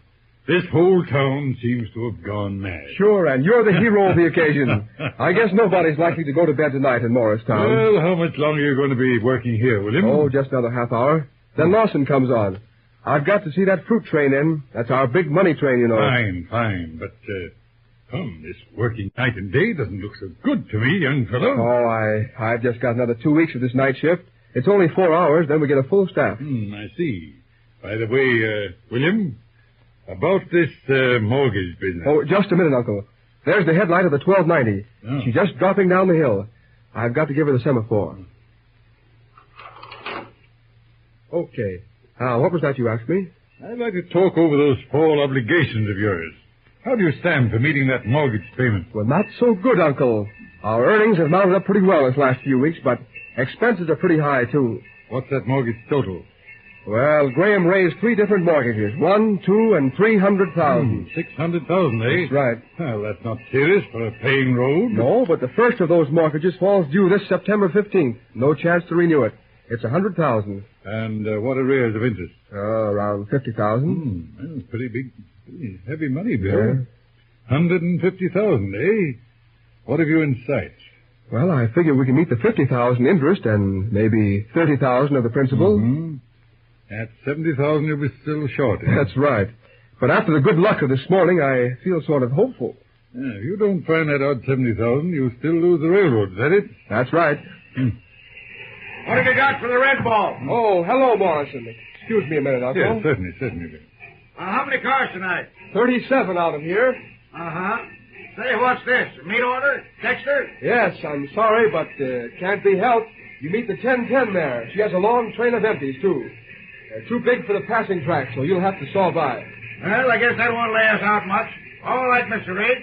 This whole town seems to have gone mad. Sure, and you're the hero of the occasion. I guess nobody's likely to go to bed tonight in Morristown. Well, how much longer are you going to be working here, William? Oh, just another half hour. Then Lawson comes on. I've got to see that fruit train in. That's our big money train, you know. Fine. But, this working night and day doesn't look so good to me, young fellow. Oh, I've just got another 2 weeks of this night shift. It's only 4 hours, then we get a full staff. I see. By the way, William, about this mortgage business. Oh, just a minute, Uncle. There's the headlight of the 1290. Oh. She's just dropping down the hill. I've got to give her the semaphore. Okay. Now, what was that you asked me? I'd like to talk over those fall obligations of yours. How do you stand for meeting that mortgage payment? Well, not so good, Uncle. Our earnings have mounted up pretty well this last few weeks, but expenses are pretty high, too. What's that mortgage total? Well, Graham raised 3 different mortgages. 1, 2, and 300,000. 600,000, eh? That's right. Well, that's not serious for a paying road. No, but the first of those mortgages falls due this September 15th. No chance to renew it. It's 100,000. And what arrears of interest? Around 50,000. Well, pretty big, pretty heavy money, Bill. Yeah. 150,000, eh? What have you in sight? Well, I figure we can meet the 50,000 interest and maybe 30,000 of the principal. Mm-hmm. At 70,000, you'll be still short, eh? That's right. But after the good luck of this morning, I feel sort of hopeful. Yeah, if you don't find that odd 70,000, you still lose the railroad. Is that it? That's right. What have you got for the red ball? Oh, hello, Morrison. Excuse me a minute, Uncle. Yes, certainly. How many cars tonight? 37 out of here. Uh-huh. Say, what's this? Meat order? Dexter? Yes, I'm sorry, but can't be helped. You meet the 1010 there. She has a long train of empties, too. They're too big for the passing track, so you'll have to saw by. Well, I guess that won't lay us out much. All right, Mr. Reed.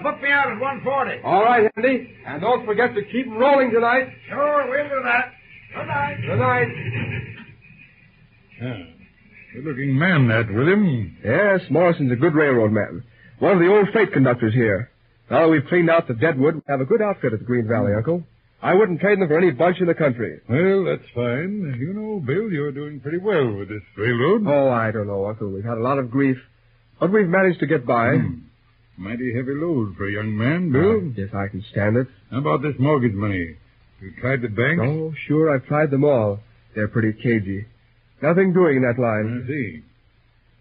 Book me out at 140. All right, Andy. And don't forget to keep 'em rolling tonight. Sure, we'll do that. Good night. Good night. Good-looking man, that, William. Yes, Morrison's a good railroad man. One of the old freight conductors here. Now that we've cleaned out the deadwood, we have a good outfit at the Green Valley, Uncle. I wouldn't trade them for any bunch in the country. Well, that's fine. You know, Bill, you're doing pretty well with this railroad. Oh, I don't know, Uncle. We've had a lot of grief, but we've managed to get by. Mighty heavy load for a young man, Bill. Yes, I can stand it. How about this mortgage money? You tried the banks? Oh, sure, I've tried them all. They're pretty cagey. Nothing doing in that line. I see.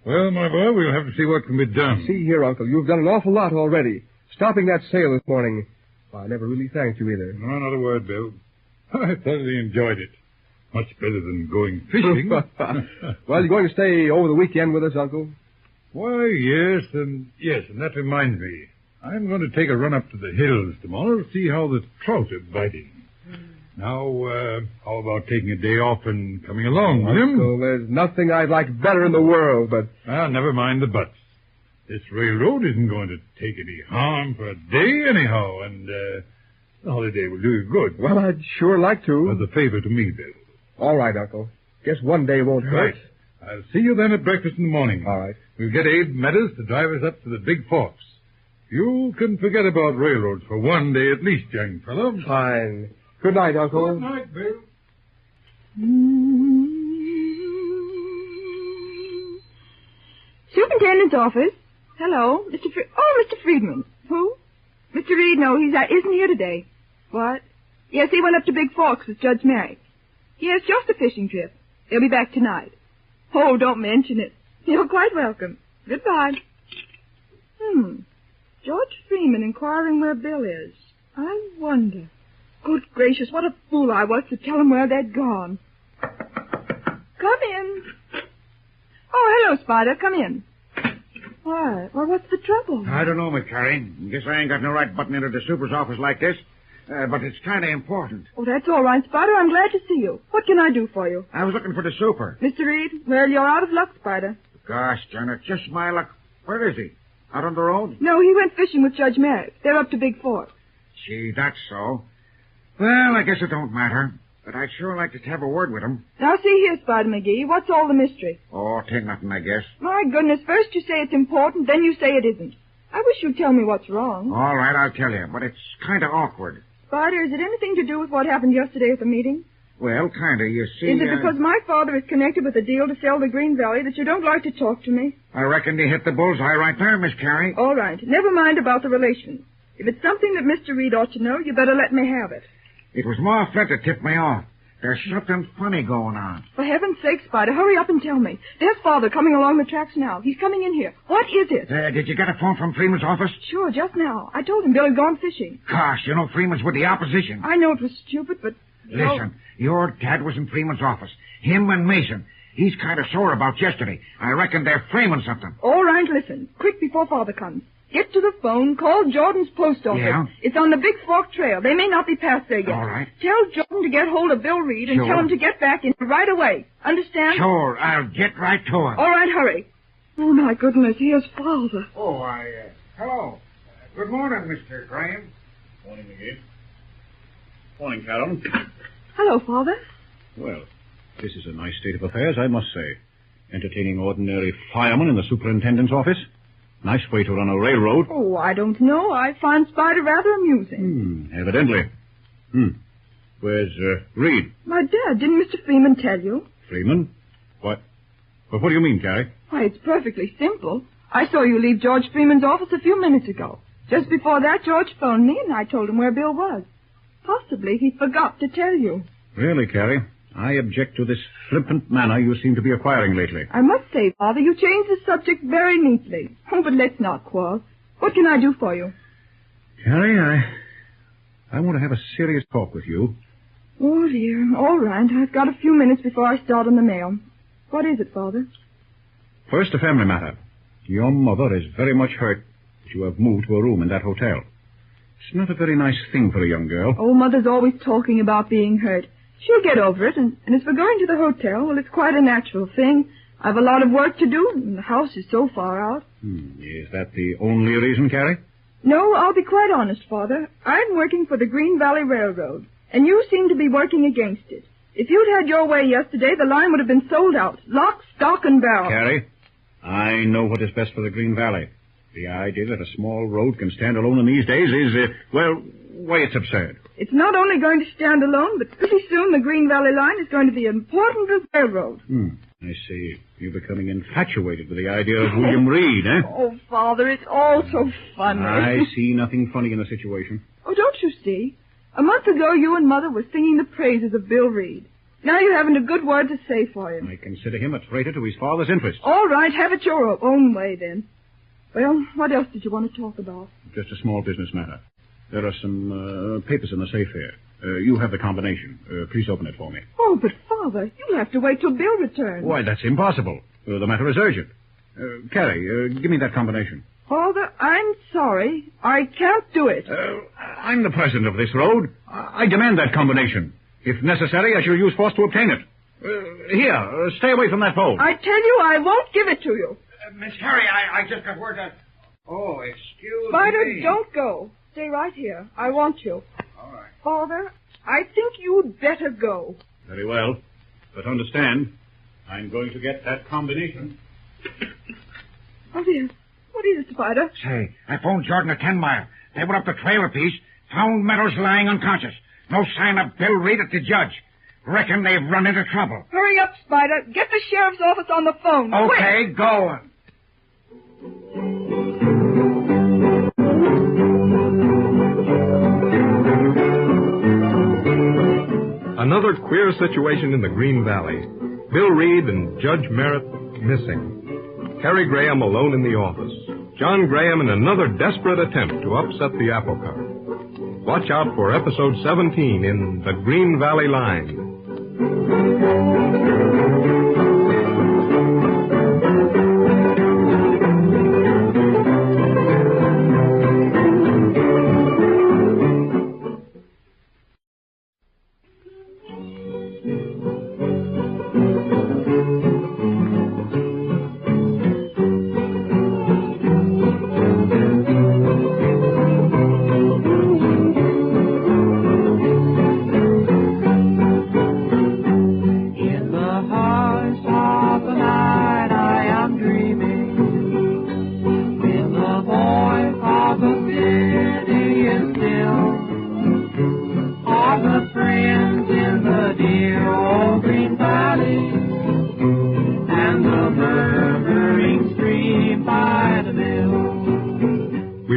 Well, my boy, we'll have to see what can be done. See here, Uncle, you've done an awful lot already. Stopping that sale this morning. Well, I never really thanked you either. No, not a word, Bill. I thoroughly enjoyed it. Much better than going fishing. Well, you're going to stay over the weekend with us, Uncle? Why, yes, and that reminds me. I'm going to take a run up to the hills tomorrow to see how the trout are biting. Now, how about taking a day off and coming along, William? Uncle, there's nothing I'd like better in the world, but... Never mind the buts. This railroad isn't going to take any harm for a day anyhow, and, The holiday will do you good. Well, I'd sure like to. As a favor to me, Bill. All right, Uncle. Guess one day won't hurt. Right. I'll see you then at breakfast in the morning. All right. We'll get Abe Meadows to drive us up to the Big Forks. You can forget about railroads for one day at least, young fellow. Fine. Good night, Uncle. Good night, Bill. Superintendent's office. Hello, Mr. Friedman. Who? Mr. Reed, no, he isn't here today. What? Yes, he went up to Big Forks with Judge Merrick. Yes, just a fishing trip. He'll be back tonight. Oh, don't mention it. You're quite welcome. Goodbye. George Freeman inquiring where Bill is. I wonder. Good gracious, what a fool I was to tell him where they'd gone. Come in. Oh, hello, Spider. Come in. Why? Well, what's the trouble? I don't know, McCarry. Guess I ain't got no right butting into the super's office like this. But it's kind of important. Oh, that's all right, Spider. I'm glad to see you. What can I do for you? I was looking for the super. Mr. Reed, well, you're out of luck, Spider. Gosh, darn it, just my luck. Where is he? Out on the road? No, he went fishing with Judge Merrick. They're up to Big Fork. Gee, that's so. Well, I guess it don't matter. But I'd sure like to have a word with him. Now, see here, Spider McGee. What's all the mystery? Oh, tain't nothing, I guess. My goodness, first you say it's important, then you say it isn't. I wish you'd tell me what's wrong. All right, I'll tell you, but it's kind of awkward. Spider, is it anything to do with what happened yesterday at the meeting? Well, kind of, you see... Is it because my father is connected with a deal to sell the Green Valley that you don't like to talk to me? I reckon you hit the bullseye right there, Miss Carey. All right, never mind about the relations. If it's something that Mr. Reed ought to know, you better let me have it. It was Ma Flint that tipped me off. There's something funny going on. For heaven's sake, Spider, hurry up and tell me. There's Father coming along the tracks now. He's coming in here. What is it? Did you get a phone from Freeman's office? Sure, just now. I told him Bill had gone fishing. Gosh, you know Freeman's with the opposition. I know it was stupid, but... Listen, your dad was in Freeman's office. Him and Mason. He's kind of sore about yesterday. I reckon they're framing something. All right, listen. Quick before Father comes. Get to the phone. Call Jordan's post office. Yeah? It's on the Big Fork Trail. They may not be past there yet. All right. Tell Jordan to get hold of Bill Reed and Sure. tell him to get back in right away. Understand? Sure, I'll get right to him. All right, hurry. Oh, my goodness, here's Father. Oh, hello. Good morning, Mr. Graham. Morning, McGee. Morning, Carol. Hello, Father. Well, this is a nice state of affairs, I must say. Entertaining ordinary firemen in the superintendent's office. Nice way to run a railroad. Oh, I don't know. I find Spider rather amusing. Evidently. Where's Reed? My dad, didn't Mr. Freeman tell you? Freeman? What? Well, what do you mean, Carrie? Why, it's perfectly simple. I saw you leave George Freeman's office a few minutes ago. Just before that, George phoned me, and I told him where Bill was. Possibly he forgot to tell you. Really, Carrie? I object to this flippant manner you seem to be acquiring lately. I must say, Father, you changed the subject very neatly. Oh, but let's not quarrel. What can I do for you? Carrie, I want to have a serious talk with you. Oh, dear. All right. I've got a few minutes before I start on the mail. What is it, Father? First, a family matter. Your mother is very much hurt that you have moved to a room in that hotel. It's not a very nice thing for a young girl. Oh, Mother's always talking about being hurt. She'll get over it, and as for going to the hotel, well, it's quite a natural thing. I've a lot of work to do, and the house is so far out. Is that the only reason, Carrie? No, I'll be quite honest, Father. I'm working for the Green Valley Railroad, and you seem to be working against it. If you'd had your way yesterday, the line would have been sold out. Lock, stock, and barrel. Carrie, I know what is best for the Green Valley. The idea that a small road can stand alone in these days is, why, it's absurd. It's not only going to stand alone, but pretty soon the Green Valley line is going to be important as railroad. I see. You're becoming infatuated with the idea of William Reed, eh? Oh, Father, it's all so funny. I see nothing funny in the situation. Oh, don't you see? A month ago, you and Mother were singing the praises of Bill Reed. Now you haven't a good word to say for him. I consider him a traitor to his father's interests. All right, have it your own way, then. Well, what else did you want to talk about? Just a small business matter. There are some papers in the safe here. You have the combination. Please open it for me. Oh, but, Father, you'll have to wait till Bill returns. Why, that's impossible. The matter is urgent. Carrie, give me that combination. Father, I'm sorry. I can't do it. I'm the president of this road. I demand that combination. If necessary, I shall use force to obtain it. Here, stay away from that phone. I tell you, I won't give it to you. Miss Carey, I just got word that... Oh, excuse Spider, me. don't go. Stay right here. I want you. All right. Father, I think you'd better go. Very well. But understand, I'm going to get that combination. What is it, Spider? Say, I phoned Jordan at 10 Mile. They went up the trail a piece, found Meadows lying unconscious. No sign of Bill Reed at the judge. Reckon they've run into trouble. Hurry up, Spider. Get the sheriff's office on the phone. Okay, quick. going. Another queer situation in the Green Valley. Bill Reed and Judge Merritt missing. Harry Graham alone in the office. John Graham in another desperate attempt to upset the apple cart. Watch out for episode 17 in The Green Valley Line.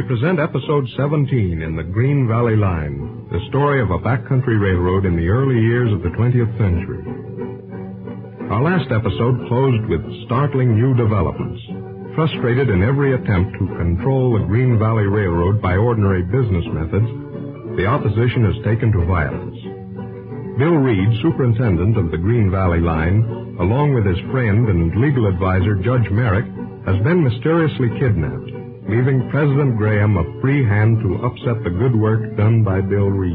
Present episode 17 in the Green Valley Line, the story of a backcountry railroad in the early years of the 20th century. Our last episode closed with startling new developments. Frustrated in every attempt to control the Green Valley Railroad by ordinary business methods, the opposition has taken to violence. Bill Reed, superintendent of the Green Valley Line, along with his friend and legal advisor Judge Merrick, has been mysteriously kidnapped, leaving President Graham a free hand to upset the good work done by Bill Reed.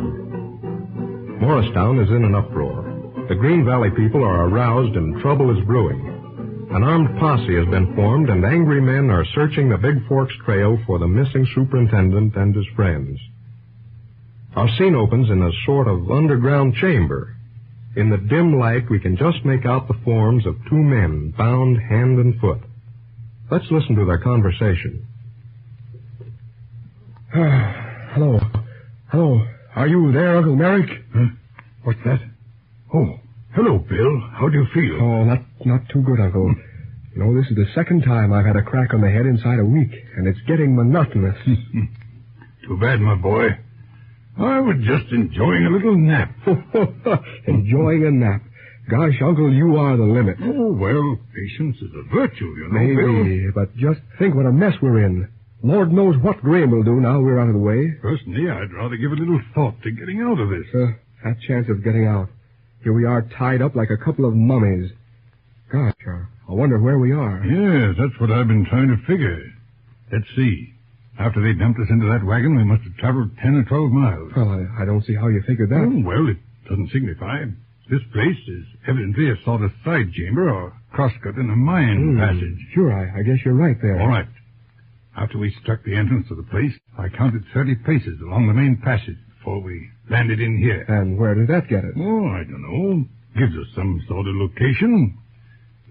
Morristown is in an uproar. The Green Valley people are aroused and trouble is brewing. An armed posse has been formed and angry men are searching the Big Forks Trail for the missing superintendent and his friends. Our scene opens in a sort of underground chamber. In the dim light, we can just make out the forms of two men bound hand and foot. Let's listen to their conversation. Hello. Are you there, Uncle Merrick? Huh? What's that? Oh, hello, Bill. How do you feel? Oh, not too good, Uncle. You know, this is the second time I've had a crack on the head inside a week, and it's getting monotonous. Too bad, my boy. I was just enjoying a little nap. Enjoying a nap? Gosh, Uncle, you are the limit. Oh, well, patience is a virtue, you know, Maybe, Bill. But just think what a mess we're in. Lord knows what Graham will do now we're out of the way. Personally, I'd rather give a little thought to getting out of this. That chance of getting out. Here we are tied up like a couple of mummies. Gosh, I wonder where we are. Yes, that's what I've been trying to figure. Let's see. After they dumped us into that wagon, we must have traveled 10 or 12 miles. Well, I don't see how you figured that. Oh, well, it doesn't signify. This place is evidently a sort of side chamber or crosscut in a mine passage. Sure, I guess you're right there. All right. After we struck the entrance to the place, I counted 30 paces along the main passage before we landed in here. And where did that get us? Oh, I don't know. Gives us some sort of location.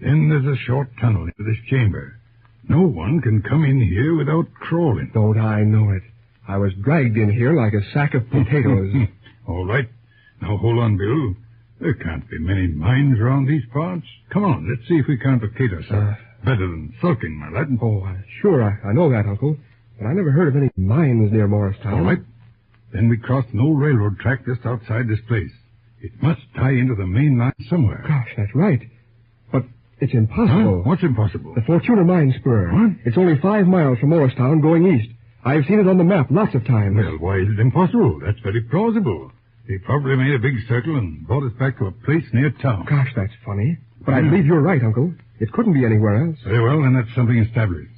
Then there's a short tunnel into this chamber. No one can come in here without crawling. Don't I know it? I was dragged in here like a sack of potatoes. All right. Now, hold on, Bill. There can't be many mines around these parts. Come on, let's see if we can't locate ourselves. Better than sulking, my lad. Oh, sure, I know that, Uncle. But I never heard of any mines near Morristown. All right. Then we crossed an old railroad track just outside this place. It must tie into the main line somewhere. Gosh, that's right. But it's impossible. Huh? What's impossible? The Fortuna Mine Spur. What? It's only 5 miles from Morristown going east. I've seen it on the map lots of times. Well, why is it impossible? That's very plausible. They probably made a big circle and brought us back to a place near town. Gosh, that's funny. But I believe you're right, Uncle. It couldn't be anywhere else. Very well, then that's something established.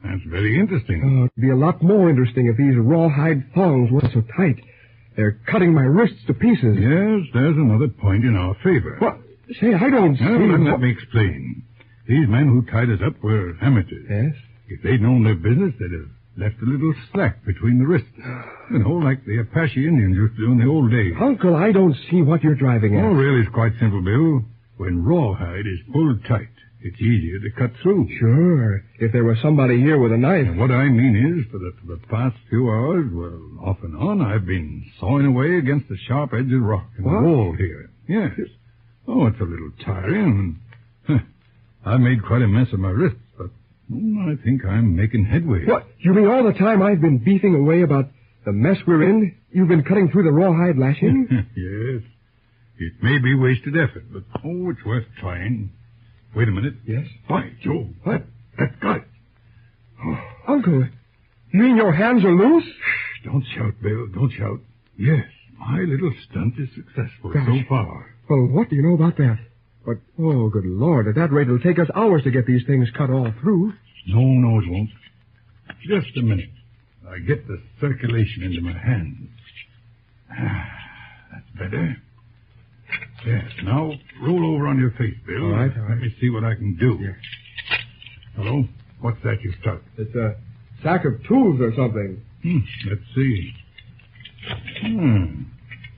That's very interesting. It'd be a lot more interesting if these rawhide thongs weren't so tight. They're cutting my wrists to pieces. Yes, there's another point in our favor. What? Say, I don't see... Then let me explain. These men who tied us up were amateurs. Yes? If they'd known their business, they'd have left a little slack between the wrists. You know, like the Apache Indians used to do in the old days. Uncle, I don't see what you're driving at. Oh, really, it's quite simple, Bill. When rawhide is pulled tight, it's easier to cut through. Sure, if there was somebody here with a knife. And what I mean is, for the past few hours, well, off and on, I've been sawing away against the sharp edge of rock in the wall here. Yes. Oh, it's a little tiring. I made quite a mess of my wrists, but I think I'm making headway. What? You mean all the time I've been beefing away about the mess we're in, you've been cutting through the rawhide lashing? Yes. It may be wasted effort, but, it's worth trying. Wait a minute. Yes? By Jove. What? That's got it. Oh. Uncle, you mean your hands are loose? Shh, don't shout, Bill. Don't shout. Yes, my little stunt is successful so far. Well, what do you know about that? But, oh, good Lord, at that rate it'll take us hours to get these things cut all through. No, it won't. Just a minute. I get the circulation into my hands. That's better. Yes, now roll over on your face, Bill. All right. Let me see what I can do. Yeah. Hello? What's that you struck? It's a sack of tools or something. Let's see.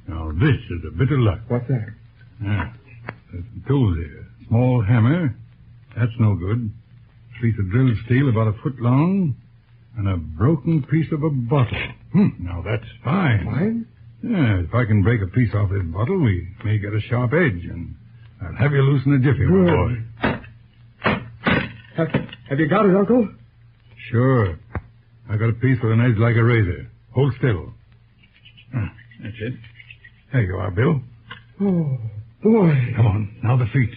Now, this is a bit of luck. What's that? There's some tools here. Small hammer. That's no good. Piece of drilled steel about a foot long. And a broken piece of a bottle. Now, that's fine. Fine? Yeah, if I can break a piece off this bottle, we may get a sharp edge, and I'll have you loose in a jiffy, my boy. Have you got it, Uncle? Sure. I got a piece with an edge like a razor. Hold still. That's it. There you are, Bill. Oh, boy. Come on, now the feet.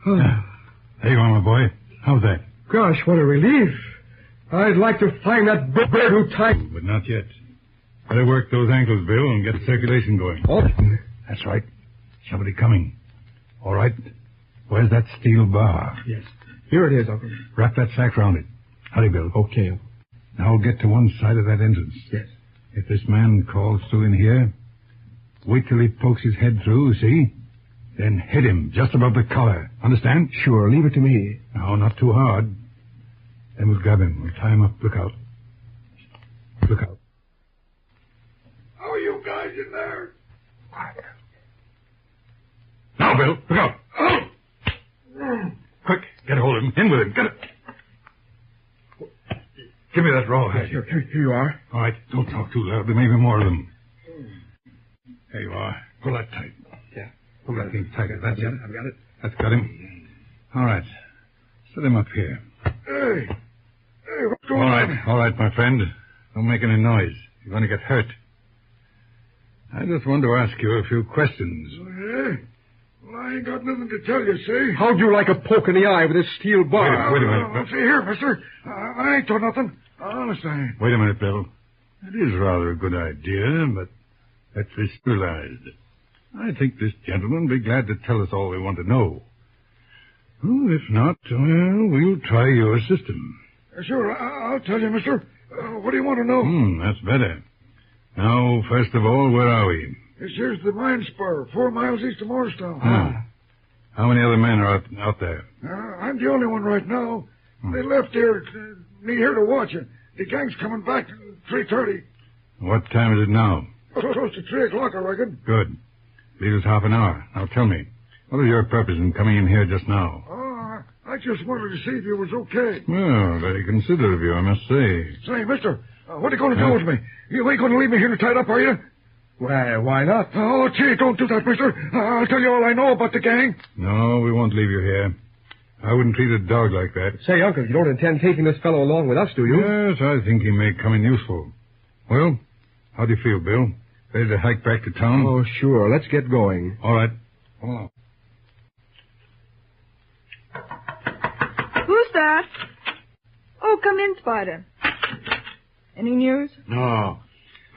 There you are, my boy. How's that? Gosh, what a relief. I'd like to find that bird who tied... But not yet. Better work those ankles, Bill, and get the circulation going. Oh. That's right. Somebody coming. All right. Where's that steel bar? Yes. Here it is, Uncle. Wrap that sack round it. Hurry, Bill. Okay. Now get to one side of that entrance. Yes. If this man crawls through in here, wait till he pokes his head through, see? Then hit him just above the collar. Understand? Sure. Leave it to me. No, not too hard. Then we'll grab him. We'll tie him up. Look out. Look out. How are you guys in there? Now, Bill. Look out. Quick. Get a hold of him. In with him. Get it. Give me that rawhide. Here you are. All right. Don't talk too loud. There may be more of them. There you are. Pull that tight. Yeah. Pull that thing tighter. That's it. I've got it. That's got him. All right. Set him up here. Hey, what's going on? All right, my friend. Don't make any noise. You're going to get hurt. I just want to ask you a few questions. Yeah? Well, I ain't got nothing to tell you, see? How'd you like a poke in the eye with this steel bar? Wait a minute. See here, mister. I ain't done nothing. Honest, I ain't. Wait a minute, Bill. It is rather a good idea, but let's visualize it. I think this gentleman will be glad to tell us all we want to know. Well, if not, we'll try your system. Sure, I'll tell you, mister. What do you want to know? That's better. Now, first of all, where are we? This here's the mine spur, 4 miles east of Morristown. How many other men are out there? I'm the only one right now. They left me here to watch it. The gang's coming back at 3:30. What time is it now? Close to 3 o'clock, I reckon. Good. Leave us half an hour. Now tell me, what is your purpose in coming in here just now? I just wanted to see if you was okay. Well, very considerate of you, I must say. Say, mister, what are you going to do with me? You ain't going to leave me here tied up, are you? Well, why not? Oh, gee, don't do that, mister. I'll tell you all I know about the gang. No, we won't leave you here. I wouldn't treat a dog like that. Say, Uncle, you don't intend taking this fellow along with us, do you? Yes, I think he may come in useful. Well, how do you feel, Bill? Ready to hike back to town? Oh, sure. Let's get going. All right. Come along. Who's that? Oh, come in, Spider. Any news? No.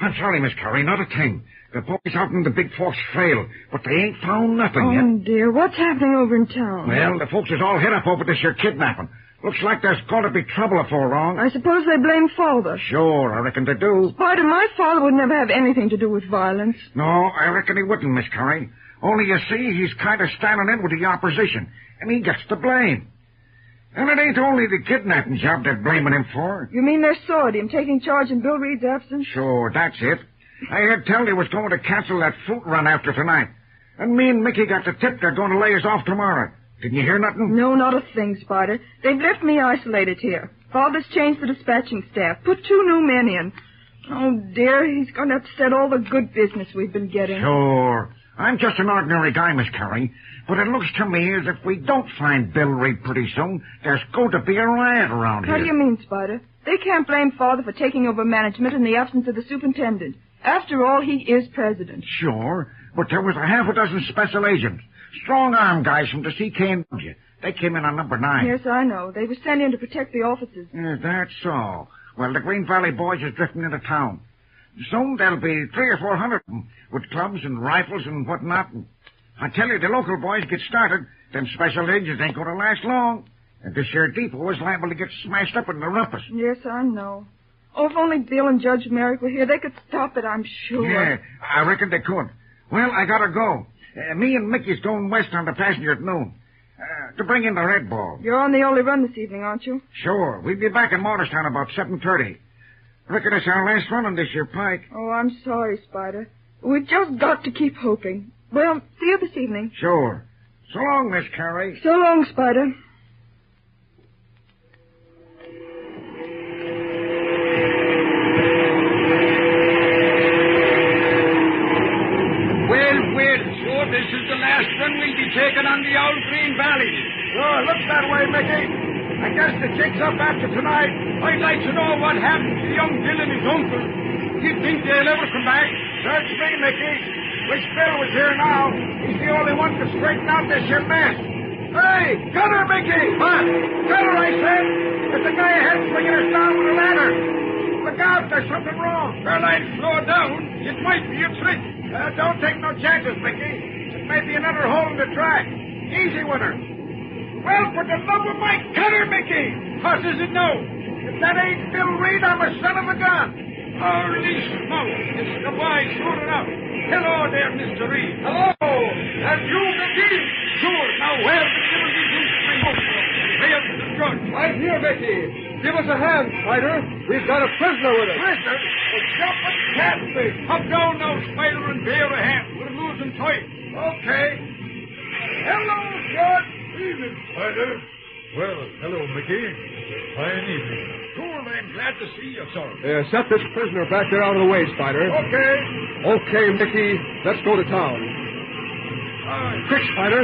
I'm sorry, Miss Curry, not a thing. The boys out in the Big Forks Trail, but they ain't found nothing yet. Oh, dear. What's happening over in town? Well, the folks is all hit up over this here kidnapping. Looks like there's going to be trouble before long. I suppose they blame father. Sure, I reckon they do. Spider, my father would never have anything to do with violence. No, I reckon he wouldn't, Miss Curry. Only, you see, he's kind of standing in with the opposition, and he gets the blame. And it ain't only the kidnapping job they're blaming him for. You mean they sawed him taking charge in Bill Reed's absence? Sure, that's it. I heard tell they was going to cancel that fruit run after tonight. And me and Mickey got the tip they're going to lay us off tomorrow. Didn't you hear nothing? No, not a thing, Spider. They've left me isolated here. Father's changed the dispatching staff, put 2 new men in. Oh, dear, he's going to upset all the good business we've been getting. Sure. I'm just an ordinary guy, Miss Carey. But it looks to me as if we don't find Bill Reed pretty soon, there's going to be a riot around here. How do you mean, Spider? They can't blame Father for taking over management in the absence of the superintendent. After all, he is president. Sure, but there was a half a dozen special agents, strong-arm guys from the CK and W. They came in on number 9. Yes, I know. They were sent in to protect the offices. That's so. Well, the Green Valley boys is drifting into town. Soon there'll be 300 or 400 of them, with clubs and rifles and whatnot. And I tell you, the local boys get started, them special agents ain't going to last long. And this here depot is liable to get smashed up in the rumpus. Yes, I know. Oh, if only Bill and Judge Merrick were here, they could stop it, I'm sure. Yeah, I reckon they could. Well, I gotta go. Me and Mickey's going west on the passenger at noon. To bring in the Red Ball. You're on the only run this evening, aren't you? Sure. We'll be back in Morristown about 7:30. Reckon it's our last run on this here pike. Oh, I'm sorry, Spider. We've just got to keep hoping. Well, see you this evening. Sure. So long, Miss Carey. So long, Spider. Well, so this is the last one we'll be taking on the old Green Valley. Sure, looks that way, Mickey. I guess the jig's up after tonight. I'd like to know what happened to young Bill and his uncle. Do you think they'll ever come back? Search me, Mickey. Wish Bill was here now. He's the only one to straighten out this here mess. Hey, Gunner, Mickey! What? Gunner, I said! There's a guy ahead swinging us down with a ladder. Look out, there's something wrong. Well, I'd slow down. It might be a trick. Don't take no chances, Mickey. It may be another hole in the track. Easy with her. Well, for the love of Mike, cut her, Mickey! What is it now? If that ain't Bill Reed, I'm a son of a gun. Holy smoke! It's the boy shooting up. Hello there, Mr. Reed. Hello! And you, Mickey? Sure. Now, where the devil did you spring up from? Where's the judge? Right here, Mickey. Give us a hand, Spider. We've got a prisoner with us. Prisoner? A jumping catfish. Up down now, Spider, and bear a hand. We're losing time. Okay. Hello, Judge. Evening, Spider. Well, hello, Mickey. Fine evening. Sure, I'm glad to see you, sir. Set this prisoner back there out of the way, Spider. Okay. Okay, Mickey. Let's go to town. Quick, Spider.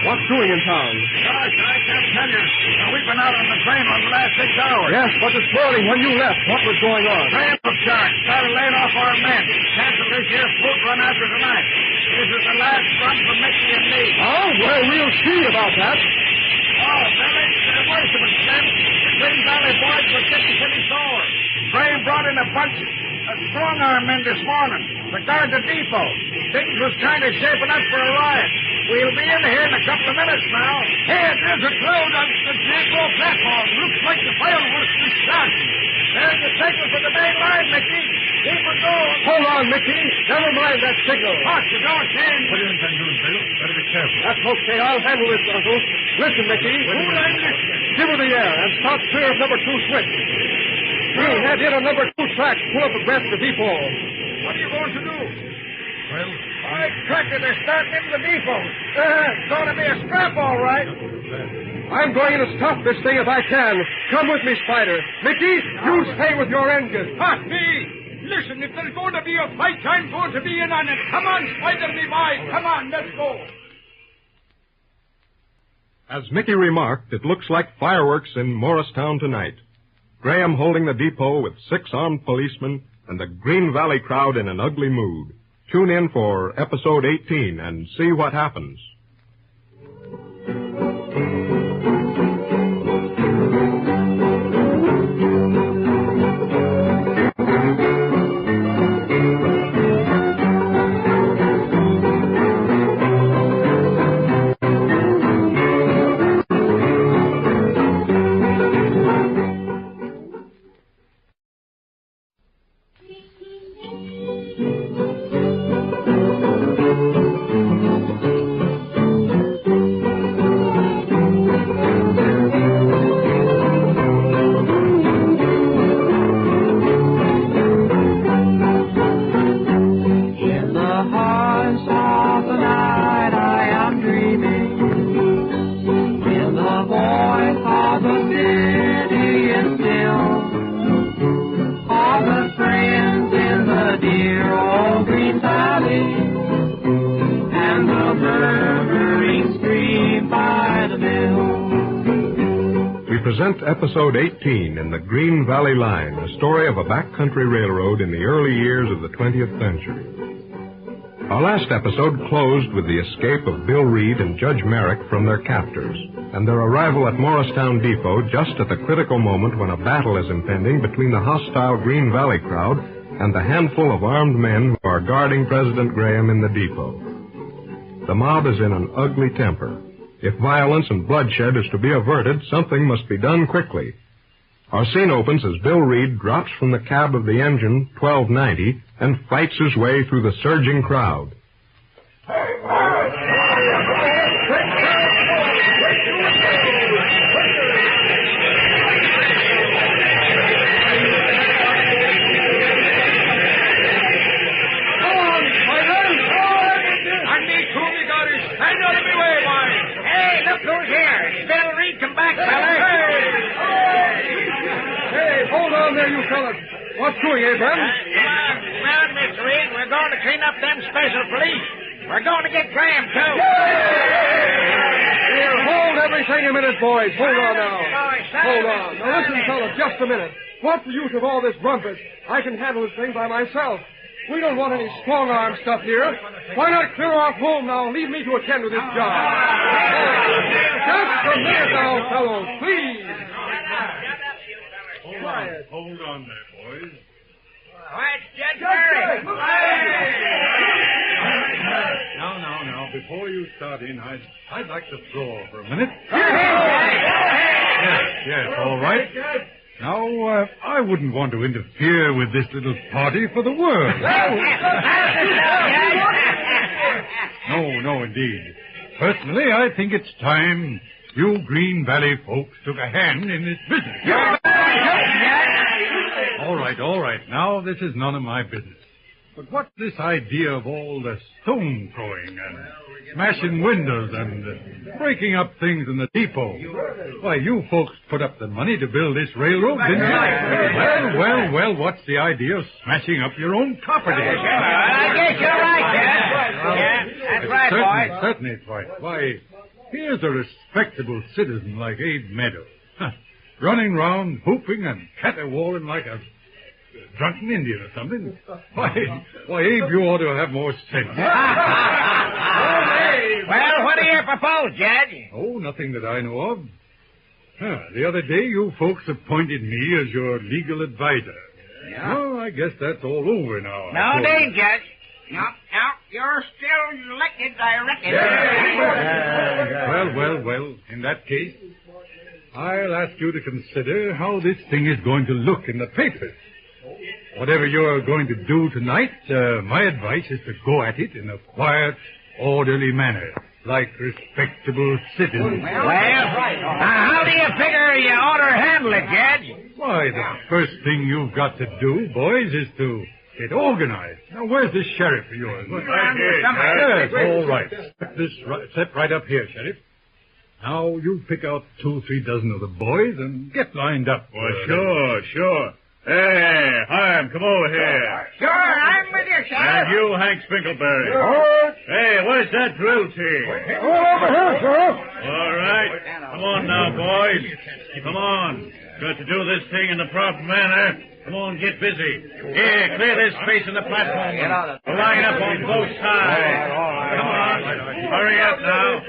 What's doing in town? Gosh, I can't tell you. We've been out on the train for the last 6 hours. Yes, but this morning when you left, what was going on? Train was shot. Started laying off our men. Canceled this here fruit run after tonight. This is the last run for Mickey and me. Oh, well, we'll see about that. Oh, Billy, the worst of it, Slim. The Green Valley boys were getting pretty sore. Train brought in a bunch of strong-arm men this morning to guard the depot. Things was kind of shaping up for a riot. We'll be in here in a couple of minutes now. Hey, there's a cloud on the depot platform. Looks like the fireworks are starting. There's the signal for the main line, Mickey. Keep it going. Hold on, Mickey. Never mind that signal. What, you don't change? What do you intend doing, Bill? Better be careful. That's okay. I'll handle this, Uncle. Listen, Mickey. Give her the air and stop clear of number 2 switch. We'll head in on number 2 track. Pull up abreast the depot. What are you going to do? Well, I expected they're starting into the depot. It's going to be a scrap, all right. I'm going to stop this thing if I can. Come with me, Spider. Mickey, you stay with your engine. Not me. Listen, if there's going to be a fight, I'm going to be in on it. Come on, Spider, me boy. Come on, let's go. As Mickey remarked, it looks like fireworks in Morristown tonight. Graham holding the depot with 6 armed policemen and the Green Valley crowd in an ugly mood. Tune in for episode 18 and see what happens. murmuring stream by the mill. We present Episode 18 in the Green Valley Line, a story of a backcountry railroad in the early years of the 20th century. Our last episode closed with the escape of Bill Reed and Judge Merrick from their captors, and their arrival at Morristown Depot just at the critical moment when a battle is impending between the hostile Green Valley crowd and the handful of armed men who are guarding President Graham in the depot. The mob is in an ugly temper. If violence and bloodshed is to be averted, something must be done quickly. Our scene opens as Bill Reed drops from the cab of the engine 1290 and fights his way through the surging crowd. What's doing, Abraham? Come on, Mr. Reed. We're going to clean up them special police. We're going to get Graham, too. Here, hold everything a minute, boys. Hold on now. Hold on. Now, listen, fellas, just a minute. What's the use of all this rumpus? I can handle this thing by myself. We don't want any strong-arm stuff here. Why not clear off home now and leave me to attend to this job? Just a minute now, fellows, please. Hold on there, boys. Where's Judge Merrick? Now, before you start in, I'd like the floor for a minute. Yes, all right. Now, I wouldn't want to interfere with this little party for the world. No, indeed. Personally, I think it's time you Green Valley folks took a hand in this business. All right. Now, this is none of my business. But what's this idea of all the stone throwing and smashing windows and breaking up things in the depot? Why, you folks put up the money to build this railroad, didn't you? Well, what's the idea of smashing up your own property? I guess you're right, Dad. Yeah, that's right, boy. Certainly it's right. Why, here's a respectable citizen like Abe Meadows, running round whooping and caterwauling like a drunken Indian or something. Why, Abe, you ought to have more sense. Well, what do you propose, Judge? Oh, nothing that I know of. The other day, you folks appointed me as your legal advisor. Yeah. Well, I guess that's all over now. No, it ain't, Judge. No, you're still elected, I reckon. Well, in that case, I'll ask you to consider how this thing is going to look in the papers. Whatever you're going to do tonight, my advice is to go at it in a quiet, orderly manner, like respectable citizens. Well, how do you figure you ought to handle it, Judge? Why, the first thing you've got to do, boys, is to get organized. Now, where's this sheriff of yours? Yes, all right. Step right up here, Sheriff. Now, you pick out 2 or 3 dozen of the boys and get lined up. Well, sure. Hey, Hiram, come over here. Sure, I'm with you, Sheriff. And you, Hank Spinkleberry. Hey, where's that drill team? Over here, Sheriff. All right. Come on now, boys. Come on. Got to do this thing in the proper manner. Come on, get busy. Here, clear this space in the platform. Line up on both sides. Come on. Hurry up now.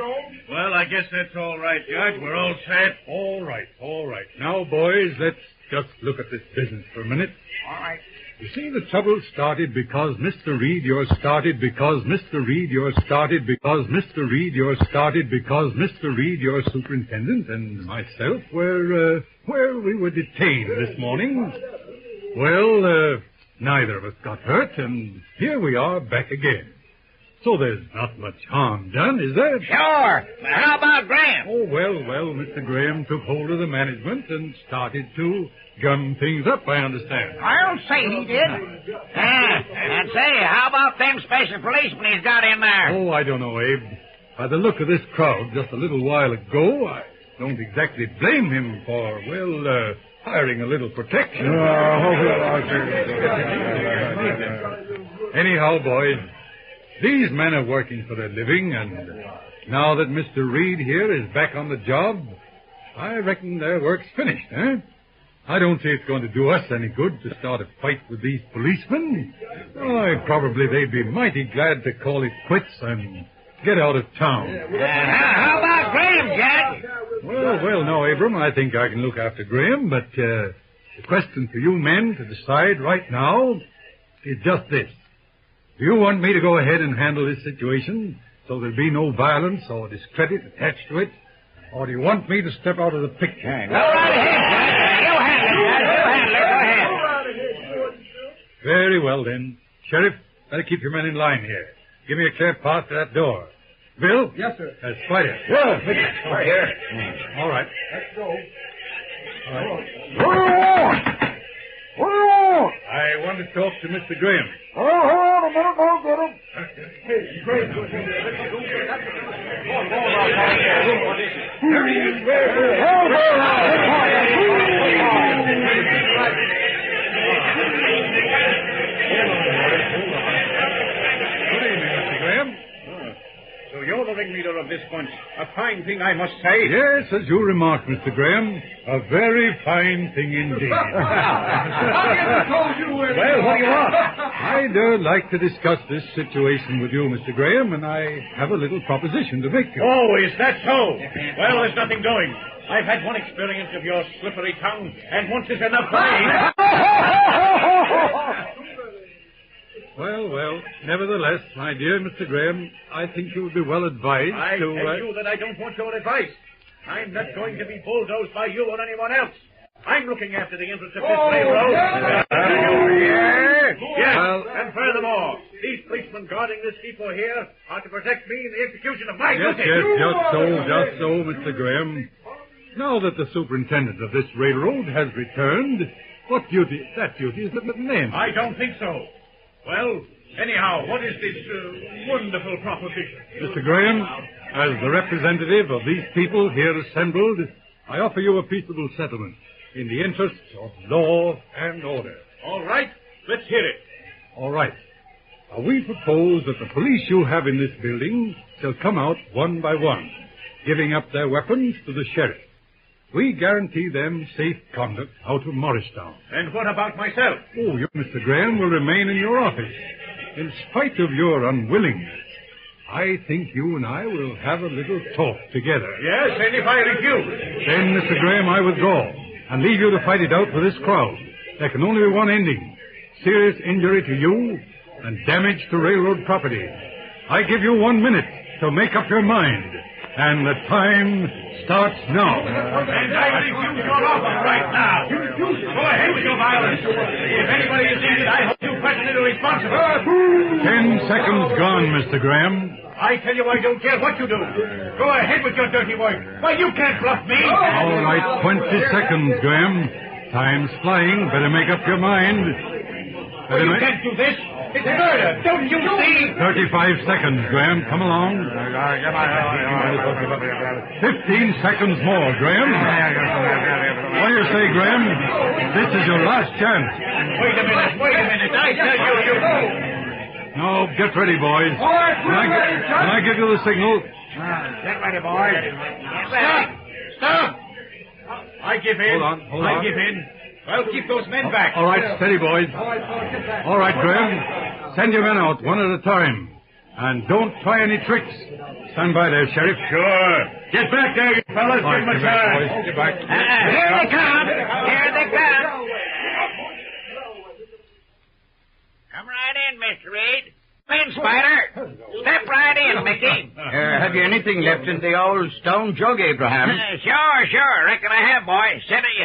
Well, I guess that's all right, Judge. We're all set. All right. Now, boys, let's just look at this business for a minute. All right. You see, the trouble started because Mr. Reed, you're started because Mr. Reed, you're started because Mr. Reed, you're started because Mr. Reed, your superintendent, and myself were, we were detained this morning. Well, neither of us got hurt, and here we are back again. So there's not much harm done, is there? Sure. How about Graham? Oh, well, Mr. Graham took hold of the management and started to gum things up, I understand. I'll say he did. And say, how about them special policemen he's got in there? Oh, I don't know, Abe. By the look of this crowd just a little while ago, I don't exactly blame him for, hiring a little protection. Anyhow, boys, These men are working for their living, and now that Mr. Reed here is back on the job, I reckon their work's finished, eh? I don't see it's going to do us any good to start a fight with these policemen. Probably they'd be mighty glad to call it quits and get out of town. How about Graham, Jack? Well, no, Abram, I think I can look after Graham, but the question for you men to decide right now is just this. Do you want me to go ahead and handle this situation so there'll be no violence or discredit attached to it? Or do you want me to step out of the picture? Go right ahead, Jack. You handle it, Jack. You handle it. Go ahead. Very well, then. Sheriff, better keep your men in line here. Give me a clear path to that door. Bill? Yes, sir. Spider. Yeah. Right here. All right. Let's go. I want to talk to Mr. Graham. Oh, hold on a minute. I'll get him. Hey, Graham. There he is. Good evening, Mr. Graham. So you're the ringleader of this bunch. A fine thing, I must say. Yes, as you remarked, Mr. Graham. A very fine thing indeed. Well, what do you want? I'd like to discuss this situation with you, Mr. Graham, and I have a little proposition to make to you. Oh, is that so? Well, there's nothing doing. I've had one experience of your slippery tongue, and once is enough for me. Well, nevertheless, my dear Mr. Graham, I think you would be well advised I to... tell you that I don't want your advice. I'm not going to be bulldozed by you or anyone else. I'm looking after the interests of this railroad. Yes, and furthermore, these policemen guarding this depot here are to protect me in the execution of my duty. Yes, just so, Mr. Graham. Now that the superintendent of this railroad has returned, what duty? That duty is at the name. I don't think so. Well, anyhow, what is this wonderful proposition? Mr. Graham, as the representative of these people here assembled, I offer you a peaceable settlement in the interests of law and order. All right, let's hear it. All right. Now, we propose that the police you have in this building shall come out one by one, giving up their weapons to the sheriff. We guarantee them safe conduct out of Morristown. And what about myself? Oh, you, Mr. Graham, will remain in your office. In spite of your unwillingness, I think you and I will have a little talk together. Yes, and if I refuse? Then, Mr. Graham, I withdraw and leave you to fight it out with this crowd. There can only be one ending. Serious injury to you and damage to railroad property. I give you 1 minute to make up your mind. And the time starts now. And I refuse your offer right now. Go ahead with your violence. If anybody is injured, I hold you personally responsible. 10 seconds gone, Mr. Graham. I tell you, I don't care what you do. Go ahead with your dirty work. Why, you can't bluff me. All right, 20 seconds, Graham. Time's flying. Better make up your mind. Well, you can't do this. It's murder. Don't you see? 35 seconds, Graham. Come along. 15 seconds more, Graham. What do you say, Graham? This is your last chance. Wait a minute. I tell you. No, get ready, boys. When I give you the signal. Get ready, boys. Stop. I give in. Hold on. I give in. Well, keep those men back. All right, steady, boys. All right, Graham. Send your men out one at a time. And don't try any tricks. Stand by there, Sheriff. Sure. Get back there, you fellas. All right, Give them a get back, chance. boys. Get back. Here they come. Come right in, Mr. Reed. Come in, Spider. Step right in, Mickey. Have you anything left in the old stone jug, Abraham? Sure. Reckon I have, boy.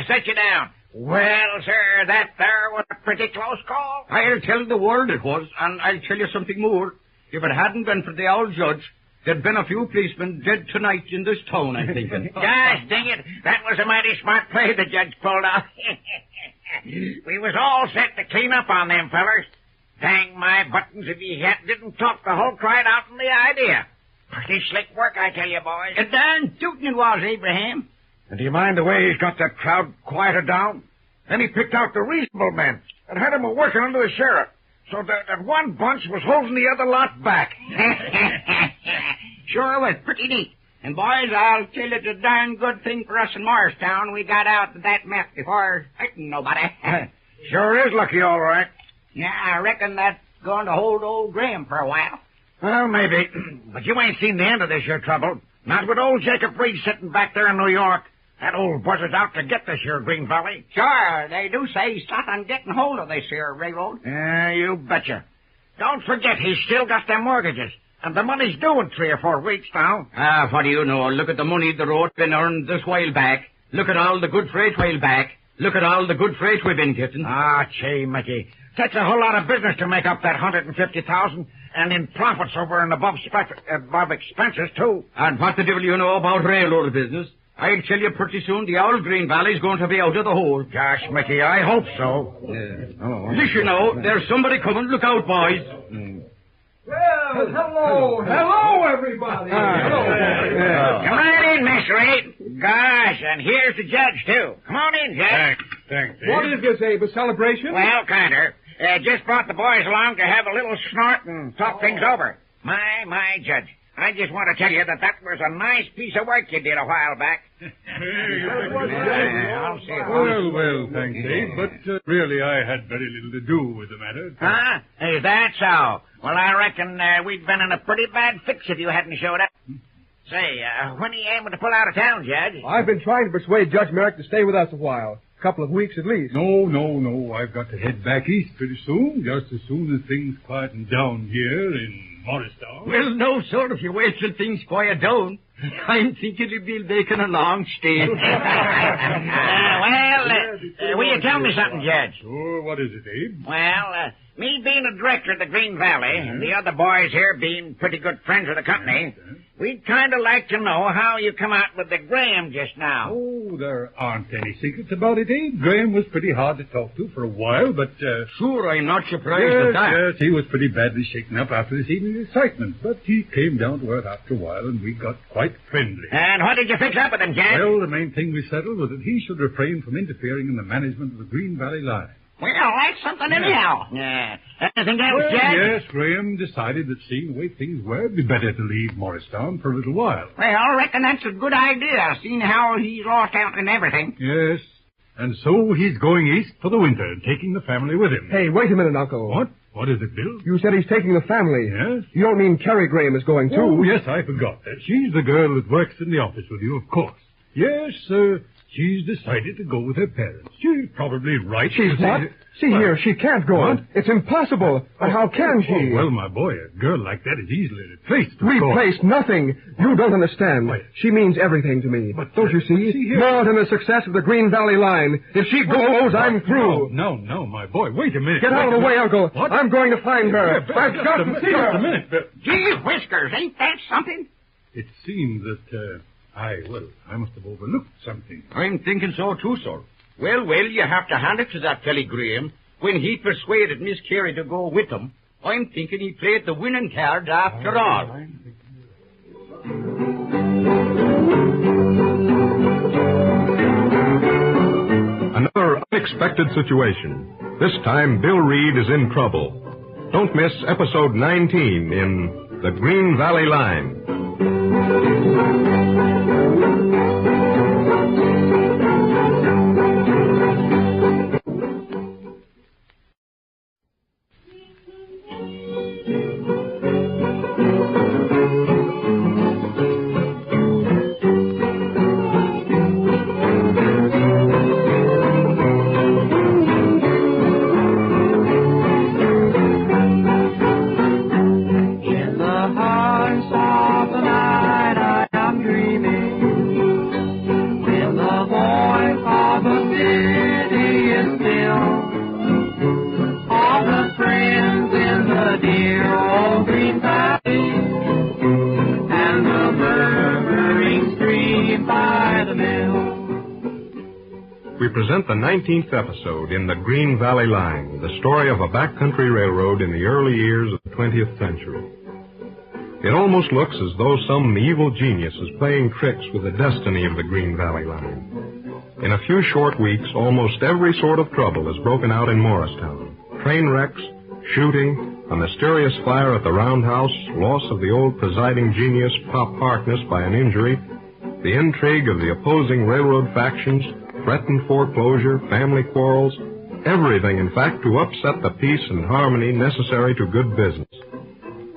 Set you down. Well, sir, that there was a pretty close call. I'll tell the world it was, and I'll tell you something more. If it hadn't been for the old judge, there'd been a few policemen dead tonight in this town, I'm thinking. Gosh, dang it. That was a mighty smart play the judge pulled off. We was all set to clean up on them fellers. Dang my buttons if he didn't talk the whole crowd out in the idea. Pretty slick work, I tell you, boys. A darn tootin' it was, Abraham. And do you mind the way he's got that crowd quieted down? Then he picked out the reasonable men and had them working under the sheriff. So that one bunch was holding the other lot back. Sure was pretty neat. And, boys, I'll tell you it's a darn good thing for us in Morristown we got out of that mess before hurting nobody. Sure is lucky, all right. Yeah, I reckon that's going to hold old Graham for a while. Well, maybe. But you ain't seen the end of this here trouble. Not with old Jacob Reed sitting back there in New York. That old buzzard's out to get this here Green Valley. Sure, they do say he's not on getting hold of this here railroad. Yeah, you betcha. Don't forget, he's still got them mortgages. And the money's due in 3 or 4 weeks now. What do you know? Look at the money the road been earned this while back. Look at all the good freight while back. Look at all the good freight we've been getting. Gee, Mickey. Takes a whole lot of business to make up that $150,000, and in profits over and above expenses, too. And what the devil you know about railroad business? I'll tell you pretty soon the old Green Valley's going to be out of the hole. Gosh, Mickey, I hope so. Listen now, there's somebody coming. Look out, boys. Well, hello, everybody. Come on in, Miss Reed. Gosh, and here's the judge, too. Come on in, Judge. Thanks, Abe. What is this, Abe, a celebration? Well, kinder. Just brought the boys along to have a little snort and talk things over. My, Judge. I just want to tell you that was a nice piece of work you did a while back. I'll see it. Well, thanks, Abe, but really I had very little to do with the matter. Huh? Is that so? Well, I reckon we'd been in a pretty bad fix if you hadn't showed up. Say, when are you aiming to pull out of town, Judge? I've been trying to persuade Judge Merrick to stay with us a while. A couple of weeks at least. No. I've got to head back east pretty soon, just as soon as things quieten down here in Morristown. Well, no, sir, if you wait till things quiet down, I'm thinking you'll be making a long stay. Will you tell me something, Judge? Sure, what is it, Abe? Well, me being a director of the Green Valley, and the other boys here being pretty good friends with the company, we'd kind of like to know how you come out with the Graham just now. Oh, there aren't any secrets about it, Abe. Graham was pretty hard to talk to for a while, but... Sure, I'm not surprised at that. Yes, he was pretty badly shaken up after this evening's excitement, but he came down to earth after a while, and we got quite friendly. And what did you fix up with him, Judge? Well, the main thing we settled was that he should refrain from interfering in the management of the Green Valley line. Well, that's something anyhow. Yeah. Anything else, Judge? Yes, Graham decided that seeing the way things were, it'd be better to leave Morristown for a little while. Well, I reckon that's a good idea, seeing how he's lost out in everything. Yes. And so he's going east for the winter and taking the family with him. Hey, wait a minute, Uncle. What? What is it, Bill? You said he's taking the family. Yes? You don't mean Carrie Graham is going, too? Oh, yes, I forgot that. She's the girl that works in the office with you, of course. Yes, she's decided to go with her parents. She's probably right. She's what? See here, she can't go. What? It's impossible. But how can she? Oh, well, my boy, a girl like that is easily replaced. Replaced? Nothing. You don't understand. Wait. She means everything to me. But don't you see? More than the success of the Green Valley line. If she goes, I'm through. No, my boy. Wait a minute. Get out of the way, Uncle. What? I'm going to find her. I've got to see her. Just a minute. Gee whiskers, ain't that something? It seems that, I must have overlooked something. I'm thinking so, too, sir. Well, you have to hand it to that Kelly Graham. When he persuaded Miss Carey to go with him, I'm thinking he played the winning card after all. Another unexpected situation. This time, Bill Reed is in trouble. Don't miss episode 19 in The Green Valley Line. We present the 19th episode in The Green Valley Line, the story of a backcountry railroad in the early years of the 20th century. It almost looks as though some evil genius is playing tricks with the destiny of the Green Valley Line. In a few short weeks, almost every sort of trouble has broken out in Morristown. Train wrecks, Shooting, a mysterious fire at the roundhouse, loss of the old presiding genius, Pop Harkness, by an injury, the intrigue of the opposing railroad factions, threatened foreclosure, family quarrels, everything, in fact, to upset the peace and harmony necessary to good business.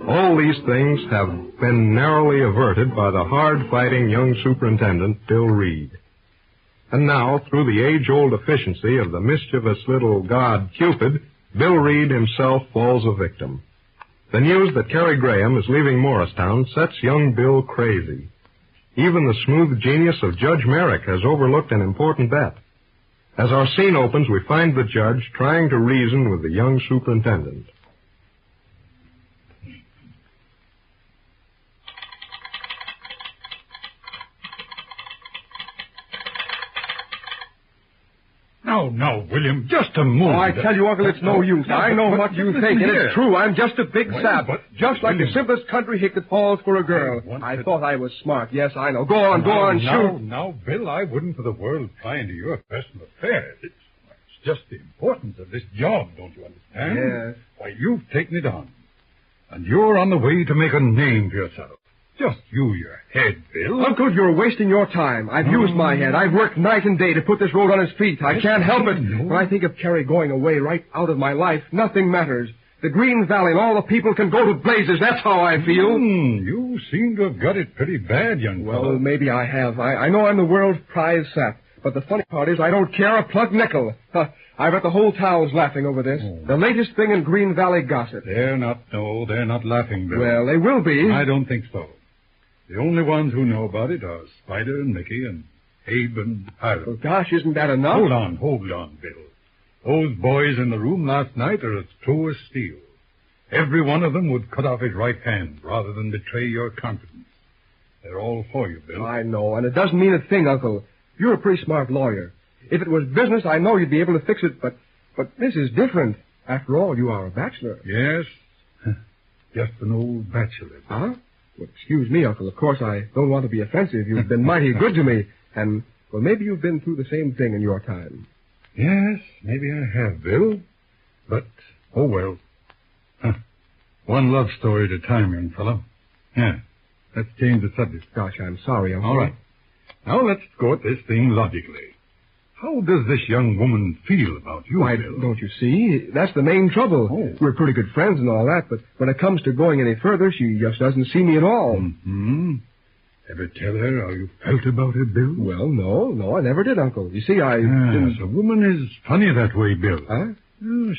All these things have been narrowly averted by the hard-fighting young superintendent, Bill Reed. And now, through the age-old efficiency of the mischievous little god Cupid, Bill Reed himself falls a victim. The news that Cary Graham is leaving Morristown sets young Bill crazy. Even the smooth genius of Judge Merrick has overlooked an important bet. As our scene opens, we find the judge trying to reason with the young superintendent. No, William, just a moment. Oh, I tell you, Uncle, it's no use. I know what you think, and it's true. I'm just a big sap. Just like the simplest country hick that falls for a girl. I thought I was smart. Yes, I know. Go on, shoot. Now, Bill, I wouldn't for the world pry into your personal affairs. It's just the importance of this job, don't you understand? Yes. Why, you've taken it on. And you're on the way to make a name for yourself. Just you, your head, Bill. Uncle, you're wasting your time. I've used my head. I've worked night and day to put this road on its feet. I can't help it. When I think of Cary going away right out of my life, nothing matters. The Green Valley and all the people can go to blazes. That's how I feel. You seem to have got it pretty bad, young fellow. Well, maybe I have. I know I'm the world's prize sap. But the funny part is I don't care a plug nickel. I bet the whole town's laughing over this. The latest thing in Green Valley gossip. They're not laughing, Bill. Well, they will be. I don't think so. The only ones who know about it are Spider and Mickey and Abe and Hiram. Well, gosh, isn't that enough? Hold on, Bill. Those boys in the room last night are as true as steel. Every one of them would cut off his right hand rather than betray your confidence. They're all for you, Bill. I know, and it doesn't mean a thing, Uncle. You're a pretty smart lawyer. If it was business, I know you'd be able to fix it, but this is different. After all, you are a bachelor. Yes, just an old bachelor. Huh? Well, excuse me, Uncle. Of course, I don't want to be offensive. You've been mighty good to me, and, well, maybe you've been through the same thing in your time. Yes, maybe I have, Bill. But, oh well. One love story at a time, young fellow. Yeah, let's change the subject. Gosh, I'm sorry, Uncle. All right. Now let's go at this thing logically. How does this young woman feel about you, Why, Bill? don't you see? That's the main trouble. Oh. We're pretty good friends and all that, but when it comes to going any further, she just doesn't see me at all. Mm-hmm. Ever tell her how you felt about her, Bill? Well, no, I never did, Uncle. You see, I Yes, a woman is funny that way, Bill. Huh?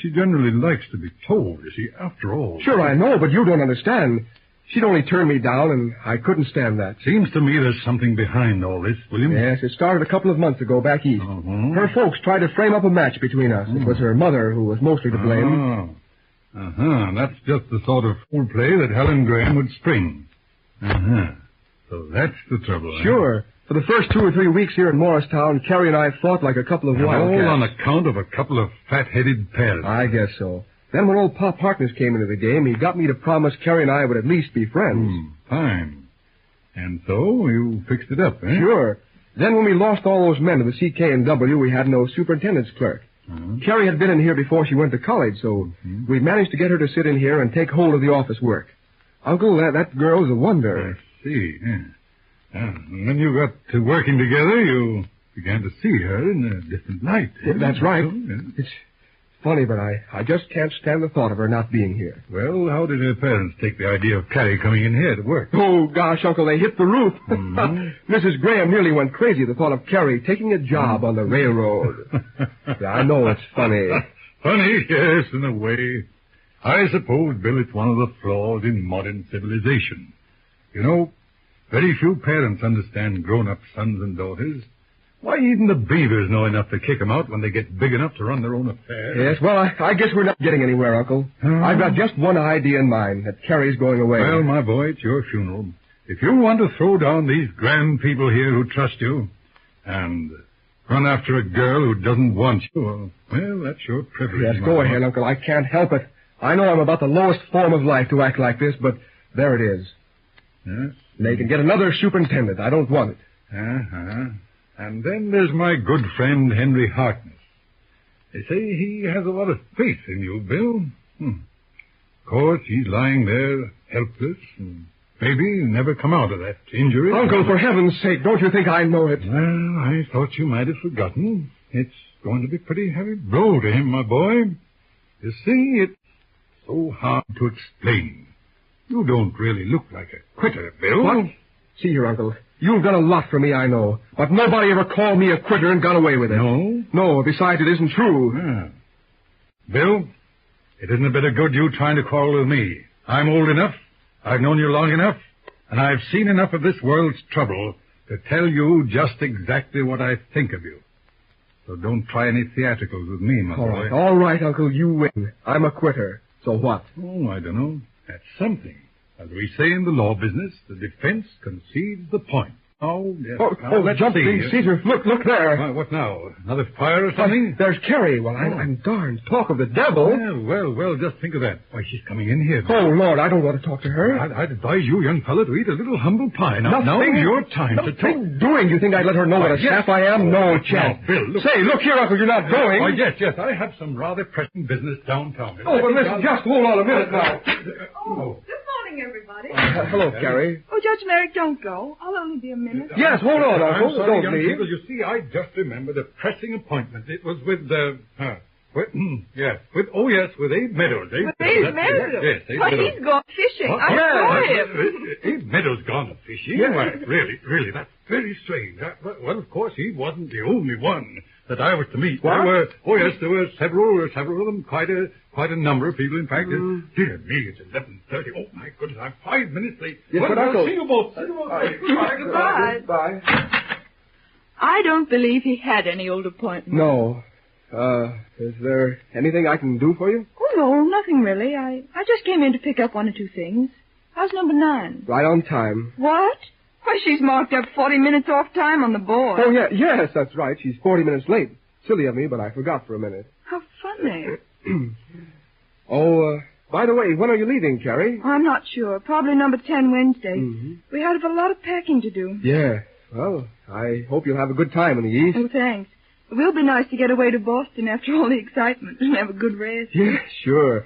She generally likes to be told, you see, after all. Sure, I know, but you don't understand. She'd only turn me down, and I couldn't stand that. Seems to me there's something behind all this, William. Yes, it started a couple of months ago back east. Her folks tried to frame up a match between us. It was her mother who was mostly to blame. That's just the sort of fool play that Helen Graham would spring. So that's the trouble, Sure. For the first 2 or 3 weeks here in Morristown, Cary and I fought like a couple of wildcats. All on account of a couple of fat-headed parents. I guess so. Then when old Pop Harkness came into the game, he got me to promise Cary and I would at least be friends. Fine. And so you fixed it up, eh? Sure. Then when we lost all those men to the CK&W, we had no superintendent's clerk. Cary had been in here before she went to college, so we managed to get her to sit in here and take hold of the office work. Uncle, that girl's a wonder. I see. And when you got to working together, you began to see her in a different light. That's right. So, It's funny, but I just can't stand the thought of her not being here. Well, how did her parents take the idea of Cary coming in here to work? Oh, gosh, Uncle, they hit the roof. Mrs. Graham nearly went crazy at the thought of Cary taking a job on the railroad. Yeah, I know it's funny. Funny, yes, in a way. I suppose, Bill, it's one of the flaws in modern civilization. You know, very few parents understand grown-up sons and daughters. Why, even the beavers know enough to kick them out when they get big enough to run their own affairs. Yes, well, I guess we're not getting anywhere, Uncle. I've got just one idea in mind, that Cary's going away. Well, my boy, it's your funeral. If you want to throw down these grand people here who trust you and run after a girl who doesn't want you, well, that's your privilege. Yes, go ahead, Uncle. I can't help it. I know I'm about the lowest form of life to act like this, but there it is. Yes? They can get another superintendent. I don't want it. And then there's my good friend Henry Harkness. They say he has a lot of faith in you, Bill. course, he's lying there helpless and maybe never come out of that injury. Uncle, for heaven's sake, don't you think I know it? Well, I thought you might have forgotten. It's going to be a pretty heavy blow to him, my boy. You see, it's so hard to explain. You don't really look like a quitter, Bill. What? See here, Uncle. You've done a lot for me, I know. But nobody ever called me a quitter and got away with it. No? No, besides, it isn't true. Yeah. Bill, it isn't a bit of good you trying to quarrel with me. I'm old enough, I've known you long enough, and I've seen enough of this world's trouble to tell you just exactly what I think of you. So don't try any theatricals with me, my boy. All right, Uncle, you win. I'm a quitter. So what? Oh, I don't know. That's something. As we say in the law business, the defense concedes the point. Oh, yes. Let's jump, please. Caesar, look there. What now? Another fire or something? There's Carrie. Well, I'm darned. Talk of the devil. Well, just think of that. Why, she's coming in here. Oh, Lord, I don't want to talk to her. I'd advise you, young fellow, to eat a little humble pie. Now's your time to talk. Doing? You think I'd let her know what a sap I am? No chance. Now, Bill, look. Say, look here, Uncle, you're not going. Oh, yes. I have some rather pressing business downtown. Oh, but listen, just hold on a minute now. Good morning, everybody. Hello, Carrie. Oh, Judge Merrick, don't go. I'll only be a minute. Yes, hold on, Uncle. I'm sorry, Don't young leave. people. You see, I just remembered a pressing appointment. It was with, with Abe Meadows. Abe Meadows? Yes, Abe Why, Meadows. he's gone fishing. I saw him. Abe Meadows gone fishing? Yes. Why, really, that's very strange. Well, of course, he wasn't the only one that I was to meet. What? There were several of them, quite a number of people, in fact. Dear me, it's 11:30. Oh, my goodness, I'm 5 minutes late. Yes, Well, but Uncle... see you both. Goodbye. Bye. I don't believe he had any old appointments. No. Is there anything I can do for you? Oh, no, nothing really. I just came in to pick up one or two things. How's number 9? Right on time. What? Why, she's marked up 40 minutes off time on the board. Oh, yes, that's right. She's 40 minutes late. Silly of me, but I forgot for a minute. How funny. By the way, when are you leaving, Carrie? I'm not sure. Probably number 10 Wednesday. Mm-hmm. We have a lot of packing to do. Yeah. Well, I hope you'll have a good time in the East. Oh, thanks. It will be nice to get away to Boston after all the excitement and have a good rest. Yeah, sure.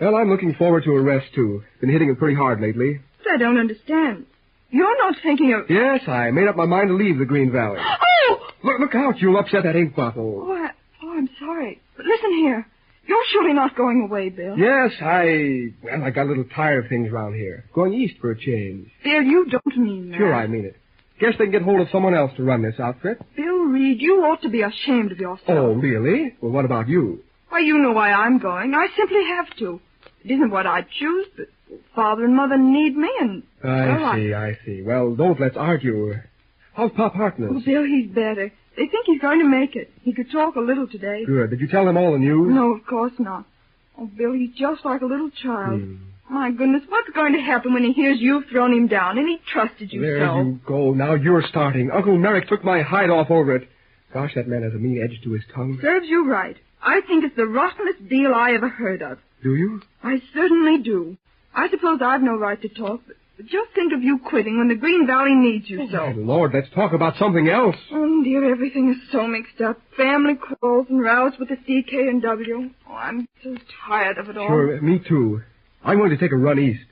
Well, I'm looking forward to a rest, too. Been hitting it pretty hard lately. But I don't understand. You're not thinking of... Yes, I made up my mind to leave the Green Valley. Oh! Look out, you'll upset that ink bottle. Oh, I'm sorry. But listen here. You're surely not going away, Bill. Yes, I got a little tired of things around here. Going east for a change. Bill, you don't mean that. Sure, I mean it. Guess they can get hold of someone else to run this outfit. Bill Reed, you ought to be ashamed of yourself. Oh, really? Well, what about you? Why, you know why I'm going. I simply have to. It isn't what I'd choose, but Father and Mother need me, and... I see. Well, let's argue. How's Pop Harkness? Oh, Bill, he's better. They think he's going to make it. He could talk a little today. Good. Did you tell them all the news? No, of course not. Oh, Bill, he's just like a little child. My goodness, what's going to happen when he hears you've thrown him down and he trusted you there so? There you go. Now you're starting. Uncle Merrick took my hide off over it. Gosh, that man has a mean edge to his tongue. Serves you right. I think it's the rottenest deal I ever heard of. Do you? I certainly do. I suppose I've no right to talk, but just think of you quitting when the Green Valley needs you so. My Lord, let's talk about something else. Oh, dear, everything is so mixed up. Family quarrels and rows with the CK and W. Oh, I'm so tired of it all. Sure, me too. I'm going to take a run east.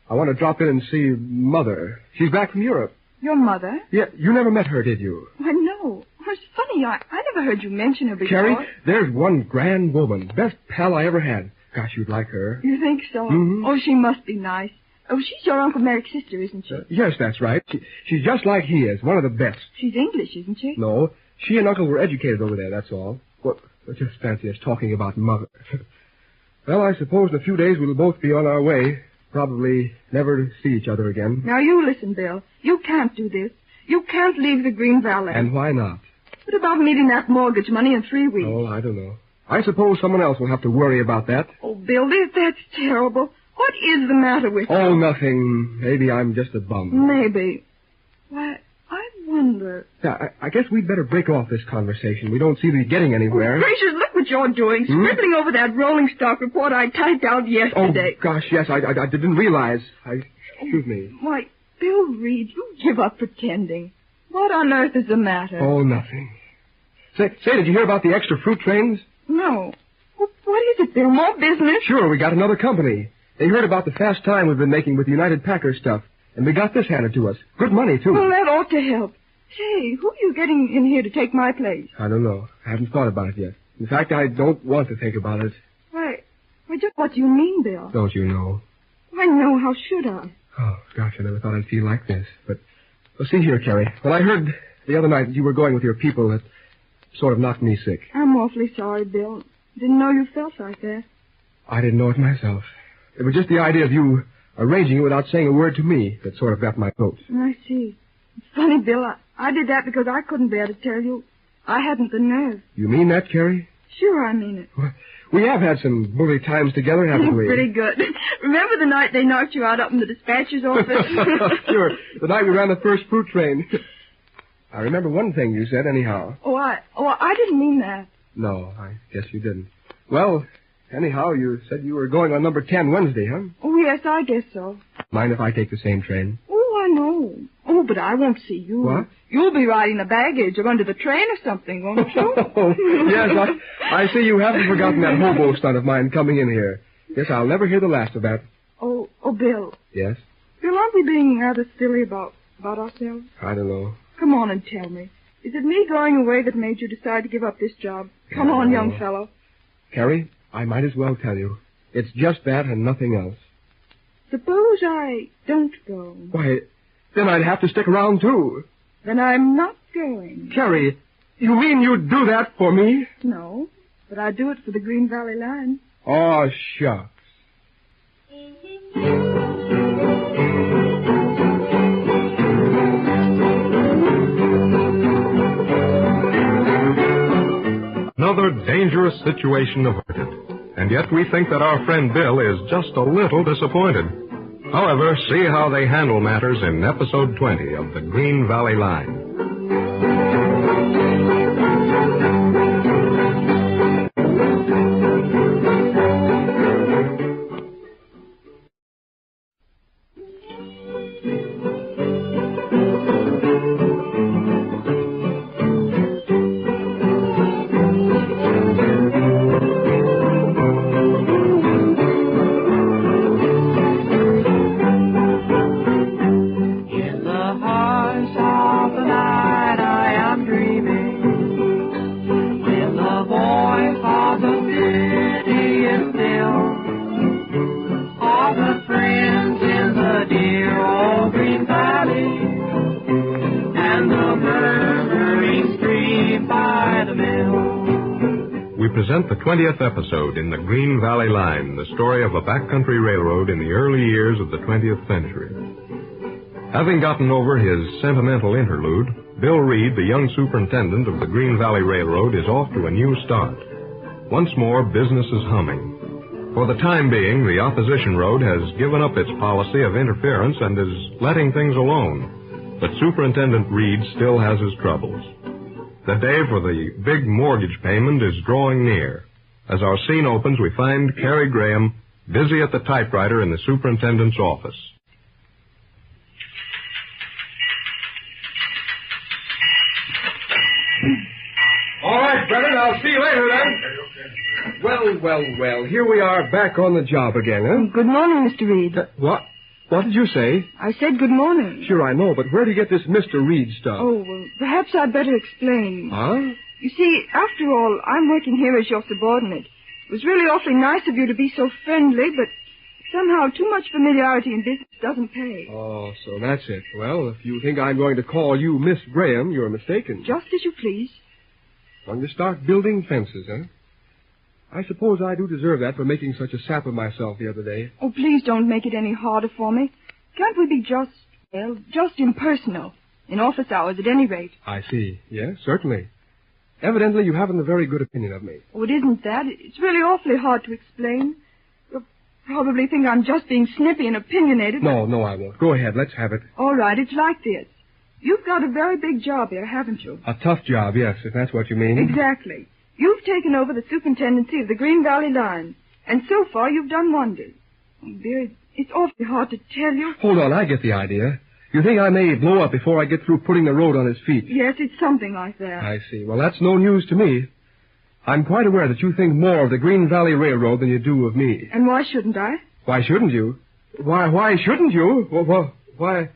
I want to drop in and see Mother. She's back from Europe. Your mother? Yeah, you never met her, did you? Why, no. Oh, it's funny. I never heard you mention her before. Carrie, there's one grand woman. Best pal I ever had. Gosh, you'd like her. You think so? Mm-hmm. Oh, she must be nice. Oh, she's your Uncle Merrick's sister, isn't she? Yes, that's right. She's just like he is, one of the best. She's English, isn't she? No, she and Uncle were educated over there, that's all. Well, just fancy us talking about Mother. Well, I suppose in a few days we'll both be on our way. Probably never see each other again. Now, you listen, Bill. You can't do this. You can't leave the Green Valley. And why not? What about meeting that mortgage money in 3 weeks? Oh, I don't know. I suppose someone else will have to worry about that. Oh, Bill, that's terrible. What is the matter with you? Oh, nothing. Maybe I'm just a bum. Maybe. Why, I wonder... Yeah, I guess we'd better break off this conversation. We don't seem to be getting anywhere. Oh, gracious, look what you're doing. Scribbling over that rolling stock report I typed out yesterday. Oh, gosh, yes, I didn't realize. Excuse me. Why, Bill Reed, you give up pretending. What on earth is the matter? Oh, nothing. Say, did you hear about the extra fruit trains? No. What is it, Bill? More business? Sure, we got another company. They heard about the fast time we've been making with the United Packers stuff, and we got this handed to us. Good money, too. Well, that ought to help. Say, who are you getting in here to take my place? I don't know. I haven't thought about it yet. In fact, I don't want to think about it. Why, just what do you mean, Bill? Don't you know? Why, no, how should I? Oh, gosh, I never thought I'd feel like this. But, well, see here, Carrie. When I heard the other night that you were going with your people, it sort of knocked me sick. I'm awfully sorry, Bill. Didn't know you felt like that. I didn't know it myself. It was just the idea of you arranging it without saying a word to me that sort of got my goat. I see. It's funny, Bill. I did that because I couldn't bear to tell you. I hadn't the nerve. You mean that, Carrie? Sure, I mean it. Well, we have had some bully times together, haven't we? Pretty good. Remember the night they knocked you out up in the dispatcher's office? Sure. The night we ran the first fruit train. I remember one thing you said, anyhow. Oh, I didn't mean that. No, I guess you didn't. Well, anyhow, you said you were going on number 10 Wednesday, huh? Oh, yes, I guess so. Mind if I take the same train? Oh, I know. Oh, but I won't see you. What? You'll be riding the baggage or under the train or something, won't you? Yes, I see you haven't forgotten that hobo stunt of mine coming in here. Yes, I'll never hear the last of that. Oh, Bill. Yes? Bill, aren't we being rather silly about ourselves? I don't know. Come on and tell me. Is it me going away that made you decide to give up this job? Come on, young fellow. Carrie, I might as well tell you. It's just that and nothing else. Suppose I don't go. Why, then I'd have to stick around, too. Then I'm not going. Carrie, you mean you'd do that for me? No, but I'd do it for the Green Valley Line. Oh, shucks. Another dangerous situation averted. And yet we think that our friend Bill is just a little disappointed. However, see how they handle matters in episode 20 of the Green Valley Line. Present the 20th episode in the Green Valley Line, the story of a backcountry railroad in the early years of the 20th century. Having gotten over his sentimental interlude, Bill Reed, the young superintendent of the Green Valley Railroad, is off to a new start. Once more, business is humming. For the time being, the opposition road has given up its policy of interference and is letting things alone. But Superintendent Reed still has his troubles. The day for the big mortgage payment is drawing near. As our scene opens, we find Carrie Graham busy at the typewriter in the superintendent's office. All right, Brennan, I'll see you later then. Well, here we are back on the job again, huh? Good morning, Mr. Reed. What? What did you say? I said good morning. Sure, I know, but where do you get this Mr. Reed stuff? Oh, well, perhaps I'd better explain. Huh? You see, after all, I'm working here as your subordinate. It was really awfully nice of you to be so friendly, but somehow too much familiarity in business doesn't pay. Oh, so that's it. Well, if you think I'm going to call you Miss Graham, you're mistaken. Just as you please. Going to start building fences, huh? I suppose I do deserve that for making such a sap of myself the other day. Oh, please don't make it any harder for me. Can't we be just impersonal? In office hours, at any rate. I see. Yes, certainly. Evidently, you haven't a very good opinion of me. Oh, it isn't that. It's really awfully hard to explain. You'll probably think I'm just being snippy and opinionated. No, I won't. Go ahead. Let's have it. All right, it's like this. You've got a very big job here, haven't you? A tough job, yes, if that's what you mean. Exactly. You've taken over the superintendency of the Green Valley Line, and so far you've done wonders. Oh, dear, it's awfully hard to tell you. Hold on, I get the idea. You think I may blow up before I get through putting the road on its feet? Yes, it's something like that. I see. Well, that's no news to me. I'm quite aware that you think more of the Green Valley Railroad than you do of me. And why shouldn't I? Why shouldn't you? Why shouldn't you? Well, why...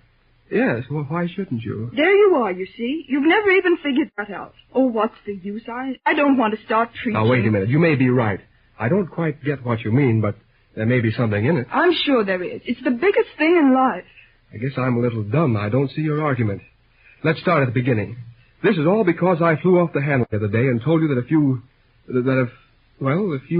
Yes, well, why shouldn't you? There you are, you see. You've never even figured that out. Oh, what's the use? I don't want to start preaching. Now, wait a minute. You may be right. I don't quite get what you mean, but there may be something in it. I'm sure there is. It's the biggest thing in life. I guess I'm a little dumb. I don't see your argument. Let's start at the beginning. This is all because I flew off the handle the other day and told you that if you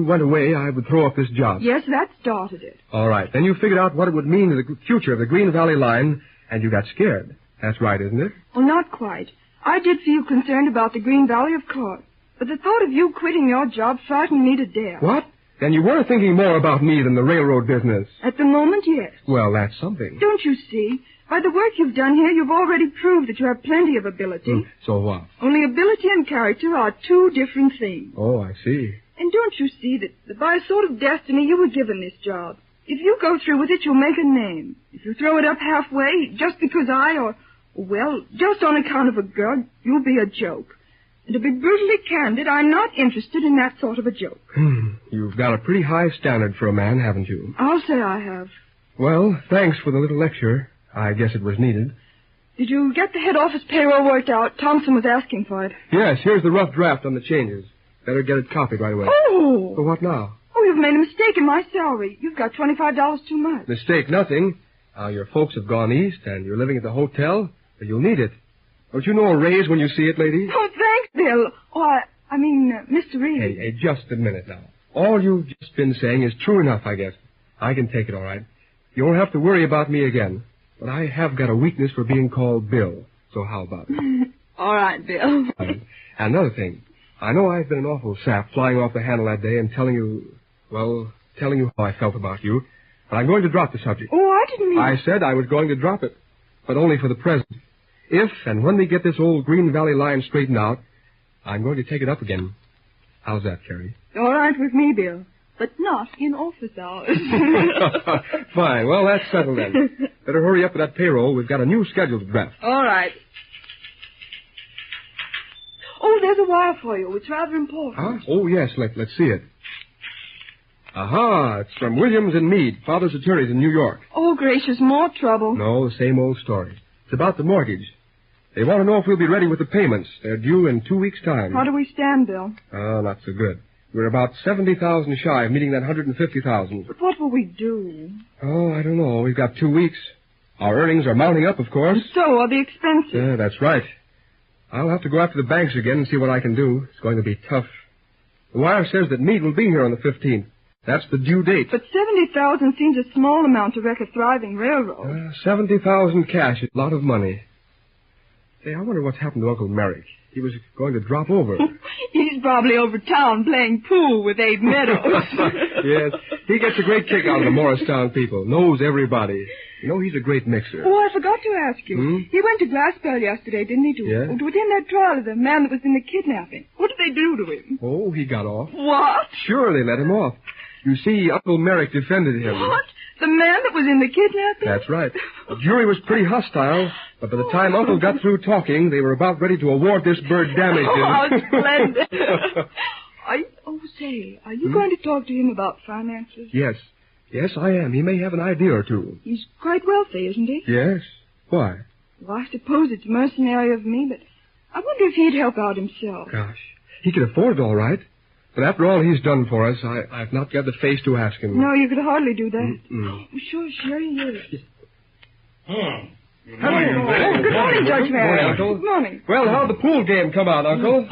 went away, I would throw up this job. Yes, that started it. All right. Then you figured out what it would mean to the future of the Green Valley line, and you got scared. That's right, isn't it? Well, not quite. I did feel concerned about the Green Valley, of course. But the thought of you quitting your job frightened me to death. What? Then you were thinking more about me than the railroad business. At the moment, yes. Well, that's something. Don't you see? By the work you've done here, you've already proved that you have plenty of ability. So what? Only ability and character are two different things. Oh, I see. And don't you see that by a sort of destiny you were given this job? If you go through with it, you'll make a name. If you throw it up halfway, just because just on account of a girl, you'll be a joke. And to be brutally candid, I'm not interested in that sort of a joke. You've got a pretty high standard for a man, haven't you? I'll say I have. Well, thanks for the little lecture. I guess it was needed. Did you get the head office payroll worked out? Thompson was asking for it. Yes, here's the rough draft on the changes. Better get it copied right away. Oh! So what now? Oh, you've made a mistake in my salary. You've got $25 too much. Mistake, nothing. Your folks have gone east, and you're living at the hotel, but you'll need it. Don't you know a raise when you see it, lady? Oh, thanks, Bill. Oh, I mean, Mr. Reed. Hey, just a minute now. All you've just been saying is true enough, I guess. I can take it all right. You won't have to worry about me again. But I have got a weakness for being called Bill. So how about it? All right, Bill. And another thing. I know I've been an awful sap flying off the handle that day and telling you how I felt about you. But I'm going to drop the subject. Oh, I didn't mean... I said I was going to drop it. But only for the present. If and when we get this old Green Valley line straightened out, I'm going to take it up again. How's that, Carrie? All right with me, Bill. But not in office hours. Fine. Well, that's settled then. Better hurry up with that payroll. We've got a new schedule to draft. All right. Oh, there's a wire for you. It's rather important. Huh? Oh, yes. Let's see it. Aha. It's from Williams and Meade, father's attorneys in New York. Oh, gracious. More trouble. No, the same old story. It's about the mortgage. They want to know if we'll be ready with the payments. They're due in 2 weeks' time. How do we stand, Bill? Oh, not so good. We're about 70,000 shy of meeting that 150,000. But what will we do? Oh, I don't know. We've got 2 weeks. Our earnings are mounting up, of course. So are the expenses. That's right. I'll have to go after the banks again and see what I can do. It's going to be tough. The wire says that Meade will be here on the 15th. That's the due date. But 70,000 seems a small amount to wreck a thriving railroad. 70,000 cash is a lot of money. Say, I wonder what's happened to Uncle Merrick. He was going to drop over. He's probably over town playing pool with Abe Meadows. Yes, he gets a great kick out of the Morristown people. Knows everybody. You know, he's a great mixer. Oh, I forgot to ask you. He went to Glassbell yesterday, didn't he, to attend that trial of the man that was in the kidnapping. What did they do to him? Oh, he got off. What? Sure, they let him off. You see, Uncle Merrick defended him. What? The man that was in the kidnapping? That's right. The jury was pretty hostile, but by the time Uncle got through talking, they were about ready to award this bird damages. Oh, how splendid. Are you going to talk to him about finances? Yes. Yes, I am. He may have an idea or two. He's quite wealthy, isn't he? Yes. Why? Well, I suppose it's mercenary of me, but I wonder if he'd help out himself. Gosh, he could afford it all right. But after all he's done for us, I've not got the face to ask him. No, you could hardly do that. Mm-mm. Sure he is. Good morning, good morning, Judge Merrick. Good morning. Well, how'd the pool game come out, Uncle?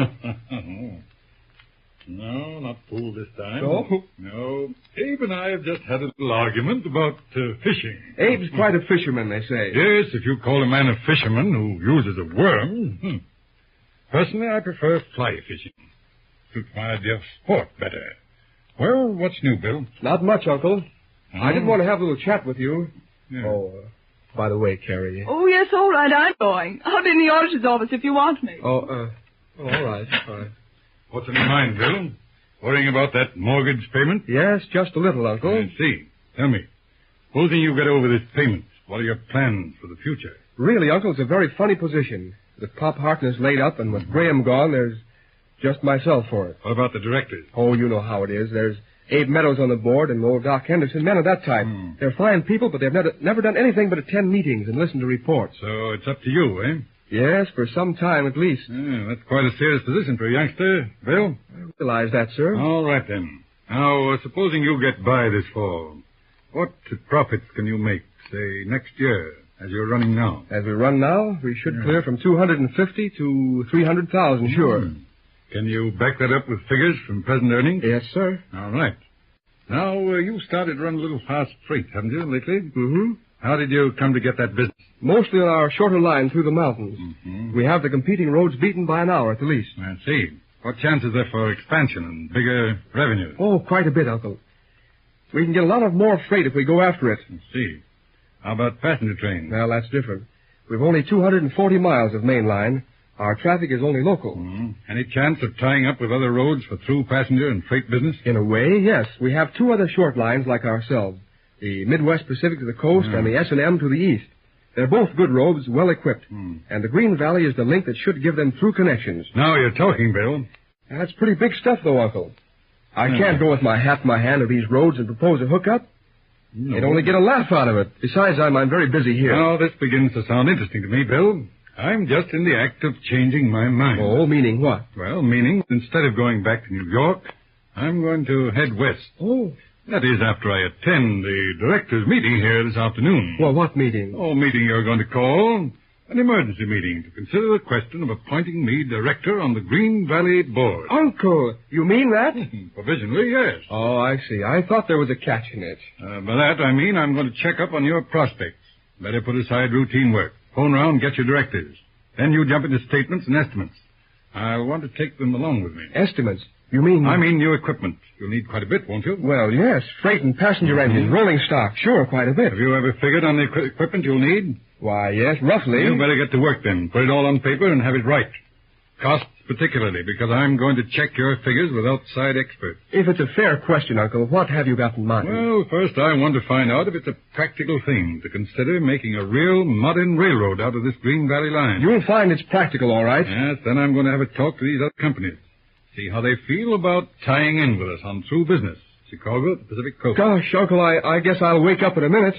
No, not pool this time. No? No. Abe and I have just had a little argument about fishing. Abe's quite a fisherman, they say. Yes, if you call a man a fisherman who uses a worm. Personally, I prefer fly fishing. Suits my idea of sport better. Well, what's new, Bill? Not much, Uncle. I did want to have a little chat with you. Yeah. Oh, by the way, Carrie. Oh, yes, all right, I'm going. I'll be in the auditor's office if you want me. All right. What's on your mind, Bill? Worrying about that mortgage payment? Yes, just a little, Uncle. I see. Tell me, supposing you get over this payment, what are your plans for the future? Really, Uncle, it's a very funny position. With Pop Harkness laid up and with Graham gone, there's just myself for it. What about the directors? Oh, you know how it is. There's Abe Meadows on the board and old Doc Henderson, men of that type. They're fine people, but they've never done anything but attend meetings and listen to reports. So it's up to you, eh? Yes, for some time at least. Yeah, that's quite a serious position for a youngster, Bill. I realize that, sir. All right, then. Now, supposing you get by this fall, what profits can you make, say, next year, as you're running now? As we run now, we should clear from 250 to 300,000, sure. Can you back that up with figures from present earnings? Yes, sir. All right. Now, you started running a little fast freight, haven't you, lately? Mm-hmm. How did you come to get that business? Mostly on our shorter line through the mountains. We have the competing roads beaten by an hour at the least. I see. What chance is there for expansion and bigger revenue? Oh, quite a bit, Uncle. We can get a lot of more freight if we go after it. I see. How about passenger trains? Well, that's different. We've only 240 miles of main line. Our traffic is only local. Any chance of tying up with other roads for through passenger and freight business? In a way, yes. We have two other short lines like ourselves. The Midwest Pacific to the coast and the S&M to the east. They're both good roads, well equipped. And the Green Valley is the link that should give them through connections. Now you're talking, Bill. That's pretty big stuff, though, Uncle. I can't go with my hat in my hand to these roads and propose a hookup. No. They'd only get a laugh out of it. Besides, I'm very busy here. Now, this begins to sound interesting to me, Bill. I'm just in the act of changing my mind. Oh, meaning what? Well, meaning instead of going back to New York, I'm going to head west. Oh. That is, after I attend the directors' meeting here this afternoon. Well, what meeting? Oh, meeting you're going to call an emergency meeting to consider the question of appointing me director on the Green Valley Board. Uncle, you mean that? Provisionally, yes. Oh, I see. I thought there was a catch in it. By that, I mean I'm going to check up on your prospects. Better put aside routine work. Phone around, get your directors. Then you jump into statements and estimates. I want to take them along with me. Estimates? You mean... I mean new equipment. You'll need quite a bit, won't you? Well, yes. Freight and passenger engines, rolling stock. Sure, quite a bit. Have you ever figured on the equipment you'll need? Why, yes, roughly. You better get to work then. Put it all on paper and have it right. Costs particularly, because I'm going to check your figures with outside experts. If it's a fair question, Uncle, what have you got in mind? Well, first I want to find out if it's a practical thing to consider making a real modern railroad out of this Green Valley line. You'll find it's practical, all right. Yes, then I'm going to have a talk to these other companies. See how they feel about tying in with us on through business. Chicago, the Pacific Coast. Gosh, Uncle, I guess I'll wake up in a minute.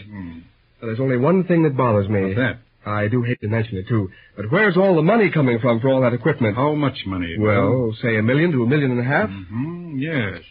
There's only one thing that bothers me. What's that? I do hate to mention it, too. But where's all the money coming from for all that equipment? How much money? Well, say $1 million to $1.5 million. Yes.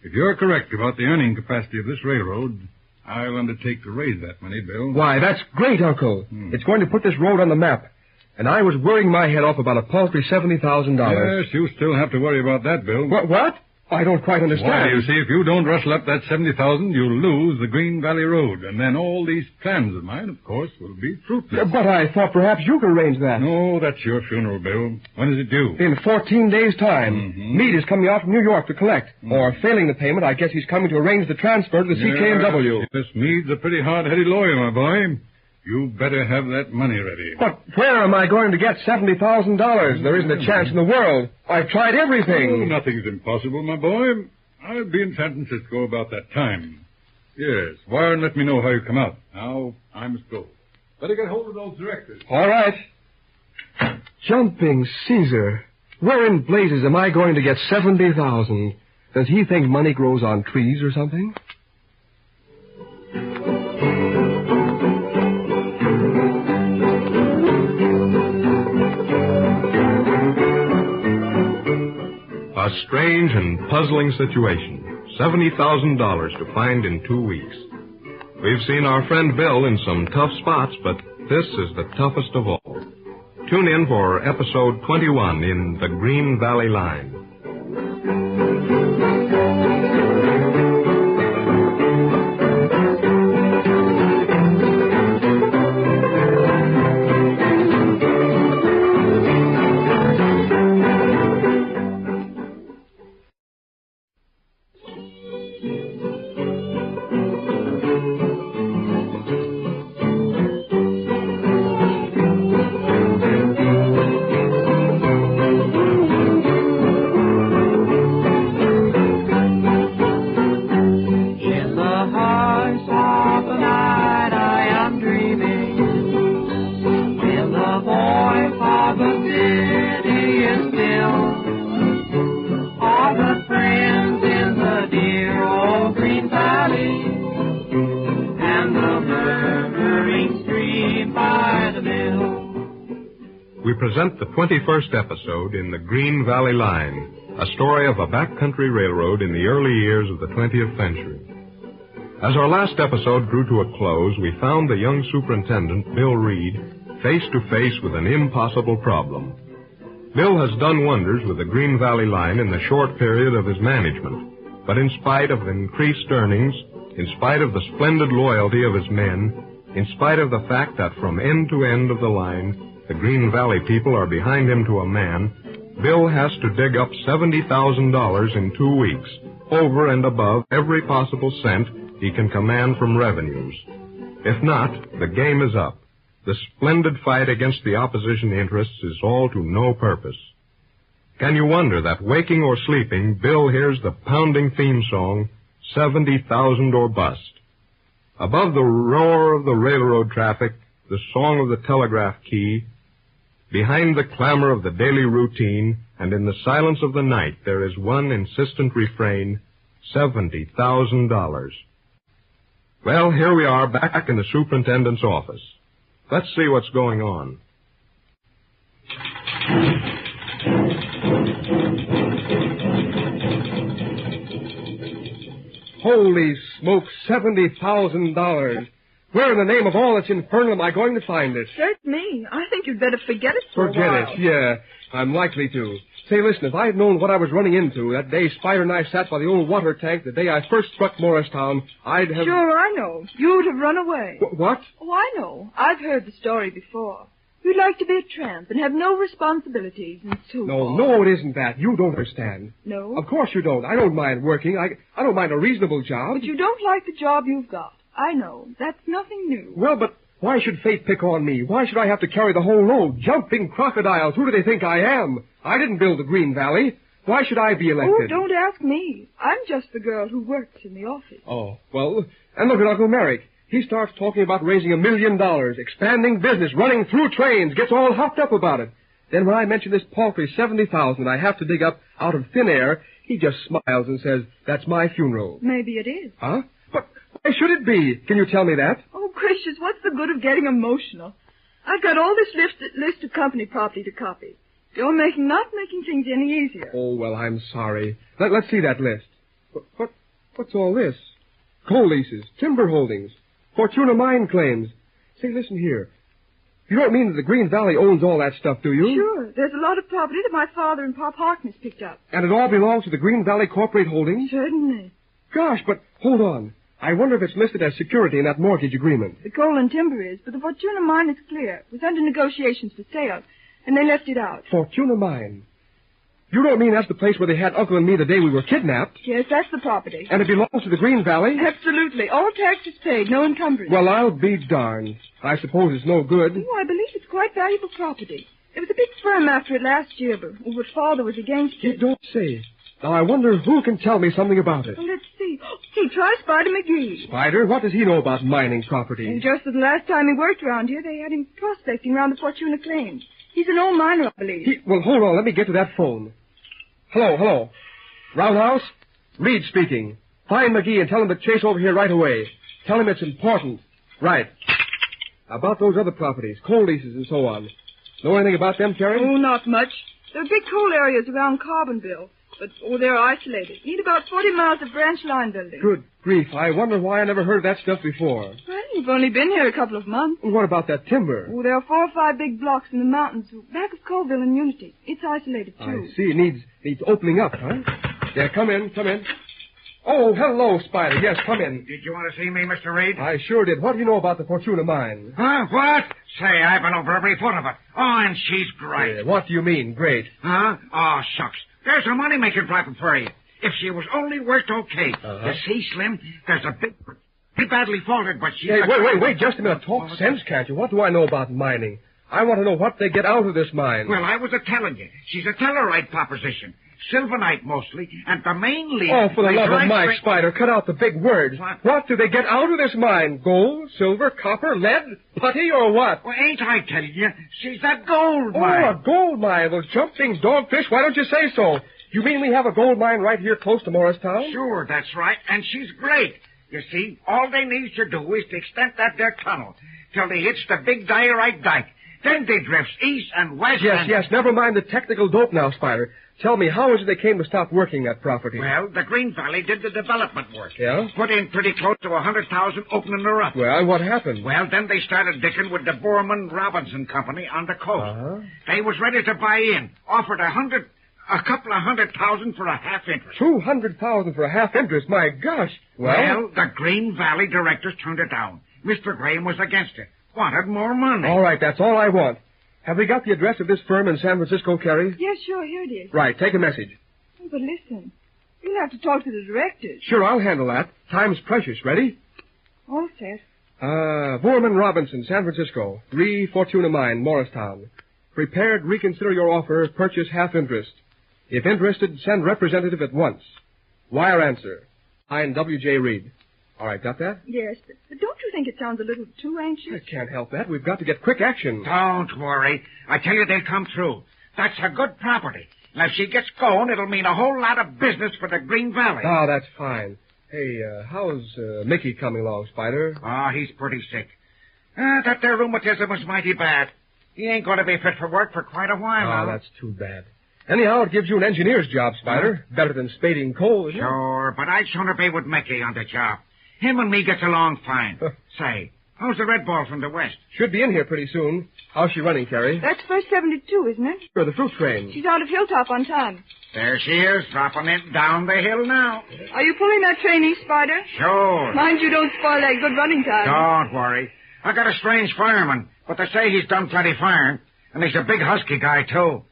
If you're correct about the earning capacity of this railroad, I'll undertake to raise that money, Bill. Why, that's great, Uncle. It's going to put this road on the map. And I was worrying my head off about a paltry $70,000. Yes, you still have to worry about that, Bill. What? I don't quite understand. Why, you see, if you don't rustle up that $70,000, you'll lose the Green Valley Road. And then all these plans of mine, of course, will be fruitless. But I thought perhaps you could arrange that. No, that's your funeral, Bill. When is it due? In 14 days' time. Meade is coming out from New York to collect. Or, failing the payment, I guess he's coming to arrange the transfer to the CK&W. Yes, Meade's a pretty hard-headed lawyer, my boy. You better have that money ready. But where am I going to get $70,000? There isn't a chance in the world. I've tried everything. Oh, nothing's impossible, my boy. I'll be in San Francisco about that time. Yes, wire and let me know how you come out. Now, I must go. Better get hold of those directors. All right. Jumping Caesar. Where in blazes am I going to get $70,000? Does he think money grows on trees or something? A strange and puzzling situation. $70,000 to find in 2 weeks. We've seen our friend Bill in some tough spots, but this is the toughest of all. Tune in for episode 21 in The Green Valley Line. we present the 21st episode in the Green Valley Line, a story of a backcountry railroad in the early years of the 20th century. As our last episode drew to a close, we found the young superintendent, Bill Reed, face to face with an impossible problem. Bill has done wonders with the Green Valley Line in the short period of his management, but in spite of increased earnings, in spite of the splendid loyalty of his men, in spite of the fact that from end to end of the line, the Green Valley people are behind him to a man, Bill has to dig up $70,000 in 2 weeks, over and above every possible cent he can command from revenues. If not, the game is up. The splendid fight against the opposition interests is all to no purpose. Can you wonder that, waking or sleeping, Bill hears the pounding theme song, 70,000 or Bust. Above the roar of the railroad traffic, the song of the telegraph key, behind the clamor of the daily routine, and in the silence of the night, there is one insistent refrain, $70,000. Well, here we are back in the superintendent's office. Let's see what's going on. Holy smoke, $70,000. Where in the name of all that's infernal am I going to find it? Search me. I think you'd better forget it for a Forget while. it, yeah. I'm likely to. Say, listen, if I'd known what I was running into that day Spider and I sat by the old water tank the day I first struck Morristown, I'd have... Sure, I know. You'd have run away. What? Oh, I know. I've heard the story before. You'd like to be a tramp and have no responsibilities and so on. No, it isn't that. You don't understand. No? Of course you don't. I don't mind working. I don't mind a reasonable job. But you don't like the job you've got. I know. That's nothing new. Well, but why should fate pick on me? Why should I have to carry the whole load? Jumping crocodiles. Who do they think I am? I didn't build the Green Valley. Why should I be elected? Oh, don't ask me. I'm just the girl who works in the office. Oh, well, and look at Uncle Merrick. He starts talking about raising $1 million, expanding business, running through trains, gets all hopped up about it. Then when I mention this paltry $70,000 I have to dig up out of thin air, he just smiles and says, that's my funeral. Maybe it is. Huh? But why should it be? Can you tell me that? Oh, gracious, what's the good of getting emotional? I've got all this list of company property to copy. You're not making things any easier. Oh, well, I'm sorry. Let's see that list. What's all this? Coal leases, timber holdings, Fortuna mine claims. Say, listen here. You don't mean that the Green Valley owns all that stuff, do you? Sure. There's a lot of property that my father and Pop Harkness picked up. And it all belongs to the Green Valley Corporate Holdings? Certainly. Gosh, but hold on. I wonder if it's listed as security in that mortgage agreement. The coal and timber is, but the Fortuna mine is clear. It was under negotiations for sale, and they left it out. Fortuna mine? You don't mean that's the place where they had Uncle and me the day we were kidnapped? Yes, that's the property. And it belongs to the Green Valley? Absolutely. All taxes paid, no encumbrance. Well, I'll be darned. I suppose it's no good. Oh, I believe it's quite valuable property. There was a big firm after it last year, but father was against it. You don't say. Now, I wonder who can tell me something about it. Well, let's see. See, try Spider McGee. Spider? What does he know about mining property? And just the last time he worked around here, they had him prospecting around the Fortuna claims. He's an old miner, I believe. Well, hold on. Let me get to that phone. Hello. Roundhouse? Reed speaking. Find McGee and tell him to chase over here right away. Tell him it's important. Right. About those other properties, coal leases and so on. Know anything about them, Terry? Oh, not much. There are big coal areas around Carbonville, but, they're isolated. Need about 40 miles of branch line building. Good grief. I wonder why I never heard of that stuff before. Well, you've only been here a couple of months. And what about that timber? Oh, there are 4 or 5 big blocks in the mountains back of Colville and Unity. It's isolated, too. I see. It needs opening up, huh? Yeah, come in. Oh, hello, Spider. Yes, come in. Did you want to see me, Mr. Reed? I sure did. What do you know about the Fortuna mine? Huh? What? Say, I've been over every foot of it. Oh, and she's great. What do you mean, great? Huh? Oh, shucks. There's a money-making problem for you. If she was only worked okay. You see, Slim, there's a big... badly faulted, but she's... Hey, wait, just a minute. Talk sense, can't you? What do I know about mining? I want to know what they get out of this mine. Well, I was a-telling you. She's a tellerite proposition. Sylvanite mostly, and the main lead... Oh, for the love of Mike, Spider, cut out the big words. What do they get out of this mine? Gold, silver, copper, lead, putty, or what? Well, ain't I telling you? She's a gold mine. Oh, a gold mine. Those jumping dogfish, why don't you say so? You mean we have a gold mine right here close to Morristown? Sure, that's right, and she's great. You see, all they need to do is to extend that there tunnel till they hits the big diorite dike. Then they drifts east and west. Yes. Never mind the technical dope now, Spider. Tell me, how is it they came to stop working that property? Well, the Green Valley did the development work. Yeah? Put in pretty close to 100,000 opening her up. Well, what happened? Well, then they started dicking with the Borman Robinson Company on the coast. Uh-huh. They was ready to buy in. Offered a couple of 100,000 for a half interest. 200,000 for a half interest? My gosh. Well, the Green Valley directors turned it down. Mr. Graham was against it. Wanted more money. All right, that's all I want. Have we got the address of this firm in San Francisco, Carrie? Yes, sure, here it is. Right, take a message. Oh, but listen, you'll have to talk to the directors. Sure, I'll handle that. Time's precious. Ready? All set. Borman Robinson, San Francisco. Fortuna Mine, Morristown. Prepared reconsider your offer, purchase half interest. If interested, send representative at once. Wire answer. Signed W.J. Reed. All right, got that? Yes, but don't you think it sounds a little too anxious? I can't help that. We've got to get quick action. Don't worry. I tell you, they'll come through. That's a good property. Now, if she gets going, it'll mean a whole lot of business for the Green Valley. Oh, that's fine. Hey, how's Mickey coming along, Spider? Oh, he's pretty sick. That there rheumatism was mighty bad. He ain't going to be fit for work for quite a while now. Oh, that's too bad. Anyhow, it gives you an engineer's job, Spider. Better than spading coal, isn't it? Sure, but I'd sooner be with Mickey on the job. Him and me gets along fine. Say, how's the red ball from the west? Should be in here pretty soon. How's she running, Carrie? That's first 72, isn't it? Sure, the fruit train. She's out of Hilltop on time. There she is, dropping it down the hill now. Are you pulling that train east, Spider? Sure. Mind you don't spoil that good running time. Don't worry. I got a strange fireman, but they say he's done plenty firing, and he's a big husky guy, too.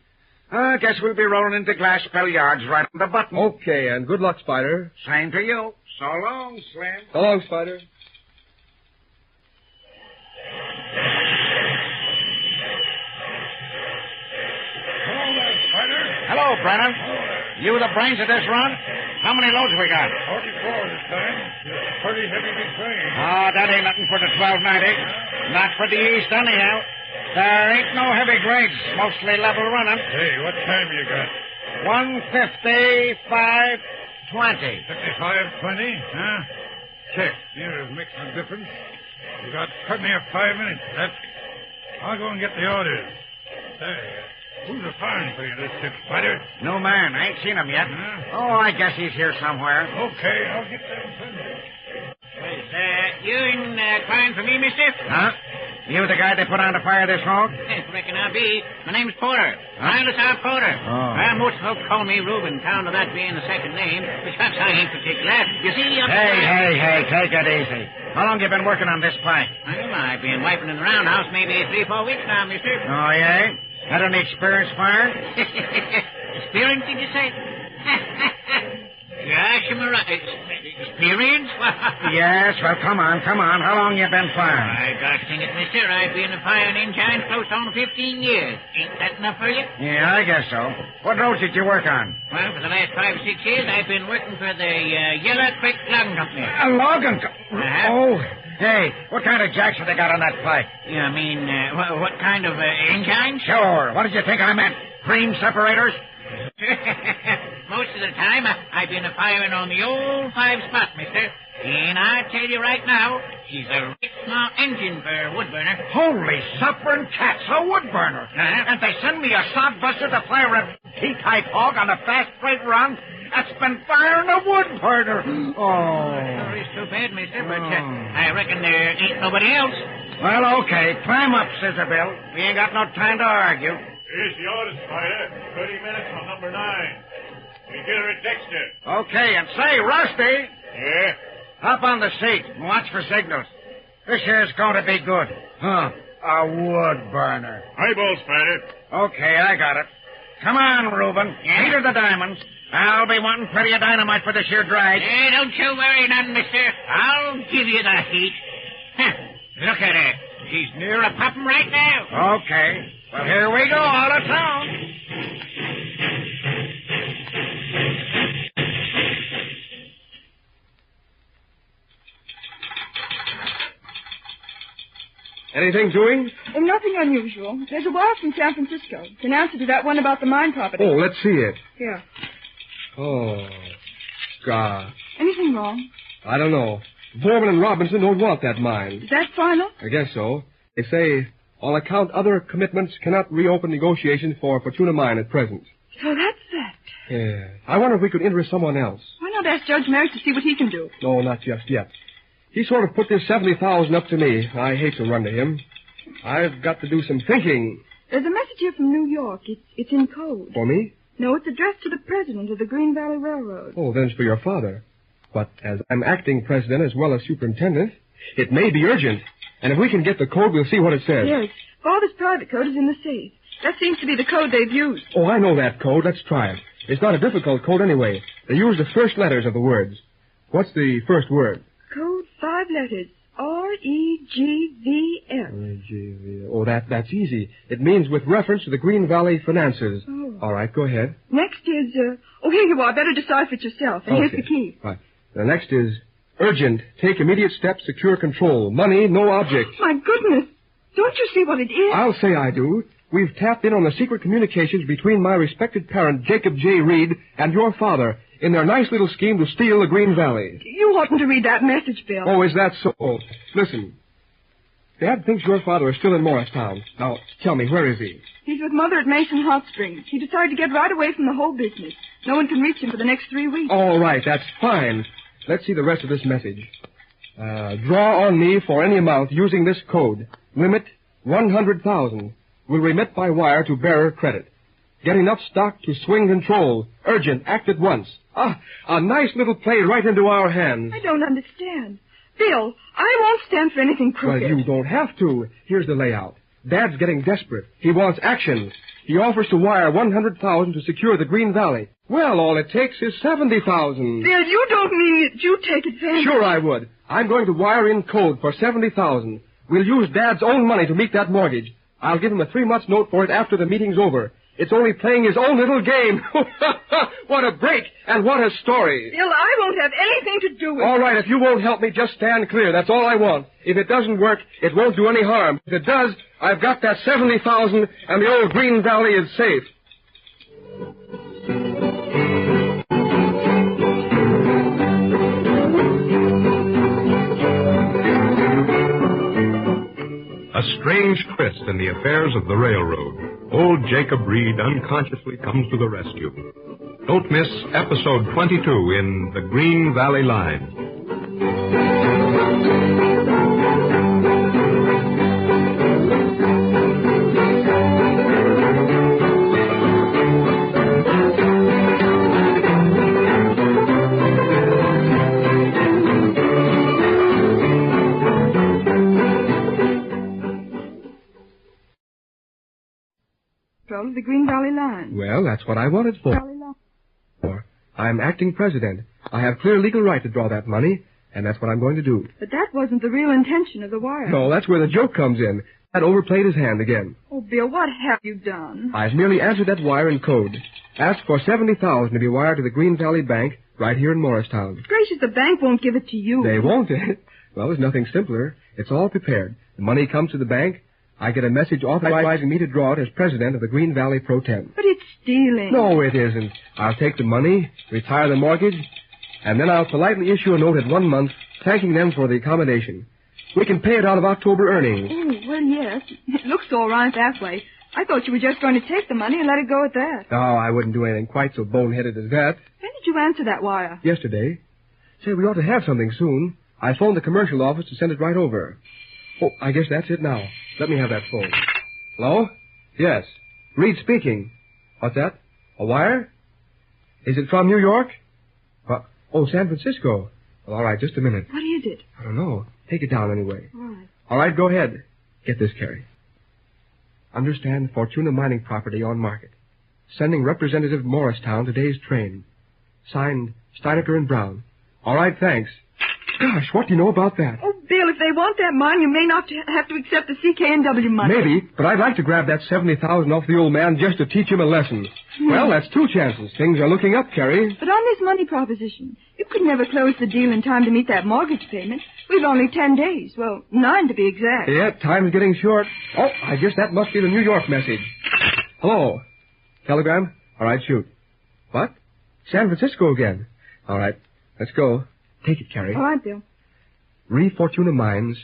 I guess we'll be rolling into Glassbell Yards right on the button. Okay, and good luck, Spider. Same to you. So long, Slim. So long, Spider. Hello there, Spider. Hello, Brennan. You the brains of this run? How many loads we got? 44 this time. It's a pretty heavy big train. Oh, that ain't nothing for the 1290. Not for the east, anyhow. There ain't no heavy grades. Mostly level running. Hey, what time you got? 1:55:20. 55:20, huh? Check. Here, makes no difference. You got plenty of 5 minutes left. I'll go and get the orders. Say, who's a firing for you this ship, Spider? No man. I ain't seen him yet. Huh? Oh, I guess he's here somewhere. Okay, I'll get them Sunday. You inquiring for me, mister? Huh? You the guy they put on to fire this road? Reckon I be. My name's Porter. Silas R. Porter. Oh. Most folks call me Reuben, count of that being the second name, which perhaps I ain't particular. You see, Hey, take it easy. How long you been working on this pipe? Well, I've been wiping in the roundhouse maybe 3-4 weeks now, mister. Oh, yeah? Had any experience firing? Experience, did you say? Gosh, I'm right. Experience? Yes, well, come on. How long you been firing? I gosh dang it, mister. I've been a firing engine close on 15 years. Ain't that enough for you? Yeah, I guess so. What roads did you work on? Well, for the last 5 or 6 years, I've been working for the Yellow Creek Logging Company. A logging Oh, hey, what kind of jacks have they got on that pipe? You mean, what kind of engine? Sure. What did you think I meant? Cream separators? Most of the time, I've been firing on the old 5 spot, mister. And I tell you right now, she's a right small engine for a wood burner. Holy suffering cats, a wood burner. And they send me a sodbuster to fire a T-type hog on a fast freight run that's been firing a wood burner. Oh. It's too bad, mister, but I reckon there ain't nobody else. Well, okay. Climb up, Scissor Bill. We ain't got no time to argue. Here's the order, Spider. 30 minutes on number 9. You get her at Dexter. Okay, and say, Rusty. Yeah? Hop on the seat and watch for signals. This here's going to be good. Huh. A wood burner. Highball, Spider. Okay, I got it. Come on, Reuben. Heat of the diamonds. I'll be wanting plenty of dynamite for this here drag. Hey, don't you worry none, mister. I'll give you the heat. Look at her. She's near a popping right now. Okay. Well, here we go, out of town. Anything doing? Nothing unusual. There's a wire from San Francisco. It's an answer to that one about the mine property. Oh, let's see it. Here. Oh, God. Anything wrong? I don't know. Borman and Robinson don't want that mine. Is that final? I guess so. They say On account other commitments cannot reopen negotiations for Fortuna Mine at present. So that's that. Yeah. I wonder if we could interest someone else. Why not ask Judge Merrick to see what he can do? No, not just yet. He sort of put this $70,000 up to me. I hate to run to him. I've got to do some thinking. There's a message here from New York. It's in code. For me? No, it's addressed to the president of the Green Valley Railroad. Oh, then it's for your father. But as I'm acting president as well as superintendent, it may be urgent. And if we can get the code, we'll see what it says. Yes. Father's private code is in the safe. That seems to be the code they've used. Oh, I know that code. Let's try it. It's not a difficult code anyway. They use the first letters of the words. What's the first word? Code 5 letters. R-E-G-V-F. Oh, that's easy. It means with reference to the Green Valley finances. Oh. All right, go ahead. Next is, here you are. Better decipher it yourself. And here's the key. Right. The next is urgent. Take immediate steps, secure control. Money, no object. My goodness. Don't you see what it is? I'll say I do. We've tapped in on the secret communications between my respected parent, Jacob J. Reed, and your father in their nice little scheme to steal the Green Valley. You oughtn't to read that message, Bill. Oh, is that so? Listen. Dad thinks your father is still in Morristown. Now, tell me, where is he? He's with Mother at Mason Hot Springs. He decided to get right away from the whole business. No one can reach him for the next 3 weeks. All right, that's fine. Let's see the rest of this message. Draw on me for any amount using this code. Limit 100,000. Will remit by wire to bearer credit. Get enough stock to swing control. Urgent. Act at once. Ah, a nice little play right into our hands. I don't understand. Bill, I won't stand for anything crooked. Well, you don't have to. Here's the layout. Dad's getting desperate. He wants action. He offers to wire 100,000 to secure the Green Valley. Well, all it takes is 70,000. Bill, you don't mean that you take advantage. Sure I would. I'm going to wire in code for 70,000. We'll use Dad's own money to meet that mortgage. I'll give him a 3-month note for it after the meeting's over. It's only playing his own little game. What a break, and what a story. Bill, I won't have anything to do with it. All right, if you won't help me, just stand clear. That's all I want. If it doesn't work, it won't do any harm. If it does, I've got that 70,000, and the old Green Valley is safe. A strange twist in the affairs of the railroad. Old Jacob Reed unconsciously comes to the rescue. Don't miss episode 22 in The Green Valley Line. Control of the Green Valley Line. Well, that's what I wanted for. I'm acting president. I have clear legal right to draw that money, and that's what I'm going to do. But that wasn't the real intention of the wire. No, that's where the joke comes in. That overplayed his hand again. Oh, Bill, what have you done? I've merely answered that wire in code. Asked for 70,000 to be wired to the Green Valley Bank right here in Morristown. Gracious, the bank won't give it to you. They won't, eh? Well, there's nothing simpler. It's all prepared. The money comes to the bank. I get a message authorizing me to draw it as president of the Green Valley Pro Tem. But it's stealing. No, it isn't. I'll take the money, retire the mortgage, and then I'll politely issue a note at 1 month thanking them for the accommodation. We can pay it out of October earnings. Oh, well, yes. It looks all right that way. I thought you were just going to take the money and let it go at that. No, I wouldn't do anything quite so boneheaded as that. When did you answer that wire? Yesterday. Say, we ought to have something soon. I phoned the commercial office to send it right over. Oh, I guess that's it now. Let me have that phone. Hello? Yes. Reed speaking. What's that? A wire? Is it from New York? Oh, San Francisco. Well, all right, just a minute. What is it? I don't know. Take it down anyway. All right. All right, go ahead. Get this, Carrie. Understand Fortuna mining property on market. Sending Representative Morristown today's train. Signed, Steinecker and Brown. All right, thanks. Gosh, what do you know about that? Oh, Bill, if they want that mine, you may not have to accept the CK&W money. Maybe, but I'd like to grab that 70,000 off the old man just to teach him a lesson. Well, that's 2 chances. Things are looking up, Carrie. But on this money proposition, you could never close the deal in time to meet that mortgage payment. We've only 10 days. Well, 9 to be exact. Yeah, time's getting short. Oh, I guess that must be the New York message. Hello. Telegram? All right, shoot. What? San Francisco again. All right, let's go. Take it, Carrie. All right, Bill. Re Fortuna Mines.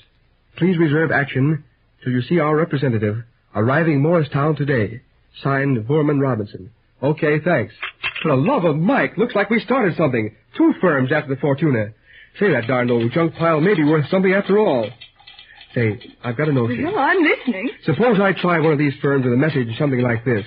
Please reserve action till you see our representative arriving Morristown today. Signed, Vorman Robinson. Okay, thanks. For the love of Mike, looks like we started something. 2 firms after the Fortuna. Say, that darn old junk pile may be worth something after all. Say, I've got a notion. Well, I'm listening. Suppose I try one of these firms with a message something like this.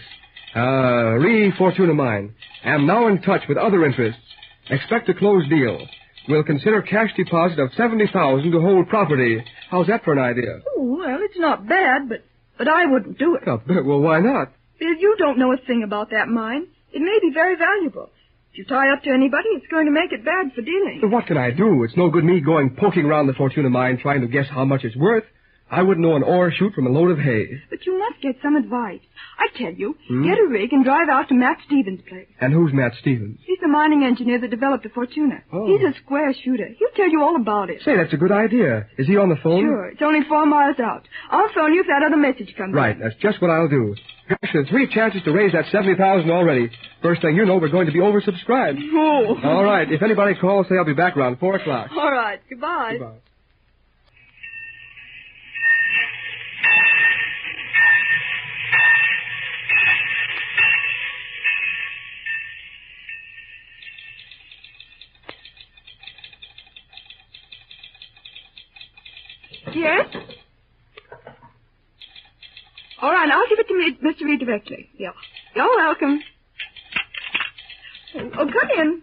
Fortuna mine. Am now in touch with other interests. Expect a closed deal. Will consider cash deposit of $70,000 to hold property. How's that for an idea? Oh, well, it's not bad, but I wouldn't do it. Oh, well, why not? Because you don't know a thing about that mine. It may be very valuable. If you tie up to anybody, it's going to make it bad for dealing. But what can I do? It's no good me going poking around the Fortuna mine trying to guess how much it's worth. I wouldn't know an ore shoot from a load of hay. But you must get some advice. I tell you, get a rig and drive out to Matt Stevens' place. And who's Matt Stevens? He's the mining engineer that developed the Fortuna. Oh. He's a square shooter. He'll tell you all about it. Say, that's a good idea. Is he on the phone? Sure. It's only 4 miles out. I'll phone you if that other message comes in. Right. That's just what I'll do. Gosh, there's 3 chances to raise that $70,000 already. First thing you know, we're going to be oversubscribed. Oh. All right. If anybody calls, say I'll be back around 4 o'clock. All right. Goodbye. Goodbye. Yes? All right, I'll give it to Mr. Reed directly. Yeah. You're welcome. Oh, come in.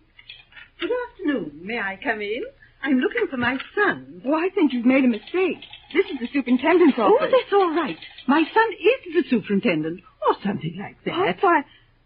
Good afternoon. May I come in? I'm looking for my son. Oh, I think you've made a mistake. This is the superintendent's office. Oh, that's all right. My son is the superintendent, or something like that. Oh,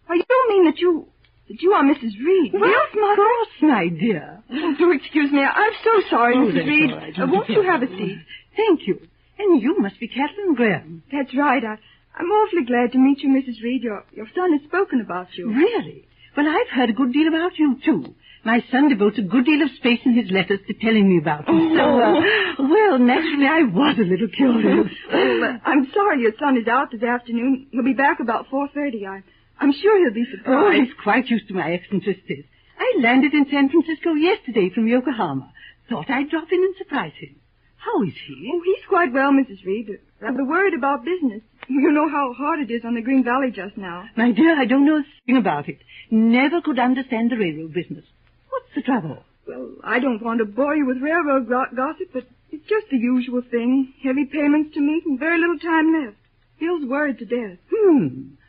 why, you don't mean that you are Mrs. Reed. Well, yes, Mother? Of course, my dear. Oh, do excuse me. I'm so sorry, Mrs. Reed. All right. Won't you have a seat? Thank you. And you must be Kathleen Graham. That's right. I'm awfully glad to meet you, Mrs. Reed. Your son has spoken about you. Really? Well, I've heard a good deal about you, too. My son devotes a good deal of space in his letters to telling me about you. So, well, naturally, I was a little curious. Well, I'm sorry your son is out this afternoon. He'll be back about 4:30. I'm sure he'll be surprised. Oh, he's quite used to my eccentricities. I landed in San Francisco yesterday from Yokohama. Thought I'd drop in and surprise him. How is he? Oh, he's quite well, Mrs. Reed. Rather worried about business. You know how hard it is on the Green Valley just now. My dear, I don't know a thing about it. Never could understand the railroad business. What's the trouble? Well, I don't want to bore you with railroad gossip, but it's just the usual thing. Heavy payments to meet and very little time left. Bill's worried to death.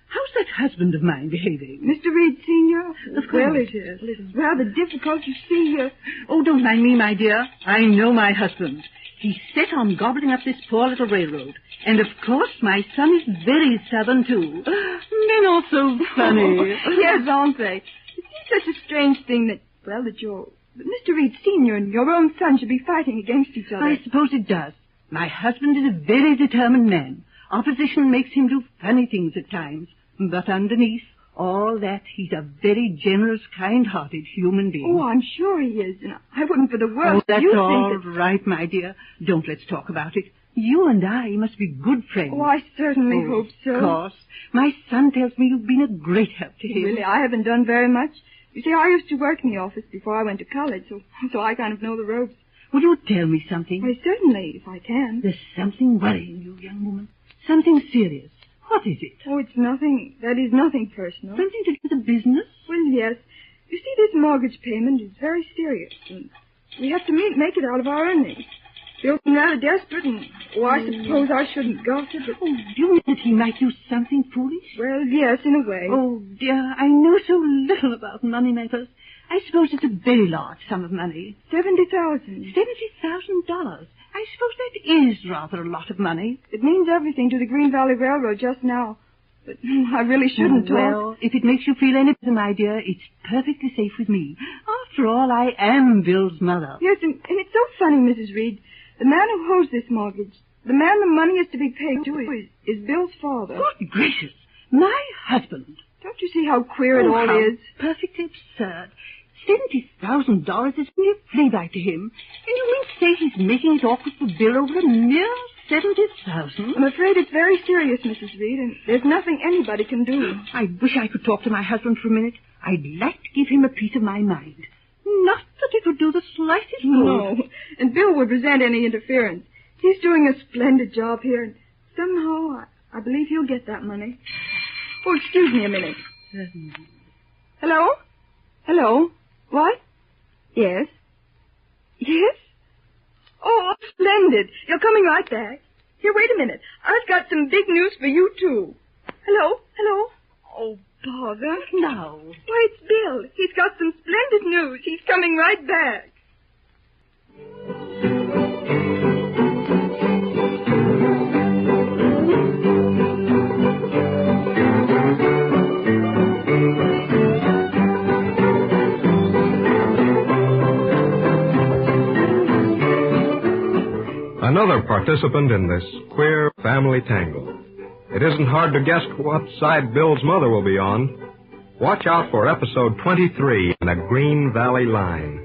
How's that husband of mine behaving? Mr. Reed, Sr.? Of course. Well, it's rather difficult to see. Oh, don't mind me, my dear. I know my husband. He's set on gobbling up this poor little railroad. And, of course, my son is very stubborn, too. Men are so funny. Yes, aren't they? It seems such a strange thing that Mr. Reed Sr. and your own son should be fighting against each other. I suppose it does. My husband is a very determined man. Opposition makes him do funny things at times. But underneath all that, he's a very generous, kind-hearted human being. Oh, I'm sure he is. And I wouldn't for the world. Oh, that's you all think that... right, my dear. Don't let's talk about it. You and I must be good friends. Oh, I certainly hope so. Of course. My son tells me you've been a great help to him. Really, I haven't done very much. You see, I used to work in the office before I went to college, so I kind of know the ropes. Will you tell me something? Why, certainly, if I can. There's something worrying you, young woman. Something serious. What is it? Oh, it's nothing. That is nothing personal. Something to do with the business? Well, yes. You see, this mortgage payment is very serious, and we have to make it out of our earnings. Bill's rather desperate, and, I suppose I shouldn't gossip, but... Oh, you mean that he might do something foolish? Well, yes, in a way. Oh, dear, I know so little about money matters. I suppose it's a very large sum of money. $70,000. $70,000. I suppose that is rather a lot of money. It means everything to the Green Valley Railroad just now. But I really shouldn't talk. Well, if it makes you feel any better, my dear, it's perfectly safe with me. After all, I am Bill's mother. Yes, and it's so funny, Mrs. Reed. The man who holds this mortgage, the man the money is to be paid to, is Bill's father. Good gracious. My husband. Don't you see how queer it all is? Perfectly absurd. $70,000 is only a playback to him. And you mean to say he's making it awkward for Bill over a mere $70,000? I'm afraid it's very serious, Mrs. Reed, and there's nothing anybody can do. I wish I could talk to my husband for a minute. I'd like to give him a piece of my mind. Not that it would do the slightest good. No, and Bill would resent any interference. He's doing a splendid job here, and Somehow, I believe he'll get that money. Oh, excuse me a minute. Hello? Hello? What? Yes? Yes? Oh, splendid. You're coming right back. Here, wait a minute. I've got some big news for you, too. Hello? Hello? Oh, bother. Now. Why, it's Bill. He's got some splendid news. He's coming right back. Another participant in this queer family tangle. It isn't hard to guess what side Bill's mother will be on. Watch out for episode 23 in the Green Valley Line.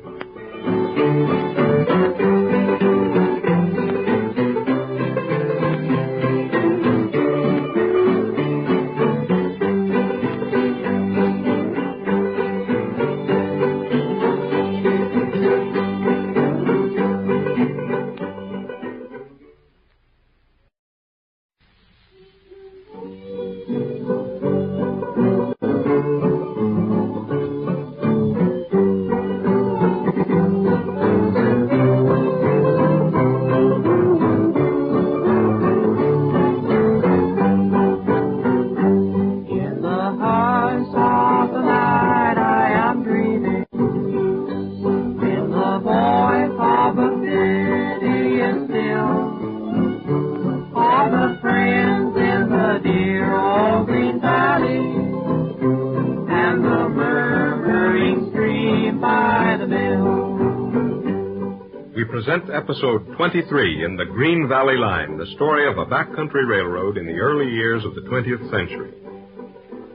Present episode 23 in the Green Valley Line, the story of a backcountry railroad in the early years of the 20th century.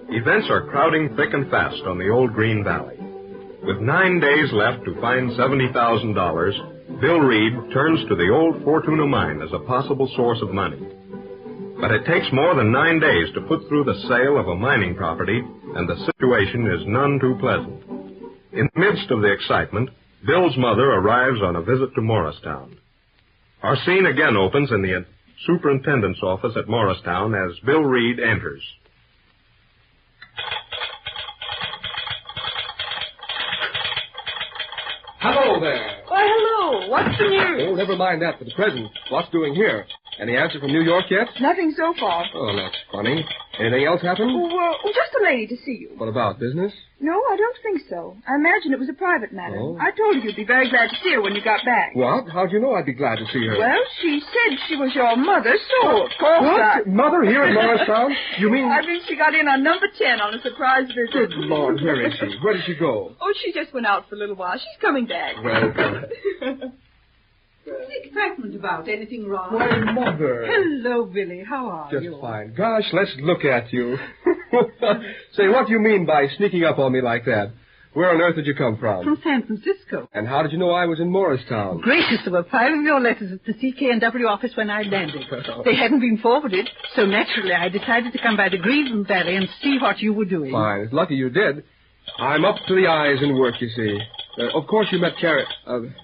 Events are crowding thick and fast on the old Green Valley. With 9 days left to find $70,000, Bill Reed turns to the old Fortuna mine as a possible source of money. But it takes more than 9 days to put through the sale of a mining property, and the situation is none too pleasant. In the midst of the excitement, Bill's mother arrives on a visit to Morristown. Our scene again opens in the superintendent's office at Morristown as Bill Reed enters. Hello there. Why, hello. What's the news? Oh, never mind that for the present. What's doing here? Any answer from New York yet? Nothing so far. Oh, that's funny. Anything else happen? Just a lady to see you. What about, business? No, I don't think so. I imagine it was a private matter. Oh. I told you you'd be very glad to see her when you got back. What? How'd you know I'd be glad to see her? Well, she said she was your mother, so of course What? Mother here in Morristown? You mean... I mean, she got in on number 10 on a surprise visit. Good Lord, where is she? Where did she go? Oh, she just went out for a little while. She's coming back. Well, What's the excitement about? Anything wrong? Why, Mother. Hello, Billy. How are you? Just fine. Gosh, let's look at you. Say, what do you mean by sneaking up on me like that? Where on earth did you come from? From San Francisco. And how did you know I was in Morristown? Gracious, there were 5 of your letters at the CK&W office when I landed. They hadn't been forwarded, so naturally I decided to come by the Green Valley and see what you were doing. Fine. It's lucky you did. I'm up to the eyes in work, you see. Of course you met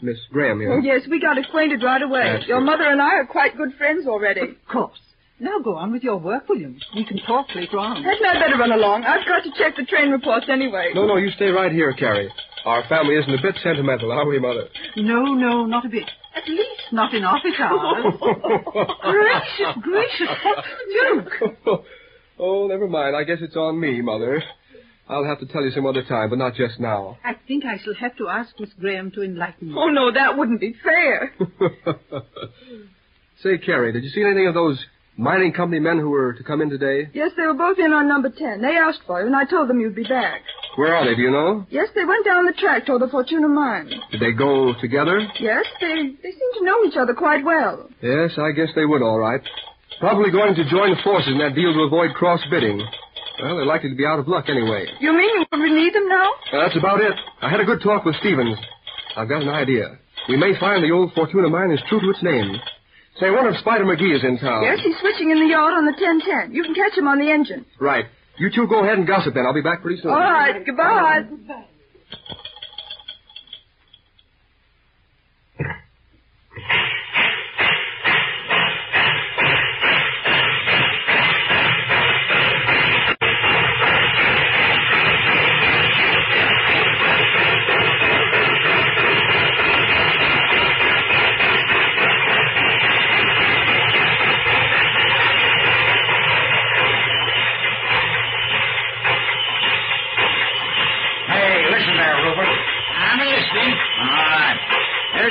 Miss Graham here. Oh, yes, we got acquainted right away. That's your good. mother and I are quite good friends already. Of course. Now go on with your work, William. We can talk later on. Hadn't I better run along? I've got to check the train reports anyway. No, you stay right here, Carrie. Our family isn't a bit sentimental, are we, Mother? No, not a bit. At least not in office hours. Gracious, what's the joke? Oh, never mind. I guess it's on me, Mother. I'll have to tell you some other time, but not just now. I think I shall have to ask Miss Graham to enlighten me. Oh, no, that wouldn't be fair. Say, Carrie, did you see anything of those mining company men who were to come in today? Yes, they were both in on number 10. They asked for you, and I told them you'd be back. Where are they, do you know? Yes, they went down the track toward the Fortuna mine. Did they go together? Yes, they seem to know each other quite well. Yes, I guess they would, all right. Probably going to join forces in that deal to avoid cross-bidding. Well, they're likely to be out of luck anyway. You mean you really need them now? That's about it. I had a good talk with Stevens. I've got an idea. We may find the old Fortuna mine is true to its name. Say, I wonder if Spider McGee is in town. Yes, he's switching in the yard on the 1010. You can catch him on the engine. Right. You two go ahead and gossip then. I'll be back pretty soon. All right. Goodbye.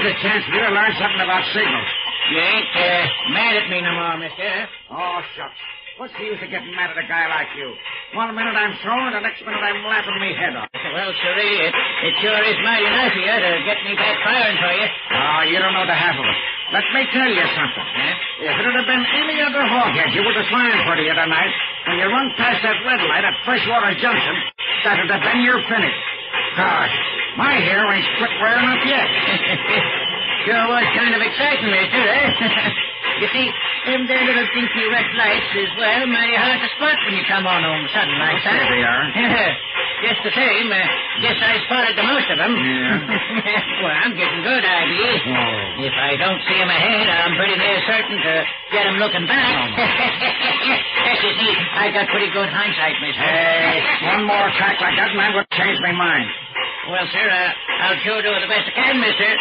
Here's a chance for you to learn something about signals. You ain't mad at me no more, mister. Oh, shucks. What's the use of getting mad at a guy like you? One minute I'm throwing, the next minute I'm laughing me head off. Well, sirree, it sure is mighty nice of you to get me back firing for you. Oh, you don't know the half of it. Let me tell you something. Huh? If it had been any other hoghead you were flying for the other night, when you run past that red light at Freshwater Junction, that'd have been your finish. Gosh, my hair ain't quit wearing up yet. Sure was kind of exciting, mister, eh? You see, them there little dinky red lights is, well, mighty hard to spot when you come on home sudden like that. There they are. Just the same, guess I spotted the most of them. Yeah. Well, I'm getting good, I be. Oh. If I don't see 'em ahead, I'm pretty near certain to get 'em looking back. Yes, you see, I got pretty good hindsight, mister. Hey, one more attack like that and I would change my mind. Well, sir, I'll sure do the best I can, mister.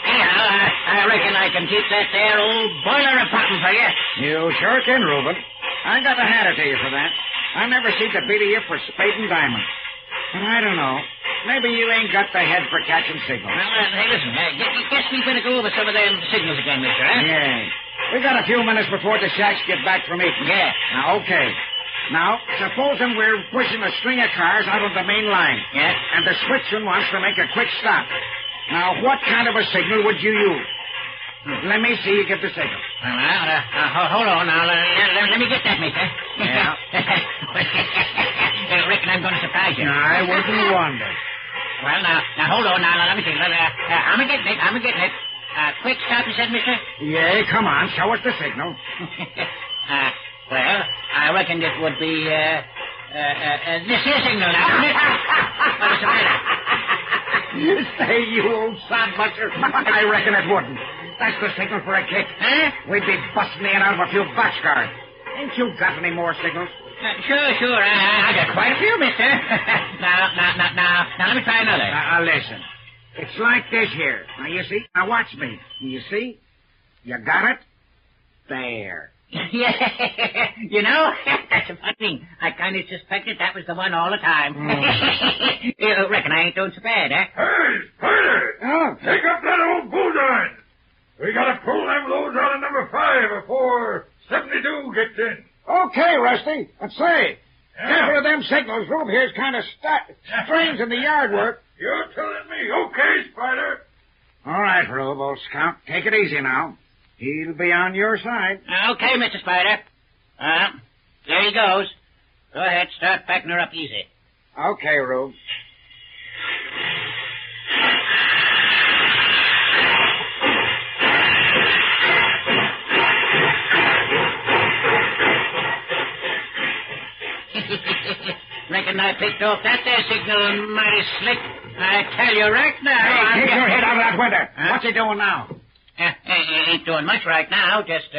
Anyhow, I reckon I can keep that there old boiler a-popping for you. You sure can, Reuben. I got a hat to you for that. I never seem to beat you for spade and diamond. But I don't know. Maybe you ain't got the head for catching signals. Well, hey, listen, guess we better go over some of them signals again, mister, eh? Yeah. We got a few minutes before the shacks get back from eating. Yeah. Now, okay. Now, supposing we're pushing a string of cars out of the main line. Yeah. And the switchman wants to make a quick stop. Now, what kind of a signal would you use? Let me see you give the signal. Well, hold on now. Let me get that, mister. Yeah. I reckon I'm going to surprise you. I wouldn't wonder. Well, now, hold on now. Let me see. I'm getting it. Quick stop, you said, mister? Yeah, come on. Show us the signal. Well, I reckon it would be, this here signal now, isn't it? What's the matter? Say, you old sodbuster. I reckon it wouldn't. That's the signal for a kick. Huh? We'd be busting in out of a few boxcars. Ain't you got any more signals? Sure. I got quite a few, mister. Now, let me try another. Listen. It's like this here. Now, you see? Now, watch me. You see? You got it? There. Yeah, you know, that's a funny thing. I kind of suspected that was the one all the time. You reckon I ain't doing so bad, eh? Hey, Spider! Oh. Take up that old bullseye! We gotta pull them loads out of number 5 before 72 gets in. Okay, Rusty. But say, Yeah. careful of them signals. Rube here's kind of strange in the yard work. You're telling me. Okay, Spider. All right, Rube, old scout. Take it easy now. He'll be on your side. Okay, Mr. Spider. There he goes. Go ahead, start backing her up easy. Okay, Rube. Reckon I picked off that there signal mighty slick. I tell you right now. Hey, keep your head out of that window. What's he doing now? Ain't doing much right now. Just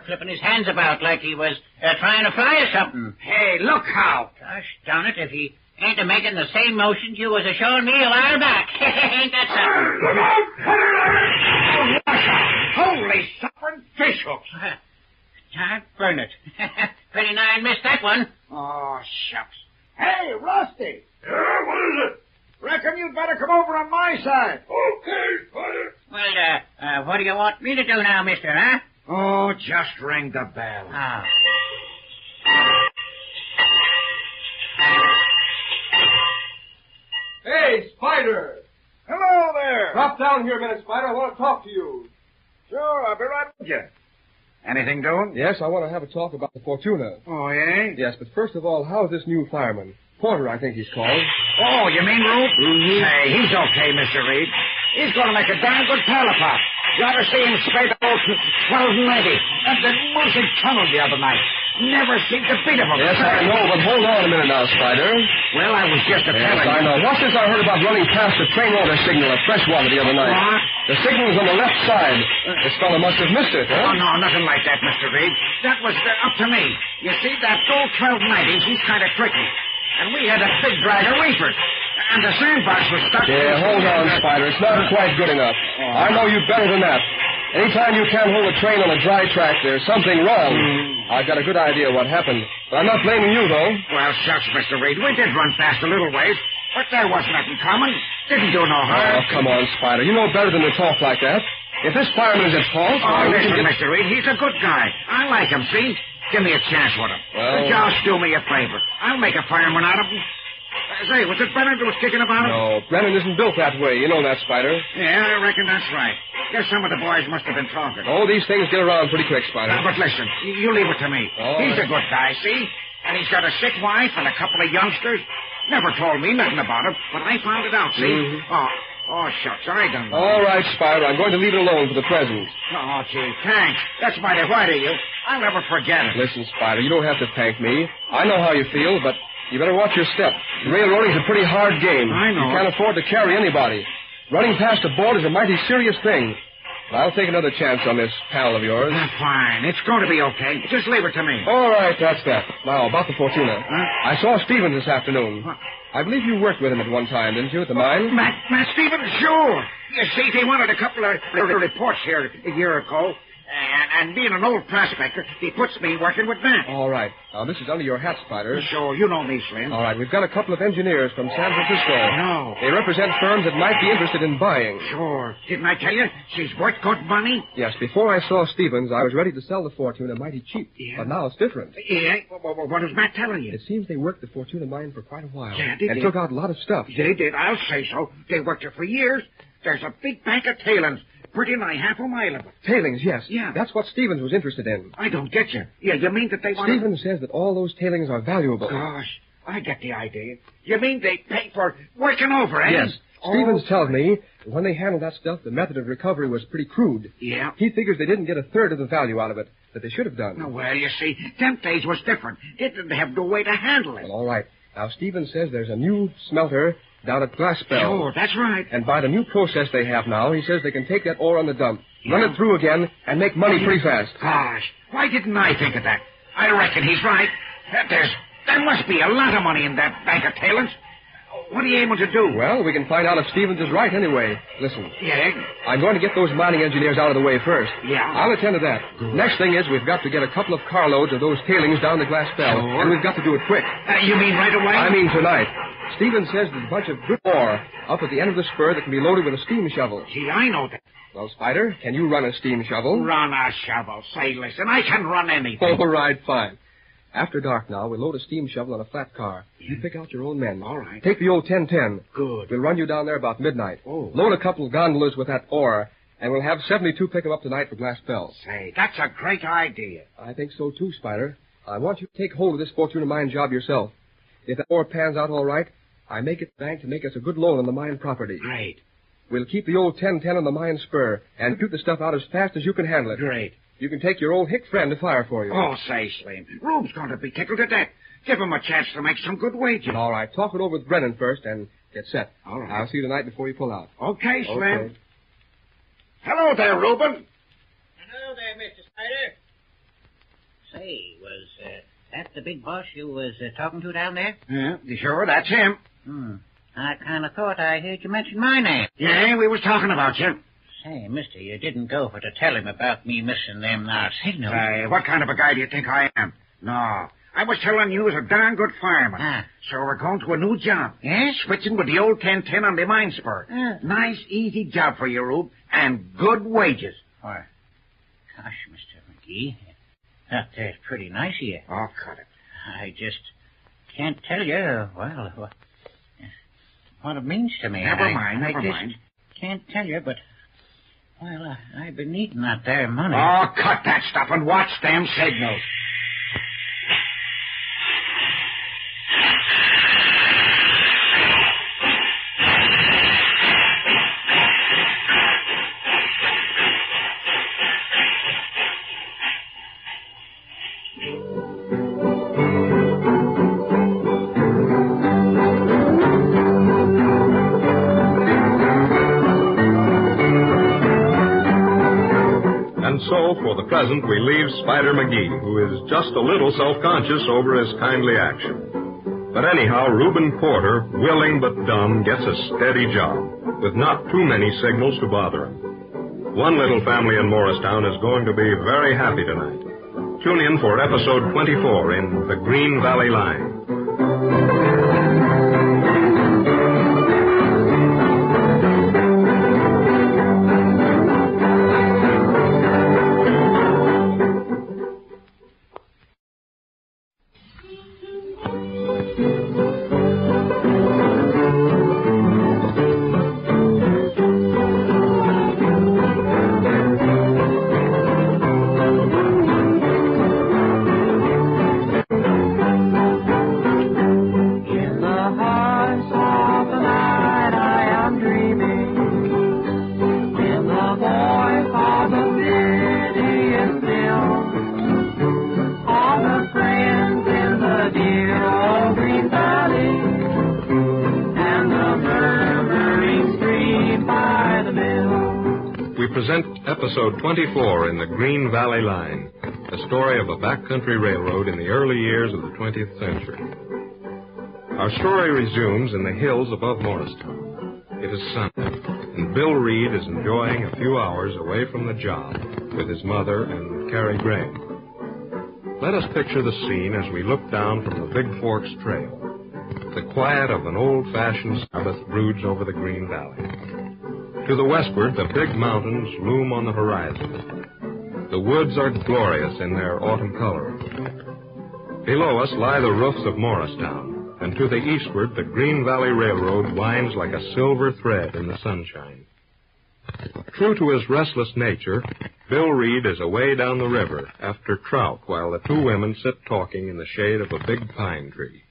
flipping his hands about like he was trying to fly or something. Hey, look how. Gosh darn it, if he ain't making the same motions you was showing me a while back. Ain't that something? Look out! Holy suffering fish hooks. God burn it. Pretty nigh missed that one. Oh, shucks. Hey, Rusty. Yeah, what is it? Reckon you'd better come over on my side. Okay, Spider. Well, what do you want me to do now, mister, huh? Oh, just ring the bell. Oh. Hey, Spider! Hello there. Drop down here a minute, Spider. I want to talk to you. Sure, I'll be right with you. Anything doing? Yes, I want to have a talk about the Fortuna. Oh, yeah? Yes, but first of all, how's this new fireman? Porter, I think he's called. Oh, you mean Rube? Mm-hmm. Hey, he's okay, Mr. Reed. He's going to make a darn good pal of Pop. You ought to see him straight old 1290 at the Moosey Tunnel the other night. Never seemed to beat him. Yes, I know, but hold on a minute now, Spider. Well, I was just a telling I you. know. What's this I heard about running past the train order signal at Freshwater the other night? What? The signal was on the left side. This fellow must have missed it, huh? Oh, no, nothing like that, Mr. Reed. That was up to me. You see, that old 1290, he's kind of tricky. And we had a big drag of reefers. And the sandbox was stuck. Yeah, hold on, Spider. It's not quite good enough. I know you better than that. Anytime you can't hold a train on a dry track, there's something wrong. I've got a good idea what happened. But I'm not blaming you, though. Well, shucks, Mr. Reed. We did run fast a little ways, but there wasn't nothing common. Didn't do no harm. Oh, come on, Spider. You know better than to talk like that. If this fireman is at fault... Oh, listen, Mr. Reed, he's a good guy. I like him, see? Give me a chance with him. Well... Just do me a favor. I'll make a fireman out of him. Say, was it Brennan that was kicking about him? No, Brennan isn't built that way. You know that, Spider. Yeah, I reckon that's right. Guess some of the boys must have been talking. Oh, these things get around pretty quick, Spider. But listen, you leave it to me. Oh, he's a good guy, see? And he's got a sick wife and a couple of youngsters. Never told me nothing about him, but I found it out, see? Mm-hmm. Oh, shucks, I don't know. All right, Spider, I'm going to leave it alone for the present. Oh, gee, thanks. That's mighty white of you. I'll never forget it. Listen, Spider, you don't have to thank me. I know how you feel, but you better watch your step. Railroading's a pretty hard game. I know. You can't afford to carry anybody. Running past a board is a mighty serious thing. But I'll take another chance on this pal of yours. Fine. It's going to be okay. Just leave it to me. All right, that's that. Now, about the Fortuna. Huh? I saw Stevens this afternoon. What? I believe you worked with him at one time, didn't you, at the mine? Matt Stevens, sure. You see, they wanted a couple of reports here a year ago. And being an old prospector, he puts me working with Matt. All right. Now, this is under your hat, Spider. Sure, you know me, Slim. All right, we've got a couple of engineers from San Francisco. No. They represent firms that might be interested in buying. Sure. Didn't I tell you? She's worth good money. Yes, before I saw Stevens, I was ready to sell the Fortuna mighty cheap. Yeah. But now it's different. Yeah? What was Matt telling you? It seems they worked the Fortuna mine for quite a while. Yeah, they and did. took out a lot of stuff. They did. I'll say so. They worked it for years. There's a big bank of tailings. Pretty nigh half a mile of it. Tailings, yes. Yeah. That's what Stevens was interested in. I don't get you. Yeah, you mean that they want... Stevens says that all those tailings are valuable. Gosh, I get the idea. You mean they pay for working over, eh? Yes. Stevens tells me that when they handled that stuff, the method of recovery was pretty crude. Yeah? He figures they didn't get a third of the value out of it that they should have done. Well, you see, them days was different. They didn't have no way to handle it. Well, all right. Now, Stevens says there's a new smelter down at Glassbell. Sure, that's right. And by the new process they have now, he says they can take that ore on the dump, run it through again, and make money pretty fast. Gosh, why didn't I think of that? I reckon he's right. There must be a lot of money in that bank of tailings. What are you aiming to do? Well, we can find out if Stevens is right anyway. Listen. Yeah? I'm going to get those mining engineers out of the way first. Yeah? I'll attend to that. Good. Next thing is we've got to get a couple of carloads of those tailings down to Glassbell. Sure. And we've got to do it quick. You mean right away? I mean tonight. Stevens says there's a bunch of good ore up at the end of the spur that can be loaded with a steam shovel. Gee, I know that. Well, Spider, can you run a steam shovel? Run a shovel. Say, listen, I can run anything. All right, fine. After dark now, we'll load a steam shovel on a flat car. You pick out your own men. All right. Take the old 1010. Good. We'll run you down there about midnight. Oh. Load a couple of gondolas with that ore, and we'll have 72 pick 'em up tonight for Glassbell. Say, that's a great idea. I think so too, Spider. I want you to take hold of this Fortuna mine job yourself. If that ore pans out all right, I make it bank to make us a good loan on the mine property. Great. We'll keep the old 1010 on the mine spur and shoot the stuff out as fast as you can handle it. Great. You can take your old hick friend to fire for you. Oh, say, Slim, Rube's going to be tickled to death. Give him a chance to make some good wages. All right, talk it over with Brennan first and get set. All right. I'll see you tonight before you pull out. Okay, Slim. Okay. Hello there, Reuben. Hello there, Mr. Spider. Say, was that the big boss you was talking to down there? Yeah, sure, that's him. I kind of thought I heard you mention my name. Yeah, we was talking about you. Say, mister, you didn't go for to tell him about me missing them there signals. What kind of a guy do you think I am? No, I was telling you was a darn good fireman. So we're going to a new job. Yes? Switching with the old 1010 on the mine spur. Nice, easy job for you, Rube, and good wages. Why, gosh, Mr. McGee, that's pretty nice of you. Oh, cut it. I just can't tell you, well, what it means to me. Never mind. I just can't tell you, but, well, I've been needing that there money. Oh, cut that stuff and watch them signals. So, for the present, we leave Spider McGee, who is just a little self-conscious over his kindly action. But anyhow, Reuben Porter, willing but dumb, gets a steady job, with not too many signals to bother him. One little family in Morristown is going to be very happy tonight. Tune in for episode 24 in The Green Valley Line. present episode 24 in the Green Valley Line, a story of a backcountry railroad in the early years of the 20th century. Our story resumes in the hills above Morristown. It is Sunday, and Bill Reed is enjoying a few hours away from the job with his mother and Carrie Gregg. Let us picture the scene as we look down from the Big Forks Trail. The quiet of an old-fashioned Sabbath broods over the Green Valley. To the westward, the big mountains loom on the horizon. The woods are glorious in their autumn color. Below us lie the roofs of Morristown, and to the eastward, the Green Valley Railroad winds like a silver thread in the sunshine. True to his restless nature, Bill Reed is away down the river after trout while the two women sit talking in the shade of a big pine tree.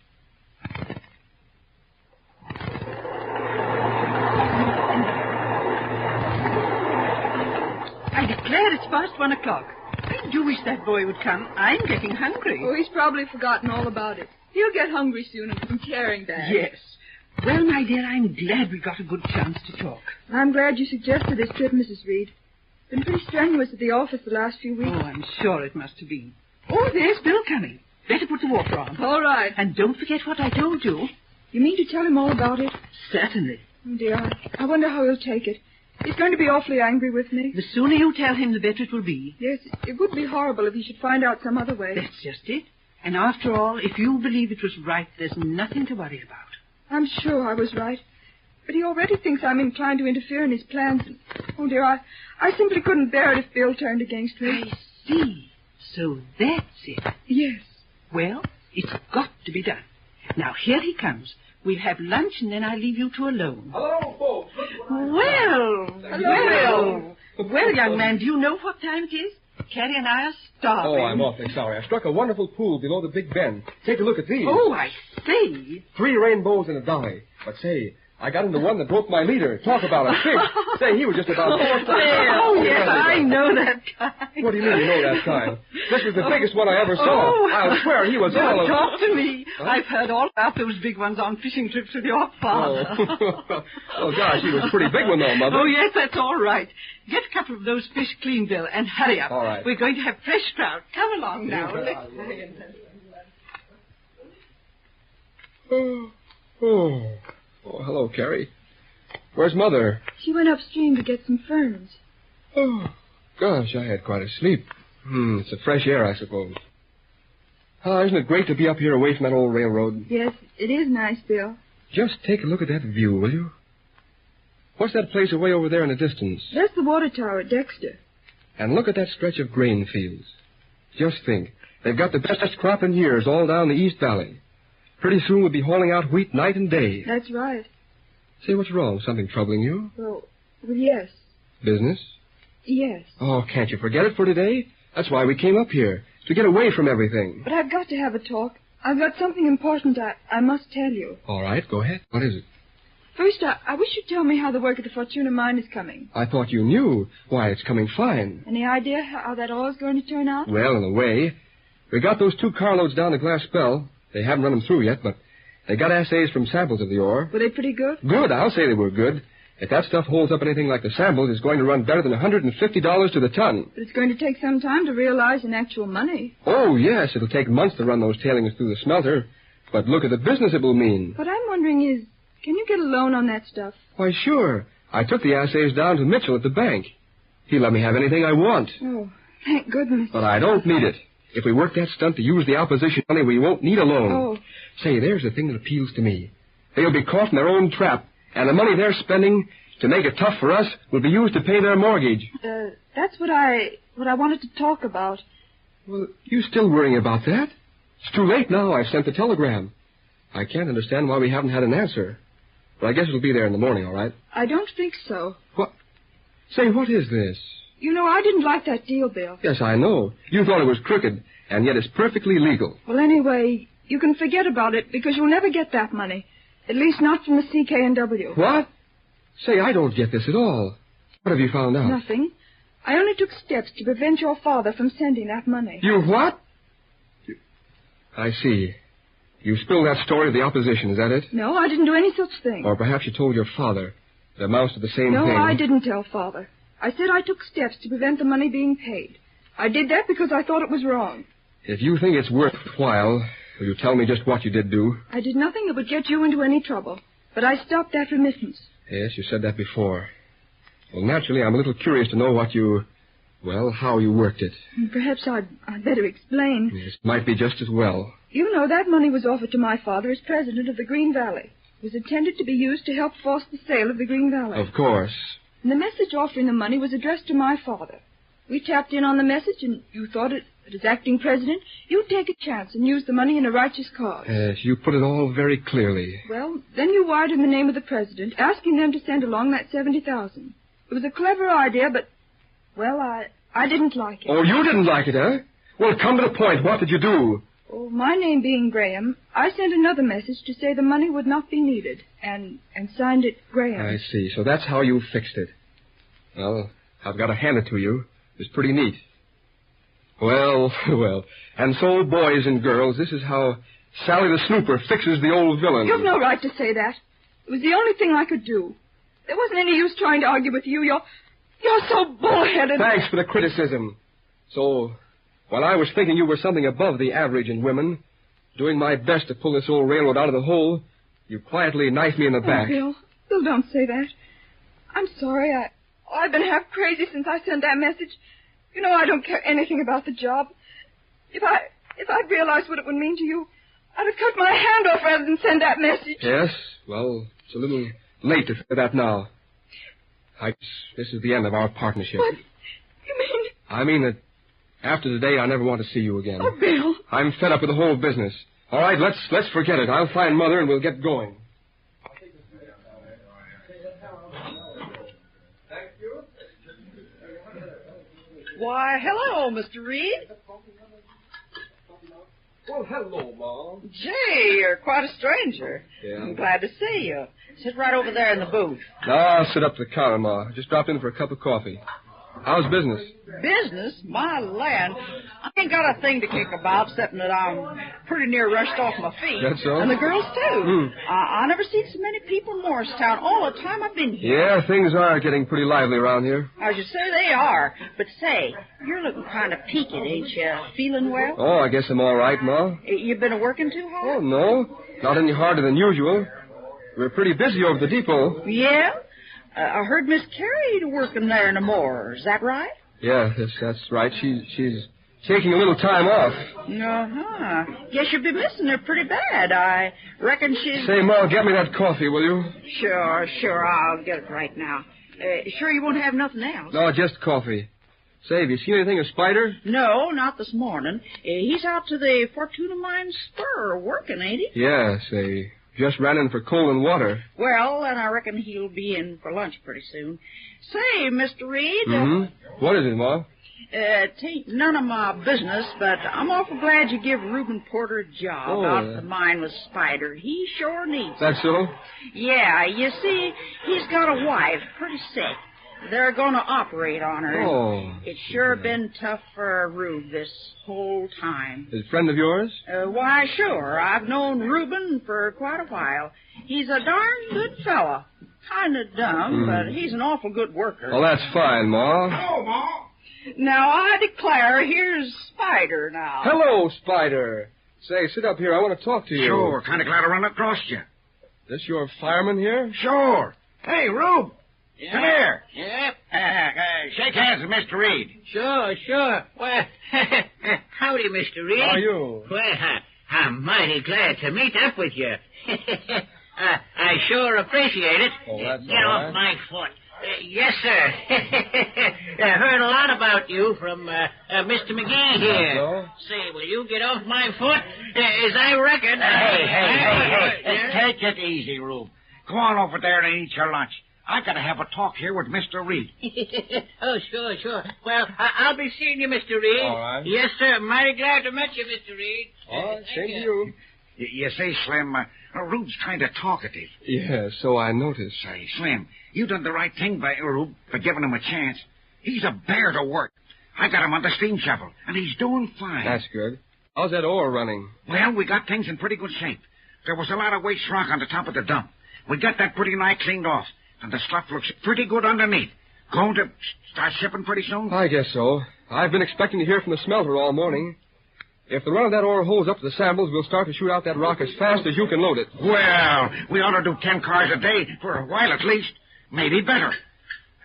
I declare it's past 1 o'clock. I do wish that boy would come. I'm getting hungry. Oh, he's probably forgotten all about it. He'll get hungry soon from carrying that. Yes. Well, my dear, I'm glad we got a good chance to talk. I'm glad you suggested this trip, Mrs. Reed. Been pretty strenuous at the office the last few weeks. Oh, I'm sure it must have been. Oh, there's Bill coming. Better put the water on. All right. And don't forget what I told you. You mean to tell him all about it? Certainly. Oh, dear, I wonder how he'll take it. He's going to be awfully angry with me. The sooner you tell him, the better it will be. Yes, it would be horrible if he should find out some other way. That's just it. And after all, if you believe it was right, there's nothing to worry about. I'm sure I was right. But he already thinks I'm inclined to interfere in his plans. And, oh, dear, I simply couldn't bear it if Bill turned against me. I see. So that's it. Yes. Well, it's got to be done. Now, here he comes. We'll have lunch, and then I'll leave you two alone. Hello, folks. Well, young man, do you know what time it is? Carrie and I are starving. Oh, I'm awfully sorry. I struck a wonderful pool below the Big Bend. Take a look at these. Oh, I see. 3 rainbows and a dolly. But say, I got into one that broke my leader. Talk about a fish. Say, he was just about 4 times. Oh, yes, I know that kind. What do you mean you know that kind? This was the biggest one I ever saw. Oh, I'll swear he was all of... Talk to me. Huh? I've heard all about those big ones on fishing trips with your father. Oh, gosh, he was a pretty big one, though, Mother. Oh, yes, that's all right. Get a couple of those fish clean, Bill, and hurry up. All right. We're going to have fresh trout. Come along now. Oh, hello, Carrie. Where's Mother? She went upstream to get some ferns. Oh, gosh, I had quite a sleep. It's the fresh air, I suppose. Isn't it great to be up here away from that old railroad? Yes, it is nice, Bill. Just take a look at that view, will you? What's that place away over there in the distance? That's the water tower at Dexter. And look at that stretch of grain fields. Just think, they've got the best crop in years all down the East Valley. Pretty soon we'll be hauling out wheat night and day. That's right. Say, what's wrong? Something troubling you? Well, yes. Business? Yes. Oh, can't you forget it for today? That's why we came up here, to get away from everything. But I've got to have a talk. I've got something important I must tell you. All right, go ahead. What is it? First, I wish you'd tell me how the work at the Fortuna mine is coming. I thought you knew. Why, it's coming fine. Any idea how that all is going to turn out? Well, in a way. We got those 2 carloads down the Glass Bell. They haven't run them through yet, but they got assays from samples of the ore. Were they pretty good? Good, I'll say they were good. If that stuff holds up anything like the samples, it's going to run better than $150 to the ton. But it's going to take some time to realize in actual money. Oh, yes, it'll take months to run those tailings through the smelter. But look at the business it will mean. What I'm wondering is, can you get a loan on that stuff? Why, sure. I took the assays down to Mitchell at the bank. He let me have anything I want. Oh, thank goodness. But I don't need it. If we work that stunt to use the opposition money, we won't need a loan. Oh. Say, there's the thing that appeals to me. They'll be caught in their own trap, and the money they're spending to make it tough for us will be used to pay their mortgage. That's what I wanted to talk about. Well, you still worrying about that? It's too late now. I've sent the telegram. I can't understand why we haven't had an answer. But I guess it'll be there in the morning, all right? I don't think so. What? Say, what is this? You know, I didn't like that deal, Bill. Yes, I know. You thought it was crooked, and yet it's perfectly legal. Well, anyway, you can forget about it because you'll never get that money. At least not from the CK&W. What? Say, I don't get this at all. What have you found out? Nothing. I only took steps to prevent your father from sending that money. You what? I see. You spilled that story to the opposition, is that it? No, I didn't do any such thing. Or perhaps you told your father. It amounts to the same thing. No, I didn't tell Father. I said I took steps to prevent the money being paid. I did that because I thought it was wrong. If you think it's worthwhile, will you tell me just what you did do? I did nothing that would get you into any trouble, but I stopped that remittance. Yes, you said that before. Well, naturally, I'm a little curious to know how you worked it. Perhaps I'd better explain. Yes, might be just as well. You know, that money was offered to my father as president of the Green Valley. It was intended to be used to help force the sale of the Green Valley. Of course. And the message offering the money was addressed to my father. We tapped in on the message, and you thought that as acting president, you'd take a chance and use the money in a righteous cause. Yes, you put it all very clearly. Well, then you wired in the name of the president, asking them to send along that $70,000. It was a clever idea, but, well, I didn't like it. Oh, you didn't like it, huh? Well, come to the point. What did you do? Oh, my name being Graham, I sent another message to say the money would not be needed, and signed it Graham. I see. So that's how you fixed it. Well, I've got to hand it to you. It's pretty neat. Well. And so, boys and girls, this is how Sally the Snooper fixes the old villain. You've no right to say that. It was the only thing I could do. There wasn't any use trying to argue with you. You're so bullheaded. Thanks for the criticism. So, while I was thinking you were something above the average in women, doing my best to pull this old railroad out of the hole, you quietly knifed me in the back. Bill, don't say that. I'm sorry. I've been half crazy since I sent that message. You know I don't care anything about the job. If I'd realized what it would mean to you, I'd have cut my hand off rather than send that message. Yes? Well, it's a little late to say that now. This is the end of our partnership. What? You mean? I mean that after today, I never want to see you again. Oh, Bill. I'm fed up with the whole business. All right, let's forget it. I'll find Mother and we'll get going. Why, hello, Mr. Reed. Well, hello, Mom. Gee, you're quite a stranger. Yeah. I'm glad to see you. Sit right over there in the booth. No, I'll sit up at the counter, Ma. Just dropped in for a cup of coffee. How's business? Business? My land. I ain't got a thing to kick about, except that I'm pretty near rushed off my feet. That's so? And the girls, too. Hmm. I never seen so many people in Morristown all the time I've been here. Yeah, things are getting pretty lively around here. I should say they are. But say, you're looking kind of peaked, ain't you? Feeling well? Oh, I guess I'm all right, Ma. You been working too hard? Oh, no. Not any harder than usual. We're pretty busy over the depot. Yeah? I heard Miss Carrie working there in the moor. Is that right? Yeah, that's right. She's taking a little time off. Uh-huh. Guess you'll be missing her pretty bad. I reckon she's... Say, Ma, get me that coffee, will you? Sure. I'll get it right now. Sure you won't have nothing else? No, just coffee. Say, have you seen anything of Spider? No, not this morning. He's out to the Fortuna Mine Spur working, ain't he? Yeah, say, just ran in for coal and water. Well, and I reckon he'll be in for lunch pretty soon. Say, Mr. Reed... Mm-hmm. What is it, Ma? Tain't none of my business, but I'm awful glad you give Reuben Porter a job out at the mine with Spider. He sure needs it. That's so? Yeah, you see, he's got a wife, pretty sick. They're going to operate on her. Oh. It's sure been tough for Rube this whole time. Is a friend of yours? Why, sure. I've known Reuben for quite a while. He's a darn good fella. Kind of dumb, but he's an awful good worker. Well, that's fine, Ma. Hello, Ma. Now, I declare, here's Spider now. Hello, Spider. Say, sit up here. I want to talk to you. Sure. Kind of glad I run across you. This your fireman here? Sure. Hey, Rube. Yeah. Come here. Yep. Shake hands with Mr. Reed. Sure. Well, howdy, Mr. Reed. How are you? Well, I'm mighty glad to meet up with you. I sure appreciate it. Oh, that's Get all off right. my foot. Yes, sir. I heard a lot about you from Mr. McGee here. So? Say, will you get off my foot? As I reckon... Hey. Take it easy, Rube. Go on over there and eat your lunch. I got to have a talk here with Mr. Reed. Oh, sure. Well, I'll be seeing you, Mr. Reed. All right. Yes, sir. Mighty glad to meet you, Mr. Reed. All right, Thank same to you. You say, Slim, Rube's kind of talkative. Yeah, so I noticed. Say, Slim, you done the right thing by Rube for giving him a chance. He's a bear to work. I got him on the steam shovel, and he's doing fine. That's good. How's that ore running? Well, we got things in pretty good shape. There was a lot of waste rock on the top of the dump. We got that pretty nigh cleaned off, and the stuff looks pretty good underneath. going to start shipping pretty soon? I guess so. I've been expecting to hear from the smelter all morning. If the run of that ore holds up to the samples, we'll start to shoot out that rock as fast as you can load it. Well, we ought to do 10 cars a day for a while at least. Maybe better.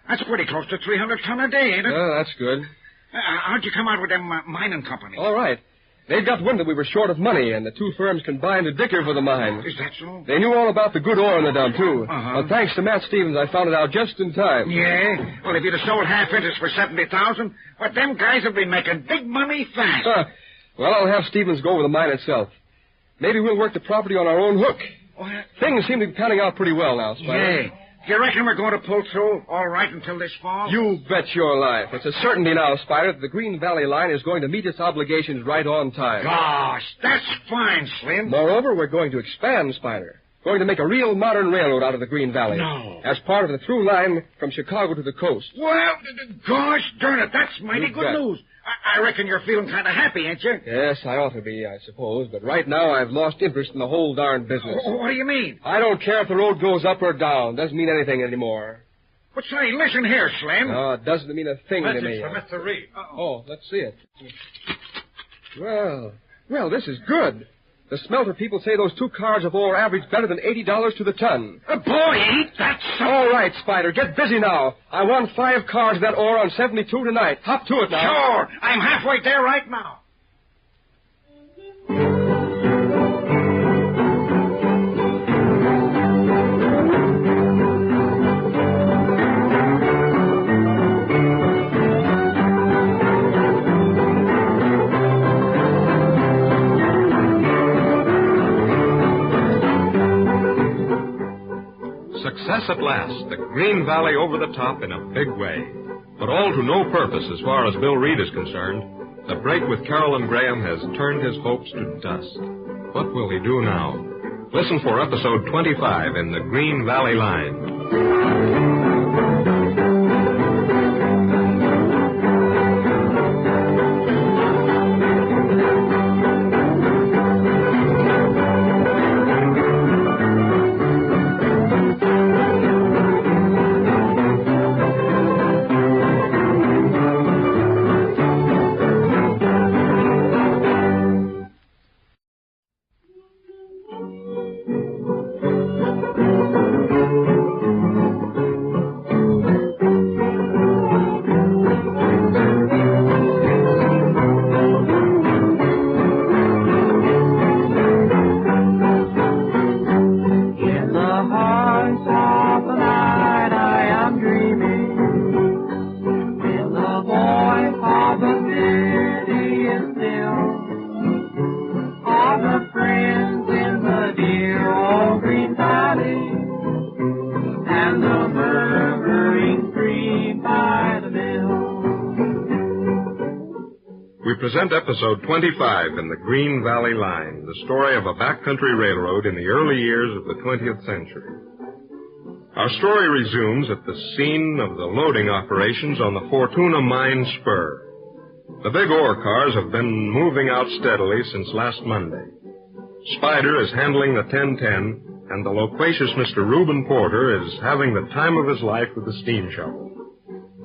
That's pretty close to 300 ton a day, ain't it? That's good. How'd you come out with them mining companies? All right. They'd got wind that we were short of money, and the two firms combined to dicker for the mine. Is that so? They knew all about the good ore in the dump, too. Uh-huh. But thanks to Matt Stevens, I found it out just in time. Yeah? Well, if you'd have sold half interest for $70,000, but them guys will be making big money fast. Well, I'll have Stevens go over the mine itself. Maybe we'll work the property on our own hook. What? Things seem to be panning out pretty well now, Spider. Yeah. Do you reckon we're going to pull through all right until this fall? You bet your life. It's a certainty now, Spider, that the Green Valley Line is going to meet its obligations right on time. Gosh, that's fine, Slim. Moreover, we're going to expand, Spider. Going to make a real modern railroad out of the Green Valley. No. As part of the through line from Chicago to the coast. Well, gosh darn it, that's mighty good bet. news. I reckon you're feeling kind of happy, ain't you? Yes, I ought to be, I suppose. But right now I've lost interest in the whole darn business. What do you mean? I don't care if the road goes up or down. Doesn't mean anything anymore. But say, listen here, Slim. No, it doesn't mean a thing to me. Message for Mr. Reed. Oh, let's see it. Well, this is good. The smelter people say those 2 cars of ore average better than $80 to the ton. Boy, ain't that so? All right, Spider, get busy now. I want 5 cars of that ore on 72 tonight. Hop to it now. Sure. I'm halfway there right now. Success at last, the Green Valley over the top in a big way. But all to no purpose as far as Bill Reed is concerned. The break with Carolyn Graham has turned his hopes to dust. What will he do now? Listen for episode 25 in the Green Valley Line. Present episode 25 in the Green Valley Line, the story of a backcountry railroad in the early years of the 20th century. Our story resumes at the scene of the loading operations on the Fortuna Mine Spur. The big ore cars have been moving out steadily since last Monday. Spider is handling the 1010, and the loquacious Mr. Reuben Porter is having the time of his life with the steam shovel.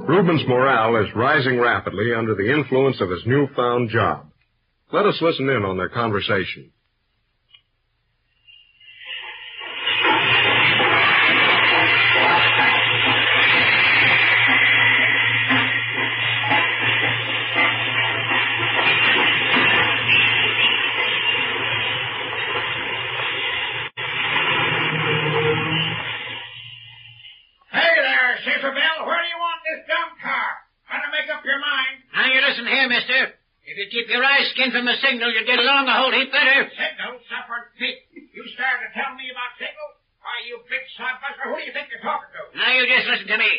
Reuben's morale is rising rapidly under the influence of his newfound job. Let us listen in on their conversation. Keep your eyes skinned from the signal, you'll get along a whole heap better. Signal? Suffered Pete. You started to tell me about signal? Why, you big sodbuster, who do you think you're talking to? Now, you just listen to me.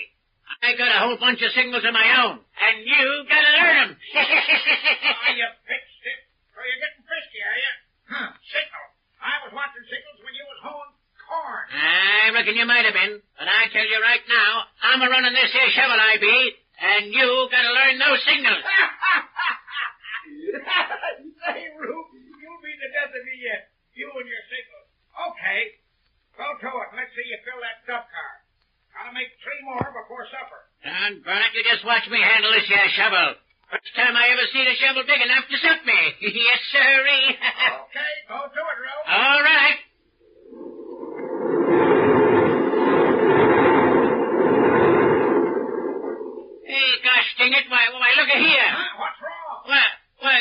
I got a whole bunch of signals of my own, and you gotta learn them. Oh, you big stick. So you're getting frisky, are you? Huh, signal. I was watching signals when you was hoeing corn. I reckon you might have been, but I tell you right now, I'm a-running this here shovel, I be, and you gotta learn those signals. Say, Rube, you'll be the death of me yet. You and your signals. Okay. Go to it. Let's see you fill that dump car. Gotta make 3 more before supper. And Barnett, you just watch me handle this here shovel. First time I ever seen a shovel big enough to suit me. Yes, sirree. Okay, go to it, Rube. All right. Hey, gosh dang it. Why, look at here. What's wrong? Why,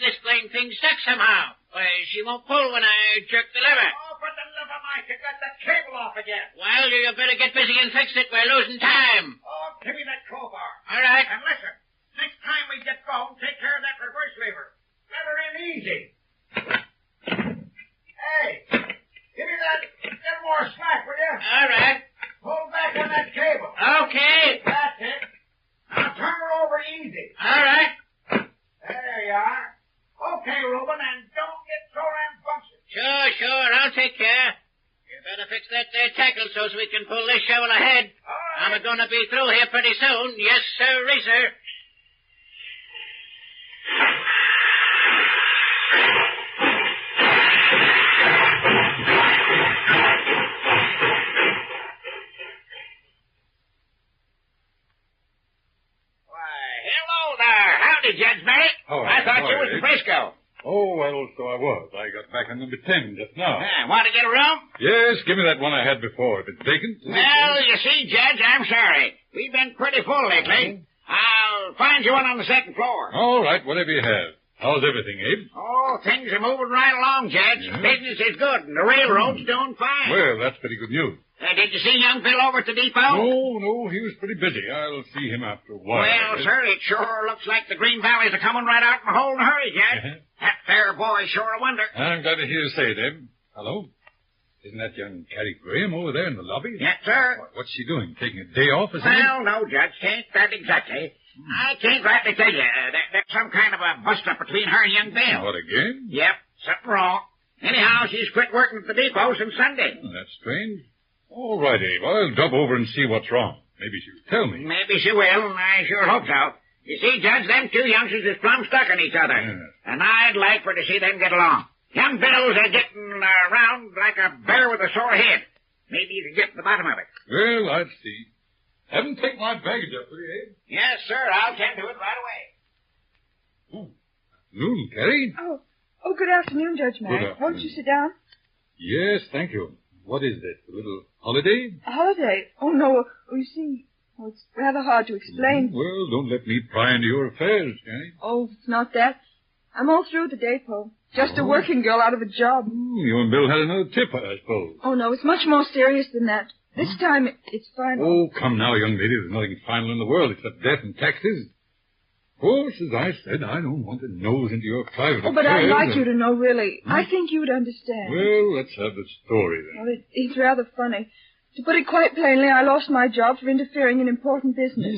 this blame thing stuck somehow. Why, she won't pull when I jerk the lever. Oh, but the liver might have got that cable off again. Well, you better get busy and fix it. We're losing time. Oh, give me that crowbar. All right. And listen, next time we get going, take care of that reverse lever. Let her in easy. Hey, give me that little more slack, will you? All right. Pull back on that cable. Okay. That's it. Now turn her over easy. All right. There you are. Okay, Reuben, and don't get so rambunctious. Sure. I'll take care. You better fix that there tackle so we can pull this shovel ahead. I'm going to be through here pretty soon. Yes, sirree, sir. Hello there. Howdy, Judge Merrick. Oh, I thought you hi, was in Abe. Frisco. Oh, well, so I was. I got back on number 10 just now. Want to get a room? Yes, give me that one I had before. If it's vacant. Well, you see, Judge, I'm sorry. We've been pretty full lately. I'll find you one on the second floor. All right, whatever you have. How's everything, Abe? Oh, things are moving right along, Judge. Yeah. Business is good, and the railroad's doing fine. Well, that's pretty good news. Did you see young Bill over at the depot? No, he was pretty busy. I'll see him after a while. Well, sir, it sure looks like the Green Valleys are coming right out in a hole in a hurry, Judge. That fair boy sure a wonder. I'm glad to hear you say it, Abe. Hello? Isn't that young Carrie Graham over there in the lobby? Yes, sir. What's she doing? Taking a day off or something? Well, no, Judge, can't that exactly. I can't rightly tell you. There's some kind of a bust-up between her and young Bill. What, again? Yep, something wrong. Anyhow, she's quit working at the depot since Sunday. Oh, that's strange. All right, Abe. I'll drop over and see what's wrong. Maybe she'll tell me. Maybe she will, and I sure hope so. You see, Judge, them two youngsters is plumb stuck on each other. Yeah. And I'd like for to see them get along. Young Bill's getting around like a bear with a sore head. Maybe you can get to the bottom of it. Well, I'd see. Haven't taken my baggage up, will you, Abe? Yes, sir. I'll tend to it right away. Afternoon, Carrie. Oh, good afternoon, Judge Merrick. Good Won't you sit down? Yes, thank you. What is this, a little holiday? A holiday? Oh, no. You see, it's rather hard to explain. Well, don't let me pry into your affairs, Carrie. Oh, it's not that. I'm all through at the depot. Just a working girl out of a job. You and Bill had another tip, I suppose. Oh, no, it's much more serious than that. This time, it's final. Oh, come now, young lady. There's nothing final in the world except death and taxes. Of course, as I said, I don't want to nose into your private Oh, but I'd affairs. like you to know, really. I think you would understand. Well, let's have the story, then. Well, it's rather funny. To put it quite plainly, I lost my job for interfering in important business.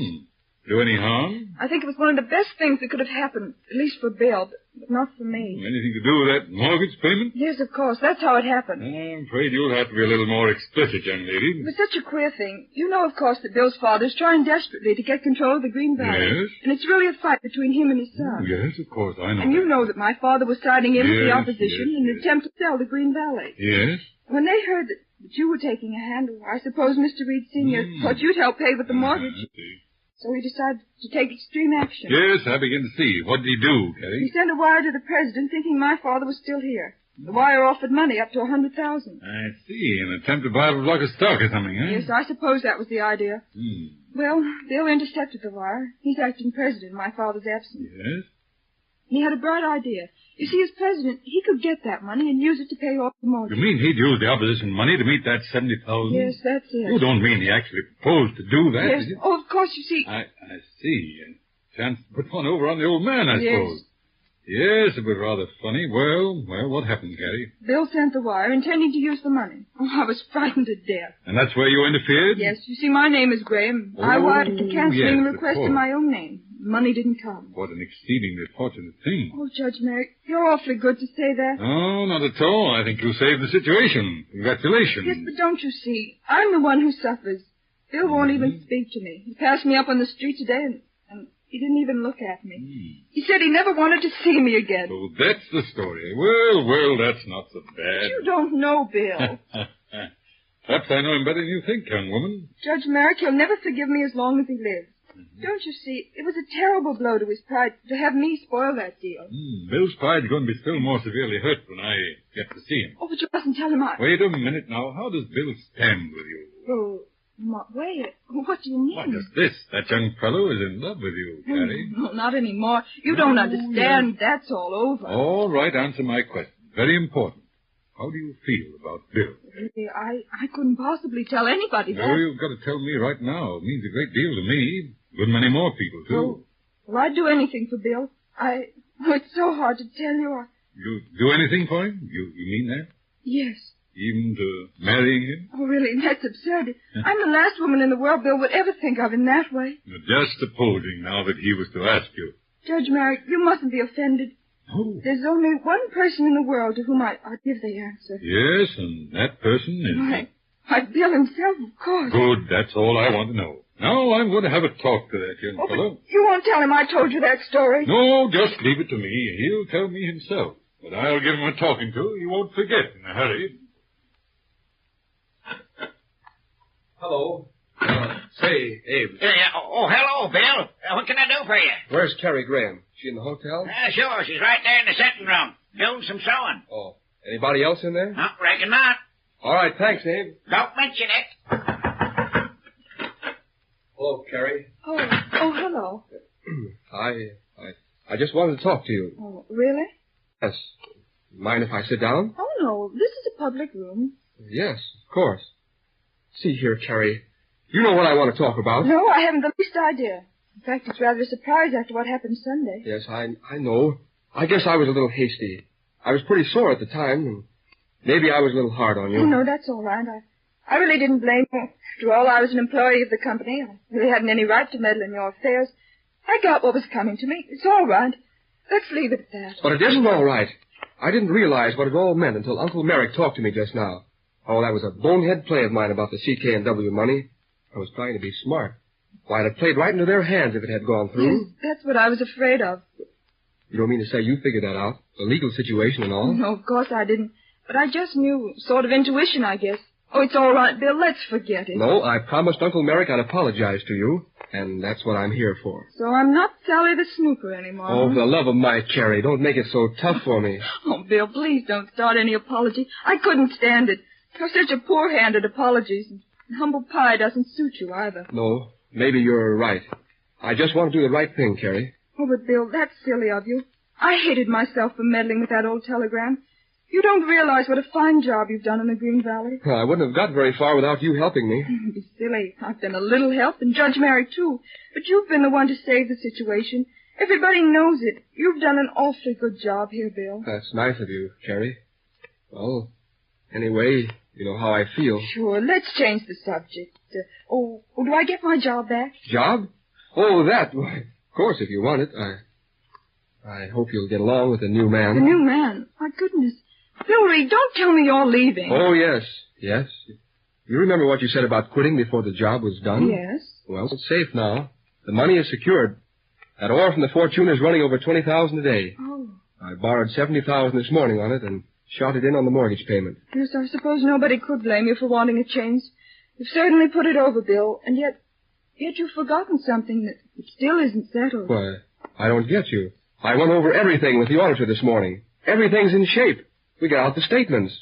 Do any harm? I think it was one of the best things that could have happened, at least for Bill, but not for me. Anything to do with that mortgage payment? Yes, of course. That's how it happened. I'm afraid you'll have to be a little more explicit, young lady. It was such a queer thing. You know, of course, that Bill's father's trying desperately to get control of the Green Valley. Yes. And it's really a fight between him and his son. Yes, of course, I know. And you know that my father was siding in with the Yes, opposition yes, in an attempt to sell the Green Valley. Yes? When they heard that you were taking a hand, I suppose Mr. Reed Sr. thought you'd help pay with the mortgage. I see. So he decided to take extreme action. Yes, I begin to see. What did he do, He Carrie? sent a wire to the president thinking my father was still here. The wire offered money up to $100,000. I see. An attempt to buy a block of stock or something, eh? Yes, I suppose that was the idea. Well, Bill intercepted the wire. He's acting president in my father's absence. Yes? He had a bright idea. You see, as president, he could get that money and use it to pay off the mortgage. You mean he'd use the opposition money to meet that $70,000? Yes, that's it. You don't mean he actually proposed to do that, Yes. did you? Oh, of course, you see. I see. A chance to put one over on the old man, I Yes. suppose. Yes, it was rather funny. Well, what happened, Carrie? Bill sent the wire, intending to use the money. Oh, I was frightened to death. And that's where you interfered? Yes, you see, my name is Graham. I wired it to canceling yes, the of request course. in my own name. Money didn't come. What an exceedingly fortunate thing. Oh, Judge Merrick, you're awfully good to say that. Oh, not at all. I think you saved the situation. Congratulations. Yes, but don't you see? I'm the one who suffers. Bill won't even speak to me. He passed me up on the street today, and he didn't even look at me. He said he never wanted to see me again. So that's the story. Well, that's not so But bad. you don't know Bill. Perhaps Perhaps I know him better than you think, young woman. Judge Merrick, he'll never forgive me as long as he lives. Don't you see, it was a terrible blow to his pride to have me spoil that deal. Bill's pride's going to be still more severely hurt when I get to see him. Oh, but you mustn't tell him I... Wait a minute now. How does Bill stand with you? Oh, in what way? What do you mean? What is this? That young fellow is in love with you, Carrie. No, not anymore. You don't understand. That's all over. All right, answer my question. Very important. How do you feel about Bill? Really, I couldn't possibly tell anybody that. No, you've got to tell me right now. It means a great deal to me. A good many more people, too. Oh, well, I'd do anything for Bill. It's so hard to tell you. You do anything for him? You mean that? Yes. Even to marrying him? Oh, really, that's absurd. I'm the last woman in the world Bill would ever think of in that way. Just supposing now that he was to ask you. Judge Merrick, you mustn't be offended. Oh. There's only one person in the world to whom I'd give the answer. Yes, and that person is... Why, Bill himself, of course. Good, that's all I want to know. Now I'm going to have a talk to that young fellow. You won't tell him I told you that story? No, just leave it to me. He'll tell me himself. But I'll give him a talking to. He won't forget in a hurry. Hello. Say, Abe. Hello, Bill. What can I do for you? Where's Carrie Graham? She in the hotel? Sure. She's right there in the setting room, doing some sewing. Oh. Anybody else in there? No, reckon not. All right, thanks, Abe. Don't mention it. Hello, Carrie. Oh, hello. I just wanted to talk to you. Oh, really? Yes. Mind if I sit down? Oh, no. This is a public room. Yes, of course. See here, Carrie. You know what I want to talk about. No, I haven't the least idea. In fact, it's rather a surprise after what happened Sunday. Yes, I know. I guess I was a little hasty. I was pretty sore at the time, and maybe I was a little hard on you. Oh, no, that's all right. I really didn't blame you. After all, I was an employee of the company. I really hadn't any right to meddle in your affairs. I got what was coming to me. It's all right. Let's leave it at that. But it isn't all right. I didn't realize what it all meant until Uncle Merrick talked to me just now. Oh, that was a bonehead play of mine about the CK&W money. I was trying to be smart. Why, I'd have played right into their hands if it had gone through. Yes, that's what I was afraid of. You don't mean to say you figured that out? The legal situation and all? No, of course I didn't. But I just knew. Sort of intuition, I guess. Oh, it's all right, Bill. Let's forget it. No, I promised Uncle Merrick I'd apologize to you, and that's what I'm here for. So I'm not Sally the Snooper anymore. Oh, for the love of my Carrie, don't make it so tough for me. Oh, Bill, please don't start any apology. I couldn't stand it. You're such a poor hand at apologies. And humble pie doesn't suit you either. No, maybe you're right. I just want to do the right thing, Carrie. Oh, but Bill, that's silly of you. I hated myself for meddling with that old telegram. You don't realize what a fine job you've done in the Green Valley. I wouldn't have got very far without you helping me. Don't be silly. I've been a little help, and Judge Merrick, too. But you've been the one to save the situation. Everybody knows it. You've done an awfully good job here, Bill. That's nice of you, Carrie. Well, anyway, you know how I feel. Sure, let's change the subject. Do I get my job back? Job? Oh, that. Why, of course, if you want it. I hope you'll get along with the new man. The new man? My goodness. Bill Reed, don't tell me you're leaving. Oh, yes. Yes. You remember what you said about quitting before the job was done? Yes. Well, it's safe now. The money is secured. That ore from the Fortune is running over $20,000 a day. Oh. I borrowed $70,000 this morning on it and shot it in on the mortgage payment. Yes, I suppose nobody could blame you for wanting a change. You've certainly put it over, Bill, and yet you've forgotten something that still isn't settled. Why, I don't get you. I went over everything with the auditor this morning. Everything's in shape. We got out the statements.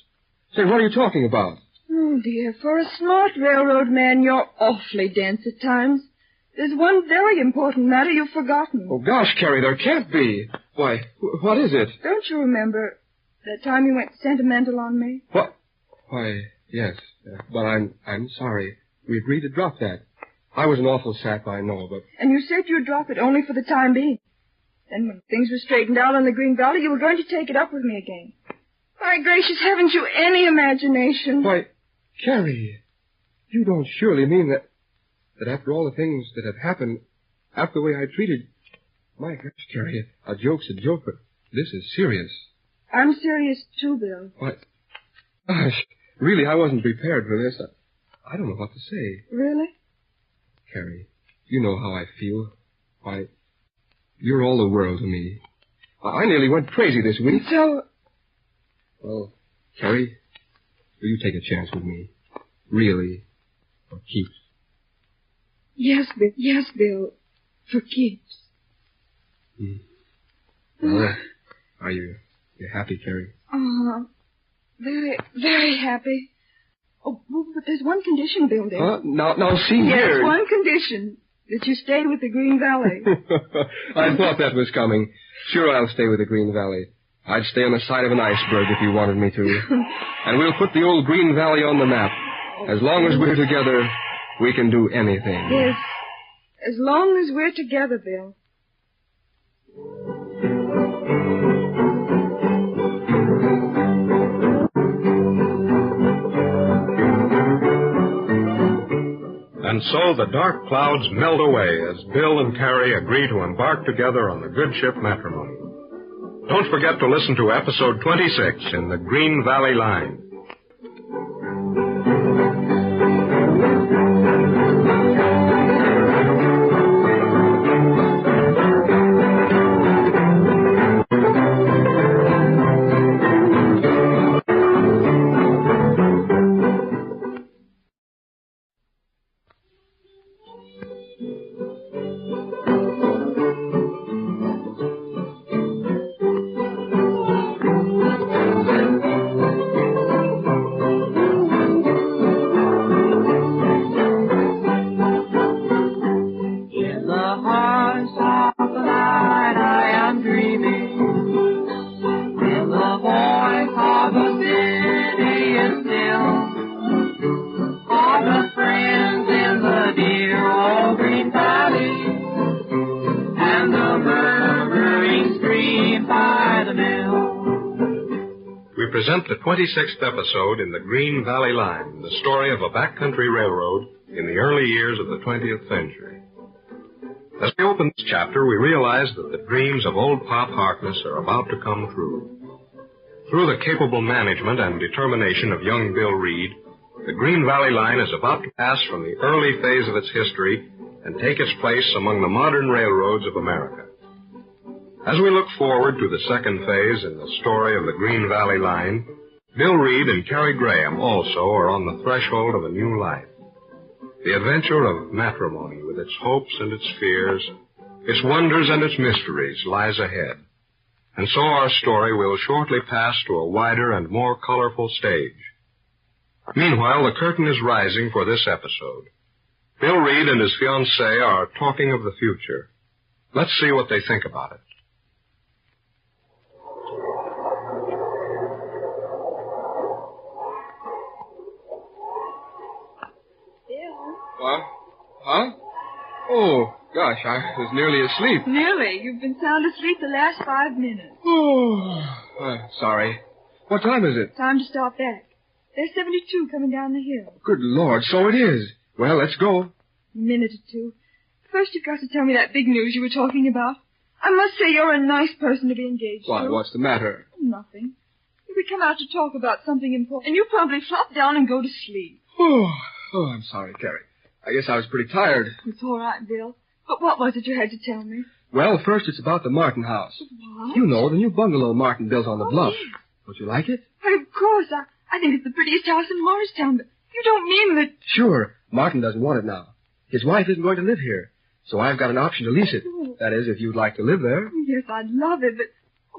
Say, what are you talking about? Oh, dear, for a smart railroad man, you're awfully dense at times. There's one very important matter you've forgotten. Oh, gosh, Carrie, there can't be. Why, what is it? Don't you remember that time you went sentimental on me? What? Why, yes. But I'm sorry. We agreed to drop that. I was an awful sap, I know, but... And you said you'd drop it only for the time being. Then when things were straightened out in the Green Valley, you were going to take it up with me again. My gracious, haven't you any imagination? Why, Carrie, you don't surely mean that after all the things that have happened, after the way I treated... My gosh, Carrie, a joke's a joke, but this is serious. I'm serious too, Bill. What? Gosh, really, I wasn't prepared for this. I don't know what to say. Really? Carrie, you know how I feel. Why, you're all the world to me. I nearly went crazy this week. So... Well, Carrie, will you take a chance with me? Really? For keeps? Yes, Bill. For keeps. Well, are you happy, Carrie? Very, very happy. Oh, but there's one condition, Bill, there. Huh? Now, see yes, here. Yes, one condition. That you stay with the Green Valley. I thought that was coming. Sure, I'll stay with the Green Valley. I'd stay on the side of an iceberg if you wanted me to. And we'll put the old Green Valley on the map. As long as we're together, we can do anything. Yes, as long as we're together, Bill. And so the dark clouds melt away as Bill and Carrie agree to embark together on the good ship Matrimony. Don't forget to listen to episode 26 in the Green Valley Line. Present the 26th episode in the Green Valley Line, the story of a backcountry railroad in the early years of the 20th century. As we open this chapter, we realize that the dreams of old Pop Harkness are about to come true. Through the capable management and determination of young Bill Reed, the Green Valley Line is about to pass from the early phase of its history and take its place among the modern railroads of America. As we look forward to the second phase in the story of the Green Valley Line, Bill Reed and Carrie Graham also are on the threshold of a new life. The adventure of matrimony with its hopes and its fears, its wonders and its mysteries lies ahead. And so our story will shortly pass to a wider and more colorful stage. Meanwhile, the curtain is rising for this episode. Bill Reed and his fiancée are talking of the future. Let's see what they think about it. What? Huh? Oh, gosh, I was nearly asleep. Nearly? You've been sound asleep the last 5 minutes. Oh, sorry. What time is it? Time to start back. There's 72 coming down the hill. Good Lord, so it is. Well, let's go. A minute or two. First, you've got to tell me that big news you were talking about. I must say you're a nice person to be engaged Why, to. what's the matter? Nothing. We come out to talk about something important, and you probably flop down and go to sleep. Oh, I'm sorry, Carrie. I guess I was pretty tired. It's all right, Bill. But what was it you had to tell me? Well, first it's about the Martin house. What? You know, the new bungalow Martin built on the bluff. Yes. Don't you like it? Why, of course. I think it's the prettiest house in Morristown, but you don't mean that... Sure. Martin doesn't want it now. His wife isn't going to live here, so I've got an option to lease it. Oh. That is, if you'd like to live there. Yes, I'd love it,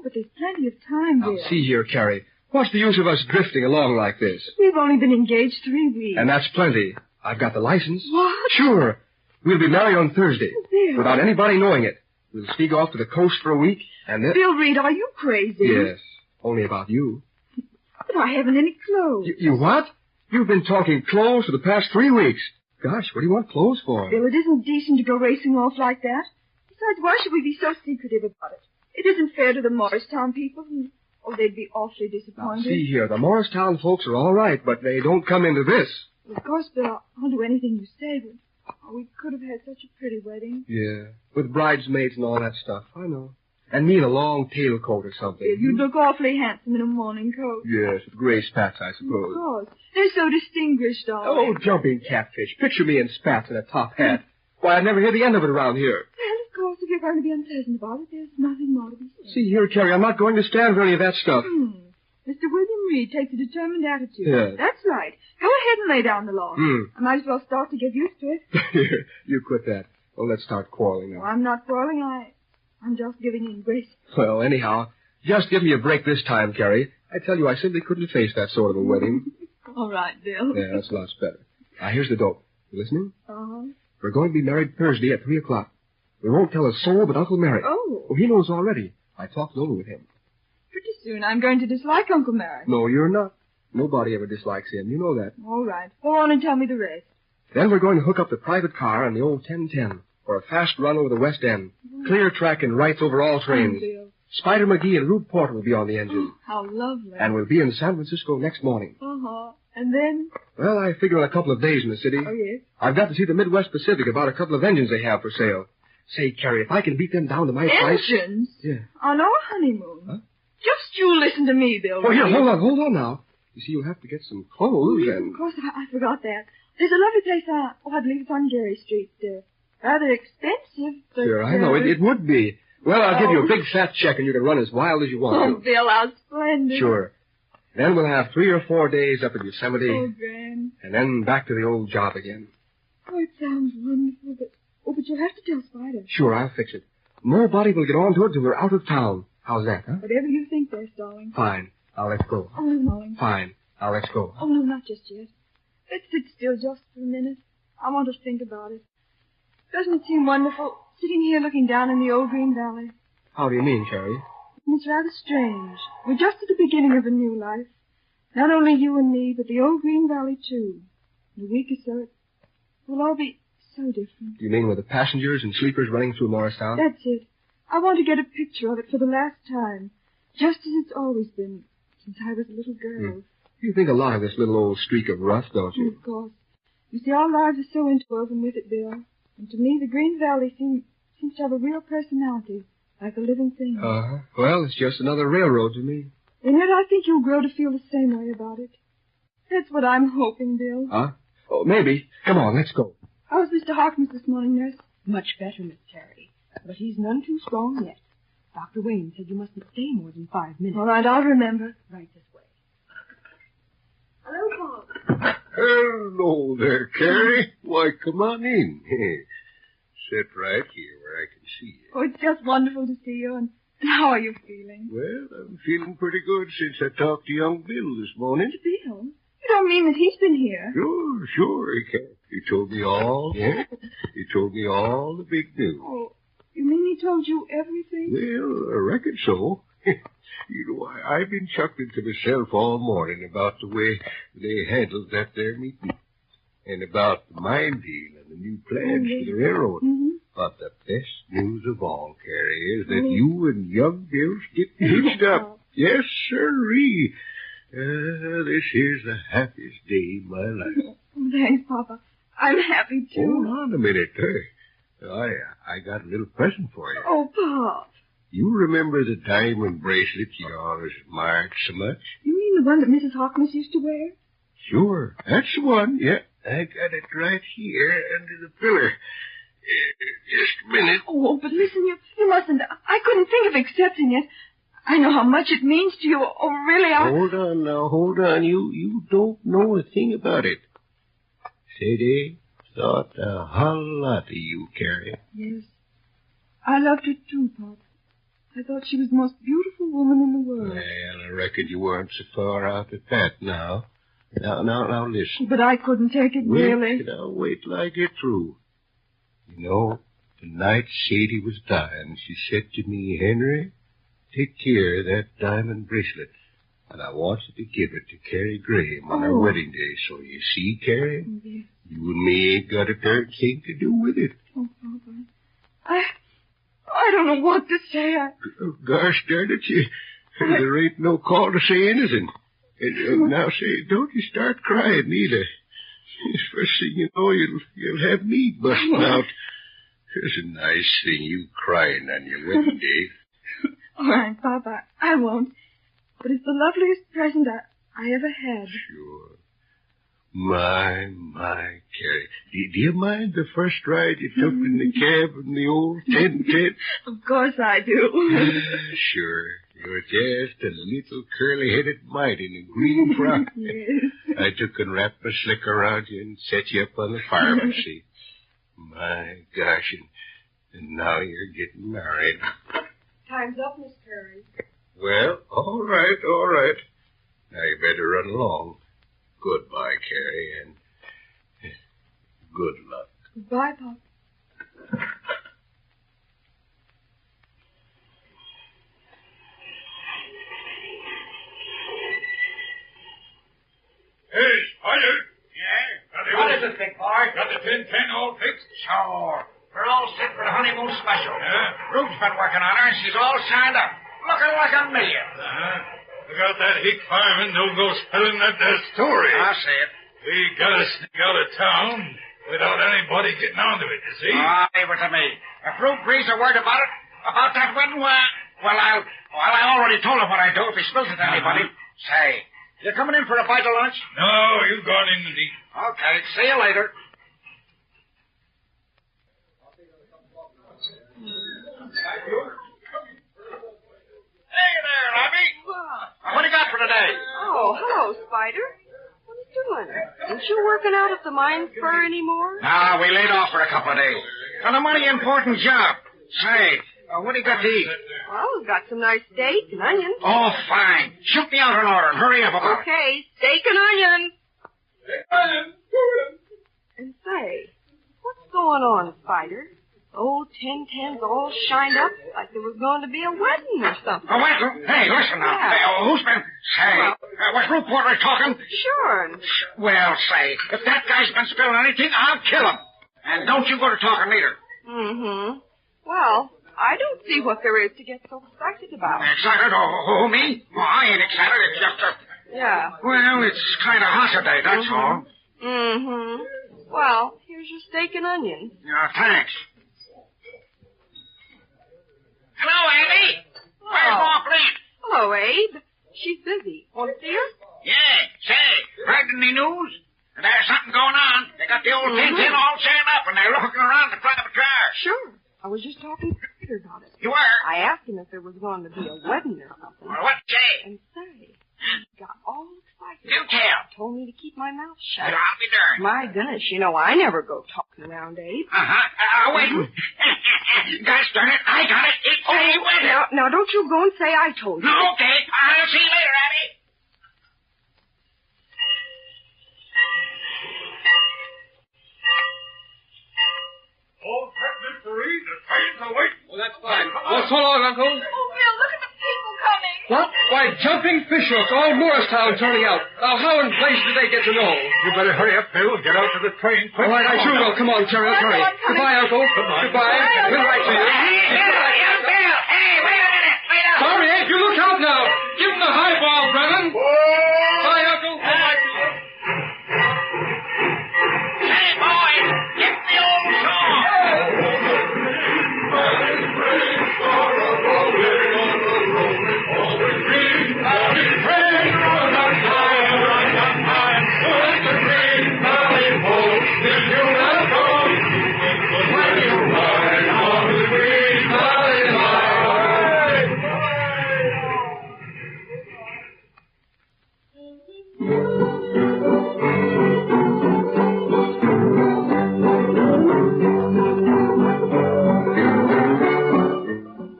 but there's plenty of time, Now, Bill. see here, Carrie. What's the use of us drifting along like this? We've only been engaged 3 weeks. And that's plenty. I've got the license. What? Sure. We'll be married on Thursday. Bill. Without anybody knowing it. We'll sneak off to the coast for a week, and then... Bill Reed, are you crazy? Yes. Only about you. But I haven't any clothes. You what? You've been talking clothes for the past 3 weeks. Gosh, what do you want clothes for? Bill, it isn't decent to go racing off like that. Besides, why should we be so secretive about it? It isn't fair to the Morristown people. Oh, they'd be awfully disappointed. Now, see here, the Morristown folks are all right, but they don't come into this. Well, of course, Bill, I'll do anything you say, but we could have had such a pretty wedding. Yeah, with bridesmaids and all that stuff, I know. And me in a long tailcoat or something. Bill, you'd look awfully handsome in a morning coat. Yes, with gray spats, I suppose. Of course. They're so distinguished, Oh, darling. jumping catfish. Picture me in spats and a top hat. Why, I'd never hear the end of it around here. Well, of course, if you're going to be unpleasant about it, there's nothing more to be said. See here, Carrie, I'm not going to stand for any of that stuff. Mr. William Reed takes a determined attitude. Yeah. That's right. Go ahead and lay down the law. I might as well start to get used to it. You quit that. Well, let's start quarreling now. Oh, I'm not quarreling. I'm just giving in grace. Well, anyhow, just give me a break this time, Carrie. I tell you, I simply couldn't face that sort of a wedding. All right, Bill. Yeah, that's lots better. Now, here's the dope. You listening? Uh-huh. We're going to be married Thursday at 3 o'clock. We won't tell a soul but Uncle Merrick. Oh. He knows already. I talked it over with him. Pretty soon I'm going to dislike Uncle Merrick. No, you're not. Nobody ever dislikes him. You know that. All right. Go on and tell me the rest. Then we're going to hook up the private car on the old 1010 for a fast run over the West End. Clear track and rights over all trains. Bill. Spider McGee and Rube Porter will be on the engine. How lovely. And we'll be in San Francisco next morning. Uh-huh. And then? Well, I figure on a couple of days in the city. Oh, yes? I've got to see the Midwest Pacific about a couple of engines they have for sale. Say, Carrie, if I can beat them down to my price... Engines? Yeah. On our honeymoon? Huh? Just you listen to me, Bill. Oh, here, hold on now. You see, you'll have to get some clothes and... Of course, I forgot that. There's a lovely place I believe it's on Gary Street. Rather expensive, but... Sure, I know. It would be. Well, I'll give you a big fat check and you can run as wild as you want Oh, to. Bill, how splendid. Sure. Then we'll have 3 or 4 days up at Yosemite. Oh, grand. And then back to the old job again. Oh, it sounds wonderful, but... Oh, but you'll have to tell Spider. Sure, I'll fix it. Nobody will get on to it till we're out of town. How's that, huh? Whatever you think there, darling. Fine. I'll let go. Oh, no, darling. Fine. I'll let go. Oh, no, not just yet. Let's sit still just for a minute. I want to think about it. Doesn't it seem wonderful, sitting here looking down in the old green valley? How do you mean, Carrie? It's rather strange. We're just at the beginning of a new life. Not only you and me, but the old green valley, too. In a week or so, it will all be so different. You mean with the passengers and sleepers running through Morristown? That's it. I want to get a picture of it for the last time, just as it's always been since I was a little girl. You think a lot of this little old streak of rust, don't you? Of course. You see, our lives are so interwoven with it, Bill. And to me, the Green Valley seems to have a real personality, like a living thing. Uh-huh. Well, it's just another railroad to me. And yet I think you'll grow to feel the same way about it. That's what I'm hoping, Bill. Huh? Oh, maybe. Come on, let's go. How's Mr. Hawkins this morning, Nurse? Much better, Miss Terry. But he's none too strong yet. Dr. Wayne said you mustn't stay more than 5 minutes. All right, I'll remember. Right this way. Hello, Bob. Hello there, Carrie. Why, come on in. Sit right here where I can see you. Oh, it's just wonderful to see you. And how are you feeling? Well, I'm feeling pretty good since I talked to young Bill this morning. Bill? You don't mean that he's been here? Sure, he can. He told me all. Yeah? He told me all the big news. Oh, you mean he told you everything? Well, I reckon so. You know, I've been chuckling to myself all morning about the way they handled that there meeting. And about the mine deal and the new plans for the railroad. Mm-hmm. But the best news of all, Carrie, is that you and young Bill's getting hitched up. Yes, sirree. This is the happiest day in my life. Oh, thanks, Papa. I'm happy, too. Hold on a minute. I got a little present for you. Oh, Pop. You remember the diamond bracelet you always admired so much? You mean the one that Mrs. Hawkins used to wear? Sure. That's the one. Yeah. I got it right here under the pillar. Just a minute. Oh, but listen, you mustn't. I couldn't think of accepting it. I know how much it means to you. Oh, really, Hold on now, hold on. You don't know a thing about it. Sadie thought a whole lot of you, Carrie. Yes. I loved her too, Pop. I thought she was the most beautiful woman in the world. Well, I reckon you weren't so far out at that now. Now, listen. But I couldn't take it, really. Wait till I get through. You know, the night Sadie was dying, she said to me, Henry, take care of that diamond bracelet. And I want you to give it to Carrie Graham on her wedding day. So you see, Carrie, you and me ain't got a darn thing to do with it. Oh, Papa. I don't know what to say. Gosh darn it, there ain't no call to say anything. And now, say, don't you start crying either. First thing you know, you'll have me busting out. It's a nice thing, you crying on your wedding day. All right, Papa, I won't. But it's the loveliest present I ever had. Sure. My, Carrie. Do you mind the first ride you took in the cab in the old 1010? Of course I do. Sure. You're just a little curly-headed mite in a green frock. I took and wrapped a slick around you and set you up on the fireman's seat. My gosh, and now you're getting married. Time's up, Miss Perry. Well, all right. Now you better run along. Goodbye, Carrie, and good luck. Goodbye, Pop. Hey, Spider! Yeah? What is it, big boy? Got the 10-10 all fixed? Sure. We're all set for the honeymoon special. Yeah? Ruth's been working on her, and she's all signed up. Looking like $1 million. Look out that hick fireman don't go spilling that there story. I see it. We gotta sneak out of town without anybody getting onto it, you see? Leave it to me. If Ruth breathes a word about it, about that wedding, I already told him what I'd do if he spills it to anybody. Say, you coming in for a bite of lunch? No, you've gone in to eat. Okay, see you later. Hey there, Abby. What do you got for today? Oh, hello, Spider. What are you doing? Aren't you working out at the mine spur anymore? No, we laid off for a couple of days. On a mighty important job. Say, what do you got to eat? Well, we've got some nice steak and onions. Oh, fine. Shoot me out an order and hurry up about it. Okay, steak and onions. And say, what's going on, Spider? Old 10-10's all shined up like there was going to be a wedding or something. A wedding? Hey, listen now. Yeah. Hey, who's been... Say, was Ruth Porter talking? Sure. Well, say, if that guy's been spilling anything, I'll kill him. And don't you go to talking either. Mm-hmm. Well, I don't see what there is to get so excited about. Excited? Oh, me? Oh, I ain't excited. It's just a... Yeah. Well, it's kind of hot today, that's all. Mm-hmm. Well, here's your steak and onions. Yeah, thanks. Hello, Andy. Where's Mom Flint? Hello, Abe. She's busy. Want to see her? Yeah, say, heard any news? There's something going on. They got the old 10-10 all set up, and they're looking around the private car. Sure. I was just talking to Peter about it. You were? I asked him if there was going to be a wedding or something. Well, what'd you say? And say, he got all excited. Do tell. Told me to keep my mouth shut. Well, I'll be darned. My goodness, you know I never go talking around, Abe. Wait. Gosh darn it, I got it. It's a wedding. Now, don't you go and say I told you. No, okay. I'll see you later, Abby. Oh, Mr. Reed, the trains are waiting. Well, that's fine. Well, so long, Uncle. Oh, Bill, look at the people coming. What? Why, jumping fish hooks, all Morristown turning out. Now, how in place did they get to know? You better hurry up, Bill. Get out to the train quick. All right, I sure will. Come on, Terry, let's hurry. Goodbye, Uncle. Goodbye. We'll write to you. Bill, hey, wait a minute. Wait up. Sorry, Abe, you look out now. Give him the highball, Brennan. Bye, Uncle. Hey, boys, get the old song.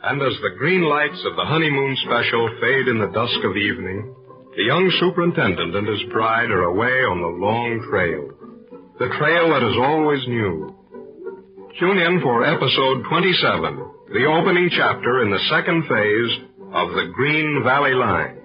And as the green lights of the honeymoon special fade in the dusk of evening, the young superintendent and his bride are away on the long trail. The trail that is always new. Tune in for episode 27, the opening chapter in the second phase of the Green Valley Line.